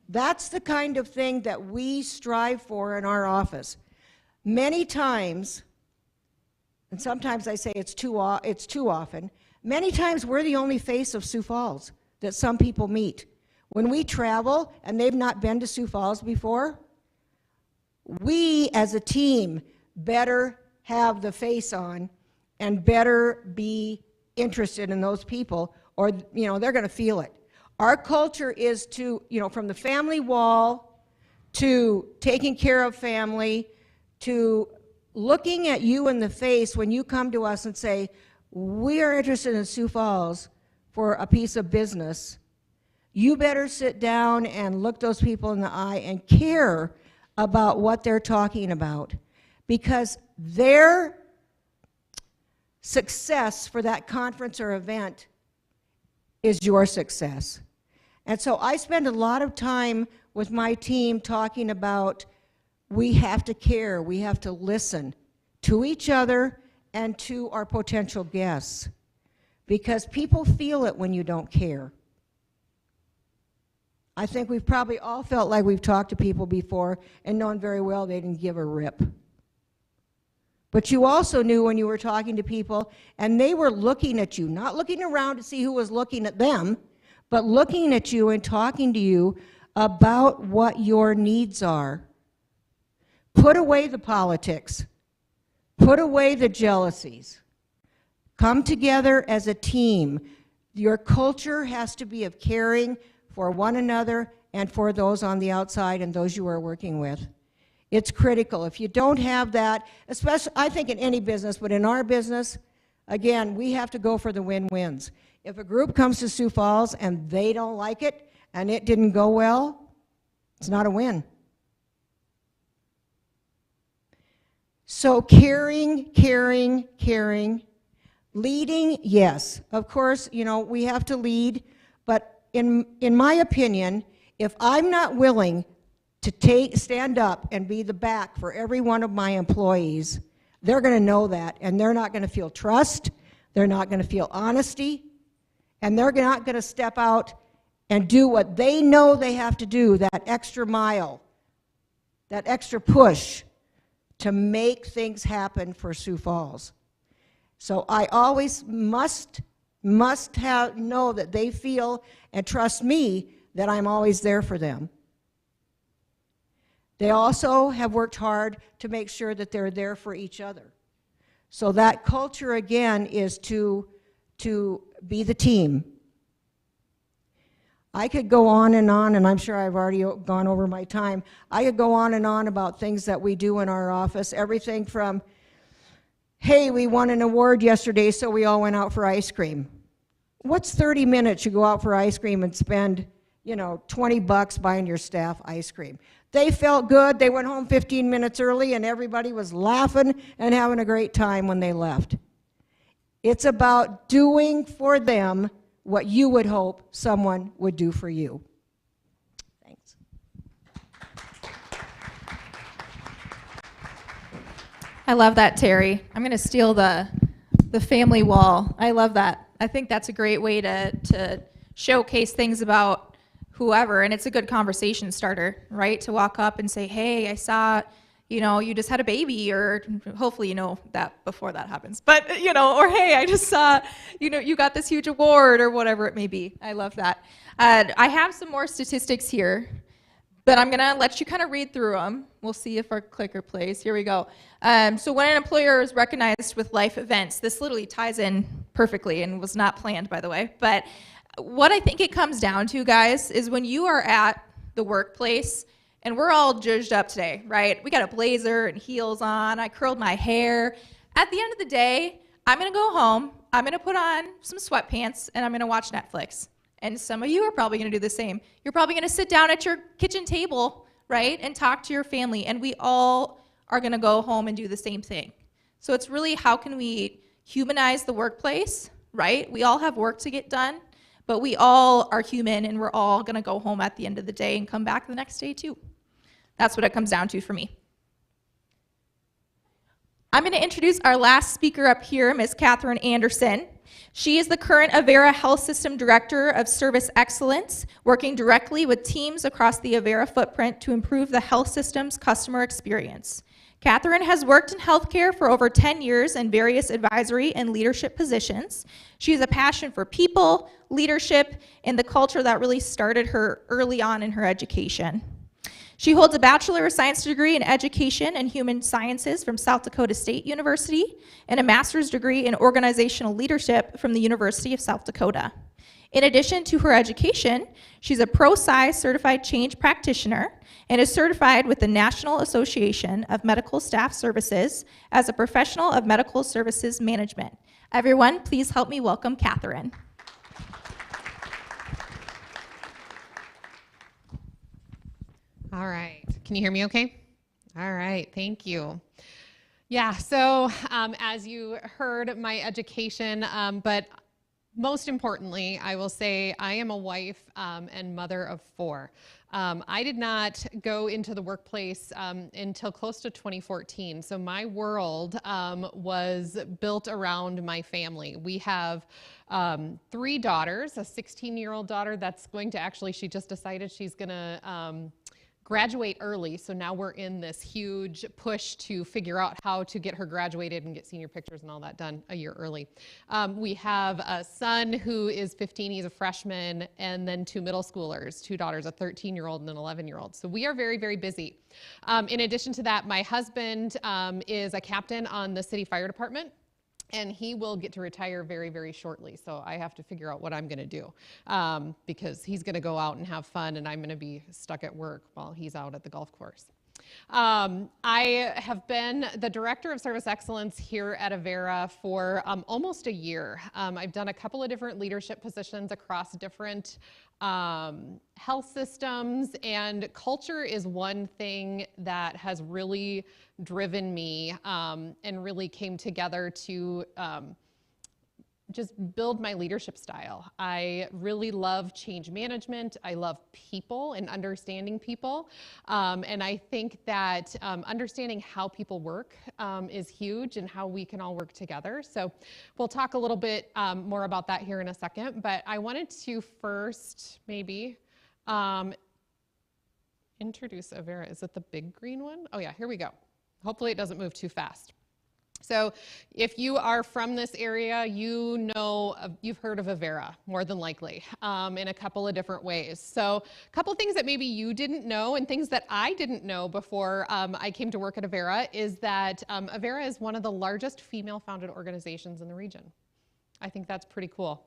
That's the kind of thing that we strive for in our office. Many times, and sometimes I say it's too often, many times we're the only face of Sioux Falls that some people meet. When we travel and they've not been to Sioux Falls before, we as a team better have the face on and better be interested in those people, or, you know, they're going to feel it. Our culture is to, you know, from the family wall to taking care of family to looking at you in the face when you come to us and say, we are interested in Sioux Falls for a piece of business. You better sit down and look those people in the eye and care about what they're talking about, because their success for that conference or event is your success. And so I spend a lot of time with my team talking about we have to care, we have to listen to each other and to our potential guests, because people feel it when you don't care. I think we've probably all felt like we've talked to people before and known very well they didn't give a rip. But you also knew when you were talking to people and they were looking at you, not looking around to see who was looking at them, but looking at you and talking to you about what your needs are. Put away the politics. Put away the jealousies. Come together as a team. Your culture has to be of caring for one another and for those on the outside and those you are working with. It's critical. If you don't have that, especially, I think in any business, but in our business, again, we have to go for the win-wins. If a group comes to Sioux Falls and they don't like it and it didn't go well, it's not a win. So caring. Leading, yes. Of course, you know, we have to lead, but in my opinion, if I'm not willing to stand up and be the back for every one of my employees, they're going to know that, and they're not going to feel trust, they're not going to feel honesty, and they're not going to step out and do what they know they have to do, that extra mile, that extra push to make things happen for Sioux Falls. So I always must know that they feel and trust me that I'm always there for them. They also have worked hard to make sure that they're there for each other. So that culture, again, is to be the team. I could go on, and I'm sure I've already gone over my time. I could go on and on about things that we do in our office, everything from, hey, we won an award yesterday, so we all went out for ice cream. What's 30 minutes you go out for ice cream and spend, you know, $20 buying your staff ice cream? They felt good. They went home 15 minutes early, and everybody was laughing and having a great time when they left. It's about doing for them what you would hope someone would do for you. Thanks. I love that, Terry. I'm going to steal the family wall. I love that. I think that's a great way to showcase things about whoever, and it's a good conversation starter, right? To walk up and say, hey, I saw, you know, you just had a baby, or hopefully you know that before that happens, but, you know, or hey, I just saw, you know, you got this huge award, or whatever it may be. I love that. I have some more statistics here, but I'm gonna let you kind of read through them. We'll see if our clicker plays. Here we go. So when an employer is recognized with life events, this literally ties in perfectly and was not planned, by the way, but what I think it comes down to, guys, is when you are at the workplace, and we're all zhuzhed up today, right? We got a blazer and heels on. I curled my hair. At the end of the day, I'm going to go home. I'm going to put on some sweatpants, and I'm going to watch Netflix. And some of you are probably going to do the same. You're probably going to sit down at your kitchen table, right, and talk to your family. And we all are going to go home and do the same thing. So it's really, how can we humanize the workplace, right? We all have work to get done, but we all are human, and we're all going to go home at the end of the day and come back the next day too. That's what it comes down to for me. I'm going to introduce our last speaker up here, Ms. Catherine Anderson. She is the current Avera Health System Director of Service Excellence, working directly with teams across the Avera footprint to improve the health system's customer experience. Catherine has worked in healthcare for over 10 years in various advisory and leadership positions. She has a passion for people, leadership, and the culture that really started her early on in her education. She holds a Bachelor of Science degree in Education and Human Sciences from South Dakota State University and a Master's degree in Organizational Leadership from the University of South Dakota. In addition to her education, she's a ProSci certified change practitioner and is certified with the National Association of Medical Staff Services as a professional of medical services management. Everyone, please help me welcome Catherine. All right, can you hear me okay? All right, thank you. Yeah, so as you heard, my education, but most importantly, I will say I am a wife and mother of 4. I did not go into the workplace until close to 2014. So my world was built around my family. We have 3 daughters, a 16-year-old daughter that's going to actually, she just decided she's going to graduate early, so now we're in this huge push to figure out how to get her graduated and get senior pictures and all that done a year early. We have a son who is 15, he's a freshman, and then 2 middle schoolers, 2 daughters, a 13-year-old and an 11-year-old. So we are very, very busy. In addition to that, my husband is a captain on the city fire department, and he will get to retire very, very shortly. So I have to figure out what I'm going to do because he's going to go out and have fun, and I'm going to be stuck at work while he's out at the golf course. I have been the Director of Service Excellence here at Avera for almost a year. I've done a couple of different leadership positions across different health systems, and culture is one thing that has really driven me and really came together to just build my leadership style. I really love change management. I love people and understanding people. And I think that understanding how people work is huge and how we can all work together. So we'll talk a little bit more about that here in a second, but I wanted to first maybe introduce Avera. Is it the big green one? Oh yeah, here we go. Hopefully it doesn't move too fast. So if you are from this area, you've heard of Avera, more than likely, in a couple of different ways. So a couple things that maybe you didn't know and things that I didn't know before I came to work at Avera is that Avera is one of the largest female-founded organizations in the region. I think that's pretty cool.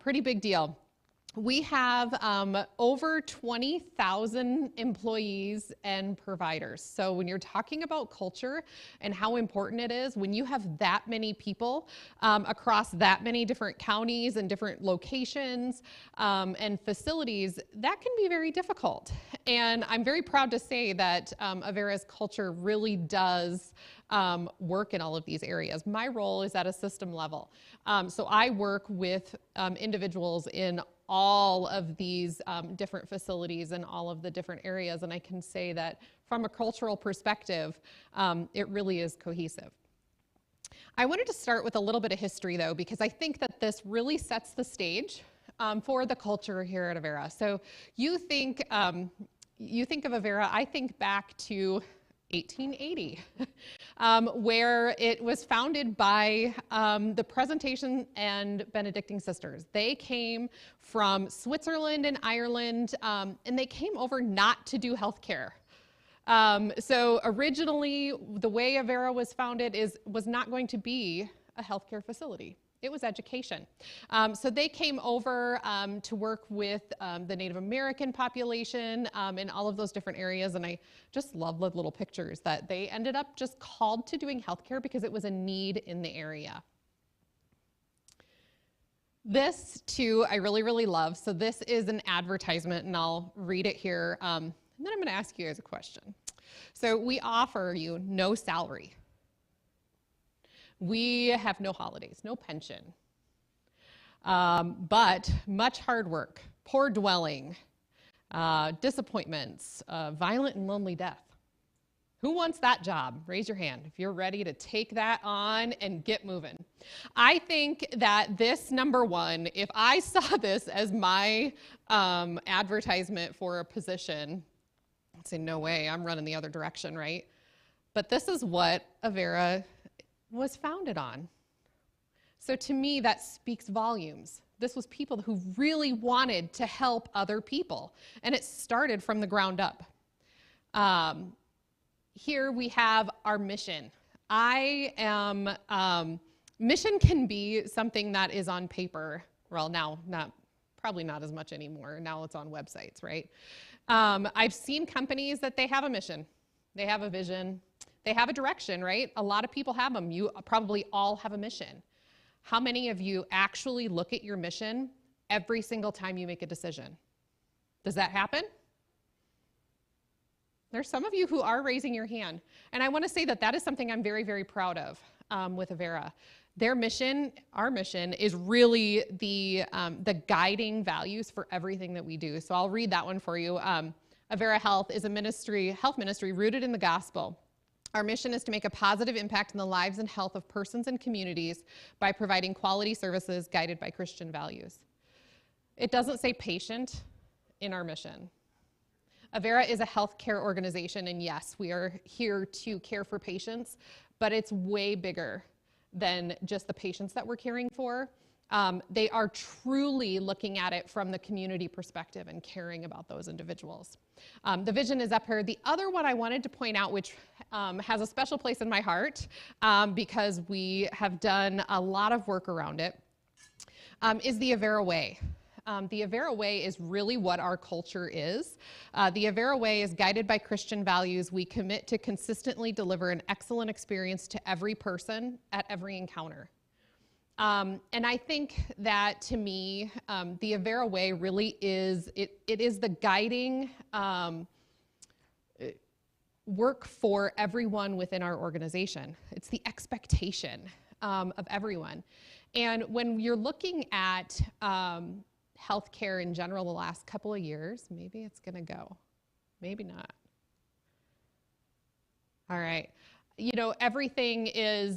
Pretty big deal. We have over 20,000 employees and providers. So when you're talking about culture and how important it is, when you have that many people across that many different counties and different locations and facilities, that can be very difficult. And I'm very proud to say that Avera's culture really does work in all of these areas. My role is at a system level. So I work with individuals in all of these different facilities and all of the different areas, and I can say that from a cultural perspective, it really is cohesive. I wanted to start with a little bit of history though, because I think that this really sets the stage for the culture here at Avera. So you think of Avera, I think back to 1880, where it was founded by the Presentation and Benedictine sisters. They came from Switzerland and Ireland, and they came over not to do healthcare. So originally, the way Avera was founded was not going to be a healthcare facility. It was education. So they came over to work with the Native American population in all of those different areas, and I just love the little pictures that they ended up just called to doing healthcare because it was a need in the area. This, too, I really, really love. So this is an advertisement, and I'll read it here, and then I'm going to ask you guys a question. So we offer you no salary. We have no holidays, no pension, but much hard work, poor dwelling, disappointments, violent and lonely death. Who wants that job? Raise your hand if you're ready to take that on and get moving. I think that this number one, if I saw this as my advertisement for a position, I'd say, no way, I'm running the other direction, right? But this is what Avera was founded on. So to me, that speaks volumes. This was people who really wanted to help other people, and it started from the ground up. Here we have our mission. Mission can be something that is on paper. Well, now, probably not as much anymore. Now it's on websites, right? I've seen companies that they have a mission. They have a vision. They have a direction, right? A lot of people have them. You probably all have a mission. How many of you actually look at your mission every single time you make a decision? Does that happen? There's some of you who are raising your hand. And I want to say that that is something I'm very, very proud of with Avera. Their mission, our mission, is really the guiding values for everything that we do. So I'll read that one for you. Avera Health is a health ministry rooted in the gospel. Our mission is to make a positive impact in the lives and health of persons and communities by providing quality services guided by Christian values. It doesn't say patient in our mission. Avera is a healthcare organization, and yes, we are here to care for patients, but it's way bigger than just the patients that we're caring for. They are truly looking at it from the community perspective and caring about those individuals. The vision is up here. The other one I wanted to point out, which has a special place in my heart because we have done a lot of work around it, is the Avera Way. The Avera Way is really what our culture is. The Avera Way is guided by Christian values. We commit to consistently deliver an excellent experience to every person at every encounter. And I think that, to me, the Avera Way really is, it is the guiding work for everyone within our organization. It's the expectation of everyone. And when you're looking at healthcare in general the last couple of years, maybe it's going to go, maybe not. All right. You know, everything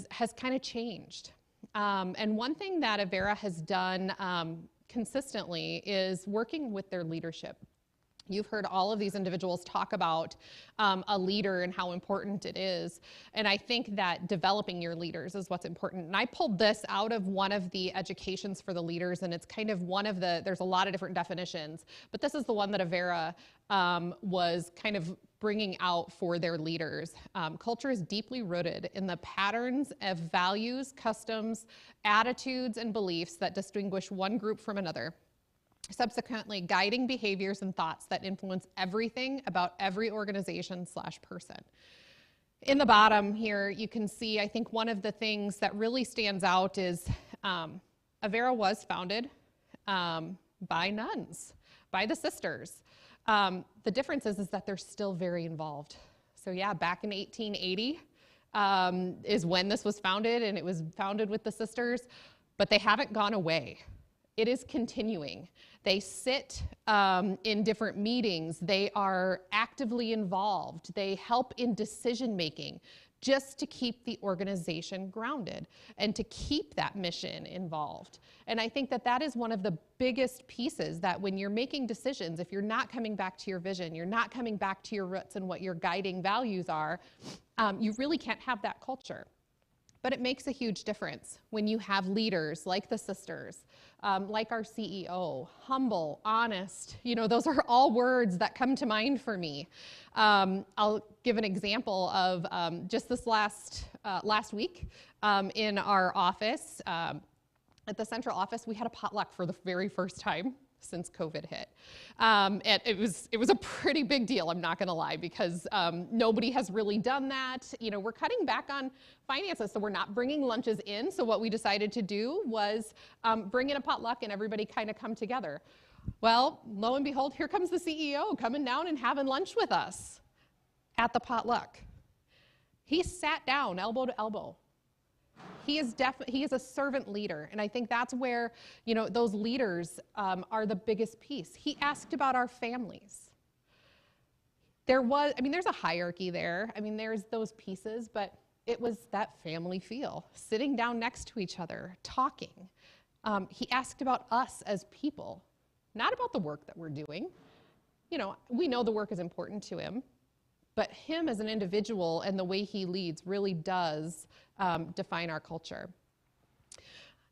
has kind of changed. And one thing that Avera has done consistently is working with their leadership. You've heard all of these individuals talk about a leader and how important it is. And I think that developing your leaders is what's important. And I pulled this out of one of the educations for the leaders, and it's kind of one of the, there's a lot of different definitions, but this is the one that Avera was kind of bringing out for their leaders. Culture is deeply rooted in the patterns of values, customs, attitudes, and beliefs that distinguish one group from another, subsequently guiding behaviors and thoughts that influence everything about every organization/person. In the bottom here, you can see, I think one of the things that really stands out is Avera was founded by nuns, by the sisters. The difference is that they're still very involved. So yeah, back in 1880 is when this was founded, and it was founded with the sisters, but they haven't gone away. It is continuing. They sit in different meetings. They are actively involved. They help in decision making just to keep the organization grounded and to keep that mission involved. And I think that that is one of the biggest pieces, that when you're making decisions, if you're not coming back to your vision, you're not coming back to your roots and what your guiding values are, you really can't have that culture. But it makes a huge difference when you have leaders like the sisters, like our CEO, humble, honest. You know, those are all words that come to mind for me. I'll give an example of just this last week in our office. At the central office, we had a potluck for the very first time since COVID hit. And it was a pretty big deal, I'm not gonna lie, because nobody has really done that. You know, we're cutting back on finances, so we're not bringing lunches in. So what we decided to do was bring in a potluck and everybody kind of come together. Well, lo and behold, here comes the CEO coming down and having lunch with us at the potluck. He sat down elbow to elbow. He is a servant leader, and I think that's where, you know, those leaders are the biggest piece. He asked about our families. There's a hierarchy there. I mean, there's those pieces, but it was that family feel, sitting down next to each other, talking. He asked about us as people, not about the work that we're doing. You know, we know the work is important to him, but him as an individual and the way he leads really does define our culture.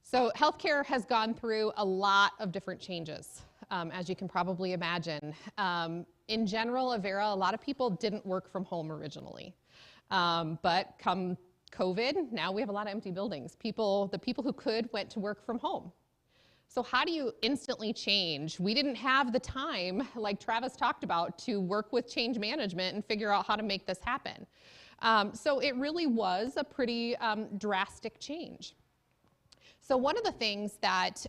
So healthcare has gone through a lot of different changes, as you can probably imagine. In general, Avera, a lot of people didn't work from home originally. But come COVID, now we have a lot of empty buildings. The people who could went to work from home. So how do you instantly change? We didn't have the time, like Travis talked about, to work with change management and figure out how to make this happen. So it really was a pretty drastic change. So one of the things that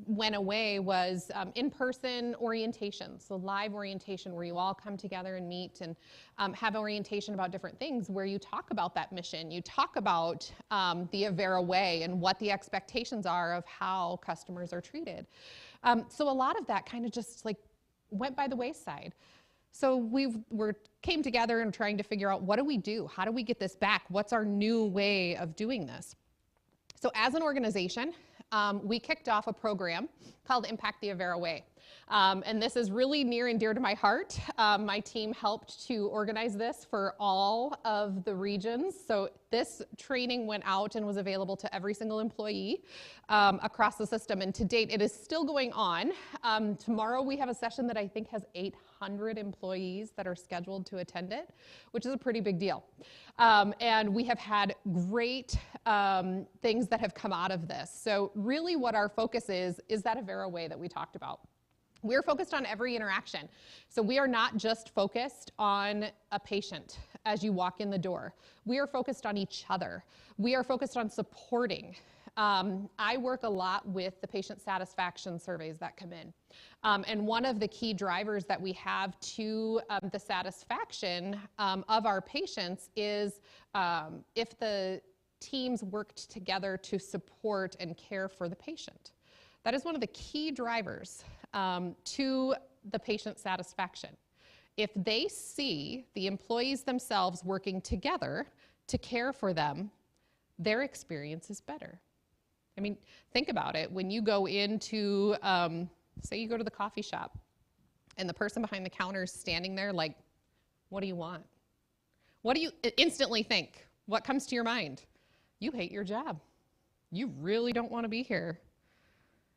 went away was in-person orientation, so live orientation where you all come together and meet and have orientation about different things, where you talk about that mission, you talk about the Avera way and what the expectations are of how customers are treated. So a lot of that kind of just like went by the wayside. So we came together and trying to figure out, what do we do? How do we get this back? What's our new way of doing this? So as an organization, we kicked off a program called Impact the Avera Way. And this is really near and dear to my heart. My team helped to organize this for all of the regions. So this training went out and was available to every single employee across the system. And to date, it is still going on. Tomorrow we have a session that I think has 800 employees that are scheduled to attend it, which is a pretty big deal. And we have had great things that have come out of this. So really what our focus is that Avera way that we talked about. We're focused on every interaction. So we are not just focused on a patient as you walk in the door. We are focused on each other. We are focused on supporting. I work a lot with the patient satisfaction surveys that come in. And one of the key drivers that we have to the satisfaction of our patients is if the teams worked together to support and care for the patient. That is one of the key drivers to the patient satisfaction. If they see the employees themselves working together to care for them, their experience is better. I mean, think about it. When you go into, say you go to the coffee shop And the person behind the counter is standing there like, what do you want? What do you instantly think? What comes to your mind? You hate your job. You really don't want to be here.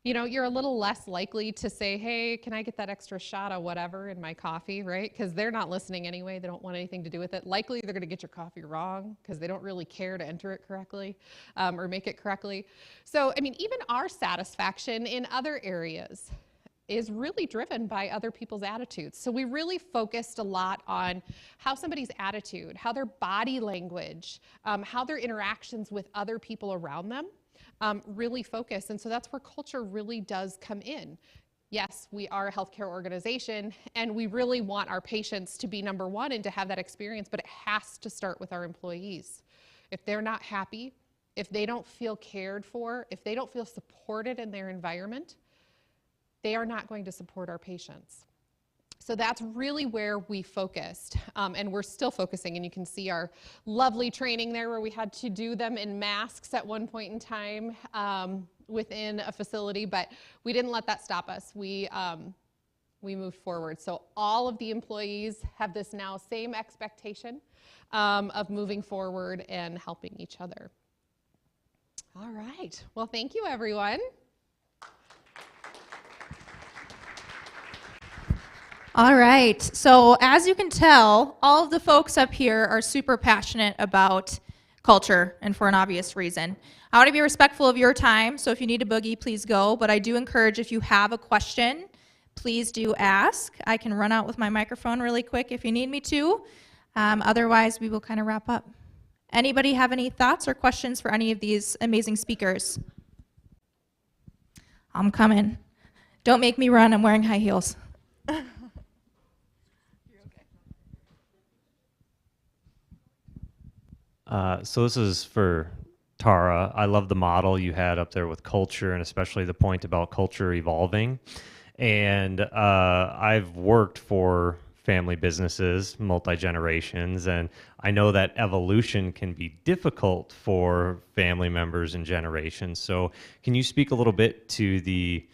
You know, you're a little less likely to say, hey, can I get that extra shot of whatever in my coffee, right? Because they're not listening anyway. They don't want anything to do with it. Likely they're going to get your coffee wrong because they don't really care to enter it correctly or make it correctly. So, I mean, even our satisfaction in other areas is really driven by other people's attitudes. So we really focused a lot on how somebody's attitude, how their body language, how their interactions with other people around them really focus. And so that's where culture really does come in. Yes, we are a healthcare organization and we really want our patients to be number one and to have that experience, but it has to start with our employees. If they're not happy, if they don't feel cared for, if they don't feel supported in their environment, they are not going to support our patients. So that's really where we focused, and we're still focusing, and you can see our lovely training there where we had to do them in masks at one point in time within a facility, but we didn't let that stop us. We moved forward. So all of the employees have this now same expectation of moving forward and helping each other. All right, well, thank you, everyone. All right, so as you can tell, all of the folks up here are super passionate about culture, and for an obvious reason. I want to be respectful of your time, so if you need a boogie, please go, but I do encourage if you have a question, please do ask. I can run out with my microphone really quick if you need me to. Otherwise, we will kind of wrap up. Anybody have any thoughts or questions for any of these amazing speakers? I'm coming. Don't make me run, I'm wearing high heels. So this is for Tara. I love the model you had up there with culture, and especially the point about culture evolving. And I've worked for family businesses, multi-generations, and I know that evolution can be difficult for family members and generations. So can you speak a little bit to the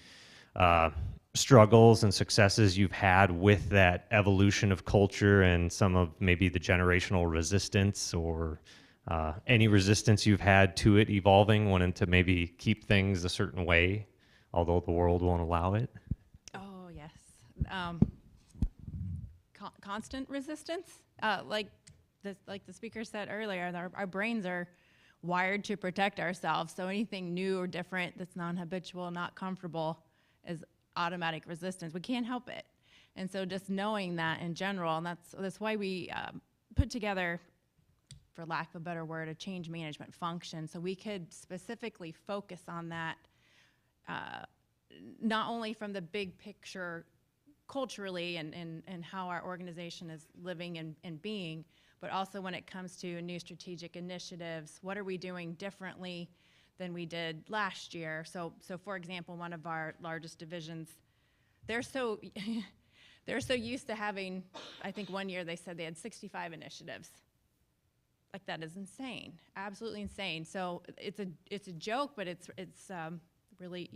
struggles and successes you've had with that evolution of culture and some of maybe the generational resistance or any resistance you've had to it evolving, wanting to maybe keep things a certain way, although the world won't allow it? Oh, yes. Constant resistance. Like the speaker said earlier, our brains are wired to protect ourselves. So anything new or different that's non-habitual, not comfortable, is automatic resistance. We can't help it. And so just knowing that in general, and that's why we put together, for lack of a better word, a change management function, so we could specifically focus on that, not only from the big picture culturally and how our organization is living and being, but also when it comes to new strategic initiatives, what are we doing differently than we did last year? So for example, one of our largest divisions, they're so used to having, I think one year they said they had 65 initiatives. Like, that is insane, absolutely insane. So it's a joke, but it's really,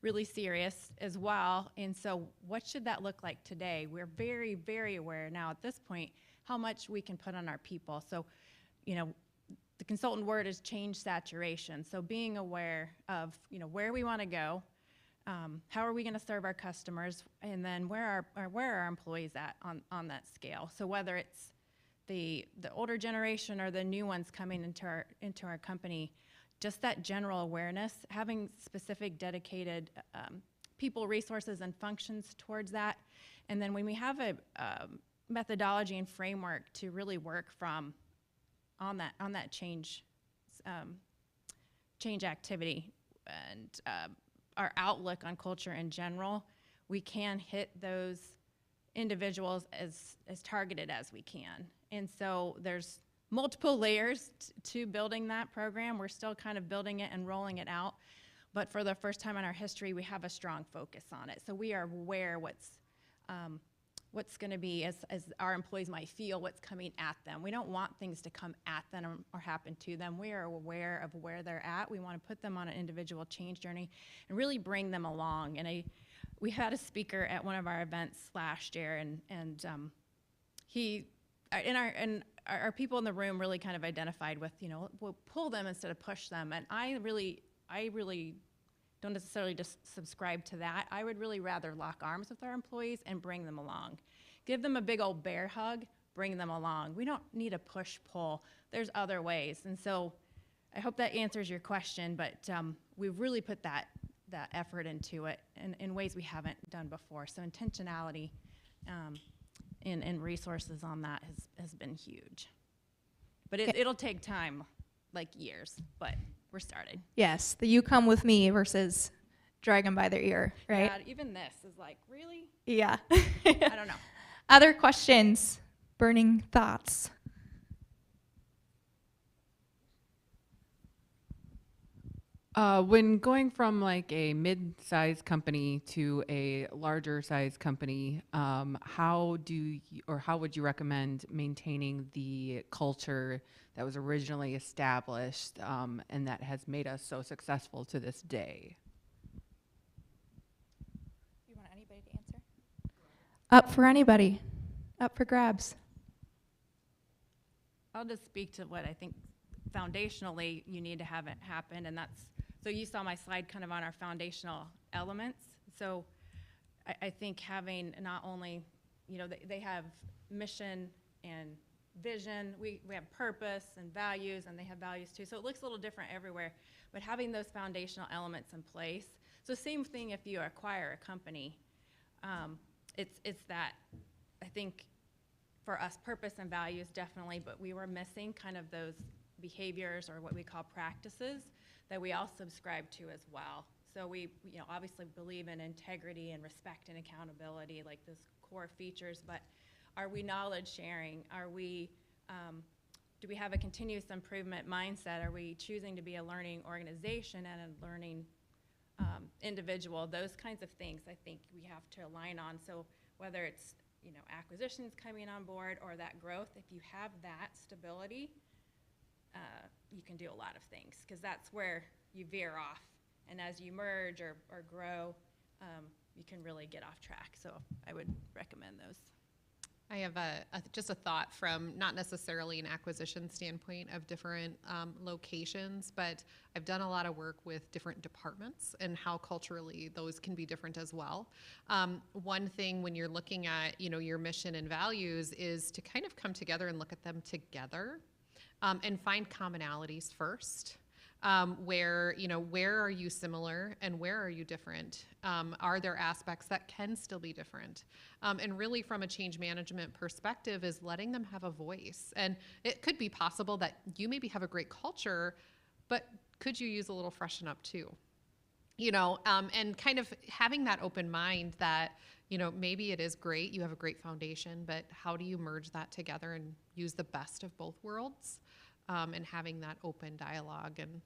really serious as well. And so what should that look like today? We're very, very aware now at this point how much we can put on our people. So, the consultant word is change saturation. So being aware of, where we want to go, how are we going to serve our customers, and then where are our employees at on that scale. So whether it's the older generation or the new ones coming into our company, just that general awareness, having specific dedicated people, resources, and functions towards that. And then when we have a methodology and framework to really work from on that change activity and our outlook on culture in general, we can hit those individuals as targeted as we can. And so there's multiple layers to building that program. We're still kind of building it and rolling it out, but for the first time in our history, we have a strong focus on it. So we are aware what's going to be, as our employees might feel, what's coming at them. We don't want things to come at them or happen to them. We are aware of where they're at. We want to put them on an individual change journey and really bring them along. And we had a speaker at one of our events last year, and our people in the room really kind of identified with, we'll pull them instead of push them. And I really don't necessarily just subscribe to that. I would really rather lock arms with our employees and bring them along. Give them a big old bear hug, bring them along. We don't need a push-pull. There's other ways. And so I hope that answers your question, but we've really put that effort into it in ways we haven't done before. So intentionality and resources on that has been huge. But it'll take time, like years, but we're started. Yes, the you come with me versus drag them by their ear, right? Yeah, even this is like, really? Yeah. I don't know. Other questions, burning thoughts? When going from like a mid-sized company to a larger size company, how would you recommend maintaining the culture that was originally established and that has made us so successful to this day? You want anybody to answer? Up for anybody. Up for grabs. I'll just speak to what I think foundationally you need to have it happen, and that's, so you saw my slide kind of on our foundational elements. So I think having not only, they have mission and vision, we have purpose and values, and they have values too. So it looks a little different everywhere, but having those foundational elements in place. So same thing if you acquire a company, it's that, I think for us, purpose and values definitely, but we were missing kind of those behaviors or what we call practices that we all subscribe to as well. So we obviously believe in integrity and respect and accountability, like those core features, but are we knowledge sharing? Are we, do we have a continuous improvement mindset? Are we choosing to be a learning organization and a learning individual? Those kinds of things I think we have to align on. So whether it's, acquisitions coming on board or that growth, if you have that stability, you can do a lot of things, because that's where you veer off. And as you merge or grow, you can really get off track. So I would recommend those. I have just a thought from not necessarily an acquisition standpoint of different locations, but I've done a lot of work with different departments and how culturally those can be different as well. One thing when you're looking at your mission and values is to kind of come together and look at them together and find commonalities first. Where are you similar and where are you different? Are there aspects that can still be different? And really from a change management perspective is letting them have a voice. And it could be possible that you maybe have a great culture, but could you use a little freshen up too? And kind of having that open mind that, maybe it is great, you have a great foundation, but how do you merge that together and use the best of both worlds? And having that open dialogue, and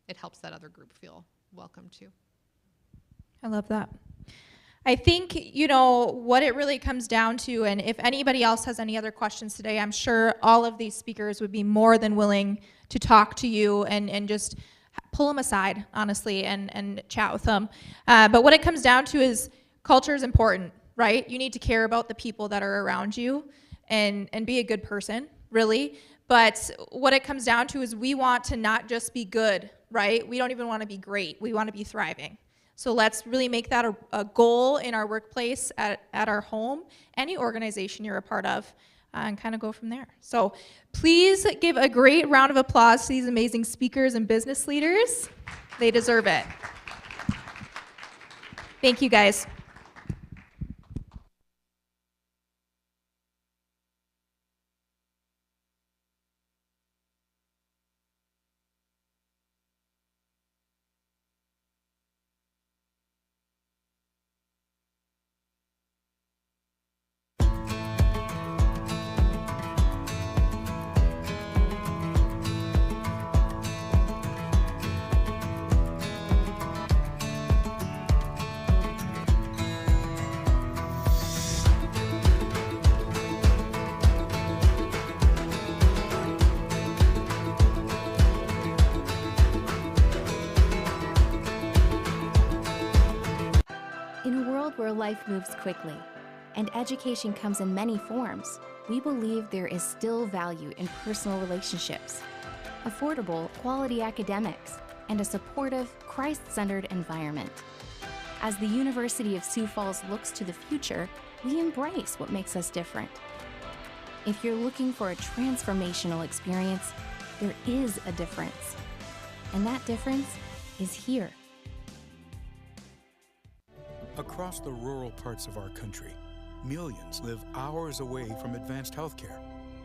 it helps that other group feel welcome too. I love that. I think, what it really comes down to, and if anybody else has any other questions today, I'm sure all of these speakers would be more than willing to talk to you and just pull them aside, honestly, and chat with them. But what it comes down to is culture is important, right? You need to care about the people that are around you and be a good person, really. But what it comes down to is we want to not just be good, right? We don't even want to be great. We want to be thriving. So let's really make that a goal in our workplace, at our home, any organization you're a part of, and kind of go from there. So please give a great round of applause to these amazing speakers and business leaders. They deserve it. Thank you, guys. life moves quickly, and education comes in many forms, we believe there is still value in personal relationships, affordable, quality academics, and a supportive, Christ-centered environment. As the University of Sioux Falls looks to the future, we embrace what makes us different. If you're looking for a transformational experience, there is a difference. And that difference is here. Across the rural parts of our country, millions live hours away from advanced healthcare.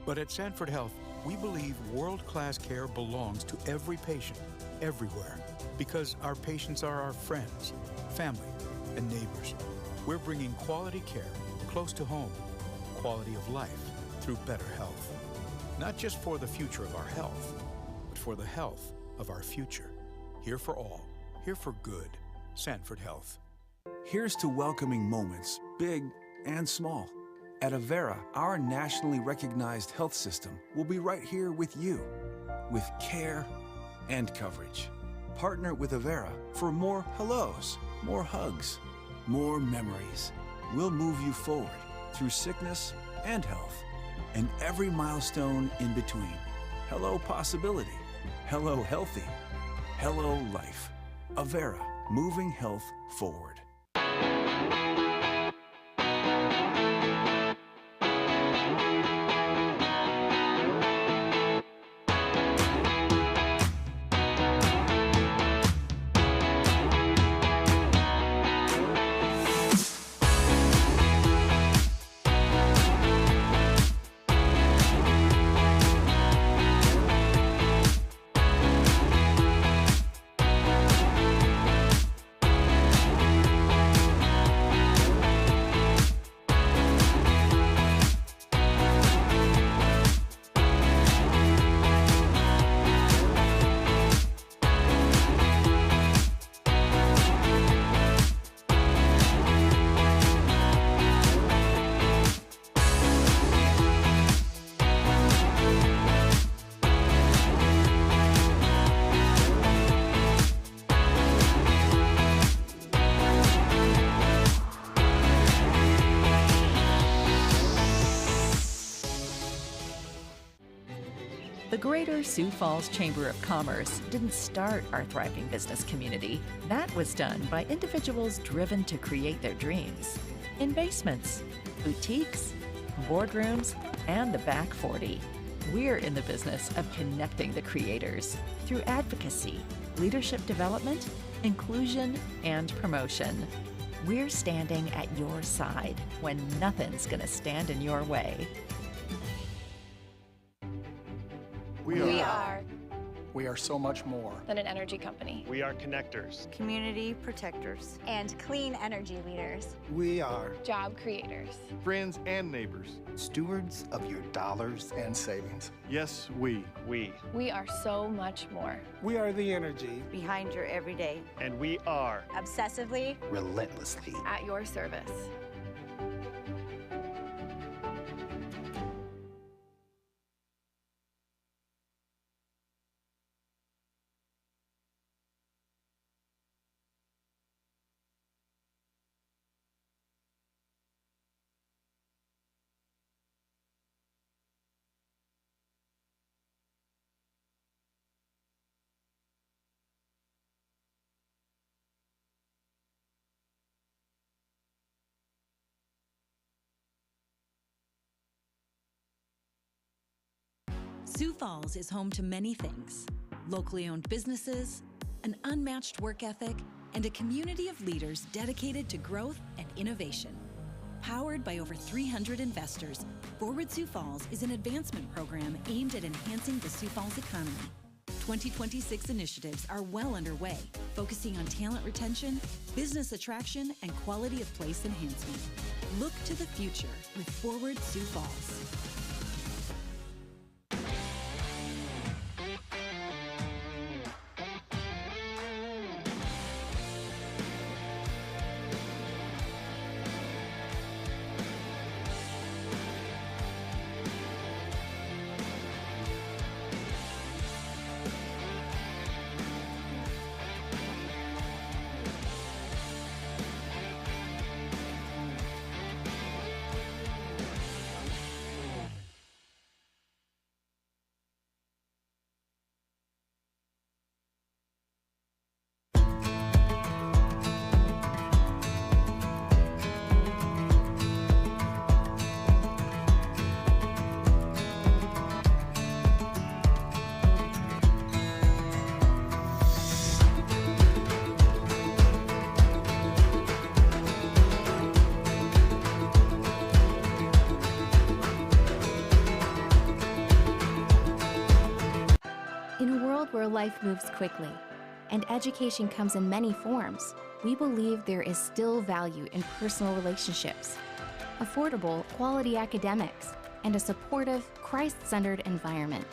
But at Sanford Health, we believe world-class care belongs to every patient, everywhere, because our patients are our friends, family, and neighbors. We're bringing quality care close to home, quality of life through better health. Not just for the future of our health, but for the health of our future. Here for all, here for good. Sanford Health. Here's to welcoming moments, big and small. At Avera, our nationally recognized health system will be right here with you, with care and coverage. Partner with Avera for more hellos, more hugs, more memories. We'll move you forward through sickness and health, and every milestone in between. Hello possibility, hello healthy, hello life. Avera, moving health forward. The Greater Sioux Falls Chamber of Commerce didn't start our thriving business community. That was done by individuals driven to create their dreams. In basements, boutiques, boardrooms, and the back 40. We're in the business of connecting the creators through advocacy, leadership development, inclusion, and promotion. We're standing at your side when nothing's gonna stand in your way. We are. We are so much more than an energy company. We are connectors, community protectors, and clean energy leaders. We are job creators, friends and neighbors, stewards of your dollars and savings. Yes, we are so much more. We are the energy behind your everyday. And we are obsessively, relentlessly at your service. Sioux Falls is home to many things: locally owned businesses, an unmatched work ethic, and a community of leaders dedicated to growth and innovation. Powered by over 300 investors, Forward Sioux Falls is an advancement program aimed at enhancing the Sioux Falls economy. 2026 initiatives are well underway, focusing on talent retention, business attraction, and quality of place enhancement. Look to the future with Forward Sioux Falls. where life moves quickly and education comes in many forms, we believe there is still value in personal relationships, affordable, quality academics, and a supportive, Christ-centered environment.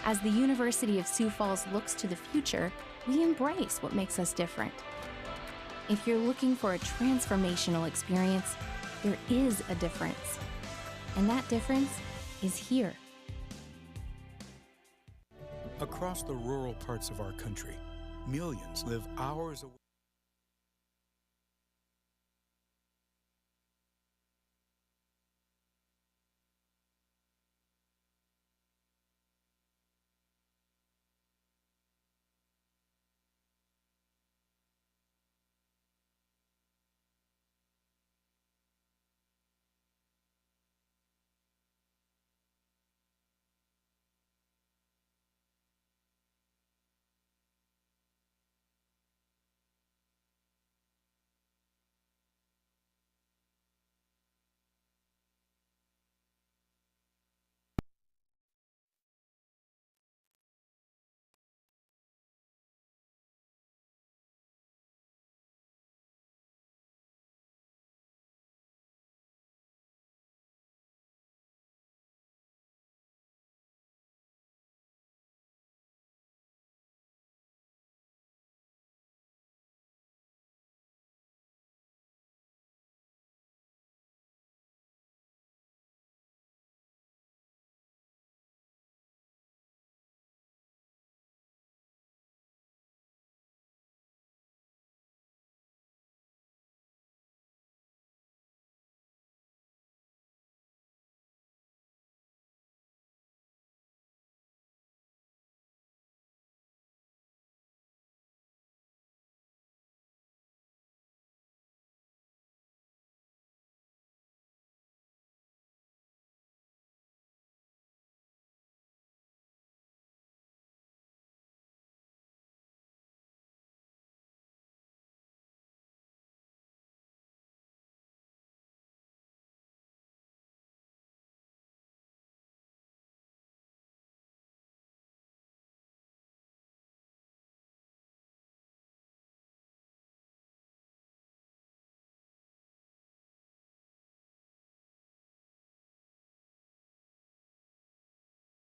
As the University of Sioux Falls looks to the future, we embrace what makes us different. If you're looking for a transformational experience, there is a difference. And that difference is here. Across the rural parts of our country, millions live hours away.